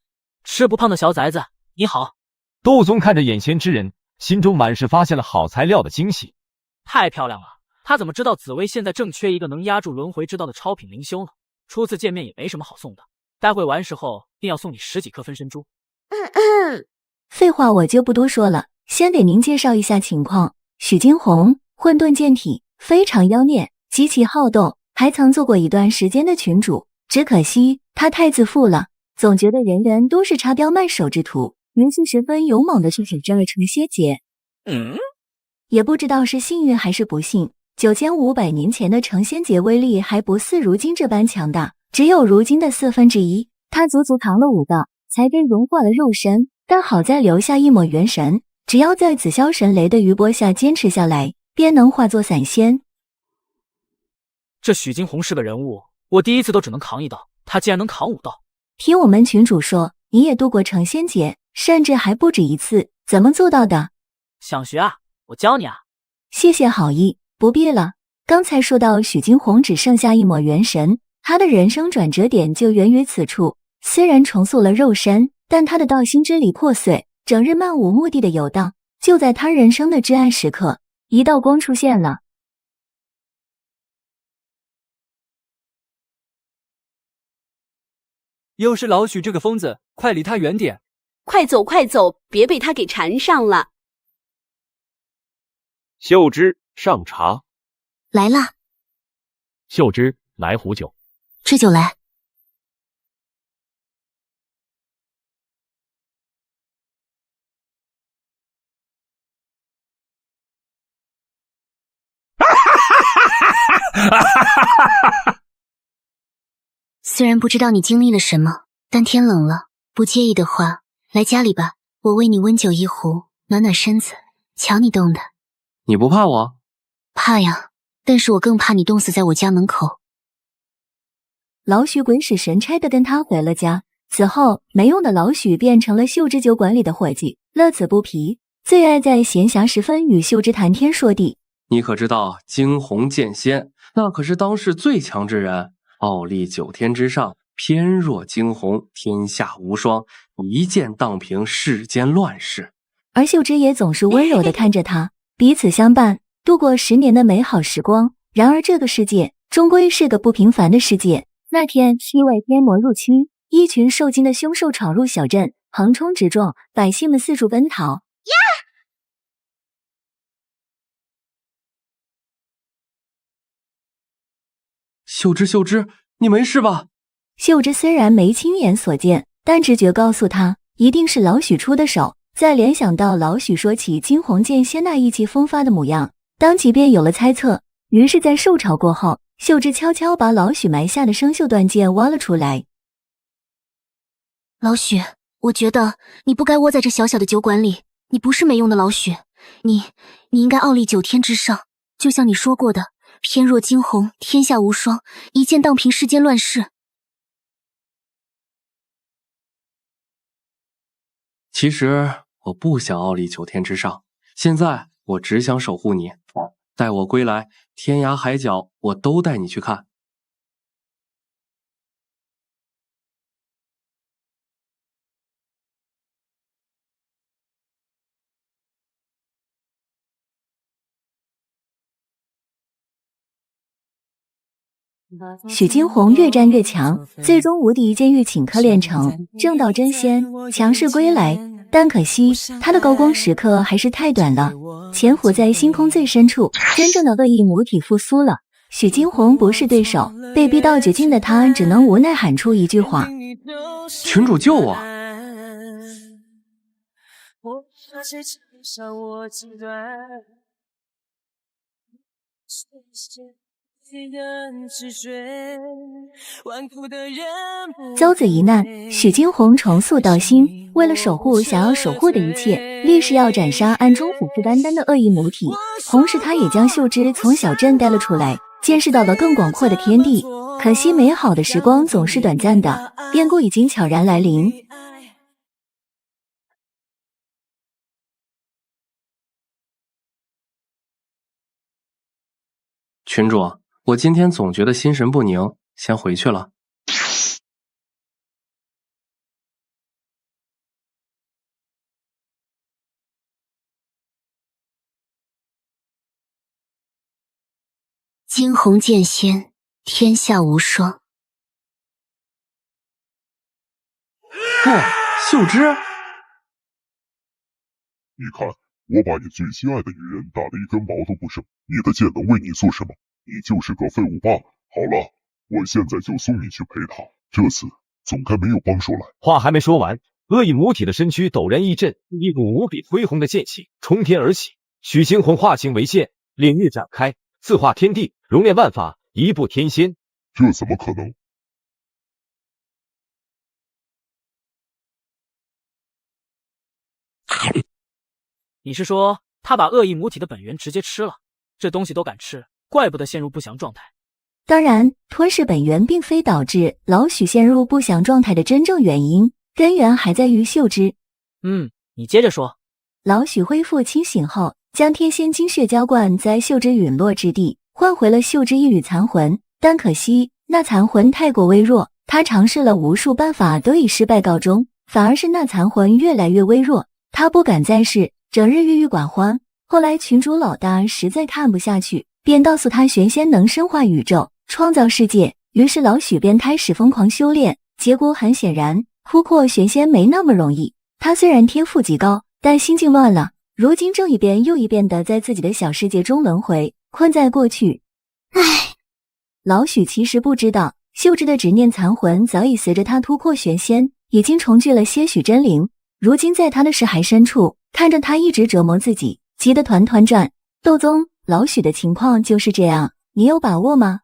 吃不胖的小崽子，你好。窦宗看着眼前之人，心中满是发现了好材料的惊喜。太漂亮了，他怎么知道紫薇现在正缺一个能压住轮回之道的超品灵修呢？初次见面也没什么好送的，待会完时候定要送你10几颗分身珠。废话我就不多说了，先给您介绍一下情况。许金红，混沌剑体，非常妖孽，极其好斗，还曾做过一段时间的群主，只可惜他太自负了，总觉得人人都是插标卖首之徒，于是十分勇猛的去挑战了成蝎劫。也不知道是幸运还是不幸，9500年前的成仙劫威力还不似如今这般强大，只有如今的1/4，他足足扛了5个，才被融化了肉身。但好在留下一抹元神，只要在紫霄神雷的余波下坚持下来，便能化作散仙。这许金红是个人物，我第一次都只能扛1道，他竟然能扛5道。听我们群主说，你也度过成仙劫，甚至还不止1次，怎么做到的？想学啊，我教你啊。谢谢好意，不必了。刚才说到许金红只剩下一抹元神，他的人生转折点就源于此处。虽然重塑了肉身，但他的道心支离破碎，整日漫无目的的游荡。就在他人生的至暗时刻，一道光出现了。又是老许这个疯子，快离他远点！快走快走，别被他给缠上了。秀芝上茶。来啦。秀芝，来壶酒。吃酒来。虽然不知道你经历了什么，但天冷了，不介意的话，来家里吧，我为你温酒一壶，暖暖身子。瞧你冻的。你不怕我？怕呀，但是我更怕你冻死在我家门口。老许鬼使神差的跟他回了家，此后没用的老许变成了秀芝酒馆里的伙计，乐此不疲，最爱在闲暇时分与秀芝谈天说地。你可知道惊鸿剑仙，那可是当世最强之人，傲立9天之上，翩若惊鸿，天下无双。一剑荡平世间乱世。而秀芝也总是温柔地看着他，彼此相伴，度过10年的美好时光。然而这个世界终归是个不平凡的世界。那天7位天魔入侵，一群受惊的凶兽闯入小镇，横冲直撞，百姓们四处奔逃。秀芝，你没事吧？秀芝虽然没亲眼所见，但直觉告诉她，一定是老许出的手。再联想到老许说起惊鸿剑仙那意气风发的模样，当即便有了猜测。于是，在兽潮过后，秀芝悄悄把老许埋下的生锈断剑挖了出来。老许，我觉得你不该窝在这小小的酒馆里，你不是没用的老许，你应该傲立9天之上，就像你说过的，翩若惊鸿，天下无双，一剑荡平世间乱世。其实我不想傲立9天之上，现在我只想守护你。待我归来，天涯海角我都带你去看。许金鸿越战越强，最终无敌剑域顷刻练成，正道真仙，强势归来。但可惜他的高光时刻还是太短了，潜伏在星空最深处，真正的恶意母体复苏了。许金鸿不是对手，被逼到绝境的他只能无奈喊出一句话：群主救我！遭此一难，许金鸿重塑道心，为了守护想要守护的一切，立誓要斩杀暗中虎视眈眈的恶意母体。同时他也将秀芝从小镇带了出来，见识到了更广阔的天地。可惜美好的时光总是短暂的，变故已经悄然来临。群主，我今天总觉得心神不宁，先回去了。惊鸿剑仙，天下无双。不，秀芝，你看，我把你最心爱的女人打得一根毛都不剩，你的剑能为你做什么？你就是个废物罢了。好了，我现在就送你去陪她，这次总该没有帮手来。话还没说完，恶意母体的身躯陡然一震，一股无比恢宏的剑气冲天而起。许金鸿化形为剑，领域展开，自化天地，熔炼万法，一步天仙。这怎么可能？你是说他把恶意母体的本源直接吃了？这东西都敢吃，怪不得陷入不祥状态。当然，吞噬本源并非导致老许陷入不祥状态的真正原因，根源还在于秀芝。你接着说。老许恢复清醒后，将天仙精血浇灌在秀芝陨落之地，换回了秀芝一缕残魂。但可惜那残魂太过微弱，他尝试了无数办法都以失败告终，反而是那残魂越来越微弱，他不敢再试，整日郁郁寡欢。后来群主老大实在看不下去，便告诉他玄仙能深化宇宙，创造世界。于是老许便开始疯狂修炼，结果很显然，突破玄仙没那么容易。他虽然天赋极高，但心境乱了，如今正一遍又一遍的在自己的小世界中轮回，困在过去。老许其实不知道，秀芝的执念残魂早已随着他突破玄仙，已经重聚了些许真灵。如今在他的识海深处，看着他一直折磨自己，急得团团转。斗宗，老许的情况就是这样，你有把握吗？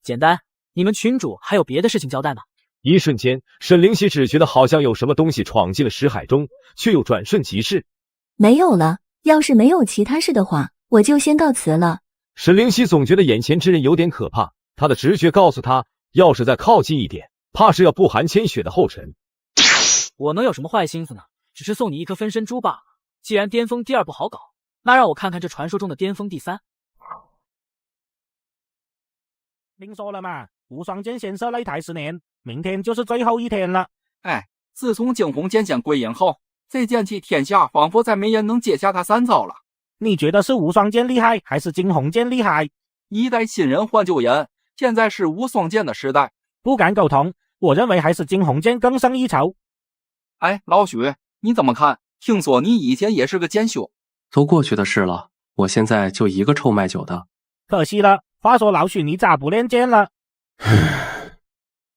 简单，你们群主还有别的事情交代吗？一瞬间，沈灵溪只觉得好像有什么东西闯进了识海中，却又转瞬即逝。没有了，要是没有其他事的话，我就先告辞了。沈灵溪总觉得眼前之人有点可怕，他的直觉告诉他，要是再靠近一点，怕是要不寒千雪的后尘。我能有什么坏心思呢？只是送你一颗分身珠罢了。既然巅峰第2不好搞，那让我看看这传说中的巅峰第3。听说了嘛，无双剑先生擂台10年，明天就是最后一天了。哎，自从惊鸿剑仙归隐后，这剑气天下仿佛再没人能接下他3招了。你觉得是无双剑厉害，还是惊鸿剑厉害？一代新人换旧人，现在是无双剑的时代。不敢苟同，我认为还是惊鸿剑更胜一筹。哎，老许，你怎么看？听说你以前也是个剑修。都过去的事了，我现在就一个臭卖酒的。可惜了，话说老许，你咋不练剑了？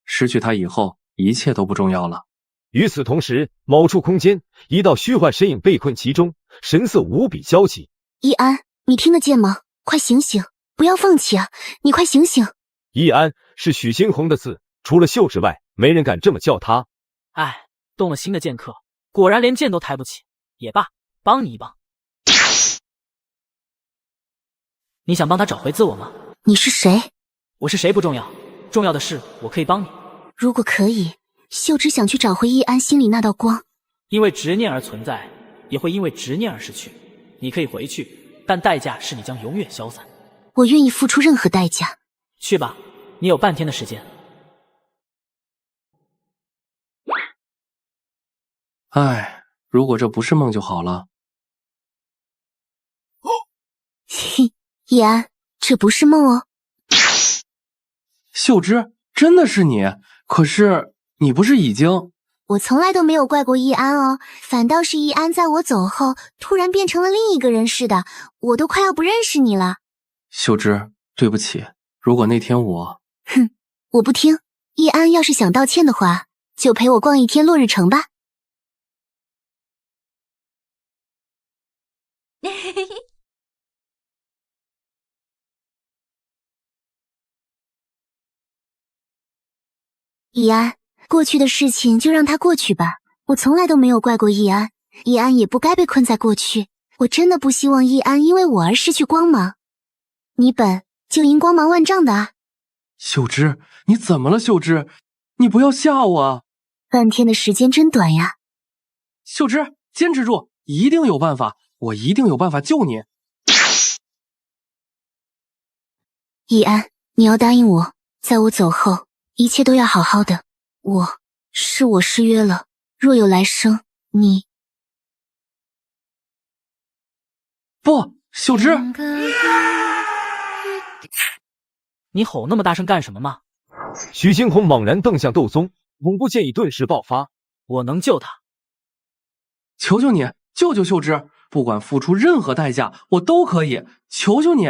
失去他以后，一切都不重要了。与此同时，某处空间，一道虚幻身影被困其中，神色无比焦急。易安，你听得见吗？快醒醒，不要放弃啊！你快醒醒！易安是许惊鸿的字，除了秀之外，没人敢这么叫他。哎，动了心的剑客，果然连剑都抬不起。也罢，帮你一帮。你想帮他找回自我吗？你是谁？我是谁不重要，重要的是我可以帮你。如果可以，秀芝想去找回易安心里那道光。因为执念而存在，也会因为执念而失去。你可以回去，但代价是你将永远消散。我愿意付出任何代价。去吧，你有半天的时间。唉，如果这不是梦就好了。嘿，易安，这不是梦哦。秀芝，真的是你？可是你不是已经……我从来都没有怪过易安哦，反倒是易安在我走后突然变成了另一个人似的，我都快要不认识你了。秀芝，对不起，如果那天我……哼，我不听。易安要是想道歉的话，就陪我逛一天落日城吧。易安，过去的事情就让它过去吧。我从来都没有怪过易安，易安也不该被困在过去。我真的不希望易安因为我而失去光芒。你本就应光芒万丈的啊。秀芝，你怎么了？秀芝，你不要吓我啊！半天的时间真短呀。秀芝，坚持住，一定有办法，我一定有办法救你。易安，你要答应我，在我走后一切都要好好的。我失约了，若有来生，你……不，秀芝，你吼那么大声干什么嘛？许惊鸿猛然瞪向窦宗，恐怖剑意顿时爆发。我能救他，求求你，救救秀芝，不管付出任何代价，我都可以，求求你。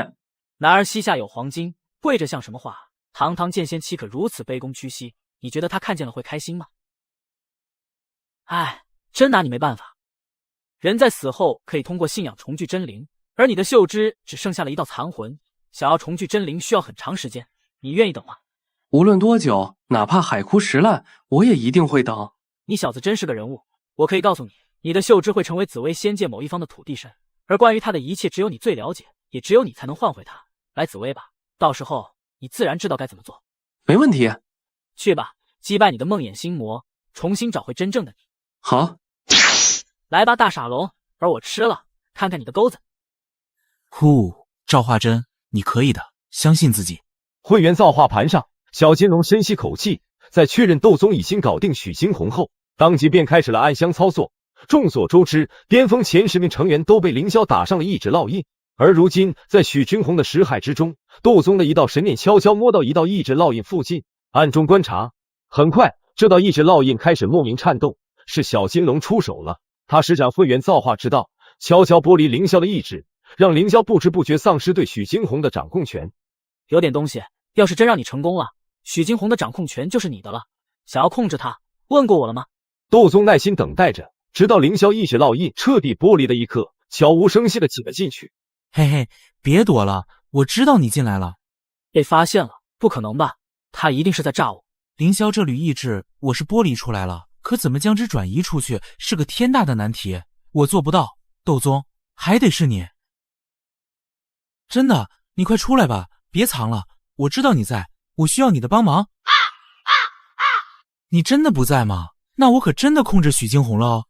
男儿膝下有黄金，跪着像什么话？堂堂剑仙岂可如此卑躬屈膝？你觉得他看见了会开心吗？哎，真拿你没办法。人在死后可以通过信仰重聚真灵，而你的秀芝只剩下了一道残魂，想要重聚真灵需要很长时间，你愿意等吗？无论多久，哪怕海枯石烂，我也一定会等。你小子真是个人物，我可以告诉你，你的秀芝会成为紫薇仙界某一方的土地神，而关于他的一切只有你最了解，也只有你才能换回他。来紫薇吧，到时候你自然知道该怎么做。没问题。去吧，击败你的梦魇心魔，重新找回真正的你。好，来吧，大傻龙，而我吃了，看看你的钩子。呼，赵化真，你可以的，相信自己。会员造化盘上，小金龙深吸口气，在确认窦宗已经搞定许惊鸿后，当即便开始了暗箱操作。众所周知，巅峰前10名成员都被凌霄打上了一指烙印，而如今在许惊鸿的识海之中，窦宗的一道神念悄悄摸到一道一指烙印附近，暗中观察。很快，这道一指烙印开始莫名颤动，是小金龙出手了。他施展混元造化之道，悄悄剥离凌霄的意志，让凌霄不知不觉丧失对许惊鸿的掌控权。有点东西，要是真让你成功了，许惊鸿的掌控权就是你的了。想要控制他，问过我了吗？窦宗耐心等待着，直到凌霄意志烙印彻底剥离的一刻，悄无声息地挤了进去。嘿嘿，别躲了，我知道你进来了。被发现了？不可能吧，他一定是在诈我。凌霄这缕意志我是剥离出来了，可怎么将之转移出去是个天大的难题，我做不到。窦宗，还得是你。真的，你快出来吧，别藏了，我知道你在，我需要你的帮忙。你真的不在吗？那我可真的控制许惊鸿了哦。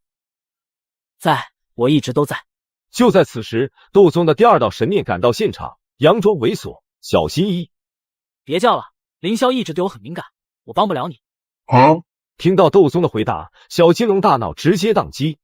在，我一直都在。就在此时，窦宗的第二道神念赶到现场，佯装猥琐，小心翼翼。别叫了，凌霄意志对我很敏感，我帮不了你。啊！听到窦宗的回答，小金龙大脑直接宕机。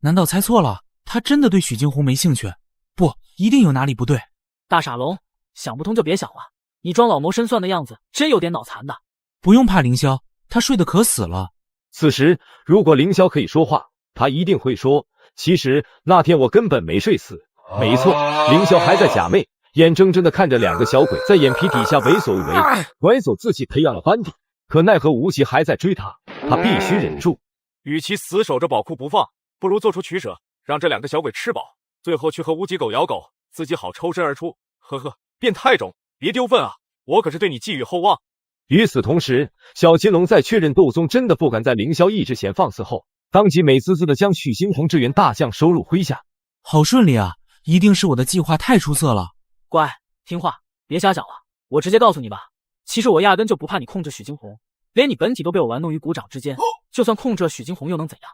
难道猜错了？他真的对许惊鸿没兴趣？不，一定有哪里不对。大傻龙，想不通就别想了，你装老谋深算的样子，真有点脑残的。不用怕凌霄，他睡得可死了。此时，如果凌霄可以说话，他一定会说：其实那天我根本没睡死。没错，凌霄还在假寐，眼睁睁地看着两个小鬼在眼皮底下为所欲为，拐走自己培养了班底。可奈何无极还在追他，他必须忍住。与其死守着宝库不放，不如做出取舍，让这两个小鬼吃饱，最后去和无极狗咬狗，自己好抽身而出。呵呵，变态种，别丢份啊！我可是对你寄予厚望。与此同时，小金龙在确认窦宗真的不敢在凌霄意志前放肆后，当即美滋滋的将许惊鸿支援大将收入麾下。好顺利啊！一定是我的计划太出色了。乖，听话，别瞎想了。我直接告诉你吧，其实我压根就不怕你控制许惊鸿，连你本体都被我玩弄于股掌之间，就算控制了许惊鸿又能怎样？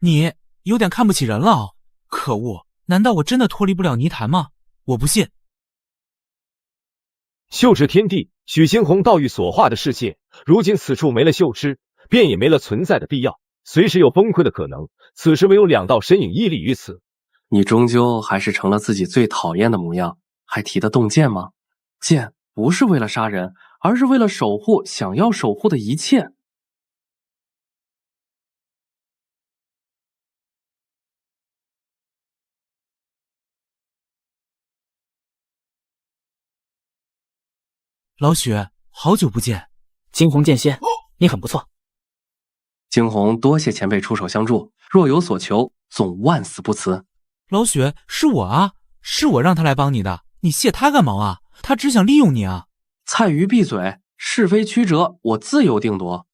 你有点看不起人了哦！可恶，难道我真的脱离不了泥潭吗？我不信。秀芝天地，许惊鸿道域所化的世界，如今此处没了秀芝，便也没了存在的必要，随时有崩溃的可能。此时唯有两道身影屹立于此。你终究还是成了自己最讨厌的模样，还提得动剑吗？剑不是为了杀人，而是为了守护想要守护的一切。老许，好久不见。惊鸿剑仙，你很不错。惊鸿多谢前辈出手相助，若有所求，总万死不辞。老许，是我啊，是我让他来帮你的，你谢他干嘛啊？他只想利用你啊！蔡鱼闭嘴，是非曲折，我自有定夺。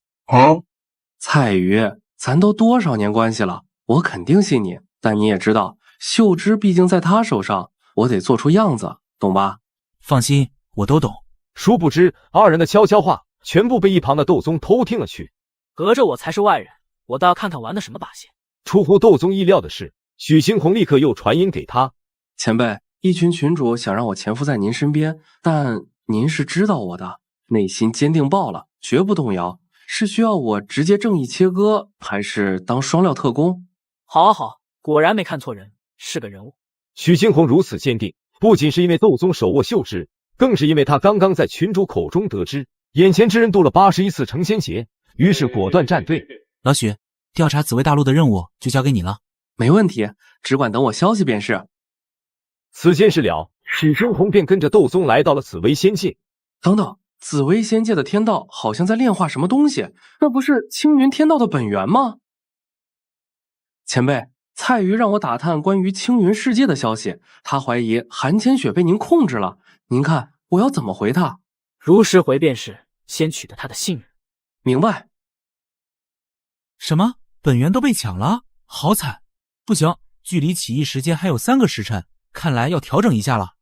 蔡鱼，咱都多少年关系了，我肯定信你。但你也知道，秀芝毕竟在他手上，我得做出样子，懂吧？放心，我都懂。殊不知，二人的悄悄话全部被一旁的窦宗偷听了去。合着我才是外人，我倒要看看玩的什么把戏。出乎窦宗意料的是，许惊鸿立刻又传音给他：前辈，一群群主想让我潜伏在您身边，但您是知道我的，内心坚定爆了，绝不动摇。是需要我直接正义切割，还是当双料特工？好啊好，果然没看错人，是个人物。许惊鸿如此坚定，不仅是因为窦宗手握秀芝，更是因为他刚刚在群主口中得知，眼前之人渡了81次成仙劫，于是果断站队。老许，调查紫薇大陆的任务就交给你了。没问题，只管等我消息便是。此间事了，许惊鸿便跟着窦宗来到了紫薇仙界。等等，紫薇仙界的天道好像在炼化什么东西，那不是青云天道的本源吗？前辈，蔡鱼让我打探关于青云世界的消息，他怀疑韩千雪被您控制了，您看我要怎么回他？如实回便是，先取得他的信任。明白。什么？本源都被抢了？好惨！不行，距离起义时间还有3个时辰，看来要调整一下了。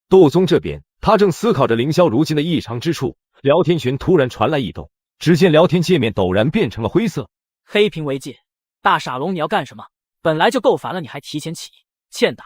窦宗这边，他正思考着凌霄如今的异常之处，聊天群突然传来异动，只见聊天界面陡然变成了灰色。黑屏为界，大傻龙你要干什么？本来就够烦了，你还提前起义，欠打。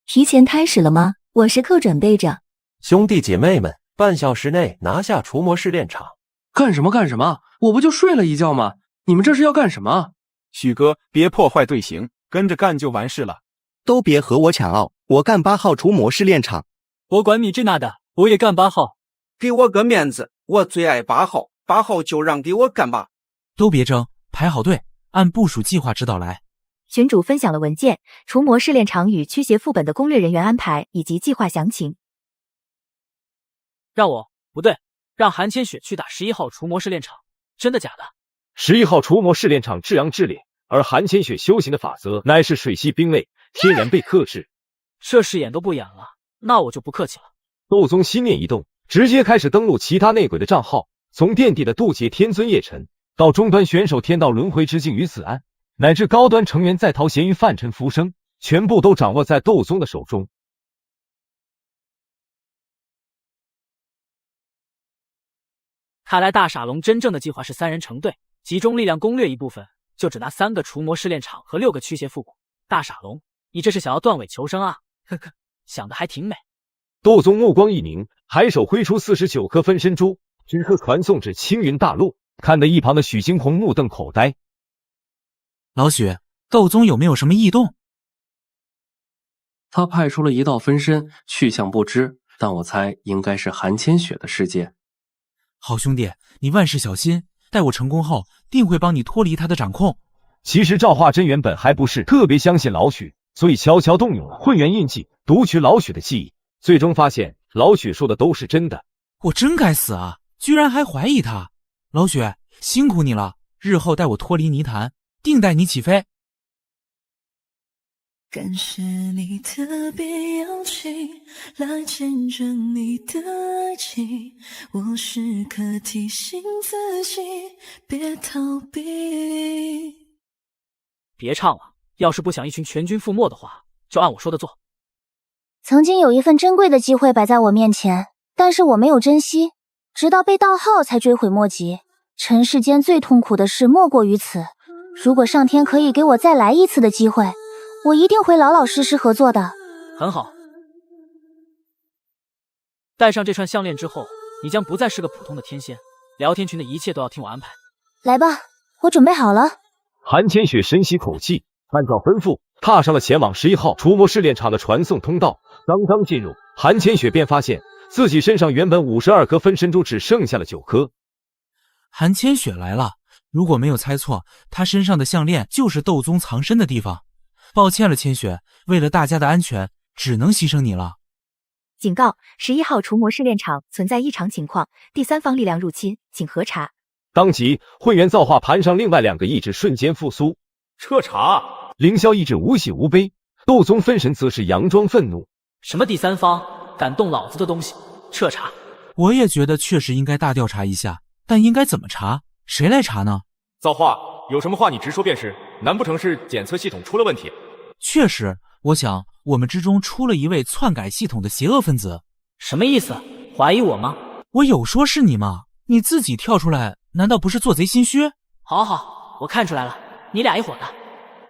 提前开始了吗？我时刻准备着。兄弟姐妹们，半小时内拿下除魔试炼场。干什么干什么？我不就睡了一觉吗？你们这是要干什么？许哥，别破坏队形，跟着干就完事了。都别和我抢奥，我干8号除魔试炼场。我管你这那的，我也干8号。给我个面子，我最爱8号，8号就让给我干吧。都别争，排好队，按部署计划指导来。群主分享了文件、除魔试炼场与驱邪副本的攻略人员安排以及计划详情。不对，让韩千雪去打11号除魔试炼场，真的假的？11号除魔试炼场至阳至烈，而韩千雪修行的法则乃是水系冰类，天然被克制。这事演都不演了，那我就不客气了。窦宗心念一动，直接开始登录其他内鬼的账号，从垫底的渡劫天尊叶辰，到中端选手天道轮回之境于子安，乃至高端成员在逃嫌于范尘浮生，全部都掌握在窦宗的手中。看来大傻龙真正的计划是3人成队，集中力量攻略一部分，就只拿3个除魔试炼场和6个驱邪复古。大傻龙，你这是想要断尾求生啊？呵呵，想的还挺美。窦宗目光一凝，抬手挥出49颗分身珠，只可传送至青云大陆，看得一旁的许惊鸿目瞪口呆。老许，窦宗有没有什么异动？他派出了一道分身，去向不知，但我猜应该是韩千雪的世界。好兄弟，你万事小心，待我成功后，定会帮你脱离他的掌控。其实赵化真原本还不是特别相信老许，所以悄悄动用了混元印记，读取老许的记忆，最终发现老许说的都是真的。我真该死啊，居然还怀疑他。老许，辛苦你了，日后待我脱离泥潭，定带你起飞。感谢你特别邀请来见证你的爱情，我时刻提醒自己别逃避。别唱了，要是不想一群全军覆没的话，就按我说的做。曾经有一份珍贵的机会摆在我面前，但是我没有珍惜，直到被盗号才追悔莫及。尘世间最痛苦的事莫过于此。如果上天可以给我再来一次的机会，我一定会老老实实合作的。很好，戴上这串项链之后，你将不再是个普通的天仙，聊天群的一切都要听我安排。来吧，我准备好了。韩千雪深吸口气，按照吩咐踏上了前往11号除魔试炼场的传送通道。刚刚进入，韩千雪便发现自己身上原本52颗分身珠只剩下了9颗。韩千雪来了，如果没有猜错，她身上的项链就是斗宗藏身的地方。抱歉了，千雪，为了大家的安全，只能牺牲你了。警告：11号除魔试炼场存在异常情况，第三方力量入侵，请核查。当即，混元造化盘上另外2个意志瞬间复苏。彻查。凌霄意志无喜无悲，斗宗分神则是佯装愤怒。什么第三方？敢动老子的东西，彻查。我也觉得确实应该大调查一下，但应该怎么查？谁来查呢？造化，有什么话你直说便是，难不成是检测系统出了问题？确实，我想我们之中出了一位篡改系统的邪恶分子。什么意思？怀疑我吗？我有说是你吗？你自己跳出来，难道不是做贼心虚？好好，我看出来了，你俩一伙的。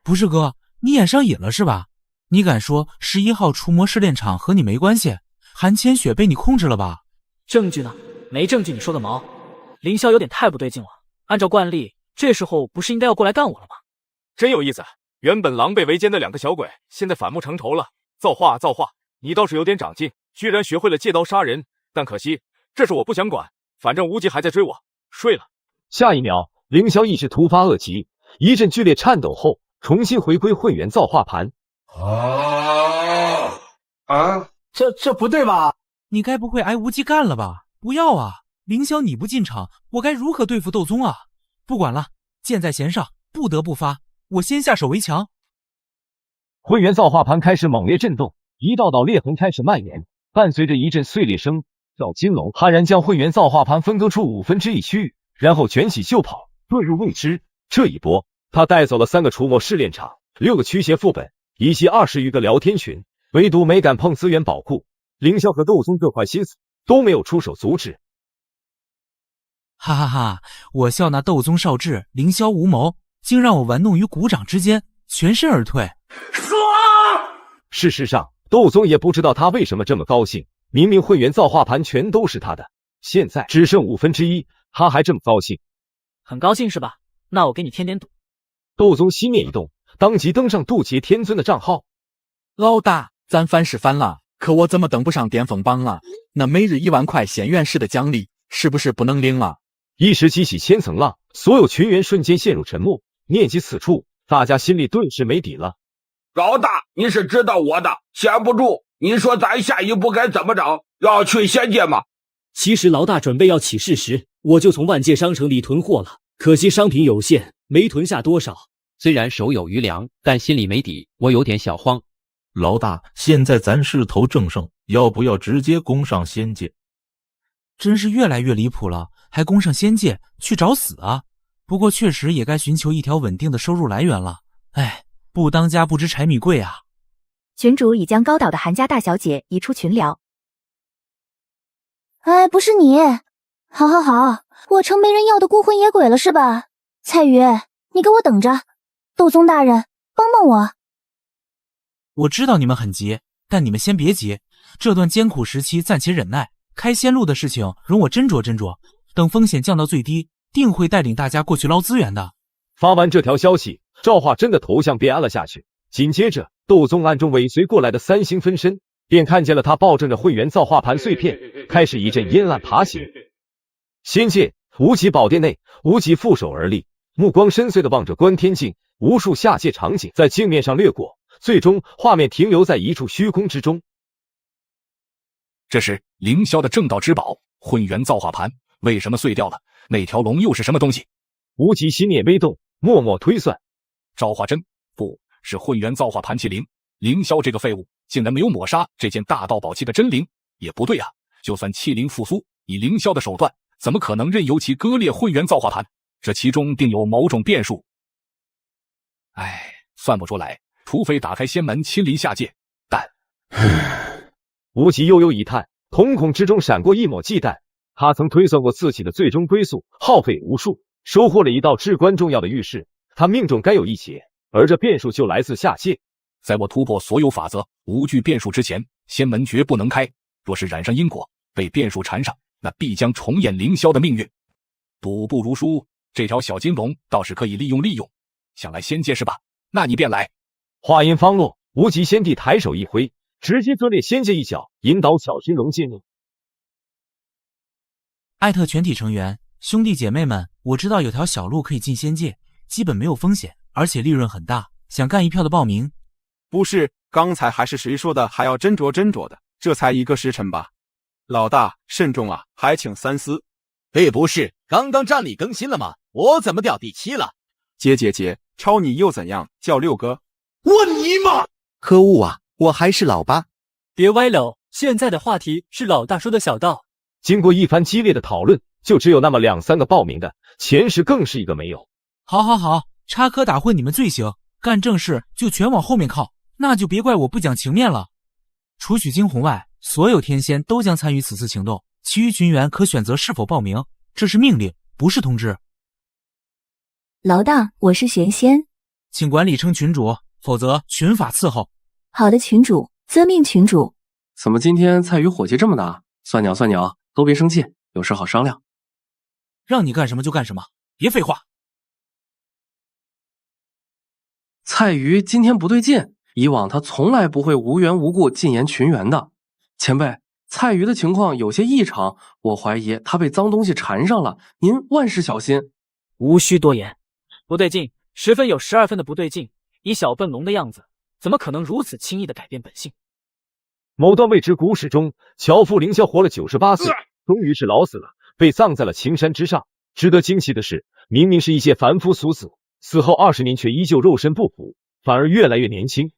不是哥，你演上瘾了是吧？你敢说11号除魔试炼场和你没关系？韩千雪被你控制了吧？证据呢？没证据你说个毛！凌霄有点太不对劲了，按照惯例，这时候不是应该要过来干我了吗？真有意思，原本狼狈为奸的2个小鬼，现在反目成仇了。造化，你倒是有点长进，居然学会了借刀杀人。但可惜，这事我不想管，反正无极还在追我。睡了。下一秒，凌霄意识突发恶疾，一阵剧烈颤抖后，重新回归混元造化盘。这不对吧？你该不会挨无极干了吧？不要啊！凌霄你不进场，我该如何对付斗宗啊？不管了，箭在弦上，不得不发，我先下手为强。混元造化盘开始猛烈震动，一道道裂痕开始蔓延，伴随着一阵碎裂声，赵金龙悍然将混元造化盘分割出1/5区域，然后卷起就跑，遁入未知。这一波，他带走了3个除魔试炼场、6个驱邪副本以及20余个聊天群，唯独没敢碰资源宝库。凌霄和斗宗这块心思都没有出手阻止。哈哈哈！我笑那斗宗少智，凌霄无谋，竟让我玩弄于股掌之间，全身而退。事实上，斗宗也不知道他为什么这么高兴，明明混元造化盘全都是他的，现在只剩1/5，他还这么高兴。很高兴是吧？那我给你添点堵。斗宗心念一动，当即登上渡劫天尊的账号。老大，咱翻是翻了，可我怎么登不上巅峰榜了？那每日1万块仙元式的奖励，是不是不能领了？一时激起千层浪，所有群员瞬间陷入沉默。念及此处，大家心里顿时没底了。老大，你是知道我的，闲不住。你说咱下一步该怎么整？要去仙界吗？其实老大准备要起事时，我就从万界商城里囤货了，可惜商品有限，没囤下多少。虽然手有余粮，但心里没底，我有点小慌。老大，现在咱势头正盛，要不要直接攻上仙界？真是越来越离谱了，还攻上仙界去找死啊！不过确实也该寻求一条稳定的收入来源了。哎，不当家不知柴米贵啊！群主已将高岛的韩家大小姐移出群聊。哎，不是你，好，我成没人要的孤魂野鬼了是吧？蔡宇，你给我等着！斗宗大人，帮帮我！我知道你们很急，但你们先别急，这段艰苦时期暂且忍耐。开仙路的事情容我斟酌斟酌，等风险降到最低，定会带领大家过去捞资源的。发完这条消息，赵化真的头像便暗了下去。紧接着，窦宗暗中尾随过来的三星分身，便看见了他抱正着会员造化盘碎片，开始一阵阴暗爬行。仙界无极宝殿内，无极负手而立，目光深邃的望着观天境，无数下界场景在镜面上掠过，最终画面停留在一处虚空之中。这是凌霄的正道之宝混元造化盘，为什么碎掉了？那条龙又是什么东西？无极心念微动，默默推算。造化针不是混元造化盘器灵，凌霄这个废物竟然没有抹杀这件大道宝器的真灵，也不对啊！就算器灵复苏，以凌霄的手段，怎么可能任由其割裂混元造化盘？这其中定有某种变数。哎，算不出来，除非打开仙门亲临下界。但无极悠悠一叹，瞳孔之中闪过一抹忌惮。他曾推算过自己的最终归宿，耗费无数，收获了一道至关重要的预示，他命中该有一劫，而这变数就来自下界。在我突破所有法则，无惧变数之前，仙门绝不能开。若是染上因果，被变数缠上，那必将重演凌霄的命运。赌不如输，这条小金龙倒是可以利用。想来仙界是吧？那你便来。话音方落，无极仙帝抬手一挥，直接割裂仙界一角，引导小金龙进入。艾特全体成员，兄弟姐妹们，我知道有条小路可以进仙界，基本没有风险，而且利润很大，想干一票的报名。不是，刚才还是谁说的还要斟酌的？这才1个时辰吧。老大慎重啊，还请三思。不是，刚刚战力更新了吗？我怎么掉第7了？姐，超你又怎样？叫6哥。我尼玛！可恶啊，我还是老八。别歪楼，现在的话题是老大说的小道。经过一番激烈的讨论，就只有那么2、3个报名的，前10更是一个没有。好，插科打诨你们最行，干正事就全往后面靠，那就别怪我不讲情面了。除许惊鸿外，所有天仙都将参与此次行动，其余群员可选择是否报名，这是命令，不是通知。老大，我是玄仙，请管理称群主，否则群法伺候。好的，群主，遵命群主。怎么今天菜鱼火气这么大？算鸟，都别生气，有事好商量。让你干什么就干什么，别废话。菜鱼今天不对劲，以往他从来不会无缘无故禁言群员的。前辈，菜鱼的情况有些异常，我怀疑他被脏东西缠上了，您万事小心。无需多言，不对劲，10分有12分的不对劲。以小笨龙的样子，怎么可能如此轻易的改变本性？某段未知故事中，樵夫凌霄活了98岁，终于是老死了，被葬在了青山之上。值得惊奇的是，明明是一介凡夫俗子，死后20年却依旧肉身不腐，反而越来越年轻。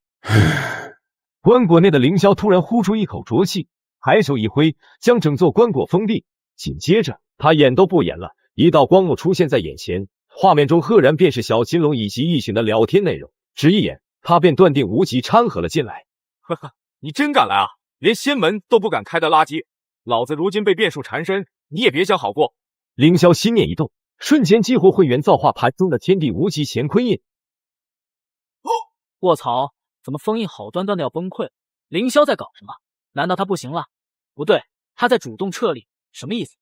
棺椁内的凌霄突然呼出一口浊气，抬手一挥，将整座棺椁封闭。紧接着，他演都不演了，一道光幕出现在眼前，画面中赫然便是小金龙以及一群的聊天内容。只一眼，他便断定无极掺和了进来。呵呵，你真敢来啊！连仙门都不敢开的垃圾，老子如今被变数缠身，你也别想好过。凌霄心念一动，瞬间激活混元造化盘中的天地无极乾坤印。卧槽，怎么封印好端端的要崩溃？凌霄在搞什么？难道他不行了？不对，他在主动撤离，什么意思？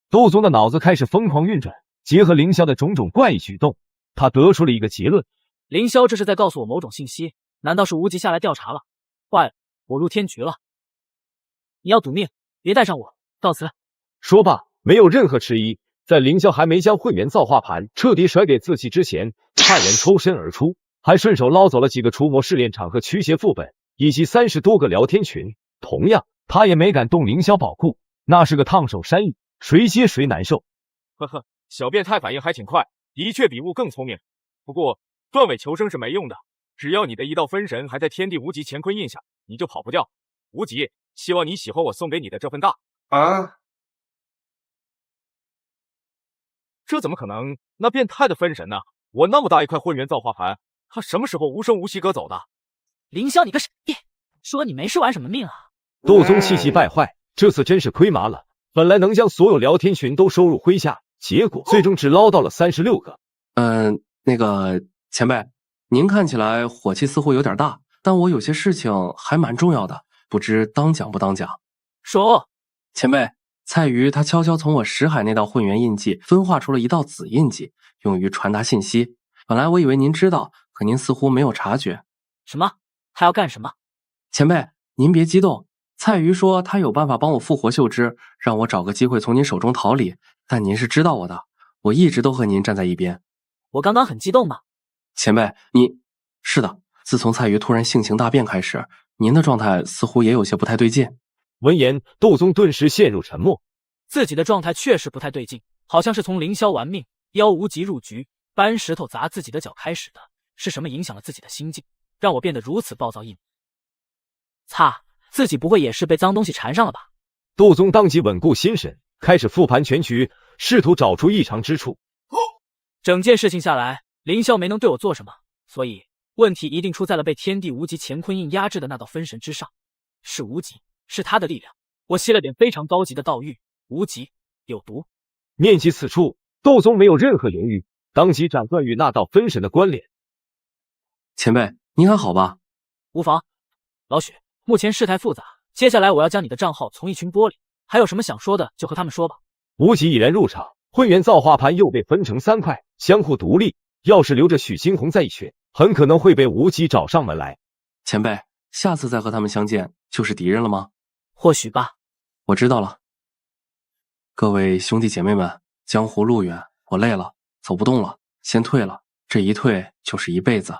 窦宗的脑子开始疯狂运转，结合凌霄的种种怪异举动，他得出了一个结论：凌霄这是在告诉我某种信息，难道是无极下来调查了？坏了，我入天局了！你要赌命，别带上我，告辞。说罢，没有任何迟疑，在凌霄还没将混元造化盘彻底甩给自己之前，派人抽身而出，还顺手捞走了几个除魔试炼场和驱邪副本，以及30多个聊天群。同样，他也没敢动凌霄宝库，那是个烫手山芋，谁接谁难受。呵呵，小变态反应还挺快，的确比悟更聪明。不过断尾求生是没用的，只要你的一道分神还在天地无极乾坤印下，你就跑不掉。无极，希望你喜欢我送给你的这份大啊！这怎么可能？那变态的分神呢？我那么大一块混元造化盘，他什么时候无声无息割走的？凌霄，你个傻逼，说你没事玩什么命啊？窦宗气急败坏，这次真是亏麻了。本来能将所有聊天群都收入麾下，结果最终只捞到了36个。那个前辈，您看起来火气似乎有点大，但我有些事情还蛮重要的，不知当讲不当讲。说，前辈，蔡瑜他悄悄从我识海那道混元印记分化出了一道紫印记，用于传达信息。本来我以为您知道，可您似乎没有察觉。什么？还要干什么？前辈，您别激动。蔡瑜说他有办法帮我复活秀芝，让我找个机会从您手中逃离。但您是知道我的，我一直都和您站在一边。我刚刚很激动吗？前辈，是的，自从蔡瑜突然性情大变开始，您的状态似乎也有些不太对劲。闻言，窦宗顿时陷入沉默。自己的状态确实不太对劲，好像是从凌霄玩命邀无极入局，搬石头砸自己的脚开始的。是什么影响了自己的心境，让我变得如此暴躁易怒？擦，自己不会也是被脏东西缠上了吧？窦宗当即稳固心神，开始复盘全局，试图找出异常之处。整件事情下来，凌霄没能对我做什么，所以问题一定出在了被天地无极乾坤印压制的那道分神之上。是无极，是他的力量。我吸了点非常高级的道玉，无极有毒。念及此处，窦宗没有任何犹豫，当即斩断与那道分神的关联。前辈，您还好吧？无妨。老许，目前事态复杂，接下来我要将你的账号从一群剥离，还有什么想说的就和他们说吧。无极已然入场，混元造化盘又被分成3块，相互独立。要是留着许金红在一群，很可能会被无极找上门来。前辈，下次再和他们相见，就是敌人了吗？或许吧。我知道了。各位兄弟姐妹们，江湖路远，我累了，走不动了，先退了。这一退就是一辈子。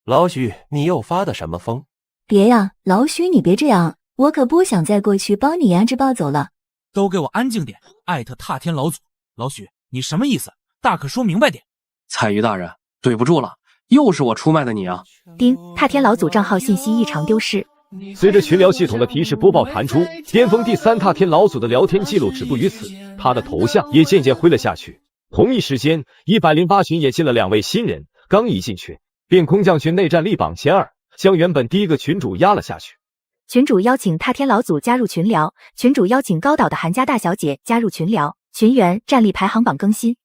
老许，你又发的什么疯？别呀，老许，你别这样，我可不想再过去帮你压制暴走了。都给我安静点！艾特踏天老祖，老许，你什么意思？大可说明白点。蔡瑜大人，对不住了，又是我出卖的你啊！丁，踏天老祖账号信息异常丢失。随着群聊系统的提示播报弹出，巅峰第3踏天老祖的聊天记录止步于此，他的头像也渐渐灰了下去。同一时间，108群也进了2位新人，刚一进群，便空降群内战力榜前2，将原本第1个群主压了下去。群主邀请踏天老祖加入群聊，群主邀请高岛的韩家大小姐加入群聊，群员战力排行榜更新。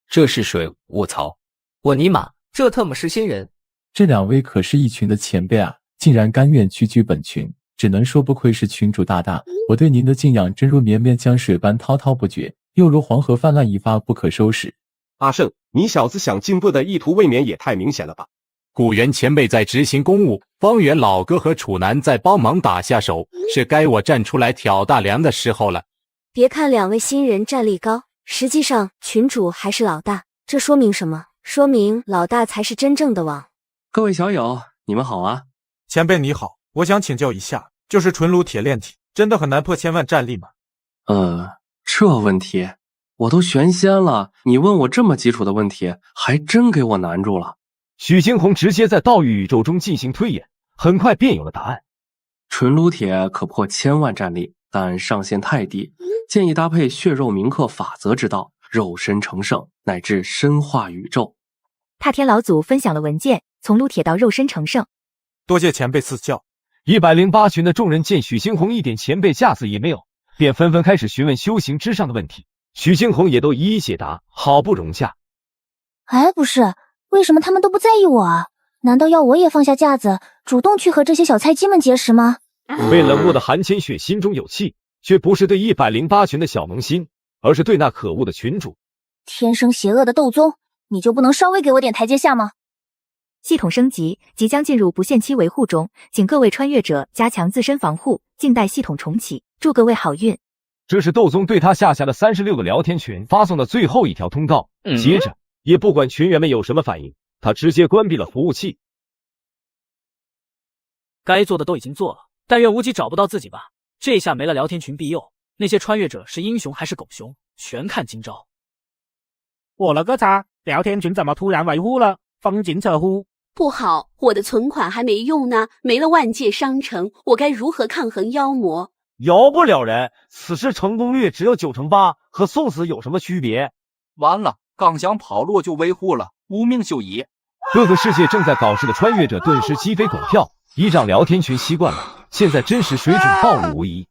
这是谁？卧槽！我尼玛，这特么是新人！这2位可是一群的前辈啊，竟然甘愿屈居本群，只能说不愧是群主大大。我对您的敬仰真如绵绵江水般滔滔不绝，又如黄河泛滥一发不可收拾。阿胜，你小子想进步的意图未免也太明显了吧？古元前辈在执行公务，方圆老哥和楚南在帮忙打下手，是该我站出来挑大梁的时候了。别看2位新人战力高，实际上群主还是老大，这说明什么？说明老大才是真正的王。各位小友，你们好啊！前辈你好，我想请教一下，就是纯撸铁炼体真的很难破1000万战力吗？这问题我都玄仙了，你问我这么基础的问题，还真给我难住了。许惊鸿直接在道域宇宙中进行推演，很快便有了答案。纯撸铁可破1000万战力，但上限太低，建议搭配血肉铭刻法则之道，肉身成圣，乃至深化宇宙。踏天老祖分享了文件，从撸铁到肉身成圣。多谢前辈赐教。108群的众人见许惊鸿一点前辈架子也没有，便纷纷开始询问修行之上的问题。许惊鸿也都一一解答，好不融洽。哎，不是，为什么他们都不在意我啊？难道要我也放下架子，主动去和这些小菜鸡们结识吗？被冷落的韩千雪心中有气，却不是对108群的小萌新，而是对那可恶的群主。天生邪恶的斗宗，你就不能稍微给我点台阶下吗？系统升级，即将进入不限期维护中，请各位穿越者加强自身防护，静待系统重启，祝各位好运。这是斗宗对他下辖的36个聊天群发送的最后一条通告，接着也不管群员们有什么反应，他直接关闭了服务器。该做的都已经做了，但愿无极找不到自己吧。这下没了聊天群庇佑，那些穿越者是英雄还是狗熊，全看今朝。我了个擦，聊天群怎么突然维护了？风景车乎？不好，我的存款还没用呢，没了万界商城，我该如何抗衡妖魔？饶不了人，此事成功率只有98%，和送死有什么区别？完了，刚想跑路就维护了，无命休矣。各个世界正在搞事的穿越者顿时鸡飞狗跳，依仗聊天群习惯了，现在真实水准暴露无遗。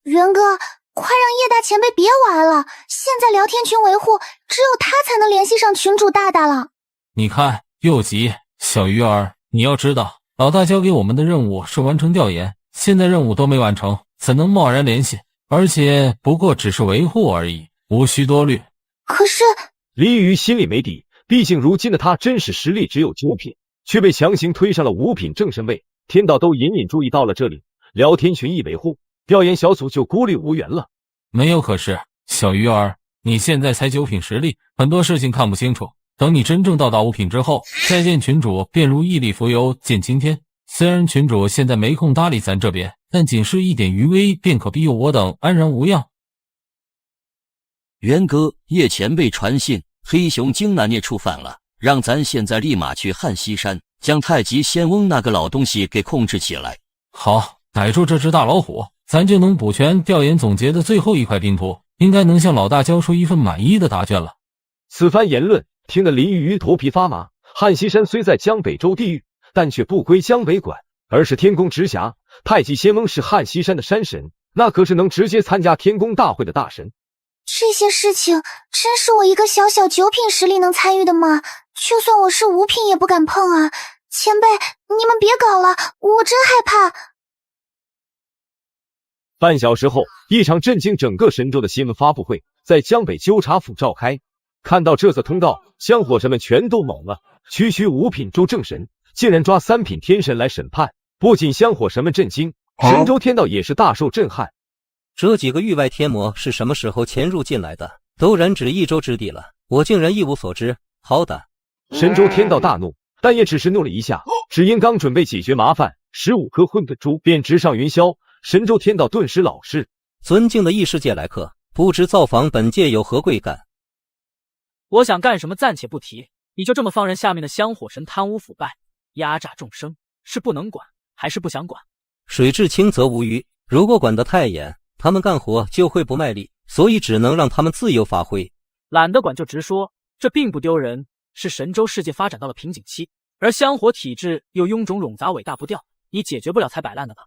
元哥，快让叶大前辈别玩了，现在聊天群维护只有他才能联系上群主大大了。你看又急，小鱼儿，你要知道老大交给我们的任务是完成调研，现在任务都没完成，怎能贸然联系？而且不过只是维护而已，无需多虑。可是李宇心里没底，毕竟如今的他真实实力只有9品，却被强行推上了5品正身位。天道都隐隐注意到了这里，聊天群一维护，调研小组就孤立无援了。没有可是，小鱼儿，你现在才9品实力，很多事情看不清楚。等你真正到达5品之后，再见群主便如一粒浮油见青天。虽然群主现在没空搭理咱这边，但仅是一点余威便可庇佑我等安然无恙。元哥，叶前辈传信，黑熊精那孽触犯了，让咱现在立马去汉西山，将太极仙翁那个老东西给控制起来。好，逮住这只大老虎，咱就能补全调研总结的最后一块拼图，应该能向老大交出一份满意的答卷了。此番言论听得林鱼头皮发麻。汉西山虽在江北州地域，但却不归江北管，而是天宫直辖。太极仙翁是汉西山的山神，那可是能直接参加天宫大会的大神。这些事情真是我一个小小9品实力能参与的吗？就算我是5品也不敢碰啊！前辈，你们别搞了，我真害怕。半小时后，一场震惊整个神州的新闻发布会在江北纠察府召开。看到这则通告，香火神们全都懵了。区5品州正神竟然抓3品天神来审判，不仅香火神们震惊，神州天道也是大受震撼。这几个域外天魔是什么时候潜入进来的？都染指1州之地了，我竟然一无所知，好歹！神州天道大怒，但也只是怒了一下，只因刚准备解决麻烦，15颗混沌珠便直上云霄。神州天道顿时老实。尊敬的异世界来客，不知造访本界有何贵干？我想干什么暂且不提，你就这么放任下面的香火神贪污腐败，压榨众生，是不能管，还是不想管？水至清则无鱼，如果管得太严，他们干活就会不卖力，所以只能让他们自由发挥。懒得管就直说，这并不丢人，是神州世界发展到了瓶颈期，而香火体制又臃肿冗杂尾大不掉，你解决不了才摆烂的吧？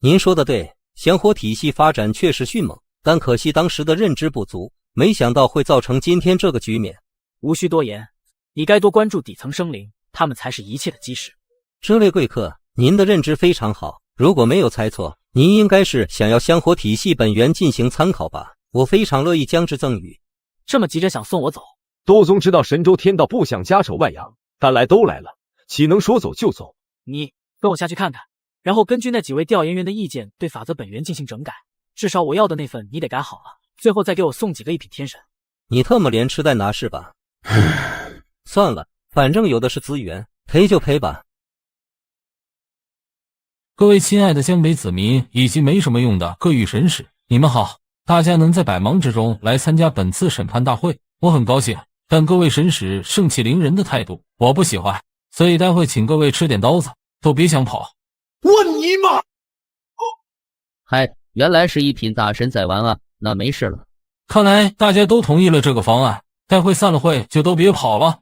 您说的对，香火体系发展确实迅猛，但可惜当时的认知不足，没想到会造成今天这个局面。无需多言，你该多关注底层生灵，他们才是一切的基石。这位贵客，您的认知非常好，如果没有猜错，您应该是想要香火体系本源进行参考吧？我非常乐意将之赠予。这么急着想送我走？窦宗知道神州天道不想家丑外扬，但来都来了，岂能说走就走？你跟我下去看看，然后根据那几位调研员的意见对法则本源进行整改，至少我要的那份你得改好了，最后再给我送几个1品天神。你特么连吃带拿是吧？算了，反正有的是资源，赔就赔吧。各位亲爱的江北子民以及没什么用的各域神使，你们好！大家能在百忙之中来参加本次审判大会，我很高兴。但各位神使盛气凌人的态度，我不喜欢，所以待会请各位吃点刀子，都别想跑。我尼玛！嗨，原来是1品大神在玩啊，那没事了。看来大家都同意了这个方案，待会散了会就都别跑了。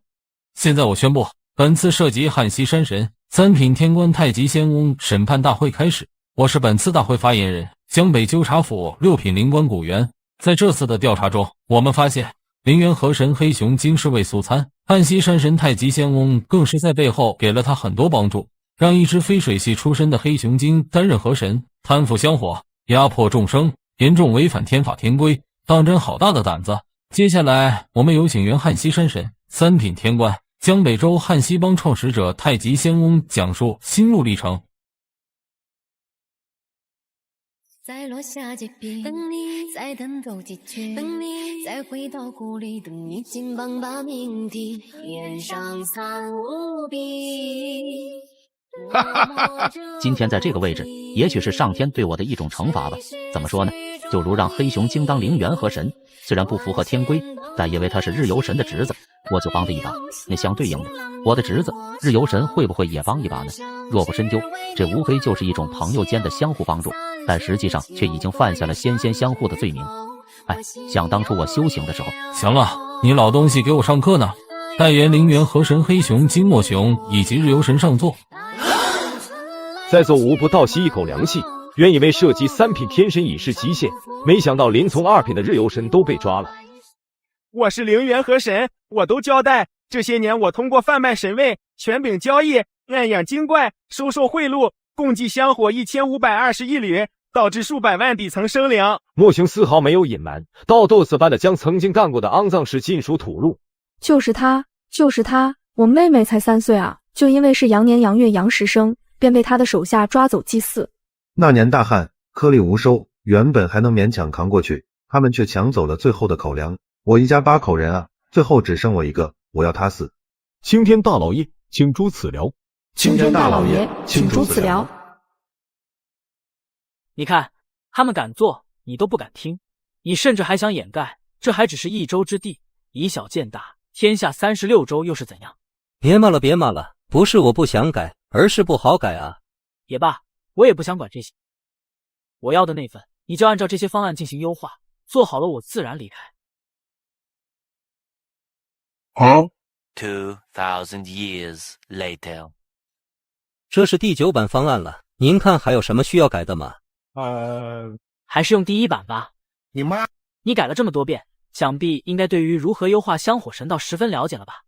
现在我宣布，本次涉及汉西山神3品天官太极仙翁审判大会开始。我是本次大会发言人，江北纠察府6品灵官古元。在这次的调查中，我们发现灵元河神黑熊精是位素餐，汉西山神太极仙翁更是在背后给了他很多帮助，让一只非水系出身的黑熊精担任河神，贪腐香火，压迫众生，严重违反天法天规，当真好大的胆子。接下来我们有请原汉西山神3品天官江北州汉西帮创始者太极仙翁讲述心路历程。再落下几笔，等你，再等走几圈，等你，再回到故里，等你金榜把名题，天上三五笔。哈哈哈哈！今天在这个位置，也许是上天对我的一种惩罚吧。怎么说呢？就如让黑熊精当灵元河神，虽然不符合天规，但因为他是日游神的侄子，我就帮他一把。那相对应的，我的侄子日游神会不会也帮一把呢？若不深究，这无非就是一种朋友间的相互帮助，但实际上却已经犯下了先相互的罪名。哎，想当初我修行的时候……行了，你老东西给我上课呢。代言灵元河神黑熊、金墨熊以及日游神上座。在座无不倒吸一口凉气，原以为涉及3品天神已是极限，没想到临从2品的日游神都被抓了。我是灵元河神，我都交代，这些年我通过贩卖神位、权柄交易，暗养精怪，收受贿赂，共计香火1521缕，导致数百万底层生灵。莫雄丝毫没有隐瞒，倒豆子般的将曾经干过的肮脏事尽数吐露。就是他，我妹妹才3岁啊，就因为是羊年羊月羊时生，便被他的手下抓走祭祀。那年大旱，颗粒无收，原本还能勉强扛过去，他们却抢走了最后的口粮。我一家8口人啊，最后只剩我一个，我要他死。青天大老爷，请诛此僚。青天大老爷，请诛此僚。你看，他们敢做，你都不敢听，你甚至还想掩盖，这还只是一州之地，以小见大，天下36州又是怎样？别骂了，不是我不想改，而是不好改啊。也罢，我也不想管这些，我要的那份，你就按照这些方案进行优化，做好了我自然离开。2000 years later， 这是第9版方案了，您看还有什么需要改的吗？还是用第1版吧。你妈！你改了这么多遍，想必应该对于如何优化香火神道十分了解了吧？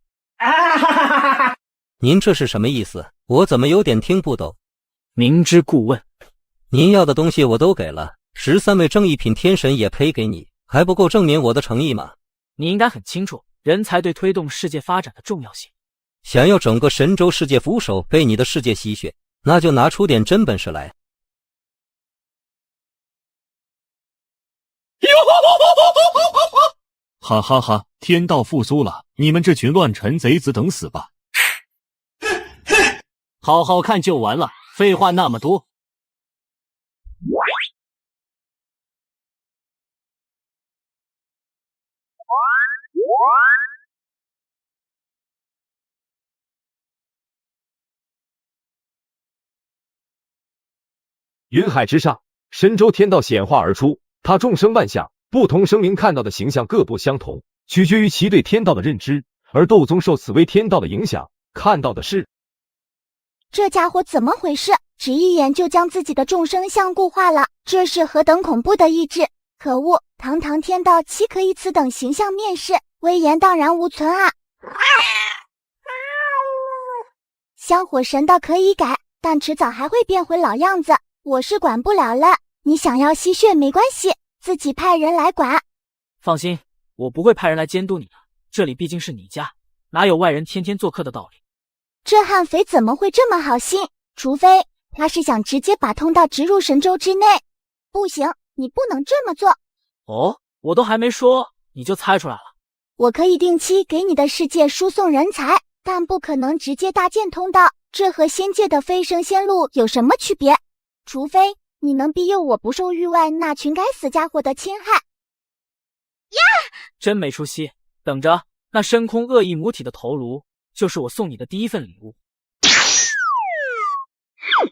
您这是什么意思？我怎么有点听不懂？明知故问。您要的东西我都给了，13位正一品天神也赔给你，还不够证明我的诚意吗？你应该很清楚人才对推动世界发展的重要性。想要整个神州世界扶手被你的世界吸血，那就拿出点真本事来。哈哈哈！天道复苏了，你们这群乱臣贼子等死吧！好好看就完了，废话那么多。云海之上，神州天道显化而出，他众生万象，不同生灵看到的形象各不相同，取决于其对天道的认知。而斗宗受此为天道的影响，看到的是这家伙怎么回事？只一眼就将自己的众生相固化了，这是何等恐怖的意志！可恶，堂堂天道岂可以此等形象面世？威严荡然无存啊！香火神道可以改，但迟早还会变回老样子，我是管不了了。你想要吸血没关系，自己派人来管。放心，我不会派人来监督你的，这里毕竟是你家，哪有外人天天做客的道理？这悍匪怎么会这么好心？除非他是想直接把通道植入神州之内。不行，你不能这么做。哦，我都还没说，你就猜出来了。我可以定期给你的世界输送人才，但不可能直接搭建通道，这和仙界的飞升仙路有什么区别？除非你能庇佑我不受域外那群该死家伙的侵害。呀，真没出息！等着，那深空恶意母体的头颅就是我送你的第一份礼物。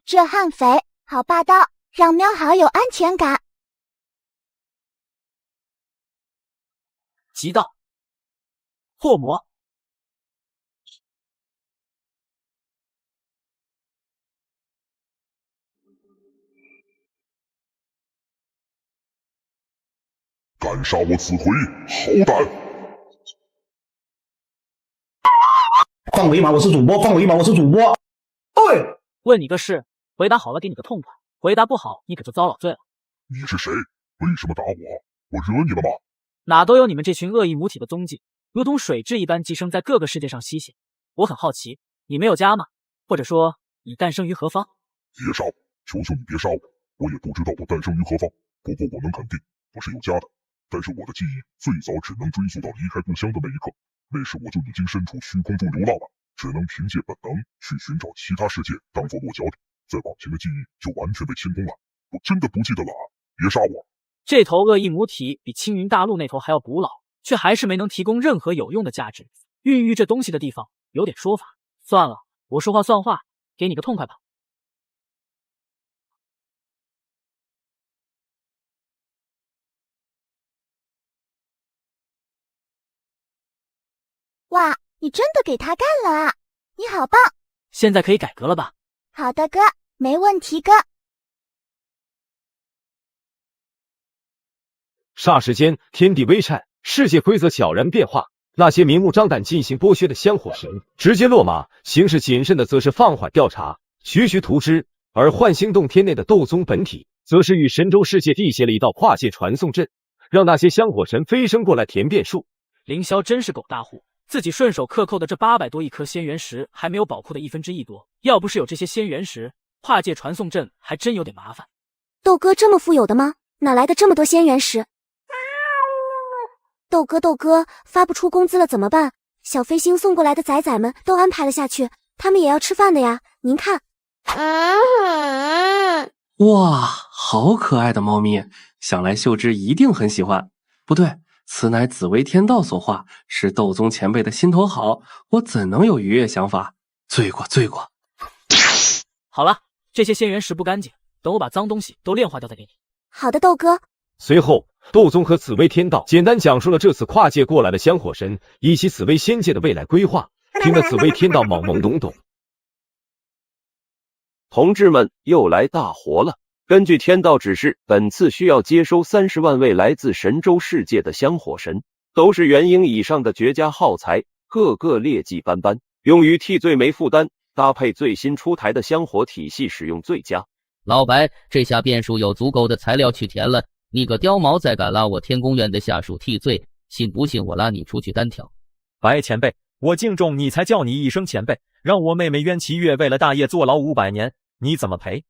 这悍匪好霸道，让喵好有安全感。极道破魔。敢杀我子回，好胆！放我一马，我是主播！放我一马，我是主播！对，问你个事，回答好了给你个痛快，回答不好你可就遭老罪了。你是谁？为什么打我？我惹你了吗？哪都有你们这群恶意母体的踪迹，如同水蛭一般寄生在各个世界上吸血。我很好奇，你没有家吗？或者说，你诞生于何方？别杀我！求求你别杀我！我也不知道我诞生于何方，不过我能肯定我是有家的。但是我的记忆最早只能追溯到离开故乡的那一刻，那时我就已经身处虚空中流浪了，只能凭借本能去寻找其他世界当做落脚点，再往前的记忆就完全被清空了。我真的不记得了，别杀我！这头恶意母体比青云大陆那头还要古老，却还是没能提供任何有用的价值。孕育这东西的地方有点说法。算了，我说话算话，给你个痛快吧。哇，你真的给他干了啊！你好棒！现在可以改革了吧？好的哥，没问题哥。霎时间，天地微颤，世界规则悄然变化。那些明目张胆进行剥削的香火神直接落马，行事谨慎的则是放缓调查，徐徐图之。而幻星洞天内的斗宗本体，则是与神州世界缔结了一道跨界传送阵，让那些香火神飞升过来填变数。凌霄真是狗大户，自己顺手克扣的这800多亿颗仙元石，还没有宝库的1/1多。要不是有这些仙元石，跨界传送阵还真有点麻烦。豆哥这么富有的吗？哪来的这么多仙元石？豆哥，发不出工资了怎么办？小飞星送过来的仔仔们都安排了下去，他们也要吃饭的呀。您看，哇，好可爱的猫咪，想来秀芝一定很喜欢。不对，此乃紫薇天道所化，是斗宗前辈的心头好，我怎能有逾越想法？罪过。好了，这些仙元石不干净，等我把脏东西都炼化掉再给你。好的，豆哥。随后，斗宗和紫薇天道简单讲述了这次跨界过来的香火神以及紫薇仙界的未来规划，听得紫薇天道懵懵懂懂。同志们，又来大活了！根据天道指示，本次需要接收30万位来自神州世界的香火神，都是元婴以上的绝佳耗材，个个劣迹斑斑，用于替罪没负担，搭配最新出台的香火体系使用最佳。老白，这下变数有足够的材料去填了。你个刁毛再敢拉我天宫院的下属替罪，信不信我拉你出去单挑？白前辈，我敬重你才叫你一声前辈，让我妹妹冤齐月为了大业坐牢500年，你怎么赔？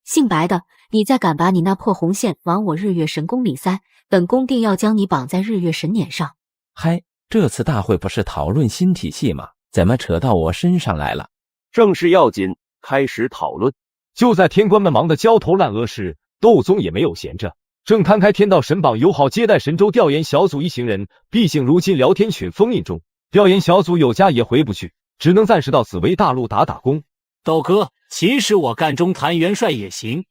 姓白的，你再敢把你那破红线往我日月神宫里塞，本宫定要将你绑在日月神辇上。嗨，这次大会不是讨论新体系吗？怎么扯到我身上来了？正事要紧，开始讨论。就在天官们忙得焦头烂额时，斗宗也没有闲着，正摊开天道神榜友好接待神州调研小组一行人。毕竟如今聊天群封印中，调研小组有家也回不去，只能暂时到紫薇大陆打工。豆哥，其实我干中坛元帅也行，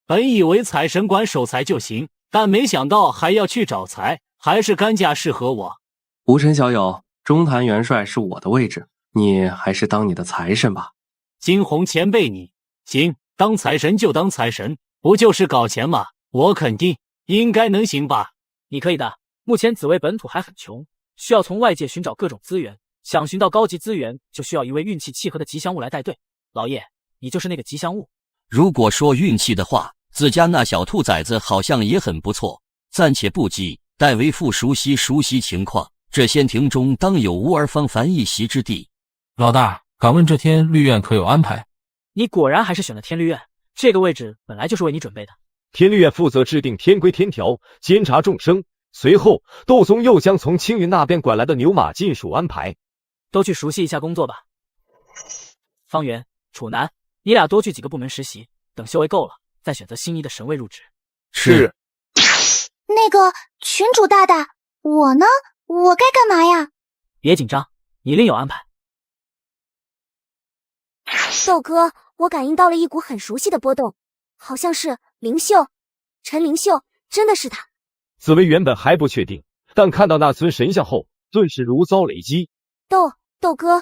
本以为财神馆守财就行，但没想到还要去找财，还是甘价适合我。无尘小友，中坛元帅是我的位置，你还是当你的财神吧。金红前辈你行，当财神就当财神，不就是搞钱吗？我肯定应该能行吧。你可以的，目前紫薇本土还很穷，需要从外界寻找各种资源，想寻到高级资源就需要一位运气契合的吉祥物来带队。老爷，你就是那个吉祥物。如果说运气的话，自家那小兔崽子好像也很不错，暂且不急，待为父熟悉情况，这仙庭中当有无儿方凡一席之地。老大，敢问这天律院可有安排？你果然还是选了天律院，这个位置本来就是为你准备的。天律院负责制定天规天条，监察众生。随后，斗宗又将从青云那边拐来的牛马尽数安排。都去熟悉一下工作吧。方圆、楚南，你俩多去几个部门实习，等修为够了，再选择心仪的神位入职。是。那个群主大大，我呢？我该干嘛呀？别紧张，你另有安排。豆哥，我感应到了一股很熟悉的波动，好像是灵秀，陈灵秀，真的是他。紫薇原本还不确定，但看到那尊神像后，顿时如遭雷击。豆哥，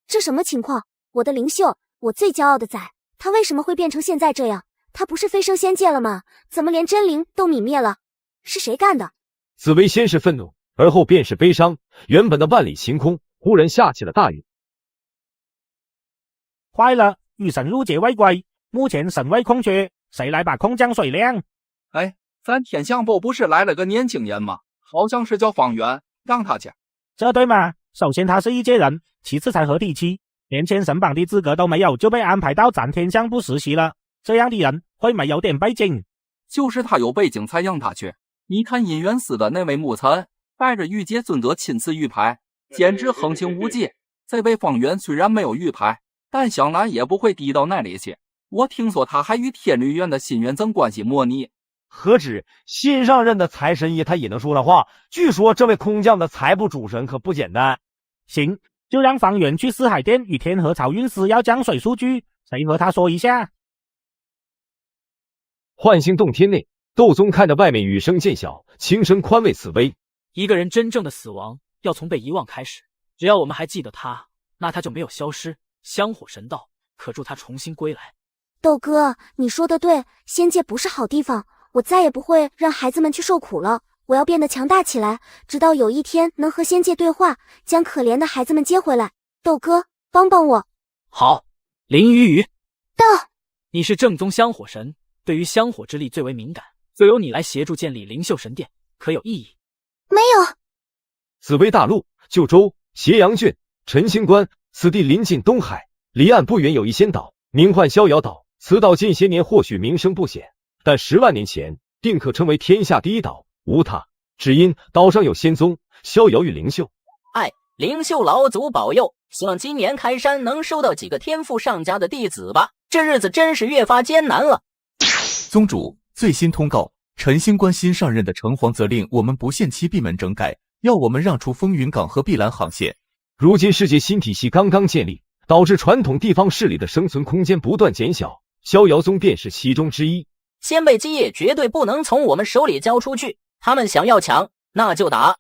这什么情况？我的灵秀，我最骄傲的仔，他为什么会变成现在这样？他不是飞升仙界了吗？怎么连真灵都泯灭了？是谁干的？紫薇先是愤怒，而后便是悲伤。原本的万里晴空，忽然下起了大雨。坏了，遇神入界未归，目前神位空缺，谁来把空降水亮？哎，咱天象部不是来了个年轻人吗？好像是叫方圆，让他去。这对吗？首先他是异界人，其次才合体期，连签神榜的资格都没有，就被安排到咱天象部实习了。这样的人会没有点背景？就是他有背景才让他去。你看姻缘司的那位木岑，带着玉阶尊者亲自玉牌，简直横行无忌。这位方圆虽然没有玉牌，但想来也不会低到那里去。我听说他还与天律院的新元增关系模拟。何止新上任的财神爷他也能说了话？据说这位空降的财部主神可不简单。行，就让方圆去四海殿与天河草运司要江水数据，谁和他说一下？幻星洞天内，斗宗看着外面雨声渐小，轻声宽慰紫薇：一个人真正的死亡要从被遗忘开始，只要我们还记得他，那他就没有消失。香火神道可助他重新归来。豆哥，你说的对，仙界不是好地方，我再也不会让孩子们去受苦了。我要变得强大起来，直到有一天能和仙界对话，将可怜的孩子们接回来。豆哥，帮帮我！好，林鱼鱼，到。你是正宗香火神，对于香火之力最为敏感，就由你来协助建立灵秀神殿，可有异议？没有。紫薇大陆、九州、斜阳郡、陈星关，此地临近东海，离岸不远有一仙岛，名唤逍遥岛。此岛近些年或许名声不显，但10万年前定可称为天下第一岛。无他，只因岛上有仙宗逍遥与灵秀。灵秀老祖保佑，希望今年开山能收到几个天赋上佳的弟子吧。这日子真是越发艰难了。宗主，最新通告，陈星关新上任的城隍责令我们不限期闭门整改，要我们让出风云港和碧蓝航线。如今世界新体系刚刚建立，导致传统地方势力的生存空间不断减小，逍遥宗便是其中之一。仙贝基业绝对不能从我们手里交出去，他们想要抢，那就打。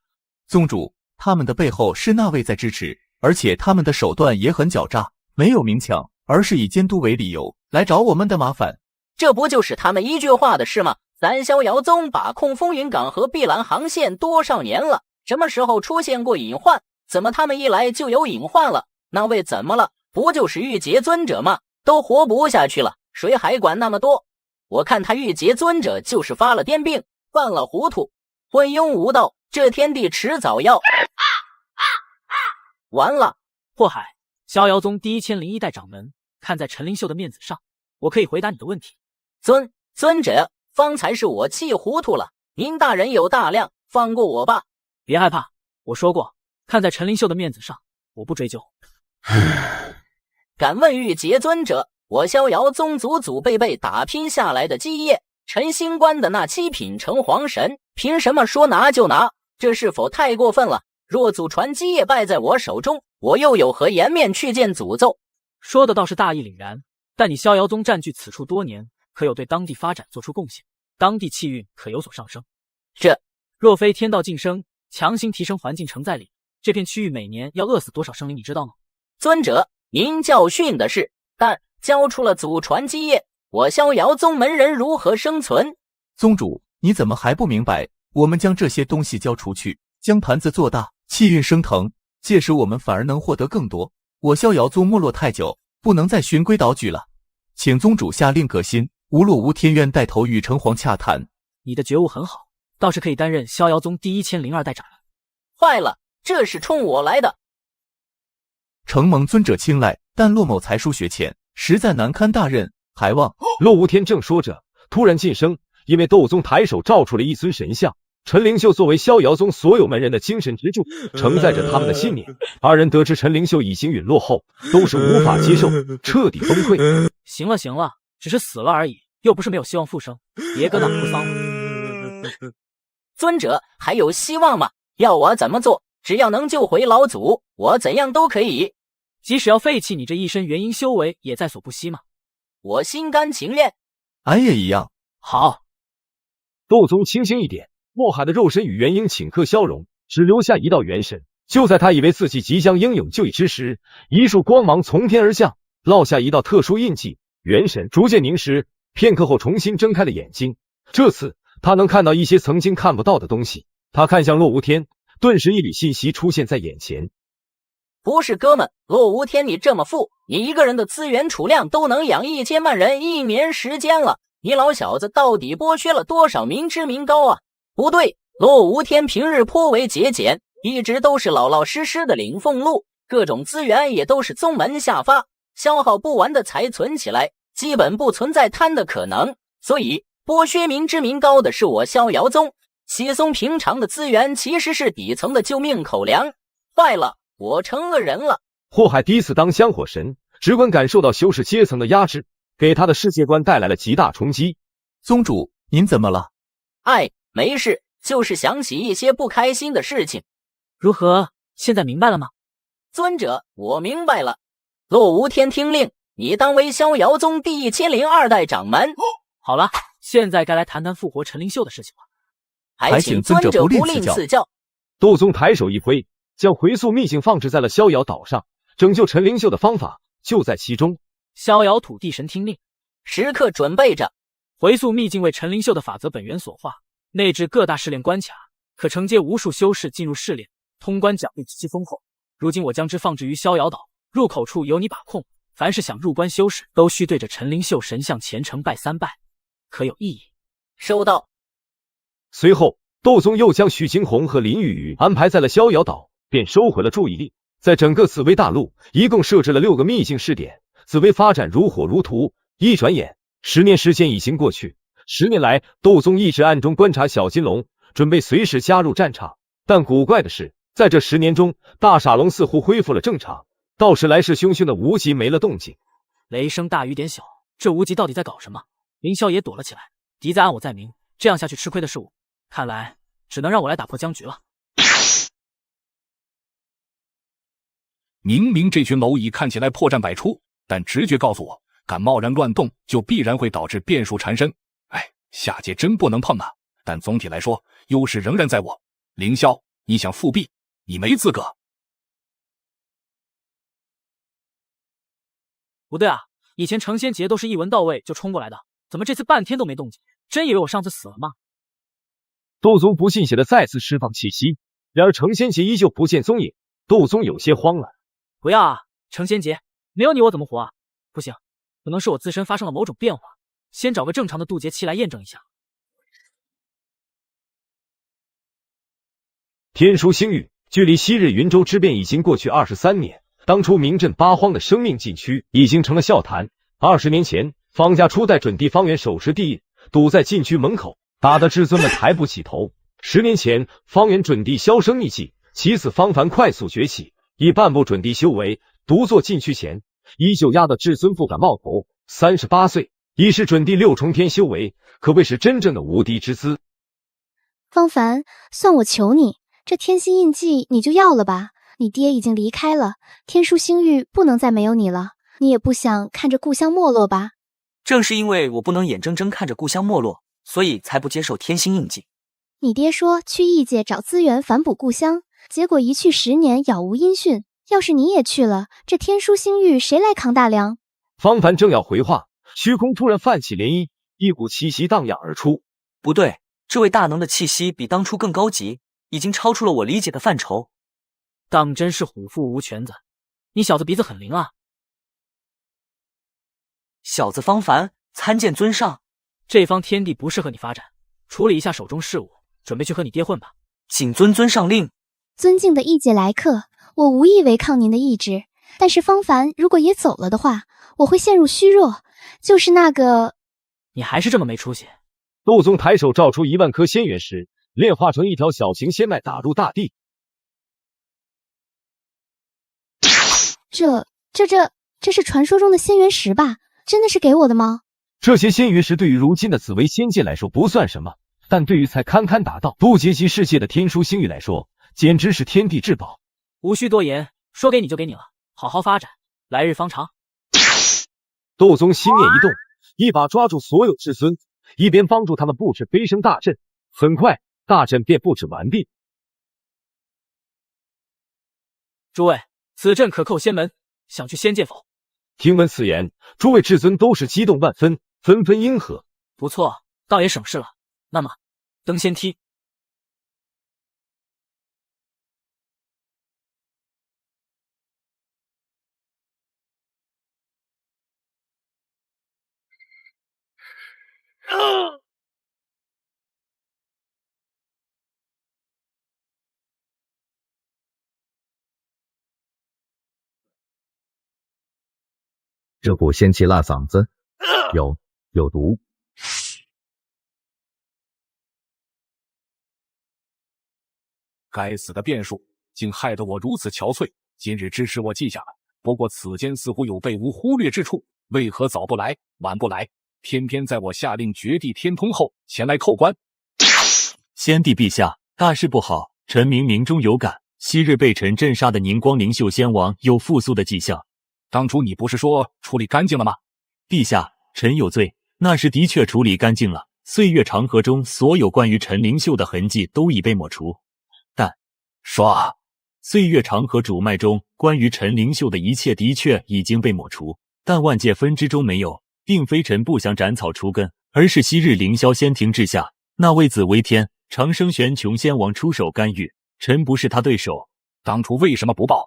宗主，他们的背后是那位在支持，而且他们的手段也很狡诈，没有明抢，而是以监督为理由来找我们的麻烦。这不就是他们一句话的事吗？咱逍遥宗把控风云港和碧蓝航线多少年了，什么时候出现过隐患？怎么他们一来就有隐患了？那位怎么了？不就是玉洁尊者吗？都活不下去了，谁还管那么多？我看他玉洁尊者就是发了癫病，犯了糊涂，昏庸无道，这天地迟早要完了。祸海，逍遥宗第1001代掌门，看在陈灵秀的面子上，我可以回答你的问题。尊者，方才是我气糊涂了，您大人有大量，放过我吧。别害怕，我说过，看在陈灵秀的面子上，我不追究。敢问玉洁尊者，我逍遥宗祖辈打拼下来的基业，陈星关的那7品城隍神，凭什么说拿就拿？这是否太过分了？若祖传基业败在我手中，我又有何颜面去见诅咒？说的倒是大义凛然，但你逍遥宗占据此处多年，可有对当地发展做出贡献？当地气运可有所上升？这若非天道晋升，强行提升环境承载力，这片区域每年要饿死多少生灵，你知道吗？尊者，您教训的是，但交出了祖传基业，我逍遥宗门人如何生存？宗主，你怎么还不明白？我们将这些东西交出去，将盘子做大，气运升腾，届时我们反而能获得更多。我逍遥宗没落太久，不能再循规蹈矩了，请宗主下令革新，无落无天渊带头与城隍洽谈。你的觉悟很好，倒是可以担任逍遥宗第1002代掌门。坏了，这是冲我来的。承蒙尊者青睐，但骆某才疏学浅，实在难堪大任，还望。骆无天正说着，突然噤声，因为斗宗抬手照出了一尊神像。陈灵秀作为逍遥宗所有门人的精神支柱，承载着他们的信念。二人得知陈灵秀已经陨落后，都是无法接受，彻底崩溃。行了，只是死了而已，又不是没有希望复生，别搁那哭丧了。尊者，还有希望吗？要我怎么做？只要能救回老祖，我怎样都可以。即使要废弃你这一身元婴修为，也在所不惜吗？我心甘情愿。俺也一样。好。斗宗清醒一点，墨海的肉身与元婴顷刻消融，只留下一道元神。就在他以为自己即将英勇就义之时，一束光芒从天而降，烙下一道特殊印记。元神逐渐凝实，片刻后重新睁开了眼睛。这次他能看到一些曾经看不到的东西。他看向骆无天，顿时一缕信息出现在眼前。不是哥们，骆无天你这么富，你一个人的资源储量都能养1000万人1年时间了，你老小子到底剥削了多少民脂民膏啊？不对，骆无天平日颇为节俭，一直都是老老实实的领俸禄，各种资源也都是宗门下发，消耗不完的才存起来，基本不存在贪的可能。所以剥削民脂民膏的是我逍遥宗，稀松平常的资源其实是底层的救命口粮。坏了，我成了人了。祸海第一次当香火神，直观感受到修士阶层的压制，给他的世界观带来了极大冲击。宗主，您怎么了？没事，就是想起一些不开心的事情。如何？现在明白了吗？尊者，我明白了。骆无天听令，你当为逍遥宗第1002代掌门。好了，现在该来谈谈复活陈灵秀的事情了。还请尊者不吝赐教。斗宗抬手一挥，将回溯秘境放置在了逍遥岛上，拯救陈灵秀的方法就在其中。逍遥土地神听令，时刻准备着。回溯秘境为陈灵秀的法则本源所化，内置各大试炼关卡，可承接无数修士进入试炼，通关奖励极其丰厚。如今我将之放置于逍遥岛，入口处由你把控。凡是想入关修士，都需对着陈灵秀神像虔诚拜3拜，可有异议？收到。随后，窦宗又将许惊鸿和林雨雨安排在了逍遥岛，便收回了注意力。在整个紫薇大陆，一共设置了6个秘境试点，紫薇发展如火如荼。一转眼，10年时间已经过去。10年来，窦宗一直暗中观察小金龙，准备随时加入战场。但古怪的是，在这10年中，大傻龙似乎恢复了正常，倒是来势汹汹的无极没了动静。雷声大雨点小，这无极到底在搞什么？凌霄也躲了起来，敌在暗我在明，这样下去吃亏的是我，看来只能让我来打破僵局了。明明这群蝼蚁看起来破绽百出，但直觉告诉我，敢贸然乱动，就必然会导致变数缠身。下界真不能碰啊！但总体来说，优势仍然在我。凌霄，你想复辟，你没资格。不对啊，以前成仙劫都是一闻到位就冲过来的，怎么这次半天都没动静？真以为我上次死了吗？窦宗不信邪的再次释放气息，然而成仙劫依旧不见踪影。窦宗有些慌了。不要啊，成仙劫，没有你我怎么活啊？不行，可能是我自身发生了某种变化。先找个正常的渡劫期来验证一下。天书星域距离昔日云州之变已经过去23年，当初名震八荒的生命禁区已经成了笑谈。20年前，方家初代准帝方圆手持地印，堵在禁区门口，打得至尊们抬不起头。10年前，方圆准帝销声匿迹，其子方凡快速崛起，以半步准帝修为独坐禁区前，依旧压得至尊不敢冒头。38岁。已是准帝6重天修为，可谓是真正的无敌之姿。方凡，算我求你，这天心印记你就要了吧。你爹已经离开了，天书星域不能再没有你了。你也不想看着故乡没落吧？正是因为我不能眼睁睁看着故乡没落，所以才不接受天心印记。你爹说去异界找资源反哺故乡，结果一去10年杳无音讯。要是你也去了，这天书星域谁来扛大梁？方凡正要回话，虚空突然泛起涟漪，一股气息荡漾而出。不对，这位大能的气息比当初更高级，已经超出了我理解的范畴。当真是虎父无犬子，你小子鼻子很灵啊！小子方凡，参见尊上。这方天地不适合你发展，处理一下手中事务，准备去和你爹混吧。谨遵尊上令。尊敬的异界来客，我无意违抗您的意志，但是方凡如果也走了的话，我会陷入虚弱。就是那个，你还是这么没出息。窦宗抬手照出1万颗仙元石，炼化成一条小型仙脉打入大地。这是传说中的仙元石吧？真的是给我的吗？这些仙元石对于如今的紫薇仙界来说不算什么，但对于才堪堪达到渡劫级世界的天书星域来说，简直是天地至宝。无需多言，说给你就给你了，好好发展，来日方长。窦宗心念一动，一把抓住所有至尊，一边帮助他们布置飞升大阵。很快，大阵便布置完毕。诸位，此阵可叩仙门，想去仙界否？听闻此言，诸位至尊都是激动万分，纷纷应和。不错，倒也省事了。那么，登仙梯。这股仙气辣嗓子，有毒。该死的变数，竟害得我如此憔悴。今日之事我记下了，不过此间似乎有被吾忽略之处，为何早不来，晚不来，偏偏在我下令绝地天通后前来叩关？先帝陛下，大事不好，臣冥中有感，昔日被臣镇杀的宁光灵秀仙王有复苏的迹象。当初你不是说处理干净了吗？陛下，臣有罪，那时的确处理干净了，岁月长河中所有关于陈灵秀的痕迹都已被抹除。但说啊，岁月长河主脉中关于陈灵秀的一切的确已经被抹除，但万界分支中没有，并非臣不想斩草除根，而是昔日凌霄仙庭之下那位紫微天长生玄穹仙王出手干预，臣不是他对手。当初为什么不报？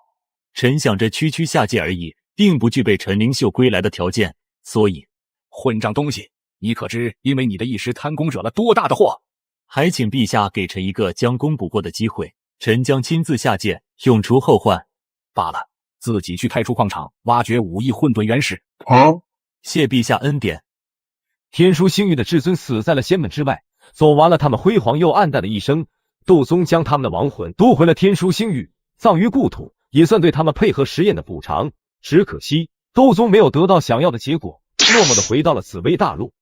臣想着区区下界而已，并不具备陈灵秀归来的条件，所以……混账东西！你可知因为你的一时贪功惹了多大的祸？还请陛下给臣一个将功补过的机会，臣将亲自下界，永除后患。罢了，自己去开出矿场，挖掘5亿混沌原石。谢陛下恩典。天书星域的至尊死在了仙门之外，走完了他们辉煌又暗淡的一生。斗宗将他们的亡魂夺回了天书星域，葬于故土，也算对他们配合实验的补偿。只可惜斗宗没有得到想要的结果，默默地回到了紫薇大陆。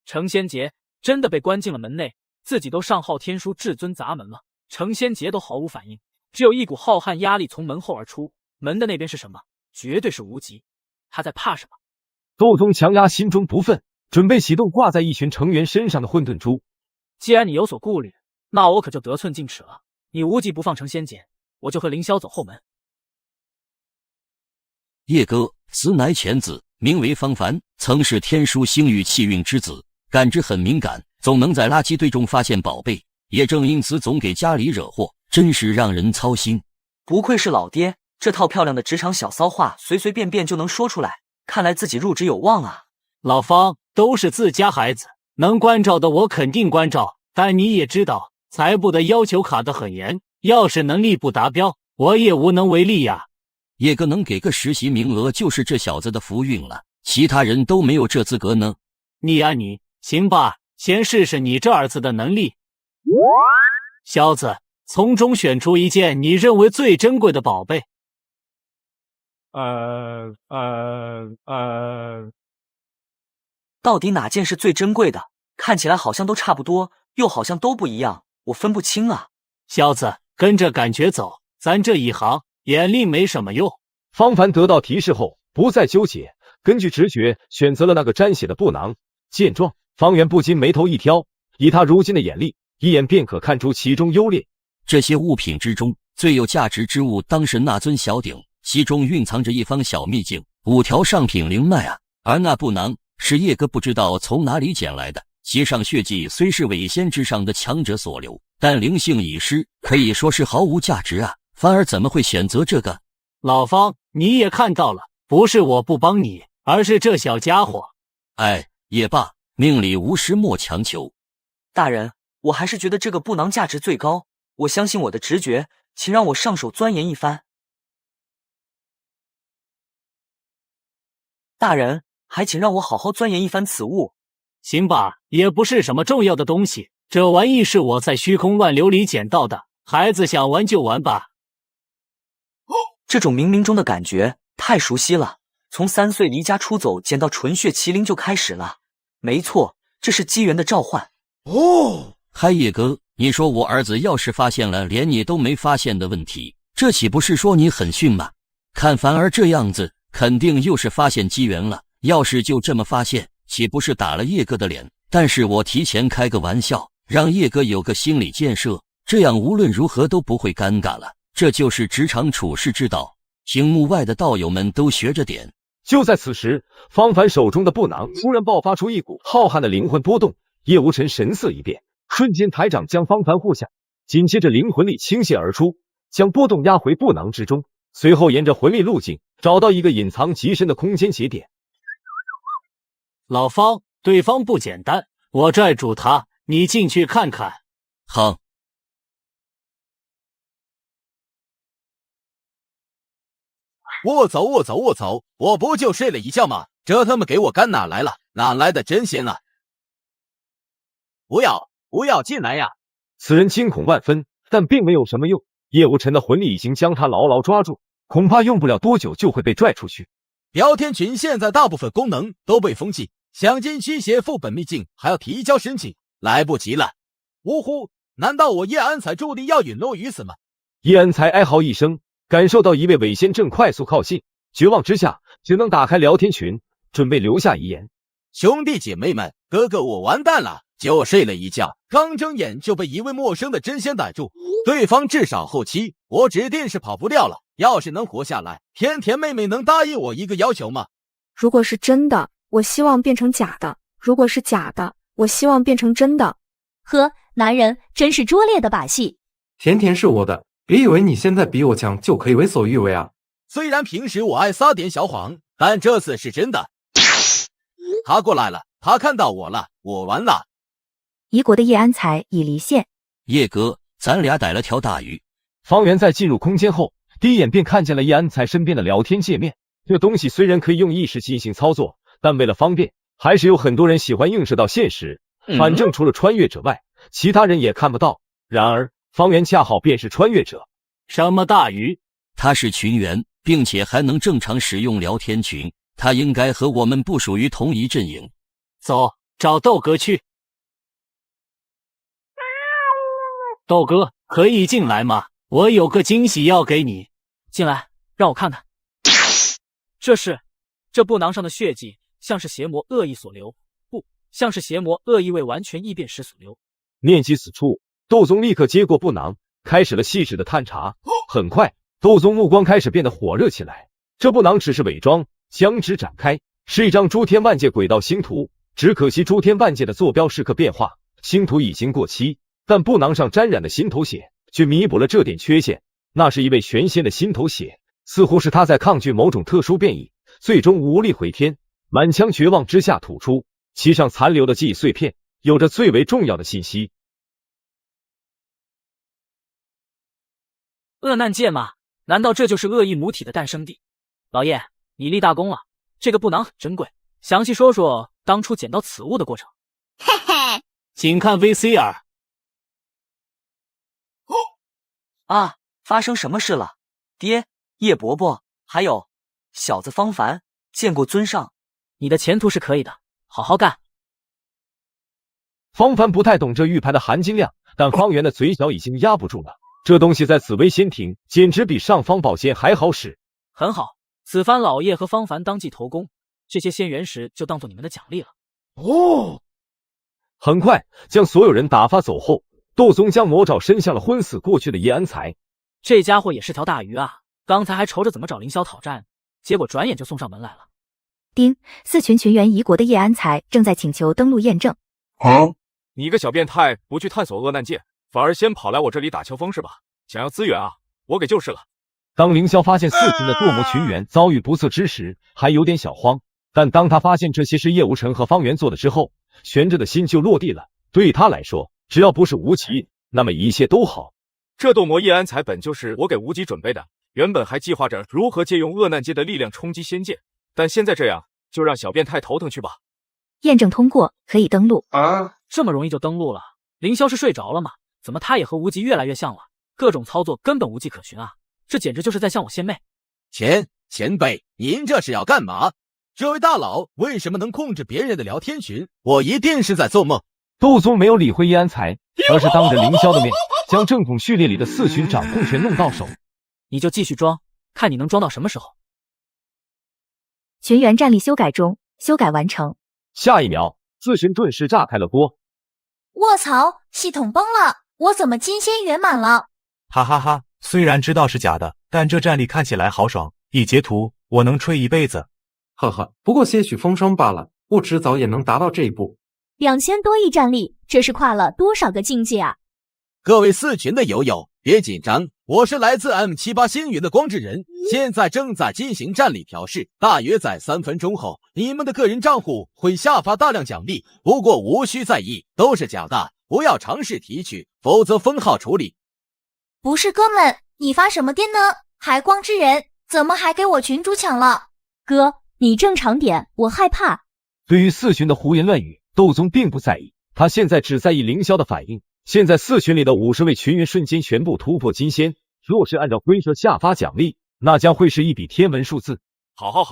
成仙劫真的被关进了门内，自己都上昊天书至尊砸门了，成仙劫都毫无反应，只有一股浩瀚压力从门后而出。门的那边是什么？绝对是无极。他在怕什么？斗宗强压心中不忿，准备启动挂在一群成员身上的混沌珠。既然你有所顾虑，那我可就得寸进尺了。你无极不放成仙劫，我就和凌霄走后门。叶哥，此乃犬子，名为方凡，曾是天书星域气运之子，感知很敏感，总能在垃圾堆中发现宝贝，也正因此总给家里惹祸，真是让人操心。不愧是老爹，这套漂亮的职场小骚话随随便便就能说出来，看来自己入职有望啊。老方，都是自家孩子，能关照的我肯定关照，但你也知道财部的要求卡得很严，要是能力不达标，我也无能为力呀。叶哥能给个实习名额就是这小子的福运了，其他人都没有这资格呢。你呀你，行吧，先试试你这儿子的能力。小子，从中选出一件你认为最珍贵的宝贝。到底哪件是最珍贵的？看起来好像都差不多，又好像都不一样，我分不清啊。小子，跟着感觉走，咱这一行眼力没什么用。方凡得到提示后不再纠结，根据直觉选择了那个沾血的布囊。见状，方圆不禁眉头一挑，以他如今的眼力，一眼便可看出其中优劣。这些物品之中，最有价值之物当是那尊小鼎，其中蕴藏着一方小秘境，5条上品灵脉啊。而那布囊是叶哥不知道从哪里捡来的，其上血迹虽是伪仙之上的强者所留，但灵性已失，可以说是毫无价值啊。反而怎么会选择这个？老方，你也看到了，不是我不帮你，而是这小家伙。哎，也罢，命里无时莫强求。大人，我还是觉得这个布囊价值最高，我相信我的直觉，请让我上手钻研一番。大人，还请让我好好钻研一番此物。行吧，也不是什么重要的东西，这玩意是我在虚空乱流里捡到的，孩子想玩就玩吧。这种冥冥中的感觉太熟悉了，从3岁离家出走捡到纯血麒麟就开始了。没错，这是机缘的召唤。嗨叶哥，你说我儿子要是发现了连你都没发现的问题，这岂不是说你很逊吗？看凡儿这样子，肯定又是发现机缘了，要是就这么发现，岂不是打了叶哥的脸？但是我提前开个玩笑，让叶哥有个心理建设，这样无论如何都不会尴尬了。这就是职场处世之道，屏幕外的道友们都学着点。就在此时，方凡手中的布囊突然爆发出一股浩瀚的灵魂波动，叶无尘神色一变，瞬间抬掌将方凡护下，紧接着灵魂力倾泻而出，将波动压回布囊之中，随后沿着魂力路径找到一个隐藏极深的空间节点。老方，对方不简单，我寨住他，你进去看看。好。我走，我不就睡了一觉吗？这他妈给我干哪来了？哪来的真仙啊？不要进来呀！此人惊恐万分，但并没有什么用。叶无尘的魂力已经将他牢牢抓住，恐怕用不了多久就会被拽出去。飙天群现在大部分功能都被封禁，想进驱邪副本秘境还要提交申请，来不及了。呜呼，难道我叶安才注定要陨落于此吗？叶安才哀嚎一声，感受到一位伪仙正快速靠近，绝望之下只能打开聊天群，准备留下遗言。兄弟姐妹们，哥哥我完蛋了，就睡了一觉，刚睁眼就被一位陌生的真仙逮住，对方至少后期，我指定是跑不掉了。要是能活下来，甜甜妹妹能答应我一个要求吗？如果是真的，我希望变成假的；如果是假的，我希望变成真的。呵，男人真是拙劣的把戏。甜甜是我的，别以为你现在比我强就可以为所欲为啊！虽然平时我爱撒点小谎，但这次是真的。他过来了，他看到我了，我完了。夷国的叶安才已离线。叶哥，咱俩逮了条大鱼。方圆在进入空间后，第一眼便看见了叶安才身边的聊天界面。这东西虽然可以用意识进行操作，但为了方便，还是有很多人喜欢映射到现实。反正除了穿越者外，其他人也看不到。然而方圆恰好便是穿越者。什么大鱼？他是群员，并且还能正常使用聊天群，他应该和我们不属于同一阵营。走，找豆哥去。豆哥，可以进来吗？我有个惊喜要给你。进来，让我看看。这布囊上的血迹，像是邪魔恶意所留，不像是邪魔恶意未完全异变时所留。念及此处，窦宗立刻接过布囊，开始了细致的探查。很快，窦宗目光开始变得火热起来。这布囊只是伪装，将之展开，是一张诸天万界轨道星图。只可惜诸天万界的坐标时刻变化，星图已经过期，但布囊上沾染的心头血却弥补了这点缺陷。那是一位玄仙的心头血，似乎是他在抗拒某种特殊变异，最终无力回天，满腔绝望之下吐出，其上残留的记忆碎片有着最为重要的信息。恶难界吗？难道这就是恶意母体的诞生地？老叶，你立大功了，这个布囊很珍贵，详细说说当初捡到此物的过程。嘿嘿，请看 VCR。啊，发生什么事了？爹，叶伯伯，还有小子方凡，见过尊上。你的前途是可以的，好好干。方凡不太懂这玉牌的含金量，但方圆的嘴角已经压不住了。这东西在紫薇仙庭简直比尚方宝剑还好使。很好，此番老叶和方凡当即投功，这些仙原石就当做你们的奖励了。哦，很快将所有人打发走后，窦宗将魔爪伸向了昏死过去的叶安才。这家伙也是条大鱼啊，刚才还愁着怎么找凌霄讨债，结果转眼就送上门来了。丁，4群群员夷国的叶安才正在请求登录验证。你个小变态，不去探索恶难界，反而先跑来我这里打秋风是吧？想要资源啊，我给就是了。当凌霄发现4群的堕魔群员遭遇不测之时，还有点小慌，但当他发现这些是叶无尘和方圆做的之后，悬着的心就落地了。对他来说，只要不是无极，那么一切都好。这斗魔叶安才本就是我给无极准备的，原本还计划着如何借用恶难界的力量冲击仙界，但现在这样，就让小变态头疼去吧。验证通过，可以登录。这么容易就登录了？凌霄是睡着了吗？怎么他也和无极越来越像了？各种操作根本无迹可寻啊！这简直就是在向我献媚。前辈，您这是要干嘛？这位大佬为什么能控制别人的聊天群？我一定是在做梦。窦宗没有理会叶安才，而是当着凌霄的面将正统序列里的4群掌控权弄到手。你就继续装，看你能装到什么时候。群员战力修改中，修改完成。下一秒，4群顿时炸开了锅。卧槽，系统崩了，我怎么金仙圆满了？哈哈哈，虽然知道是假的，但这战力看起来好爽，一截图我能吹一辈子。呵呵，不过些许风霜罢了，不迟早也能达到这一步。2000多亿战力，这是跨了多少个境界啊！各位4群的友友，别紧张，我是来自 M78 星云的光之人，现在正在进行战力调试，大约在3分钟后，你们的个人账户会下发大量奖励，不过无需在意，都是假的，不要尝试提取，否则封号处理。不是哥们，你发什么癫呢？还光之人，怎么还给我群主抢了？哥，你正常点，我害怕。对于4群的胡言乱语，窦宗并不在意，他现在只在意凌霄的反应。现在4群里的50位群员瞬间全部突破金仙，若是按照规则下发奖励，那将会是一笔天文数字。好，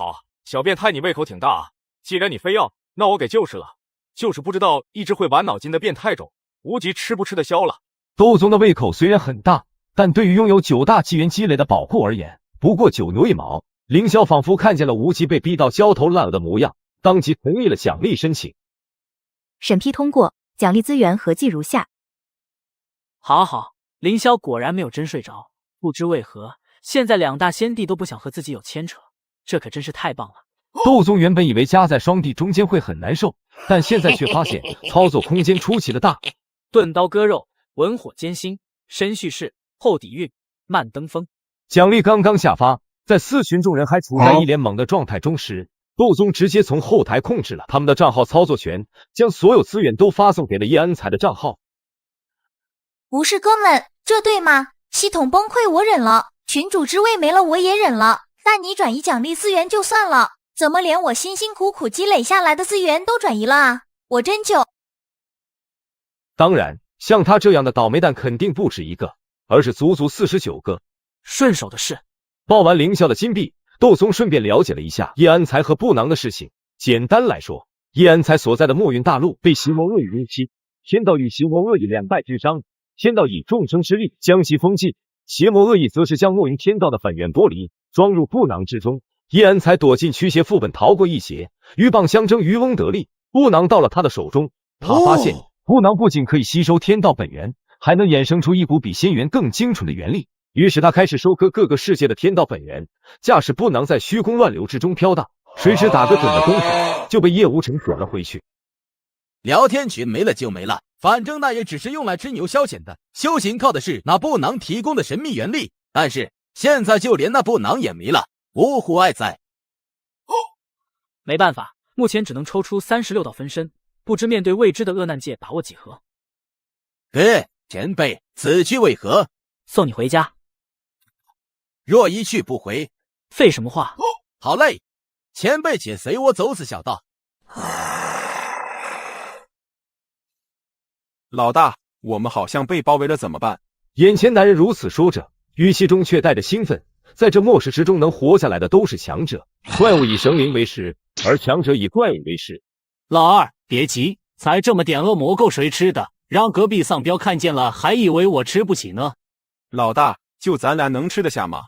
小变态你胃口挺大啊，既然你非要，那我给就是了。就是不知道一直会玩脑筋的变态种，无极吃不吃得消了。窦宗的胃口虽然很大，但对于拥有9大纪元积累的宝库而言，不过9牛一毛。凌霄仿佛看见了无极被逼到焦头烂额的模样，当即同意了奖励申请。审批通过，奖励资源合计如下。好，凌霄果然没有真睡着，不知为何，现在2大仙帝都不想和自己有牵扯，这可真是太棒了。窦宗原本以为夹在双帝中间会很难受，但现在却发现操作空间出奇的大。钝刀割肉，文火煎心，先蓄势，后底蕴，慢登峰。奖励刚刚下发，在四群众人还处在一脸懵的状态中时，斗宗直接从后台控制了他们的账号操作权，将所有资源都发送给了叶安才的账号。无事哥们，这对吗？系统崩溃我忍了，群主之位没了我也忍了，但你转移奖励资源就算了，怎么连我辛辛苦苦积累下来的资源都转移了啊？我真就……当然，像他这样的倒霉蛋肯定不止一个，而是足足49个。顺手的事，报完凌霄的金币，斗宗顺便了解了一下叶安才和布囊的事情。简单来说，叶安才所在的墨云大陆被邪魔恶语入侵，天道与邪魔恶语两败俱伤，天道以众生之力将其封禁，邪魔恶意则是将墨云天道的本源剥离，装入布囊之中。叶安才躲进驱邪副本逃过一劫，鹬蚌相争，渔翁得利，布囊到了他的手中。他发现布囊不仅可以吸收天道本源，还能衍生出一股比仙元更精纯的元力。于是他开始收割各个世界的天道本源，驾驶布囊在虚空乱流之中飘荡，谁知打个盹的功夫就被叶无尘卷了回去。聊天群没了就没了，反正那也只是用来吃牛消遣的，修行靠的是那布囊提供的神秘元力。但是现在就连那布囊也没了，无户爱在。没办法，目前只能抽出36道分身，不知面对未知的恶难界把握几何。前辈，此去为何？送你回家。若一去不回，废什么话？好嘞，前辈且随我走此小道。老大，我们好像被包围了，怎么办？眼前男人如此说着，语气中却带着兴奋。在这末世之中，能活下来的都是强者，怪物以生灵为食，而强者以怪物为食。老二，别急，才这么点恶魔够谁吃的？让隔壁丧彪看见了，还以为我吃不起呢。老大，就咱俩能吃得下吗？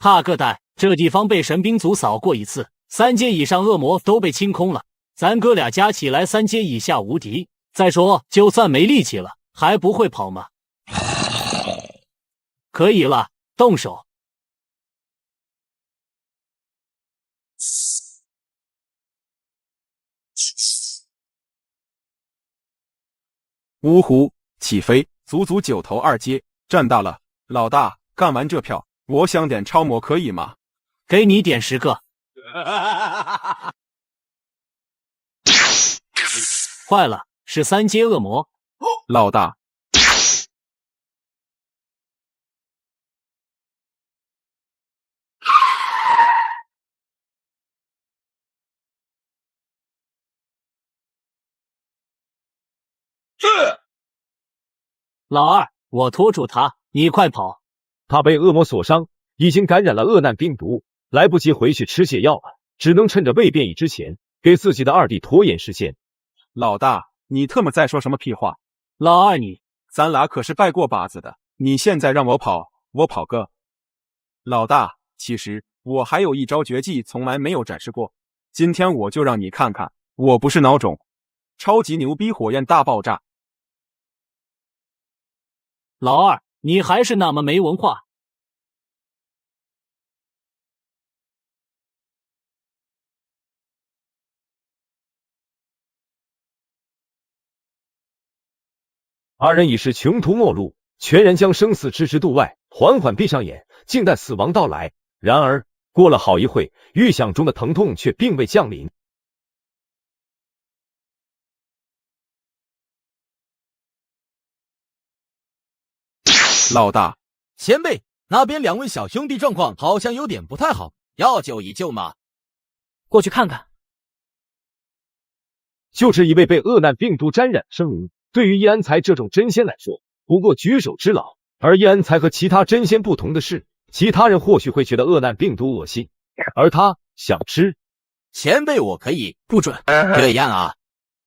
怕个蛋！这地方被神兵族扫过一次，3阶以上恶魔都被清空了，咱哥俩加起来3阶以下无敌。再说，就算没力气了，还不会跑吗？可以了，动手！呜呼，起飞！足足9头2阶，占大了！老大，干完这票，我想点超模可以吗？给你点10个。坏了，是3阶恶魔。老大，老二，我拖住他，你快跑！他被恶魔所伤，已经感染了恶难病毒，来不及回去吃泻药了，只能趁着未变异之前，给自己的二弟拖延时间。老大，你特么在说什么屁话？老二你，咱俩可是拜过把子的，你现在让我跑，我跑个……老大，其实我还有一招绝技从来没有展示过，今天我就让你看看，我不是孬种，超级牛逼火焰大爆炸！老二，你还是那么没文化。二人已是穷途末路，全然将生死置之度外，缓缓闭上眼，静待死亡到来。然而过了好一会，预想中的疼痛却并未降临。老大，前辈，那边2位小兄弟状况好像有点不太好，要救一救吗？过去看看。就是一位被恶难病毒沾染生灵，对于叶安才这种真仙来说，不过举手之劳。而叶安才和其他真仙不同的是，其他人或许会觉得恶难病毒恶心，而他想吃。前辈，我可以。不准这样啊？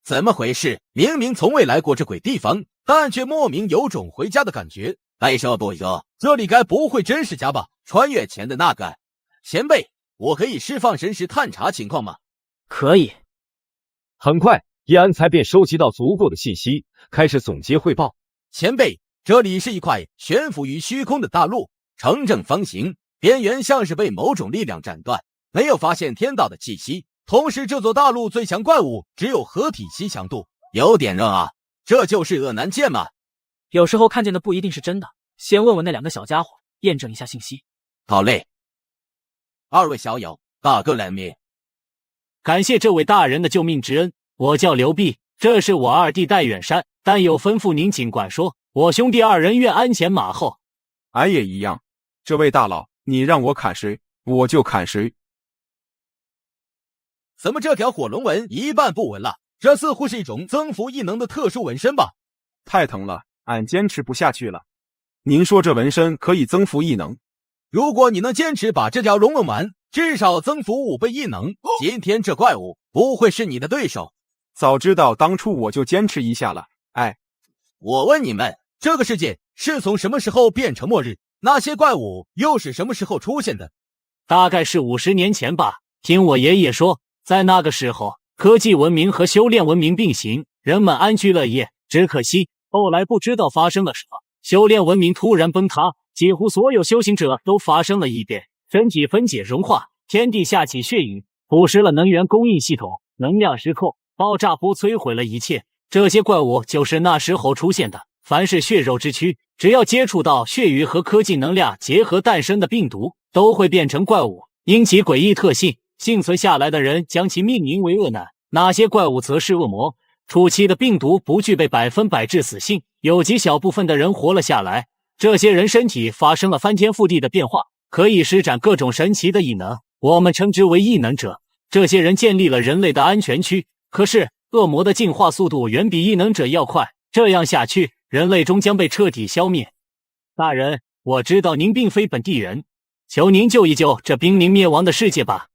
怎么回事？明明从未来过这鬼地方，但却莫名有种回家的感觉。该说不说，这里该不会真是家吧？穿越前的那个。前辈，我可以释放神识探查情况吗？可以。很快，叶安才便收集到足够的信息，开始总结汇报。前辈，这里是一块悬浮于虚空的大陆，呈正方形，边缘像是被某种力量斩断，没有发现天道的气息。同时，这座大陆最强怪物只有合体期强度，有点热啊。这就是恶男剑吗？有时候看见的不一定是真的，先问问那2个小家伙，验证一下信息。好嘞。2位小友，大哥怜悯。感谢这位大人的救命之恩。我叫刘弼，这是我二弟戴远山，但有吩咐您尽管说，我兄弟2人愿鞍前马后。俺也一样。这位大佬，你让我砍谁，我就砍谁。怎么这条火龙纹一半不纹了？这似乎是一种增幅异能的特殊纹身吧？太疼了，俺坚持不下去了。您说这纹身可以增幅异能？如果你能坚持把这条龙纹完，至少增幅5倍异能，今天这怪物不会是你的对手。早知道当初我就坚持一下了。哎，我问你们，这个世界是从什么时候变成末日？那些怪物又是什么时候出现的？大概是50年前吧。听我爷爷说，在那个时候，科技文明和修炼文明并行，人们安居乐业。只可惜后来不知道发生了什么，修炼文明突然崩塌，几乎所有修行者都发生了异变，身体分解融化，天地下起血雨，腐蚀了能源供应系统，能量失控，爆炸波摧毁了一切。这些怪物就是那时候出现的。凡是血肉之躯，只要接触到血鱼和科技能量结合诞生的病毒，都会变成怪物。因其诡异特性，幸存下来的人将其命名为恶男，那些怪物则是恶魔。初期的病毒不具备100%致死性，有极小部分的人活了下来。这些人身体发生了翻天覆地的变化，可以施展各种神奇的异能，我们称之为异能者。这些人建立了人类的安全区，可是恶魔的进化速度远比异能者要快，这样下去，人类终将被彻底消灭。大人，我知道您并非本地人，求您救一救这濒临灭亡的世界吧。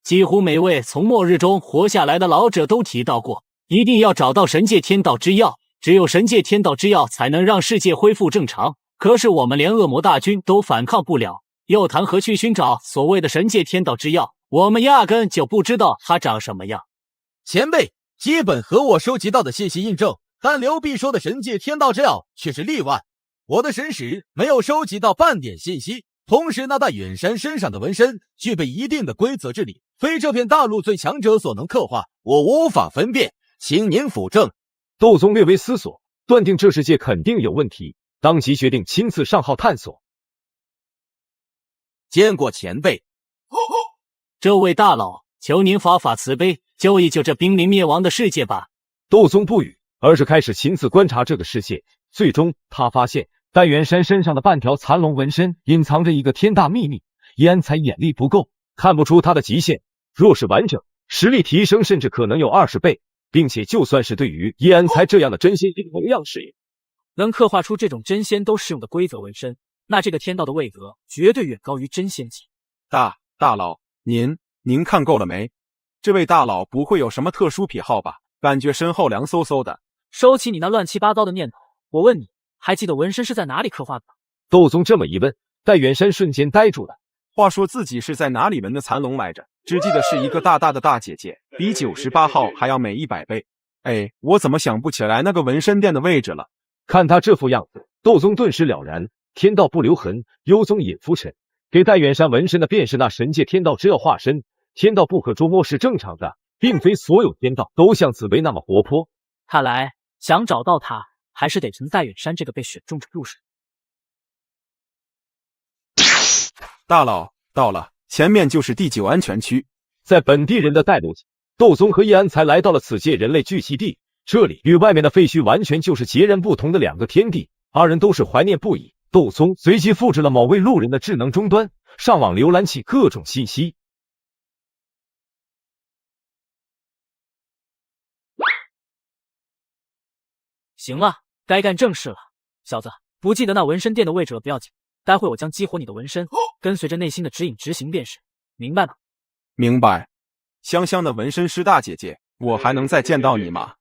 几乎每位从末日中活下来的老者都提到过，一定要找到神界天道之药，只有神界天道之药才能让世界恢复正常。可是我们连恶魔大军都反抗不了，又谈何去寻找所谓的神界天道之药？我们压根就不知道它长什么样。前辈，基本和我收集到的信息印证，但刘弼说的神界天道之药却是例外。我的神识没有收集到半点信息，同时那戴远山身上的纹身具备一定的规则之力，非这片大陆最强者所能刻画，我无法分辨，请您辅正。窦宗略微思索，断定这世界肯定有问题，当即决定亲自上号探索。见过前辈。这位大佬，求您发发慈悲，救一救这濒临灭亡的世界吧。窦宗不语，而是开始亲自观察这个世界。最终他发现戴元山身上的半条残龙纹身隐藏着一个天大秘密，叶安才眼力不够，看不出他的极限。若是完整，实力提升甚至可能有20倍，并且就算是对于叶安才这样的真仙同样适应。能刻画出这种真仙都适用的规则纹身，那这个天道的位格绝对远高于真仙级。大佬，您看够了没？这位大佬不会有什么特殊癖好吧？感觉身后凉飕飕的。收起你那乱七八糟的念头，我问你，还记得纹身是在哪里刻画的吗？窦宗这么一问，戴远山瞬间呆住了。话说自己是在哪里纹的残龙来着？只记得是一个大大的大姐姐，比98号还要美100倍。哎，我怎么想不起来那个纹身店的位置了？看他这副样子，窦宗顿时了然，天道不留痕，幽宗引浮尘。给戴远山纹身的便是那神界天道之药化身，天道不可捉摸是正常的，并非所有天道都像紫薇那么活泼。看来想找到他，还是得从戴远山这个被选中者入手。大佬，到了，前面就是第9安全区。在本地人的带路下，窦宗和叶安才来到了此界人类聚集地。这里与外面的废墟完全就是截然不同的2个天地，二人都是怀念不已。窦宗随即复制了某位路人的智能终端，上网浏览起各种信息。行了，该干正事了。小子，不记得那纹身店的位置了不要紧，待会我将激活你的纹身，跟随着内心的指引执行便是，明白吗？明白。香香的纹身师大姐姐，我还能再见到你吗？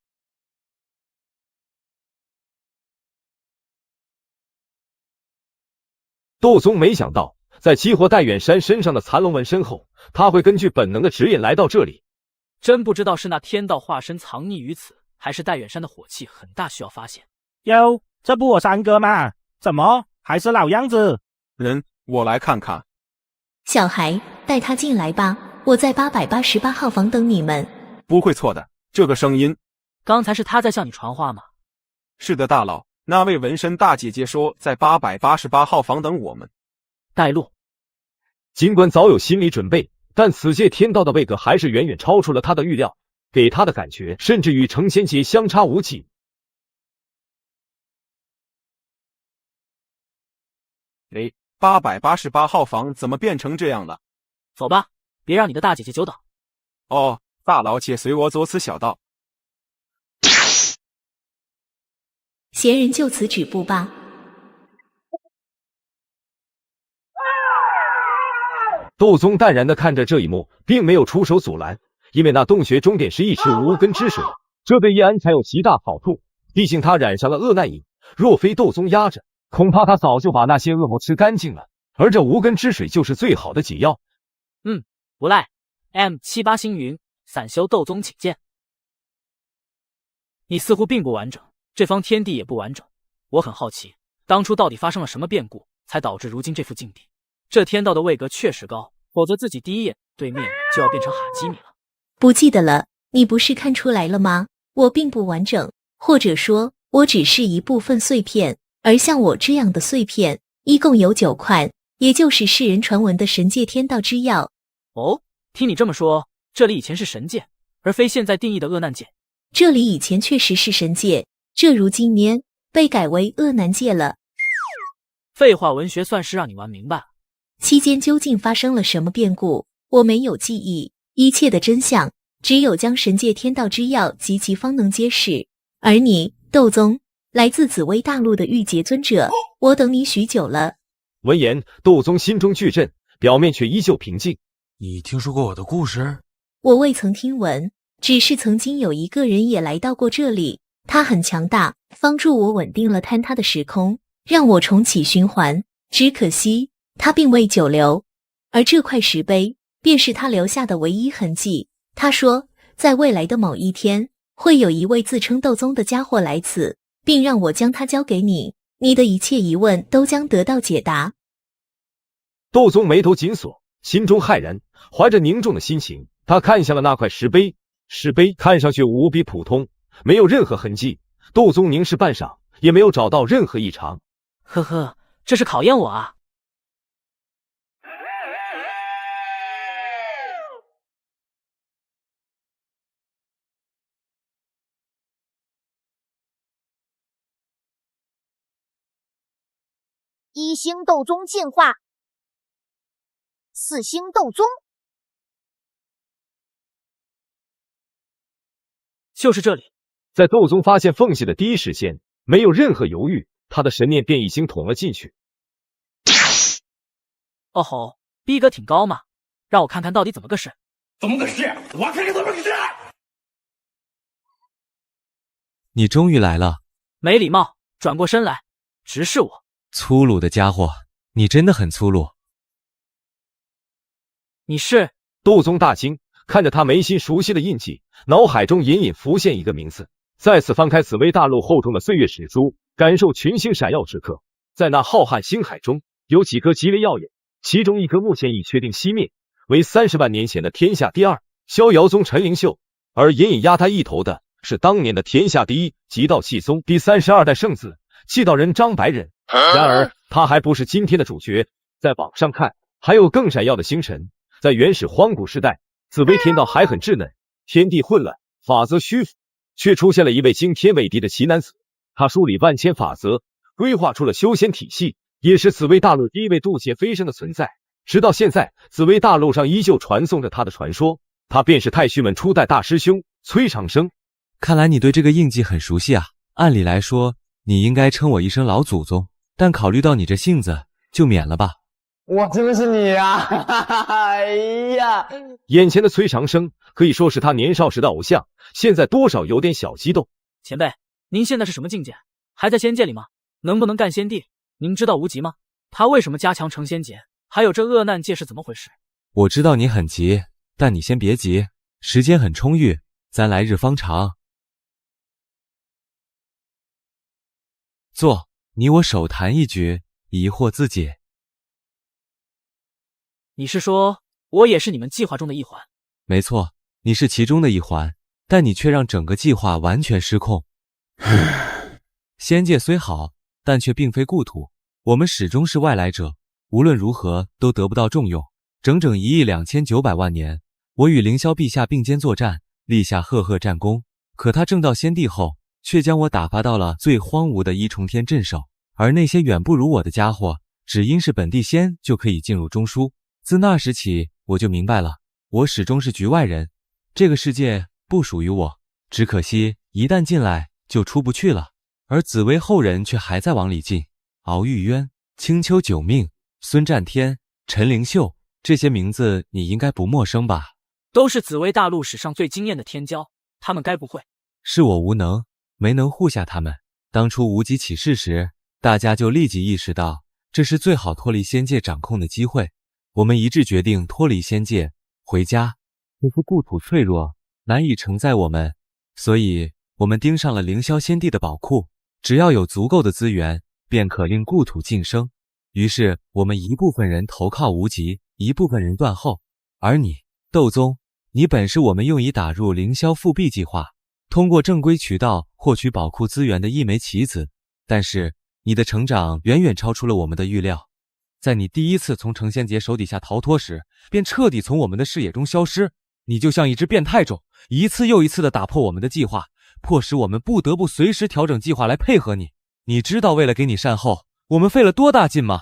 窦宗没想到，在激活戴远山身上的残龙纹身后，他会根据本能的指引来到这里。真不知道是那天道化身藏匿于此，还是戴远山的火气很大需要发现。哟，这不我三哥吗？怎么还是老样子？人，我来看看。小孩，带他进来吧，我在888号房等你们。不会错的，这个声音，刚才是他在向你传话吗？是的，大佬，那位纹身大姐姐说在888号房等我们。带路。尽管早有心理准备，但此界天道的位格还是远远超出了他的预料，给他的感觉甚至与成仙劫相差无几。哎，888号房怎么变成这样了？走吧，别让你的大姐姐久等。哦，大佬且随我走此小道。闲人就此止步吧。斗宗淡然地看着这一幕，并没有出手阻拦，因为那洞穴终点是一池无根之水，这对叶安才有极大好处。毕竟他染上了恶难瘾，若非斗宗压着，恐怕他早就把那些恶魔吃干净了。而这无根之水就是最好的解药。不赖。M78星云，散修斗宗请见。你似乎并不完整，这方天地也不完整。我很好奇，当初到底发生了什么变故，才导致如今这副境地？这天道的位格确实高，否则自己第一眼对面就要变成哈基米了。不记得了，你不是看出来了吗？我并不完整，或者说，我只是一部分碎片。而像我这样的碎片，一共有9块，也就是世人传闻的神界天道之药。哦，听你这么说，这里以前是神界，而非现在定义的恶难界。这里以前确实是神界，这如今年被改为恶难界了。废话文学算是让你玩明白了。期间究竟发生了什么变故，我没有记忆，一切的真相只有将神界天道之药及其方能揭示。而你，斗宗，来自紫薇大陆的玉洁尊者，我等你许久了。闻言，斗宗心中巨震，表面却依旧平静。你听说过我的故事？我未曾听闻，只是曾经有一个人也来到过这里，他很强大，帮助我稳定了坍塌的时空，让我重启循环。只可惜他并未久留，而这块石碑便是他留下的唯一痕迹。他说，在未来的某一天，会有一位自称斗宗的家伙来此，并让我将他交给你，你的一切疑问都将得到解答。斗宗眉头紧锁，心中骇然，怀着凝重的心情，他看向了那块石碑。石碑看上去无比普通，没有任何痕迹。斗宗凝视半晌，也没有找到任何异常。呵呵，这是考验我啊。1星斗宗进化，4星斗宗，就是这里。在斗宗发现缝隙的第一时间，没有任何犹豫，他的神念便已经捅了进去。哦吼，逼格挺高嘛，让我看看到底怎么个事。怎么个事？我看看怎么个事！你终于来了。没礼貌，转过身来，直视我。粗鲁的家伙，你真的很粗鲁。你是？斗宗大惊，看着他眉心熟悉的印记，脑海中隐隐浮现一个名字。再次翻开紫薇大陆厚重的岁月史书，感受群星闪耀时刻。在那浩瀚星海中，有几颗极为耀眼，其中一颗目前已确定熄灭，为30万年前的天下第2逍遥宗陈灵秀，而隐隐压他一头的是当年的天下第1极道气宗第32代圣子气道人张白人。然而他还不是今天的主角，在网上看还有更闪耀的星辰。在原始荒古时代，紫薇天道还很稚嫩，天地混乱，法则虚浮，却出现了一位惊天伟地的奇男子。他梳理万千法则，规划出了修仙体系，也是紫薇大陆第一位渡劫飞升的存在。直到现在，紫薇大陆上依旧传颂着他的传说，他便是太虚门初代大师兄崔长生。看来你对这个印记很熟悉啊。按理来说，你应该称我一声老祖宗，但考虑到你这性子，就免了吧。哇，真的是你啊！哎呀，眼前的崔长生可以说是他年少时的偶像，现在多少有点小激动。前辈，您现在是什么境界？还在仙界里吗？能不能干仙帝？您知道无极吗？他为什么加强成仙劫？还有这恶难界是怎么回事？我知道你很急，但你先别急，时间很充裕，咱来日方长。坐，你我手谈一局，疑惑自解。你是说我也是你们计划中的一环？没错，你是其中的一环，但你却让整个计划完全失控。仙界虽好，但却并非故土，我们始终是外来者，无论如何都得不到重用。整整1亿2900万年，我与凌霄陛下并肩作战，立下赫赫战功。可他正道仙帝后，却将我打发到了最荒芜的一重天镇守，而那些远不如我的家伙，只因是本地仙就可以进入中枢。自那时起，我就明白了，我始终是局外人，这个世界不属于我。只可惜一旦进来就出不去了，而紫薇后人却还在往里进。敖玉渊、青丘九命、孙战天、陈灵秀，这些名字你应该不陌生吧？都是紫薇大陆史上最惊艳的天骄，他们该不会……是我无能，没能护下他们。当初无极起事时，大家就立即意识到这是最好脱离仙界掌控的机会，我们一致决定脱离仙界，回家。这副故土脆弱，难以承载我们，所以我们盯上了凌霄仙帝的宝库，只要有足够的资源，便可令故土晋升。于是我们一部分人投靠无极，一部分人断后。而你，斗宗，你本是我们用以打入凌霄复辟计划，通过正规渠道获取宝库资源的一枚棋子，但是你的成长远远超出了我们的预料。在你第一次从成仙劫手底下逃脱时，便彻底从我们的视野中消失。你就像一只变态种，一次又一次地打破我们的计划，迫使我们不得不随时调整计划来配合你。你知道为了给你善后，我们费了多大劲吗？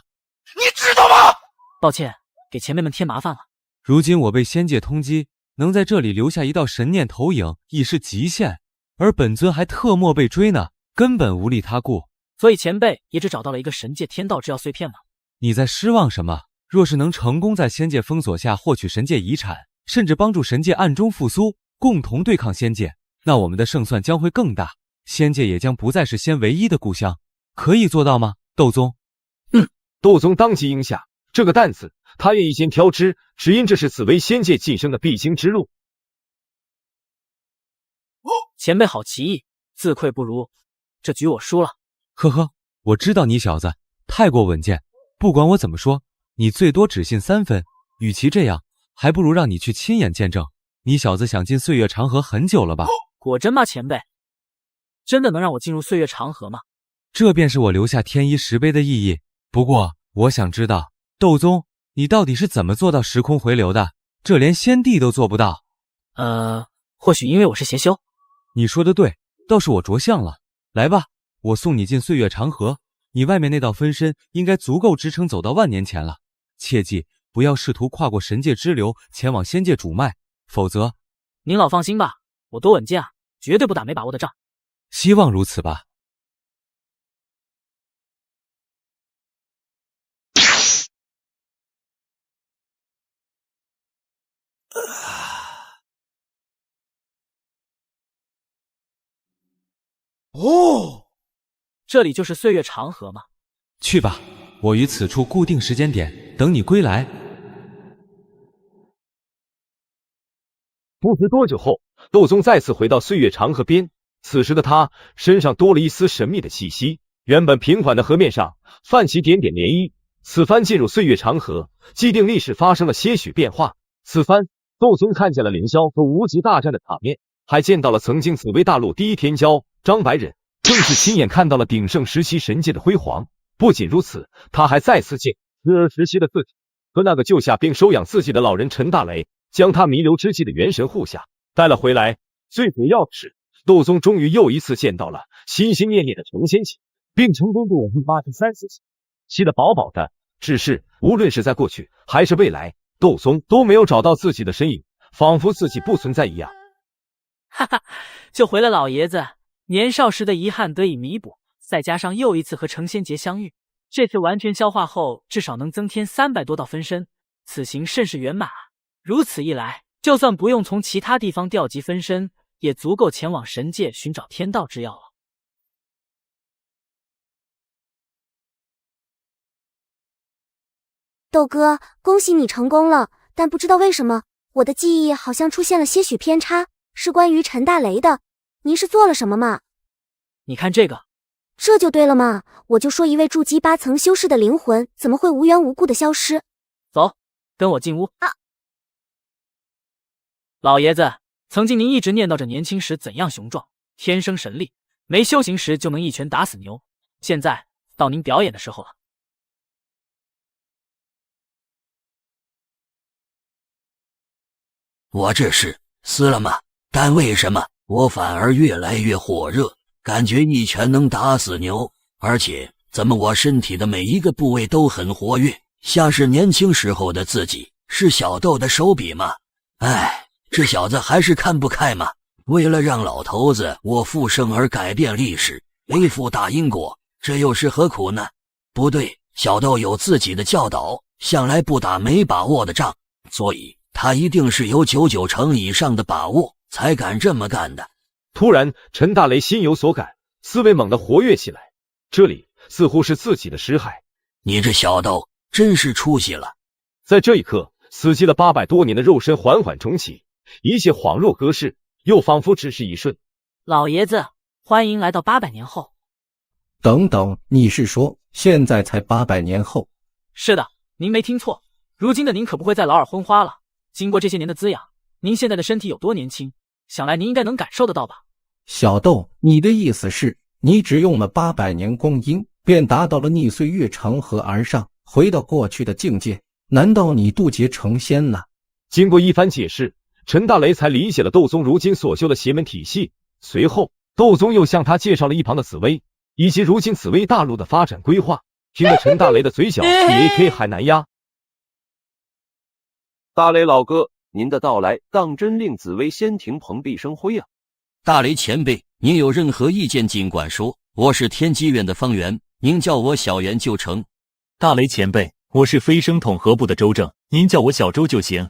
你知道吗？抱歉，给前辈们添麻烦了。如今我被仙界通缉，能在这里留下一道神念投影已是极限，而本尊还特么被追呢，根本无力他顾。所以前辈也只找到了一个神界天道制药碎片吗？你在失望什么？若是能成功在仙界封锁下获取神界遗产，甚至帮助神界暗中复苏，共同对抗仙界，那我们的胜算将会更大，仙界也将不再是仙唯一的故乡。可以做到吗，斗宗？斗宗当即应下，这个担子他愿意先挑之，只因这是紫薇仙界晋升的必经之路。前辈好奇异，自愧不如，这局我输了。呵呵，我知道你小子太过稳健，不管我怎么说，你最多只信3分，与其这样，还不如让你去亲眼见证。你小子想进岁月长河很久了吧？果真吗，前辈？真的能让我进入岁月长河吗？这便是我留下天一石碑的意义。不过我想知道，斗宗，你到底是怎么做到时空回流的？这连仙帝都做不到。或许因为我是邪修。你说的对，倒是我着相了。来吧，我送你进岁月长河，你外面那道分身应该足够支撑走到万年前了。切记不要试图跨过神界支流前往仙界主脉，否则……您老放心吧，我多稳健啊，绝对不打没把握的仗。希望如此吧。哦，这里就是岁月长河吗？去吧，我于此处固定时间点等你归来。不知多久后，斗宗再次回到岁月长河边，此时的他身上多了一丝神秘的气息。原本平缓的河面上泛起点点涟漪，此番进入岁月长河，既定历史发生了些许变化。此番斗宗看见了凌霄和无极大战的场面，还见到了曾经紫薇大陆第一天骄张白忍，更是亲眼看到了鼎盛时期神界的辉煌。不仅如此，他还再次见此儿时期的自己和那个救下并收养自己的老人陈大雷，将他弥留之际的元神护下带了回来。最主要的是，斗宗终于又一次见到了心心念念的成仙期，并成功度过84期的饱饱的。只是无论是在过去还是未来，斗宗都没有找到自己的身影，仿佛自己不存在一样。哈哈，就回了老爷子年少时的遗憾得以弥补，再加上又一次和成仙劫相遇，这次完全消化后至少能增添300多道分身，此行甚是圆满啊！如此一来，就算不用从其他地方调集分身，也足够前往神界寻找天道之药了。豆哥，恭喜你成功了，但不知道为什么，我的记忆好像出现了些许偏差，是关于陈大雷的。您是做了什么吗？你看这个，这就对了嘛！我就说一位筑基8层修士的灵魂怎么会无缘无故的消失？走，跟我进屋。老爷子，曾经您一直念叨着年轻时怎样雄壮，天生神力，没修行时就能一拳打死牛，现在到您表演的时候了。我这是死了吗？但为什么我反而越来越火热，感觉一拳能打死牛？而且怎么我身体的每一个部位都很活跃，像是年轻时候的自己？是小豆的手笔吗？哎，这小子还是看不开嘛！为了让老头子我复生而改变历史，背负大因果，这又是何苦呢？不对，小豆有自己的教导，向来不打没把握的仗，所以他一定是有99成以上的把握才敢这么干的。突然，陈大雷心有所感，思维猛地活跃起来。这里似乎是自己的识海。你这小豆真是出息了。在这一刻，死寂了800多年的肉身缓缓重启，一切恍若隔世，又仿佛只是一瞬。老爷子，欢迎来到800年后。等等，你是说现在才800年后？是的，您没听错，如今的您可不会再老而昏花了。经过这些年的滋养，您现在的身体有多年轻，想来您应该能感受得到吧？小豆，你的意思是，你只用了800年光阴，便达到了逆岁月长河而上，回到过去的境界？难道你渡劫成仙了？经过一番解释，陈大雷才理解了窦宗如今所修的邪门体系。随后，窦宗又向他介绍了一旁的紫薇，以及如今紫薇大陆的发展规划。听得陈大雷的嘴角比 AK 还难压。大雷老哥，您的到来当真令紫薇仙庭蓬荜生辉啊！大雷前辈，您有任何意见尽管说，我是天机院的方圆，您叫我小圆就成。大雷前辈，我是飞升统合部的周正，您叫我小周就行。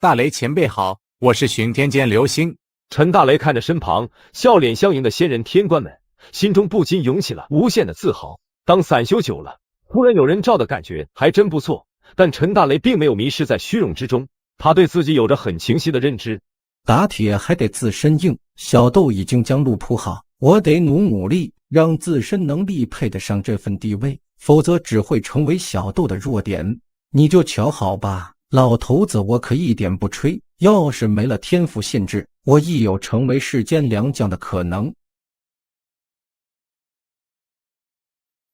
大雷前辈好，我是巡天监流星。陈大雷看着身旁笑脸相迎的仙人天官们，心中不禁涌起了无限的自豪。当散修久了，突然有人照的感觉还真不错。但陈大雷并没有迷失在虚荣之中，他对自己有着很清晰的认知。打铁还得自身硬，小豆已经将路铺好，我得努力让自身能力配得上这份地位，否则只会成为小豆的弱点。你就瞧好吧，老头子我可一点不吹，要是没了天赋限制，我亦有成为世间良将的可能。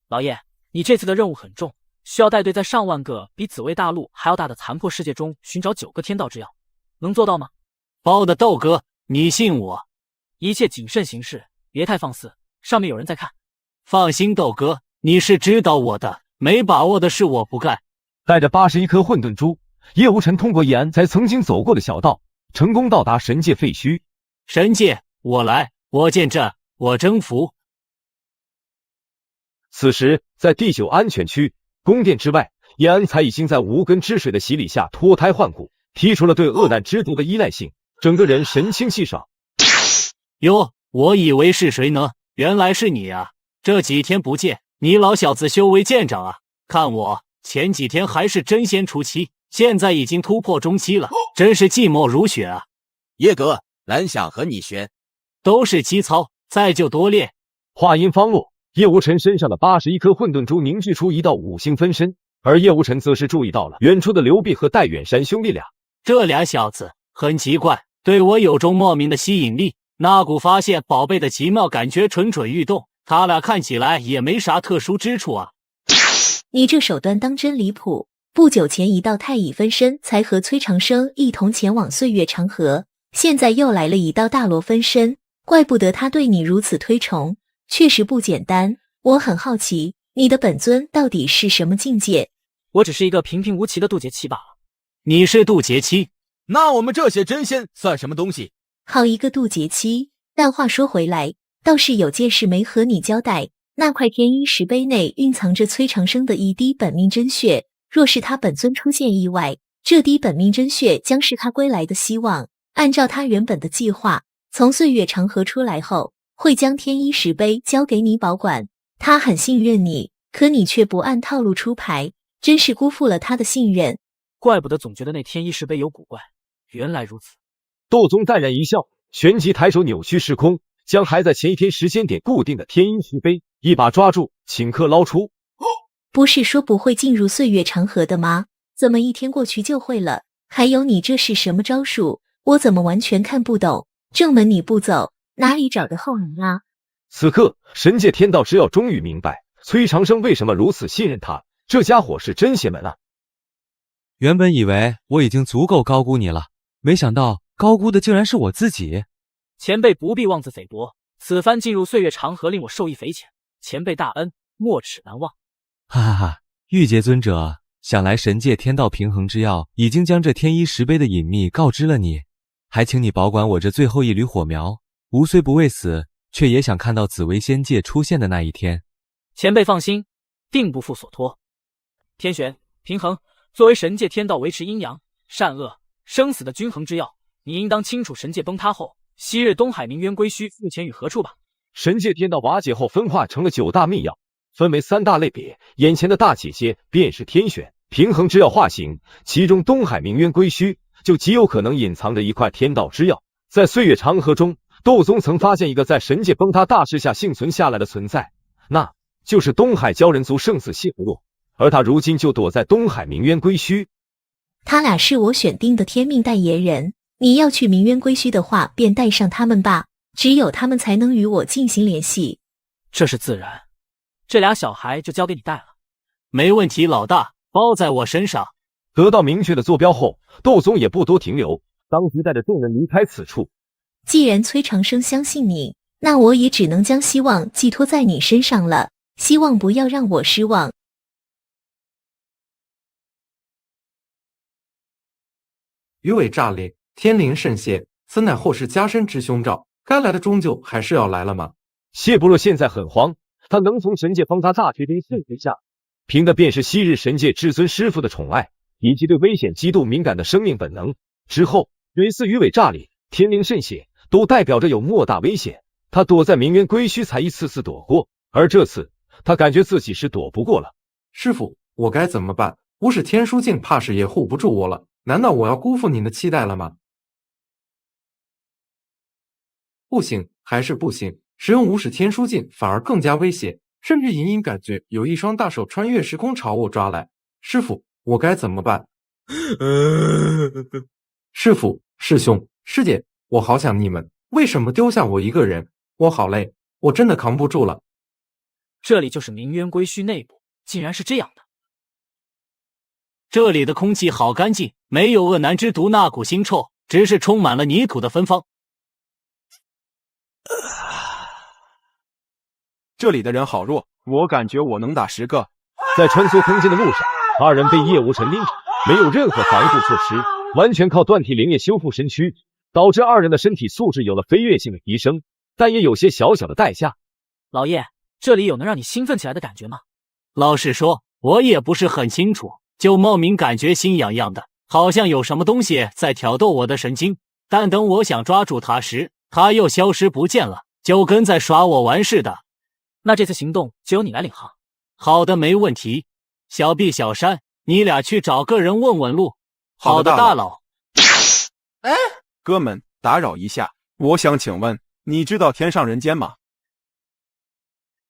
老爷，你这次的任务很重，需要带队在上万个比紫薇大陆还要大的残破世界中寻找9个天道之药，能做到吗？包的豆哥，你信我。一切谨慎行事，别太放肆，上面有人在看。放心豆哥，你是知道我的，没把握的事我不干。带着81颗混沌珠，叶无尘通过易安才曾经走过的小道，成功到达神界废墟。神界，我来，我见证，我征服。此时，在第9安全区宫殿之外，叶安才已经在无根之水的洗礼下脱胎换骨，剔除了对恶难之毒的依赖性，整个人神清气爽。哟，我以为是谁呢？原来是你啊！这几天不见，你老小子修为见长啊！看我前几天还是真仙初期，现在已经突破中期了，真是寂寞如雪啊！叶哥，蓝想和你学，都是基操，再就多练。话音方落，叶无尘身上的81颗混沌珠凝聚出一道5星分身，而叶无尘则是注意到了远处的刘辟和戴远山兄弟俩。这俩小子很奇怪，对我有种莫名的吸引力，那股发现宝贝的奇妙感觉蠢蠢欲动。他俩看起来也没啥特殊之处啊。你这手段当真离谱！不久前一道太乙分身才和崔长生一同前往岁月长河，现在又来了一道大罗分身，怪不得他对你如此推崇，确实不简单。我很好奇，你的本尊到底是什么境界？我只是一个平平无奇的渡劫期罢了。你是渡劫期？那我们这些真仙算什么东西？好一个渡劫期！但话说回来，倒是有件事没和你交代。那块天一石碑内蕴藏着崔长生的一滴本命真血，若是他本尊出现意外，这滴本命真血将是他归来的希望。按照他原本的计划，从岁月长河出来后，会将天一石碑交给你保管。他很信任你，可你却不按套路出牌，真是辜负了他的信任。怪不得总觉得那天一石碑有古怪，原来如此。窦宗淡然一笑，旋即抬手扭曲时空，将还在前一天时间点固定的天一石碑一把抓住，顷刻捞出。不是说不会进入岁月长河的吗？怎么一天过去就会了？还有你这是什么招数？我怎么完全看不懂？正门你不走，哪里找的后门啊？此刻，神界天道之耀终于明白崔长生为什么如此信任他，这家伙是真邪门啊！原本以为我已经足够高估你了，没想到高估的竟然是我自己。前辈不必妄自菲薄，此番进入岁月长河，令我受益匪浅，前辈大恩，没齿难忘。哈哈哈，玉洁尊者，想来神界天道平衡之药已经将这天一石碑的隐秘告知了你，还请你保管我这最后一缕火苗，吾虽不畏死，却也想看到紫薇仙界出现的那一天。前辈放心，定不负所托。天玄、平衡，作为神界天道维持阴阳、善恶、生死的均衡之药，你应当清楚神界崩塌后，昔日东海冥渊归墟目前于何处吧？神界天道瓦解后分化成了9大秘药，分为3大类别，眼前的大姐姐便是天选平衡之药化形，其中东海冥渊归墟就极有可能隐藏着一块天道之药。在岁月长河中，斗宗曾发现一个在神界崩塌大势下幸存下来的存在，那就是东海鲛人族圣子谢不落，而他如今就躲在东海冥渊归墟。他俩是我选定的天命代言人，你要去冥渊归墟的话，便带上他们吧，只有他们才能与我进行联系。这是自然，这俩小孩就交给你带了。没问题，老大，包在我身上。得到明确的坐标后，斗宗也不多停留，当即带着众人离开此处。既然崔长生相信你，那我也只能将希望寄托在你身上了，希望不要让我失望。余伟诈领，天灵圣谢，此乃后世加身之凶兆，该来的终究还是要来了吗？谢不落现在很慌，他能从神界崩塌大决定顺随下，凭的便是昔日神界至尊师傅的宠爱，以及对危险极度敏感的生命本能。之后，每次余伟诈领、天灵圣血都代表着有莫大危险，他躲在冥渊归墟才一次次躲过，而这次他感觉自己是躲不过了。师傅，我该怎么办？无使天书镜怕是也护不住我了，难道我要辜负您的期待了吗？不行，还是不行，使用无使天书镜反而更加危险，甚至隐隐感觉有一双大手穿越时空朝我抓来。师傅，我该怎么办？师傅、师兄、师姐，我好想你们，为什么丢下我一个人？我好累，我真的扛不住了。这里就是冥渊归墟内部，竟然是这样的。这里的空气好干净，没有恶男之毒那股腥臭，只是充满了泥土的芬芳。这里的人好弱，我感觉我能打10个。在穿梭空间的路上，二人被叶无尘拎着，没有任何防护措施，完全靠断体灵液修复身躯，导致二人的身体素质有了飞跃性的提升，但也有些小小的代价。老叶，这里有能让你兴奋起来的感觉吗？老实说，我也不是很清楚，就莫名感觉心痒痒的，好像有什么东西在挑逗我的神经，但等我想抓住它时，它又消失不见了，就跟在耍我玩似的。那这次行动就由你来领航。好的，没问题。小毕、小山，你俩去找个人问问路。好的，大佬。哎，哥们，打扰一下，我想请问，你知道天上人间吗？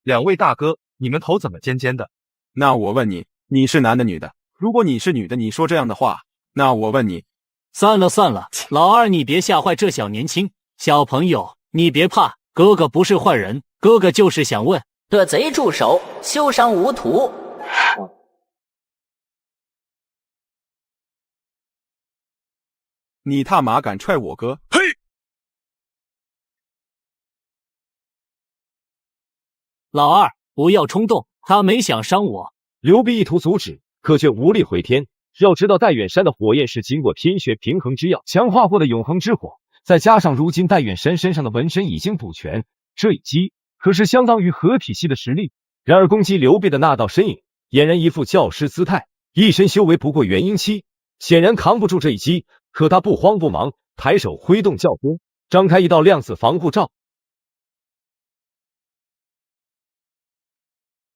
两位大哥，你们头怎么尖尖的？那我问你，你是男的女的？如果你是女的，你说这样的话，那我问你。算了，老二你别吓坏这小年轻。小朋友，你别怕，哥哥不是坏人，哥哥就是想问。这贼住手，休伤无土。你他妈敢踹我哥？嘿！老二，不要冲动，他没想伤我。刘备意图阻止，可却无力回天。要知道，戴远山的火焰是经过天血平衡之药强化过的永恒之火，再加上如今戴远山身上的纹身已经补全，这一击可是相当于合体系的实力。然而攻击刘备的那道身影，俨然一副教师姿态，一身修为不过元婴期，显然扛不住这一击。可他不慌不忙，抬手挥动教鞭，张开一道量子防护罩。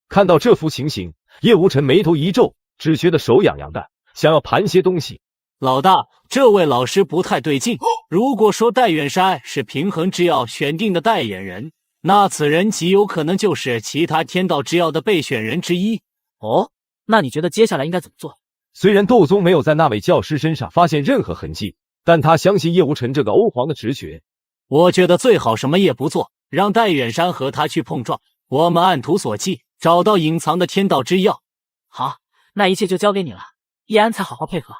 看到这幅情形，叶无尘眉头一皱，只觉得手痒痒的，想要盘些东西。老大，这位老师不太对劲。如果说戴远山是平衡之药选定的代言人，那此人极有可能就是其他天道之药的备选人之一。哦，那你觉得接下来应该怎么做？虽然斗宗没有在那位教师身上发现任何痕迹，但他相信叶无尘这个欧皇的直觉。我觉得最好什么也不做，让戴远山和他去碰撞，我们按图索骥，找到隐藏的天道之药。好，那一切就交给你了，叶安才好好配合。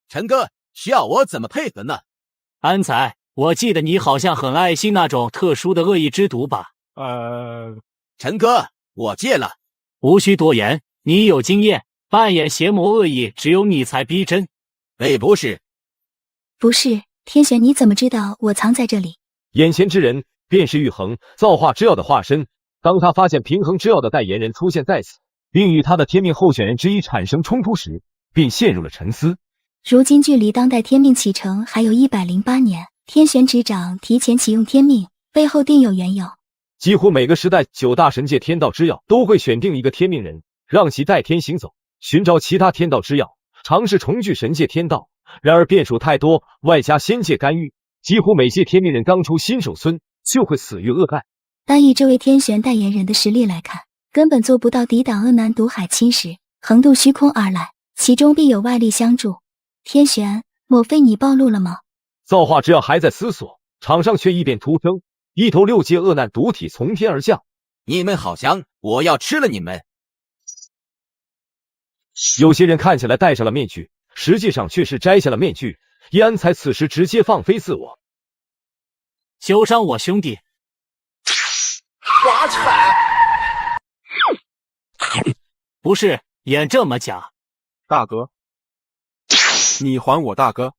陈哥，需要我怎么配合呢？安才，我记得你好像很爱惜那种特殊的恶意之毒吧？陈哥，我戒了。无需多言，你有经验，扮演邪魔恶意只有你才逼真。不是。不是，天玄，你怎么知道我藏在这里？眼前之人便是玉衡，造化之药的化身。当他发现平衡之药的代言人出现在此，并与他的天命候选人之一产生冲突时，便陷入了沉思。如今距离当代天命启程还有108年，天玄执掌提前启用天命，背后定有缘由。几乎每个时代9大神界天道之药都会选定一个天命人，让其代天行走，寻找其他天道之药，尝试重聚神界天道。然而变数太多，外加仙界干预，几乎每届天命人刚出新手村就会死于恶害。单以这位天玄代言人的实力来看，根本做不到抵挡恶难毒海侵蚀，横渡虚空而来，其中必有外力相助。天玄，莫非你暴露了吗？造化之药还在思索，场上却异变突生，一头6阶恶难毒体从天而降。你们好香，我要吃了你们！有些人看起来戴上了面具，实际上却是摘下了面具。叶安才此时直接放飞自我，休伤我兄弟！滑彩！不是，演这么假。大哥，你还我大哥！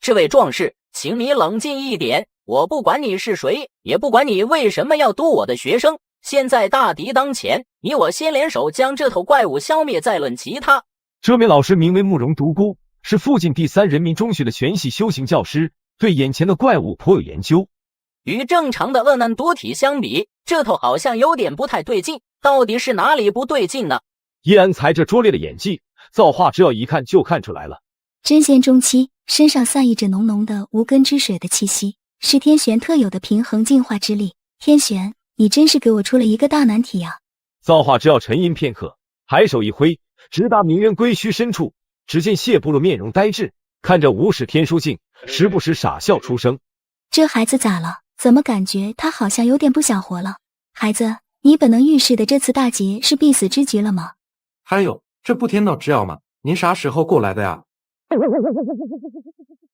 这位壮士，请你冷静一点。我不管你是谁，也不管你为什么要毒我的学生。现在大敌当前，你我先联手将这头怪物消灭，再论其他。这名老师名为慕容独孤，是附近第3人民中学的全系修行教师，对眼前的怪物颇有研究。与正常的恶难毒体相比，这头好像有点不太对劲，到底是哪里不对劲呢？叶安才这拙劣的演技，造化之药一看就看出来了。真仙中期，身上散溢着浓浓的无根之水的气息，是天玄特有的平衡净化之力。天玄，你真是给我出了一个大难题啊！造化之药沉吟片刻，抬手一挥，直达明渊归墟深处。只见谢部落面容呆滞，看着无始天书镜，时不时傻笑出声。这孩子咋了？怎么感觉他好像有点不想活了？孩子，你本能预示的这次大劫是必死之局了吗？还有，这不天道之药吗？您啥时候过来的呀？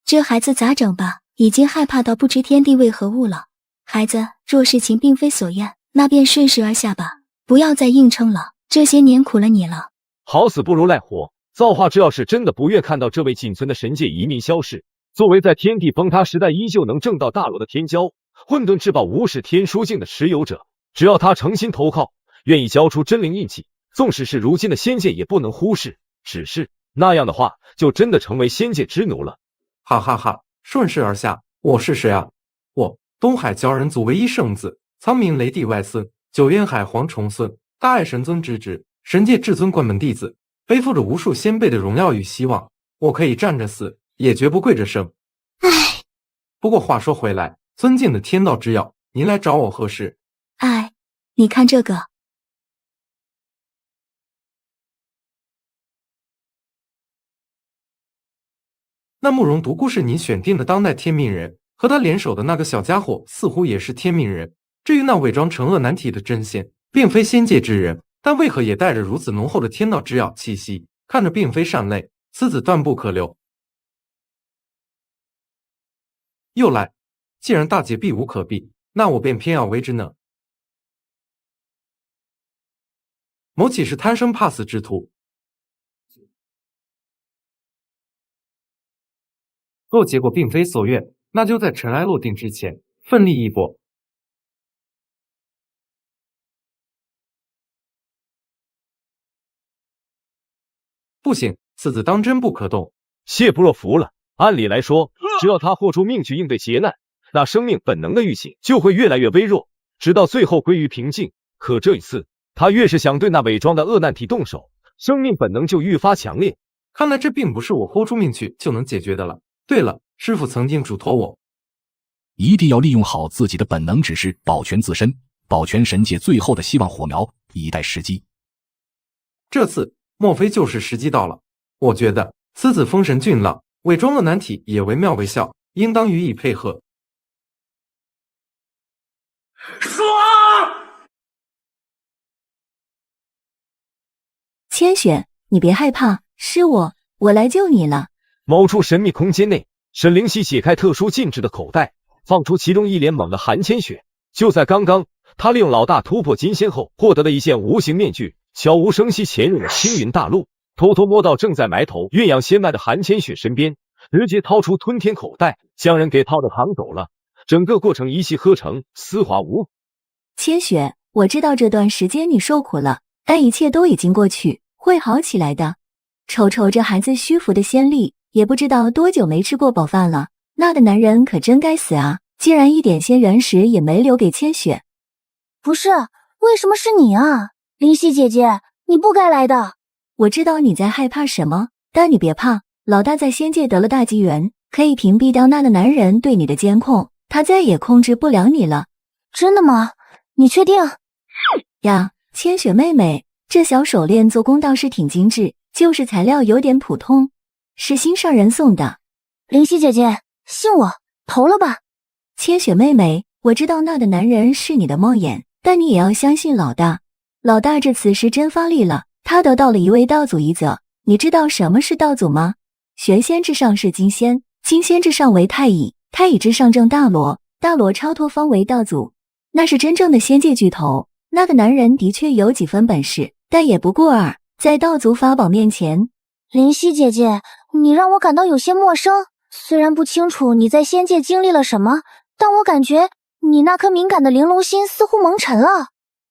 这孩子咋整吧？已经害怕到不知天地为何物了。孩子，若事情并非所愿，那便顺势而下吧，不要再硬撑了，这些年苦了你了。好死不如赖活，造化之药是真的不愿看到这位仅存的神界移民消逝。作为在天地崩塌时代依旧能挣到大罗的天骄，混沌至宝无始天书镜的持有者，只要他诚心投靠，愿意交出真灵印记，纵使是如今的仙界也不能忽视。只是那样的话，就真的成为仙界之奴了。哈哈哈，顺势而下，我是谁啊？我东海鲛人族唯一圣子，苍冥雷帝外孙，九渊海皇重孙，大爱神尊之子，神界至尊关门弟子，背负着无数先辈的荣耀与希望。我可以站着死，也绝不跪着生。唉，不过话说回来，尊敬的天道之药，您来找我何事？唉，你看这个。那慕容独孤是您选定的当代天命人，和他联手的那个小家伙似乎也是天命人。至于那伪装成恶难体的真仙，并非仙界之人，但为何也带着如此浓厚的天道之药气息？看着并非善类，此子断不可留。又来，既然大劫避无可避，那我便偏要为之呢。某岂是贪生怕死之徒？若结果并非所愿，那就在尘埃落定之前奋力一搏。不行，此子当真不可动。谢不若服了。按理来说，只要他豁出命去应对劫难，那生命本能的预警就会越来越微弱，直到最后归于平静。可这一次，他越是想对那伪装的恶难体动手，生命本能就愈发强烈。看来这并不是我豁出命去就能解决的了。对了，师父曾经嘱托我，一定要利用好自己的本能指示，保全自身，保全神界最后的希望火苗，以待时机。这次莫非就是时机到了？我觉得此子风神俊朗，伪装恶难体也惟妙惟肖，应当予以配合。爽！千雪，你别害怕，是我来救你了。某处神秘空间内，沈灵溪解开特殊禁制的口袋，放出其中一脸懵的韩千雪。就在刚刚，他利用老大突破金仙后获得了一件无形面具，悄无声息潜入了青云大陆，偷偷摸到正在埋头酝养仙脉的韩千雪身边，直接掏出吞天口袋，将人给套着扛走了。整个过程一气呵成，丝滑无。千雪，我知道这段时间你受苦了，但一切都已经过去，会好起来的。瞅瞅这孩子虚浮的仙力，也不知道多久没吃过饱饭了。那个男人可真该死啊！竟然一点仙原石也没留给千雪。不是，为什么是你啊？灵溪姐姐，你不该来的。我知道你在害怕什么，但你别怕，老大在仙界得了大机缘，可以屏蔽掉那个男人对你的监控，他再也控制不了你了。真的吗？你确定？呀，千雪妹妹，这小手链做工倒是挺精致，就是材料有点普通，是心上人送的。灵溪姐姐，信我，投了吧。千雪妹妹，我知道那个男人是你的梦魇，但你也要相信老大。老大这次是真发力了，他得到了一位道祖遗泽。你知道什么是道祖吗？玄仙之上是金仙，金仙之上为太乙，太乙之上正大罗，大罗超脱方为道祖，那是真正的仙界巨头。那个男人的确有几分本事，但也不过尔，在道祖法宝面前。灵溪姐姐，你让我感到有些陌生。虽然不清楚你在仙界经历了什么，但我感觉你那颗敏感的玲珑心似乎蒙尘了。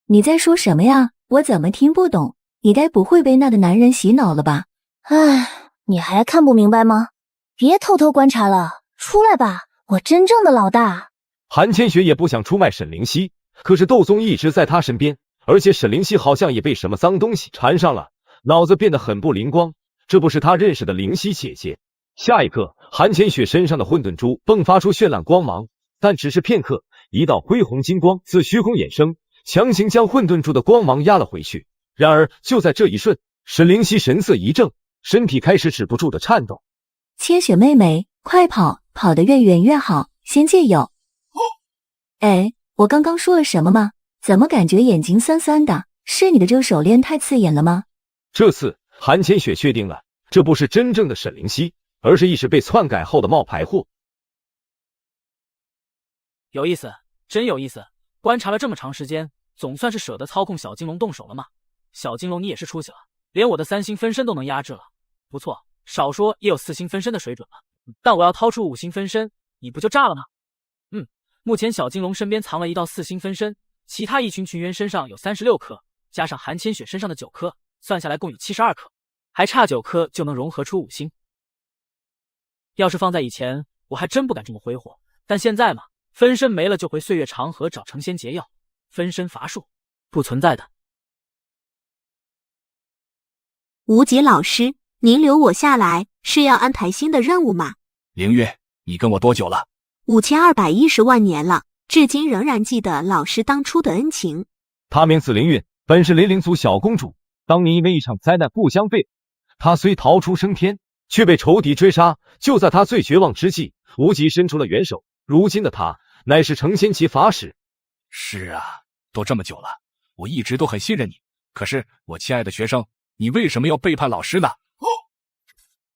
你在说什么呀？我怎么听不懂？你该不会被那个男人洗脑了吧？唉，你还看不明白吗？别偷偷观察了，出来吧，我真正的老大。韩千雪也不想出卖沈灵溪，可是窦宗一直在他身边，而且沈灵溪好像也被什么脏东西缠上了，脑子变得很不灵光。这不是他认识的灵溪姐姐。下一刻，韩千雪身上的混沌珠迸发出绚烂光芒，但只是片刻，一道恢宏金光自虚空衍生，强行将混沌珠的光芒压了回去。然而就在这一瞬，沈灵溪神色一怔，身体开始止不住的颤抖。千雪妹妹，快跑，跑得越远越好，仙界有。哎，我刚刚说了什么吗？怎么感觉眼睛酸酸的？是你的这个手链太刺眼了吗？这次韩千雪确定了，这不是真正的沈灵溪，而是一时被篡改后的冒牌货。有意思，真有意思。观察了这么长时间，总算是舍得操控小金龙动手了嘛。小金龙你也是出息了，连我的3星分身都能压制了，不错，少说也有4星分身的水准了。但我要掏出5星分身，你不就炸了吗？目前小金龙身边藏了1道4星分身，其他一群群员身上有36颗，加上韩千雪身上的9颗，算下来共有72颗，还差9颗就能融合出5星。要是放在以前，我还真不敢这么挥霍，但现在嘛，分身没了就回岁月长河找成仙解药，分身乏术，不存在的。无极老师，您留我下来是要安排新的任务吗？凌月，你跟我多久了？5210万年了，至今仍然记得老师当初的恩情。她名字凌韵，本是林灵族小公主，当年因为一场灾难不相废，她虽逃出升天，却被仇敌追杀。就在她最绝望之际，无极伸出了援手。如今的她乃是成仙期法使。是啊，都这么久了，我一直都很信任你。可是我亲爱的学生，你为什么要背叛老师呢？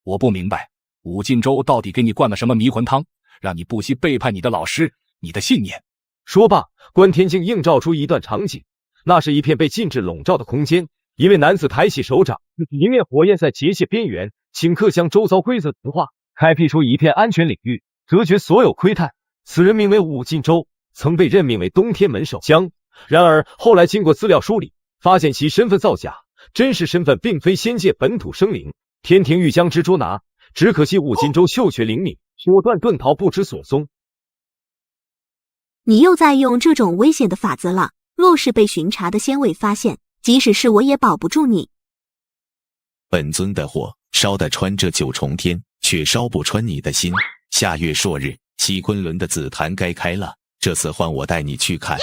我不明白，武晋州到底给你灌了什么迷魂汤，让你不惜背叛你的老师，你的信念。说罢，观天镜映照出一段场景，那是一片被禁制笼罩的空间。一位男子抬起手掌，迎面火焰在结界边缘顷刻将周遭规则同化，开辟出一片安全领域，隔绝所有窥探。此人名为武晋州，曾被任命为东天门守将。然而后来经过资料梳理，发现其身份造假，真实身份并非仙界本土生灵。天庭欲将之捉拿，只可惜武晋州嗅觉灵敏，果断遁逃，不知所踪。你又在用这种危险的法子了，若是被巡查的仙卫发现，即使是我也保不住你。本尊的火烧得穿这9重天，却烧不穿你的心。下月朔日，西昆仑的紫檀该开了，这次换我带你去看。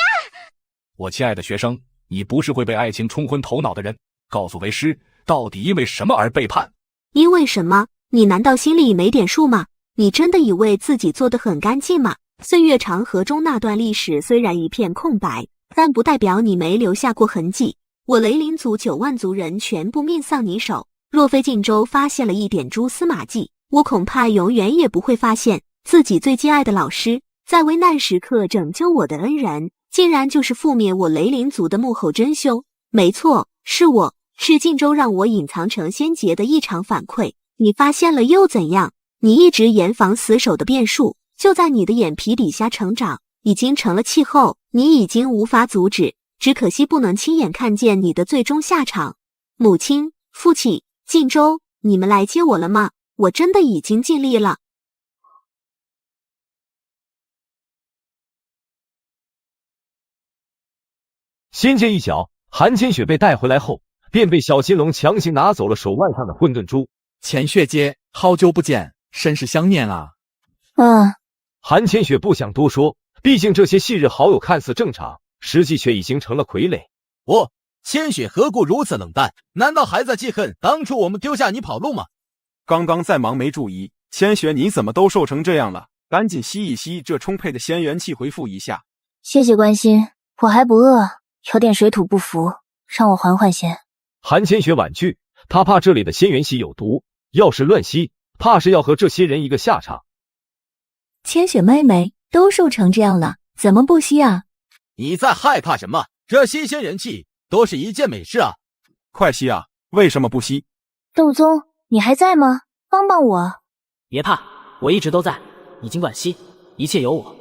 我亲爱的学生，你不是会被爱情冲昏头脑的人，告诉为师，到底因为什么而背叛？因为什么？你难道心里没点数吗？你真的以为自己做得很干净吗？岁月长河中那段历史虽然一片空白，但不代表你没留下过痕迹。我雷灵族9万族人全部命丧你手，若非晋州发现了一点蛛丝马迹，我恐怕永远也不会发现自己最敬爱的老师，在危难时刻拯救我的恩人，竟然就是覆灭我雷灵族的幕后真凶。没错，是我，是晋州让我隐藏成仙劫的异常反馈。你发现了又怎样？你一直严防死守的变数，就在你的眼皮底下成长，已经成了气候，你已经无法阻止，只可惜不能亲眼看见你的最终下场。母亲、父亲、晋州，你们来接我了吗？我真的已经尽力了。仙界一角，韩千雪被带回来后，便被小金龙强行拿走了手腕上的混沌珠。钱雪姐，好久不见，甚是想念啊。韩千雪不想多说，毕竟这些昔日好友看似正常，实际却已经成了傀儡。千雪何故如此冷淡？难道还在记恨当初我们丢下你跑路吗？刚刚在忙没注意，千雪你怎么都瘦成这样了？赶紧吸一吸这充沛的仙元气，回复一下。谢谢关心，我还不饿，有点水土不服，让我缓缓些。韩千雪婉拒，她怕这里的仙元气有毒，要是乱吸，怕是要和这些人一个下场。千雪妹妹都瘦成这样了，怎么不吸啊？你在害怕什么？这吸仙人气都是一件美事啊！快吸啊！为什么不吸？窦宗，你还在吗？帮帮我！别怕，我一直都在，你尽管吸，一切有我。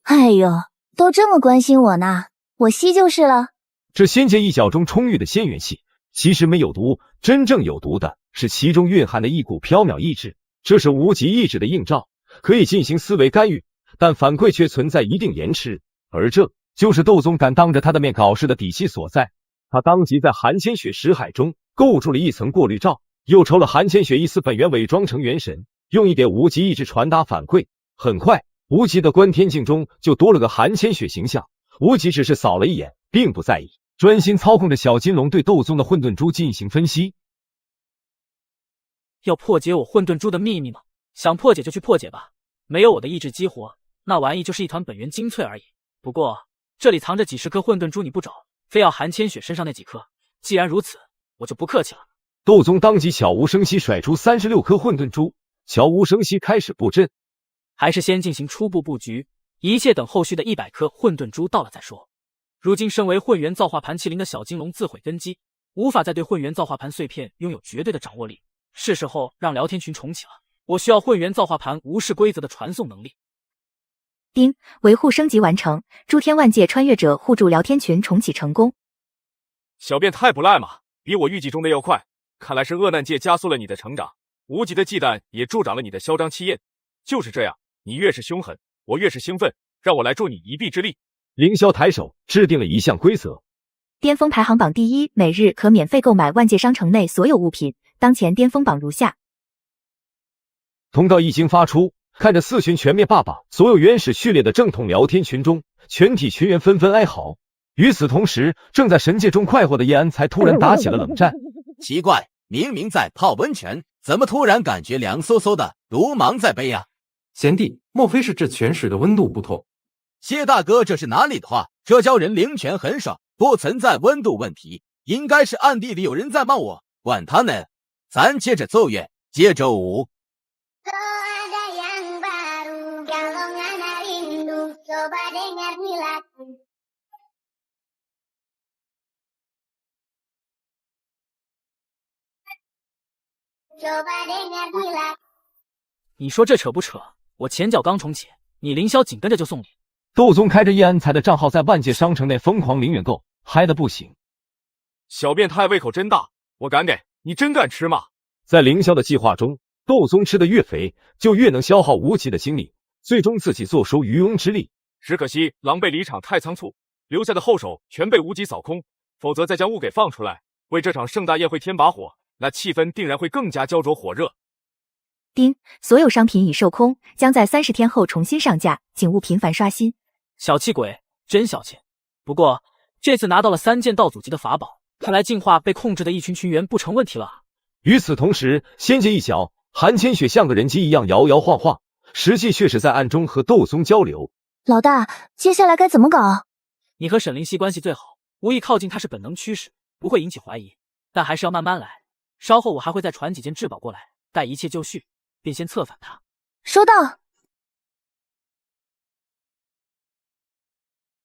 哎呦，都这么关心我呢，我吸就是了。这仙界一角中充裕的仙元气，其实没有毒，真正有毒的是其中蕴含的一股缥缈意志，这是无极意志的映照，可以进行思维干预，但反馈却存在一定延迟，而这就是窦宗敢当着他的面搞事的底气所在。他当即在韩千雪识海中构筑了一层过滤罩，又抽了韩千雪一丝本源伪装成元神，用一点无极意志传达反馈。很快，无极的观天镜中就多了个韩千雪形象。无极只是扫了一眼，并不在意，专心操控着小金龙对窦宗的混沌珠进行分析。要破解我混沌珠的秘密吗？想破解就去破解吧，没有我的意志激活，那玩意就是一团本源精粹而已。不过这里藏着几十颗混沌珠，你不找，非要韩千雪身上那几颗。既然如此，我就不客气了。窦宗当即悄无声息甩出36颗混沌珠，悄无声息开始布阵。还是先进行初步布局，一切等后续的100颗混沌珠到了再说。如今身为混元造化盘麒麟的小金龙自毁根基，无法再对混元造化盘碎片拥有绝对的掌握力，是时候让聊天群重启了。我需要混元造化盘无视规则的传送能力。丁，维护升级完成，诸天万界穿越者互助聊天群重启成功。小变态不赖嘛，比我预计中的要快，看来是恶难界加速了你的成长，无极的忌惮也助长了你的嚣张气焰。就是这样，你越是凶狠，我越是兴奋，让我来助你一臂之力。凌霄抬手制定了一项规则：巅峰排行榜第一，每日可免费购买万界商城内所有物品，当前巅峰榜如下。通告一经发出，看着4群全灭霸榜，所有原始序列的正统聊天群中，全体群员纷纷哀嚎。与此同时，正在神界中快活的叶安才突然打起了冷战。奇怪，明明在泡温泉，怎么突然感觉凉飕飕的？如芒在背啊！贤弟，莫非是这泉水的温度不同？谢大哥，这是哪里的话？这鲛人灵泉很少，不存在温度问题，应该是暗地里有人在骂我，管他呢。咱接着奏乐，接着舞。你说这扯不扯？我前脚刚重启，你凌霄紧跟着就送礼。窦宗开着叶安才的账号在万界商城内疯狂零元购，嗨得不行。小变态胃口真大，我敢给，你真敢吃吗？在凌霄的计划中，窦宗吃得越肥，就越能消耗无极的精力，最终自己坐收渔翁之利。只可惜狼狈离场太仓促，留下的后手全被无极扫空，否则再将物给放出来，为这场盛大宴会添把火，那气氛定然会更加焦灼火热。丁，所有商品已售空，将在30天后重新上架，请勿频繁刷新。小气鬼，真小气。不过这次拿到了3件道祖级的法宝，看来进化被控制的一群群员不成问题了。与此同时，仙界一角，韩千雪像个人机一样摇摇晃晃，实际却是在暗中和斗宗交流。老大，接下来该怎么搞？你和沈灵溪关系最好，无意靠近他是本能趋势，不会引起怀疑，但还是要慢慢来。稍后我还会再传几件至宝过来，待一切就绪，便先策反他。收到。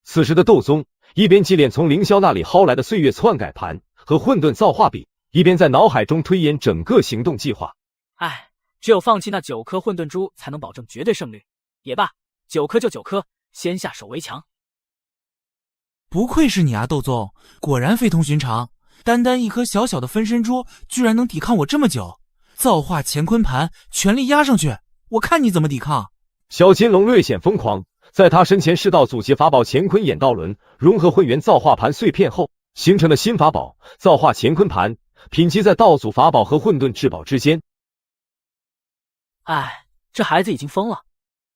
此时的斗宗一边祭炼从凌霄那里薅来的岁月篡改盘和混沌造化笔，一边在脑海中推演整个行动计划。唉，只有放弃那9颗混沌珠，才能保证绝对胜率。也罢，9颗就9颗，先下手为强。不愧是你啊，斗宗，果然非同寻常。单单一颗小小的分身珠，居然能抵抗我这么久。造化乾坤盘，全力压上去，我看你怎么抵抗。小金龙略显疯狂，在他身前世道祖级法宝乾坤演道轮融合混元造化盘碎片后形成的新法宝造化乾坤盘，品级在道祖法宝和混沌至宝之间。唉，这孩子已经疯了。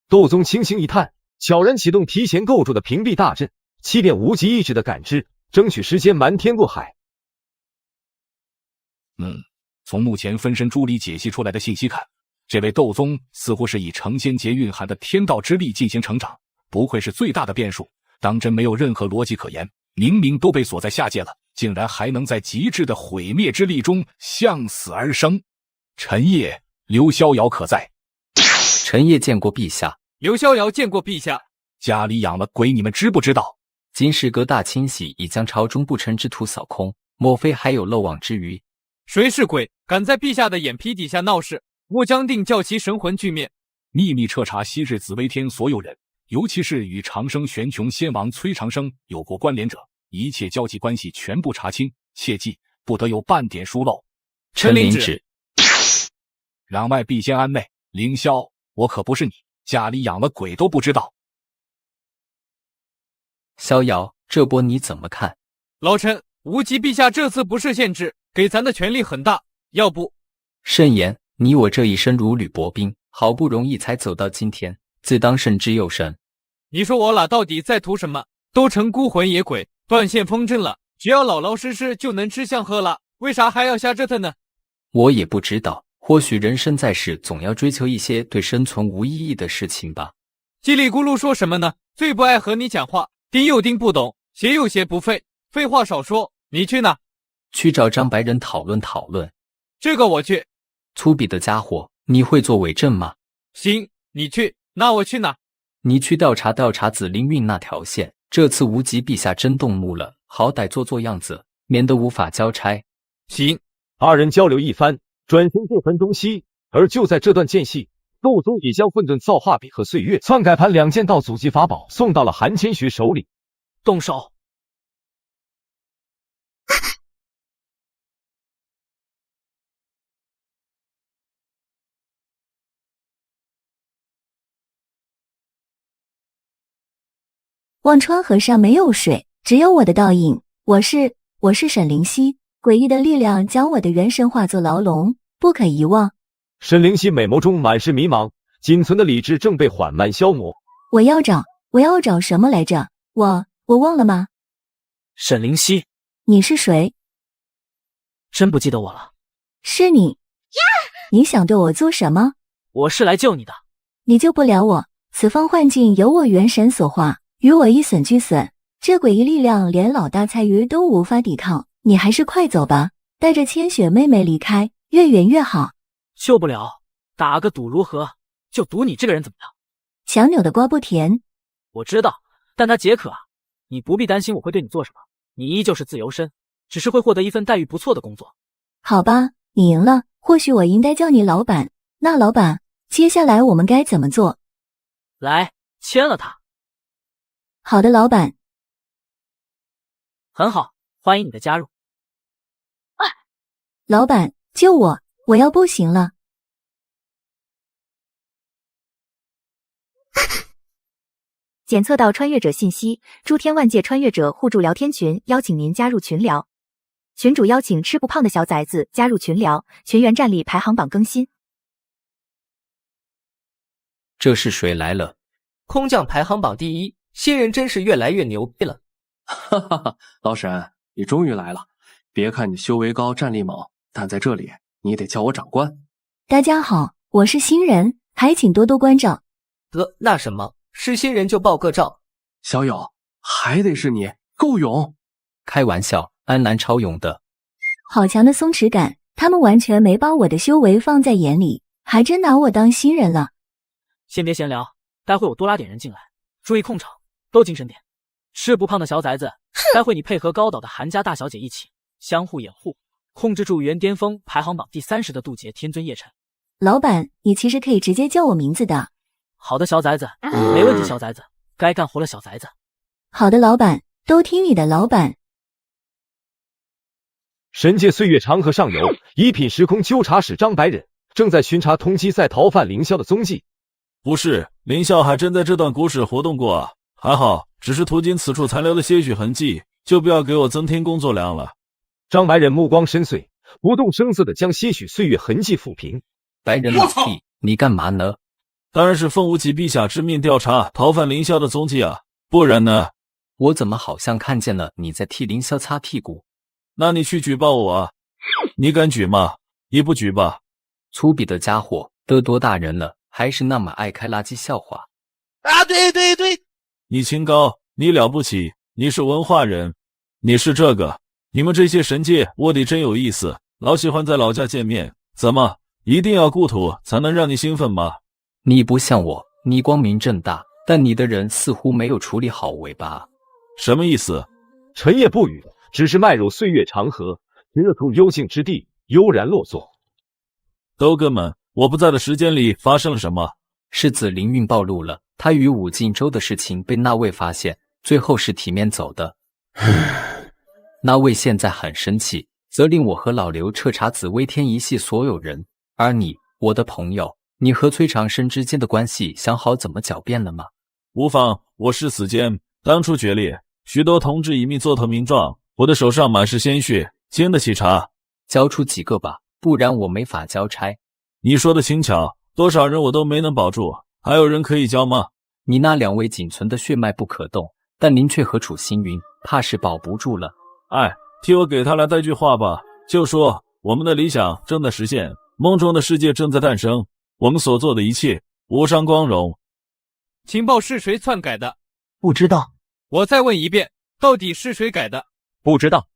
斗宗轻轻一叹，悄然启动提前构筑的屏蔽大阵，欺骗无极意志的感知，争取时间瞒天过海。从目前分身珠里解析出来的信息看，这位斗宗似乎是以成仙劫蕴含的天道之力进行成长，不愧是最大的变数。当真没有任何逻辑可言，明明都被锁在下界了，竟然还能在极致的毁灭之力中向死而生。陈烨，刘逍遥可在？陈烨见过陛下。刘逍遥见过陛下。家里养了鬼，你们知不知道？今世各大清洗已将朝中不臣之徒扫空，莫非还有漏网之鱼？谁是鬼，敢在陛下的眼皮底下闹事，我将定叫其神魂俱灭。秘密彻查昔日紫微天所有人，尤其是与长生玄穹仙王崔长生有过关联者，一切交际关系全部查清，切记不得有半点疏漏。臣领旨。攘外必先安内。凌霄，我可不是你家里养了鬼都不知道。逍遥，这波你怎么看？老臣，无极陛下这次不设限制，给咱的权力很大，要不……慎言，你我这一生如履薄冰，好不容易才走到今天，自当慎之又慎。你说我俩到底在图什么？都成孤魂野鬼，断线封阵了，只要老老实实就能吃香喝辣，为啥还要瞎折腾呢？我也不知道，或许人生在世，总要追求一些对生存无意义的事情吧。叽里咕噜说什么呢？最不爱和你讲话，听又听不懂，学又学不会，废话少说，你去哪？去找张白人讨论讨论。这个我去。粗鄙的家伙，你会做伪证吗？行，你去，那我去哪？你去调查调查紫灵运那条线，这次无极陛下真动怒了，好歹做做样子，免得无法交差。行。二人交流一番，转身各分东西。而就在这段间隙，斗宗已将混沌造化笔和岁月篡改盘2件道祖级法宝送到了韩千学手里。动手！忘川河上没有水，只有我的倒影。我是沈灵溪。诡异的力量将我的元神化作牢笼，不可遗忘。沈灵溪美眸中满是迷茫，仅存的理智正被缓慢消磨。我要找什么来着？我忘了吗？沈灵溪，你是谁？真不记得我了。是你。你想对我做什么？我是来救你的。你救不了我，此方幻境由我元神所化，与我一损俱损。这诡异力量连老大菜鱼都无法抵抗。你还是快走吧，带着千雪妹妹离开，越远越好。救不了，打个赌如何？就赌你这个人怎么样？强扭的瓜不甜。我知道，但他解渴啊。你不必担心我会对你做什么，你依旧是自由身，只是会获得一份待遇不错的工作。好吧，你赢了，或许我应该叫你老板。那老板，接下来我们该怎么做？来，签了他。好的，老板。很好，欢迎你的加入。老板，救我！我要不行了。检测到穿越者信息，诸天万界穿越者互助聊天群，邀请您加入群聊。群主邀请吃不胖的小崽子加入群聊，群员战力排行榜更新。这是谁来了？空降排行榜第1，新人真是越来越牛逼了。哈哈哈，老沈，你终于来了。别看你修为高，战力猛，但在这里你得叫我长官。大家好，我是新人，还请多多关照。那什么，是新人就报个照。小友，还得是你，够勇。开玩笑，安澜超勇的。好强的松弛感，他们完全没把我的修为放在眼里，还真拿我当新人了。先别闲聊，待会我多拉点人进来，注意控场，都精神点。吃不胖的小崽子，待会你配合高岛的韩家大小姐一起，相互掩护，控制住原巅峰排行榜第30的渡劫天尊叶辰。老板，你其实可以直接叫我名字的。好的，小崽子，没问题，小崽子，该干活了，小崽子。好的，老板，都听你的，老板。神界岁月长河上游，一品时空纠察使张白忍正在巡查通缉赛逃犯凌霄的踪迹。不是，凌霄还真在这段古史活动过啊，还好，只是途经此处残留的些许痕迹，就不要给我增添工作量了。张白忍目光深邃，不动声色地将些许岁月痕迹抚平。白人老弟，你干嘛呢？当然是奉无极陛下之命调查逃犯凌霄的踪迹啊，不然呢？我怎么好像看见了你在替凌霄擦屁股？那你去举报我啊！你敢举吗？你不举吧？粗鄙的家伙，得多大人了，还是那么爱开垃圾笑话啊！对，你清高，你了不起，你是文化人，你是这个，你们这些神界卧底真有意思，老喜欢在老家见面，怎么一定要故土才能让你兴奋吗？你不像我，你光明正大，但你的人似乎没有处理好尾巴。什么意思？陈烨不语，只是迈入岁月长河，热土幽静之地，悠然落座。都哥们，我不在的时间里发生了什么？是紫灵运暴露了，他与武进州的事情被那位发现，最后是体面走的。那位现在很生气，责令我和老刘彻查紫微天一系所有人。而你，我的朋友，你和崔长生之间的关系想好怎么狡辩了吗？无妨，我誓死间当初决裂，许多同志一命做头名状，我的手上满是鲜血，经得起查。交出几个吧，不然我没法交差。你说的轻巧，多少人我都没能保住，还有人可以交吗？你那2位仅存的血脉不可动，但林却和楚星云怕是保不住了。哎，替我给他来带句话吧，就说我们的理想正在实现，梦中的世界正在诞生，我们所做的一切无伤光荣。情报是谁篡改的？不知道。我再问一遍，到底是谁改的？不知道。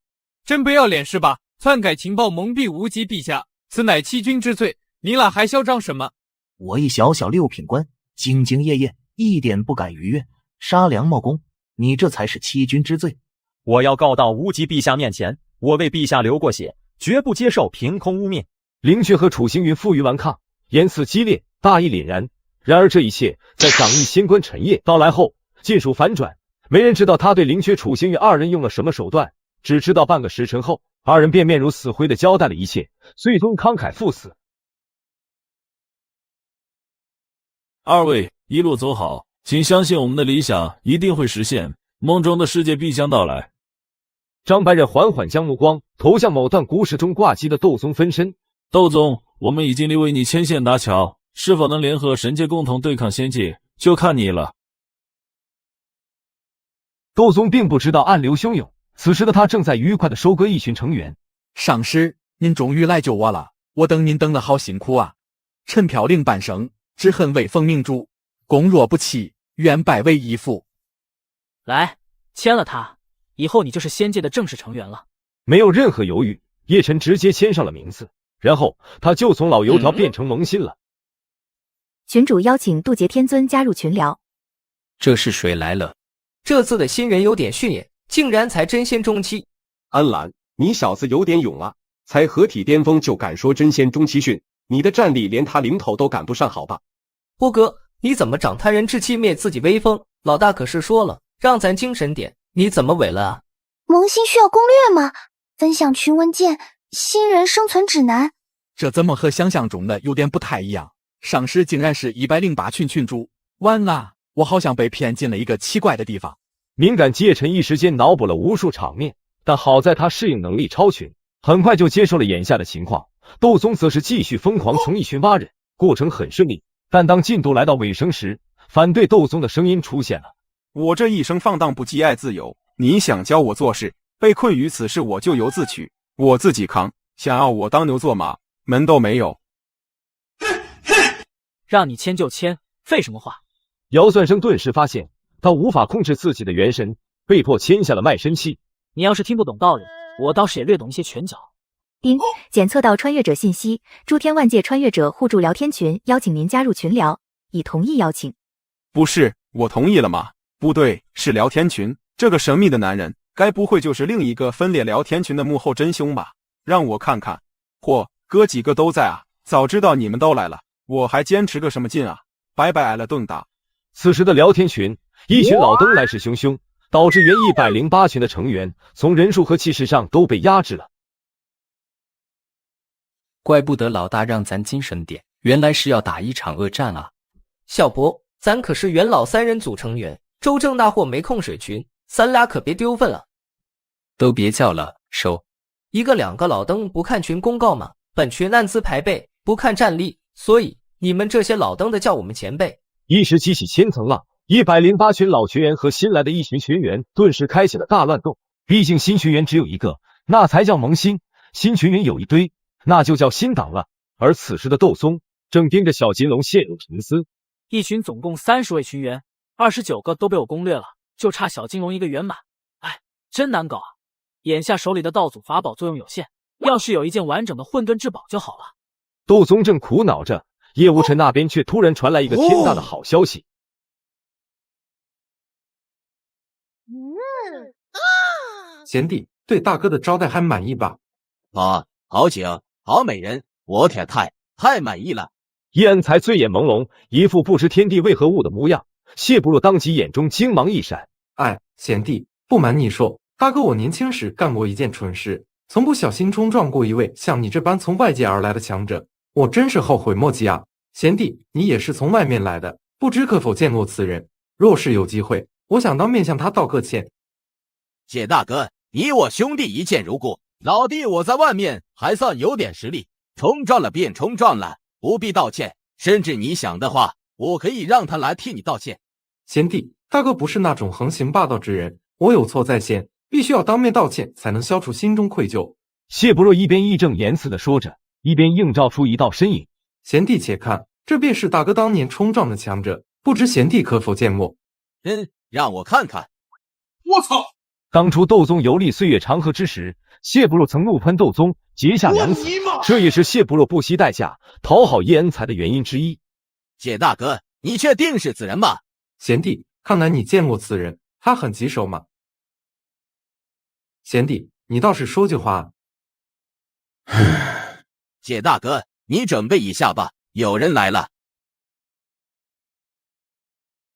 真不要脸是吧？篡改情报蒙蔽无极陛下，此乃欺君之罪，你俩还嚣张什么？我一小小6品官，兢兢业业，一点不敢逾越，杀良冒功，你这才是欺君之罪。我要告到无极陛下面前，我为陛下流过血，绝不接受凭空污蔑。凌却和楚星云负隅顽抗，言辞激烈，大义凛然。然而这一切在掌义仙官陈烨到来后尽属反转，没人知道他对凌却、楚星云2人用了什么手段，只知道半个时辰后，2人便面如死灰的交代了一切，最终慷慨赴死。2位一路走好，请相信我们的理想一定会实现，梦中的世界必将到来。张白忍缓缓将目光投向某段古史中挂机的斗宗分身。斗宗，我们已经为你牵线搭桥，是否能联合神界共同对抗仙界，就看你了。斗宗并不知道暗流汹涌，此时的他正在愉快地收割一群成员。上师，您终于来救我了，我等您等得好辛苦啊！臣飘零半生，只恨未奉明珠，功若不弃，愿拜为义父。来，签了他，以后你就是仙界的正式成员了。没有任何犹豫，叶晨直接签上了名字，然后他就从老油条变成萌新了。群主邀请渡劫天尊加入群聊。这是谁来了？这次的新人有点逊眼，竟然才真仙中期。安澜，你小子有点勇啊，才合体巅峰就敢说真仙中期逊，你的战力连他零头都赶不上好吧？波哥，你怎么长他人志气灭自己威风？老大可是说了，让咱精神点，你怎么违了啊？萌新需要攻略吗？分享群文件，新人生存指南。这怎么和想象中的有点不太一样？上师竟然是108群群主，完了，我好像被骗进了一个奇怪的地方。敏感叶晨一时间脑补了无数场面，但好在他适应能力超群，很快就接受了眼下的情况。斗宗则是继续疯狂从一群挖人，过程很顺利，但当进度来到尾声时，反对斗宗的声音出现了。我这一生放荡不羁爱自由，你想教我做事，被困于此事我就由自取，我自己扛，想要我当牛做马，门都没有。让你签就签，废什么话？姚算生顿时发现他无法控制自己的元神，被迫签下了卖身契。你要是听不懂道理，我倒是也略懂一些拳脚。丁，检测到穿越者信息，诸天万界穿越者互助聊天群，邀请您加入群聊，已同意邀请。不是，我同意了吗？不对，是聊天群。这个神秘的男人，该不会就是另一个分裂聊天群的幕后真凶吧？让我看看。嚯，哥几个都在啊！早知道你们都来了，我还坚持个什么劲啊？白白挨了顿打。此时的聊天群，一群老登来势汹汹，导致原108群的成员从人数和气势上都被压制了。怪不得老大让咱精神点，原来是要打一场恶战啊！小伯，咱可是元老3人组成员，周正大货没空水群，咱俩可别丢份了。都别叫了，收。1个2个老登不看群公告吗？本群按资排辈，不看战力，所以你们这些老登的叫我们前辈。一时激起千层浪，108群老学员和新来的一群学员顿时开启了大乱斗。毕竟新学员只有一个，那才叫萌新；新学员有一堆，那就叫新党了。而此时的窦松正盯着小金龙陷入沉思。一群总共30位群员，29个都被我攻略了，就差小金龙一个圆满。哎，真难搞啊！眼下手里的道祖法宝作用有限，要是有一件完整的混沌至宝就好了。窦松正苦恼着，叶无尘那边却突然传来一个天大的好消息。贤弟对大哥的招待还满意吧？啊，好景，好美人，我天，太满意了。叶安才醉眼朦胧，一副不知天地为何物的模样。谢不若当即眼中精芒一闪。哎，贤弟，不瞒你说，大哥我年轻时干过一件蠢事，从不小心冲撞过一位像你这般从外界而来的强者，我真是后悔莫及啊！贤弟，你也是从外面来的，不知可否见过此人？若是有机会，我想当面向他道个歉。谢大哥，你我兄弟一见如故，老弟我在外面还算有点实力，冲撞了便冲撞了，不必道歉。甚至你想的话，我可以让他来替你道歉。贤弟，大哥不是那种横行霸道之人，我有错在先，必须要当面道歉，才能消除心中愧疚。谢不若一边义正言辞地说着，一边映照出一道身影。贤弟且看，这便是大哥当年冲撞的强者，不知贤弟可否见过？让我看看。我操！当初窦宗游历岁月长河之时，谢不若曾怒喷窦宗，结下梁子，这也是谢不若不惜代价讨好叶恩才的原因之一。谢大哥，你确定是此人吗？贤弟，看来你见过此人，他很棘手吗？贤弟，你倒是说句话啊！谢大哥，你准备一下吧，有人来了。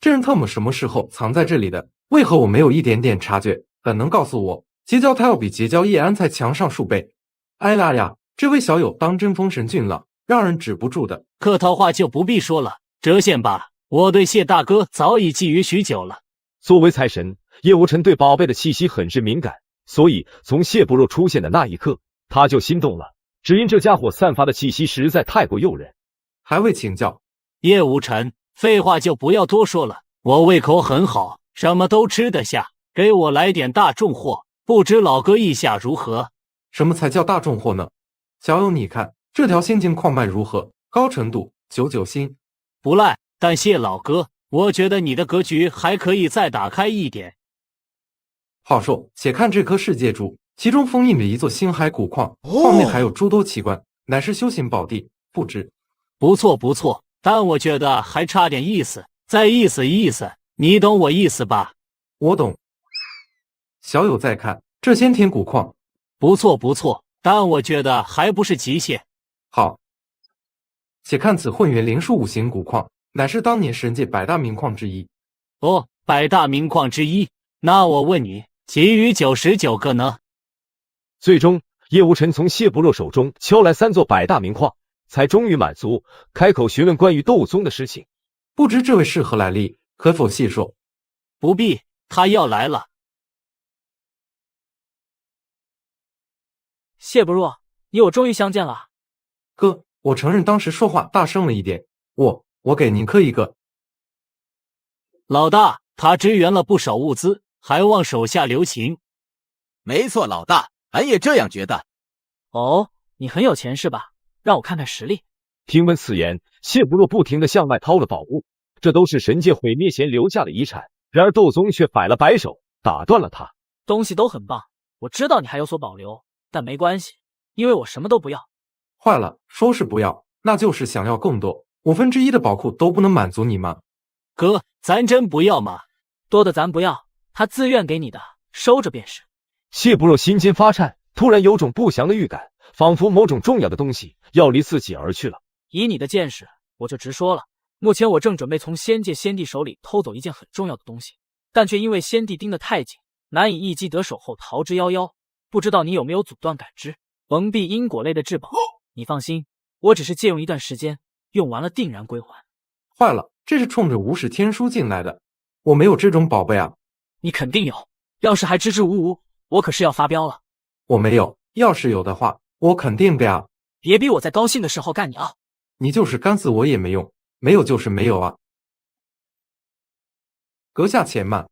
这人特么什么时候藏在这里的？为何我没有一点点察觉？本能告诉我，结交他要比结交叶安才强上数倍。哎呀呀，这位小友当真风神俊朗，让人止不住的。客套话就不必说了，折现吧。我对谢大哥早已觊觎许久了。作为财神，叶无尘对宝贝的气息很是敏感，所以从谢不若出现的那一刻，他就心动了。只因这家伙散发的气息实在太过诱人。还未请教。叶无尘，废话就不要多说了，我胃口很好，什么都吃得下。给我来点大众货，不知老哥意下如何？什么才叫大众货呢？小友，你看这条仙境矿脉如何？高纯度，99星，不赖。但谢老哥，我觉得你的格局还可以再打开一点。好说，且看这颗世界珠，其中封印着一座星海古矿，矿内还有诸多奇观，乃是修行宝地。不知不错不错，但我觉得还差点意思，再意思意思，你懂我意思吧？我懂。小友再看这先天古矿，不错不错，但我觉得还不是极限。好，且看此混元灵术5行古矿，乃是当年神界100大名矿之一。哦，100大名矿之一，那我问你，其余99个呢？最终，叶无尘从谢不若手中敲来3座100大名矿，才终于满足，开口询问关于窦宗的事情。不知这位是何来历，可否细说？不必，他要来了。谢不若，你我终于相见了。哥，我承认当时说话大声了一点，我给您磕一个。老大，他支援了不少物资，还望手下留情。没错，老大，俺也这样觉得。哦，你很有钱是吧？让我看看实力。听闻此言，谢不若不停地向外掏了宝物，这都是神界毁灭前留下的遗产。然而斗宗却摆了摆手，打断了他。东西都很棒，我知道你还有所保留，但没关系，因为我什么都不要。坏了，说是不要，那就是想要更多，1/5的宝库都不能满足你吗？哥，咱真不要吗？多的咱不要，他自愿给你的，收着便是。谢不肉心间发颤，突然有种不祥的预感，仿佛某种重要的东西要离自己而去了。以你的见识，我就直说了，目前我正准备从仙界先帝手里偷走一件很重要的东西，但却因为先帝盯得太紧，难以一击得手后逃之夭夭。不知道你有没有阻断感知、蒙蔽因果类的至宝？你放心，我只是借用一段时间，用完了定然归还。坏了，这是冲着无始天书进来的，我没有这种宝贝啊！你肯定有，要是还支支吾吾，我可是要发飙了。我没有，要是有的话，我肯定的啊！别逼我在高兴的时候干你啊！你就是干死我也没用，没有就是没有啊！阁下且慢，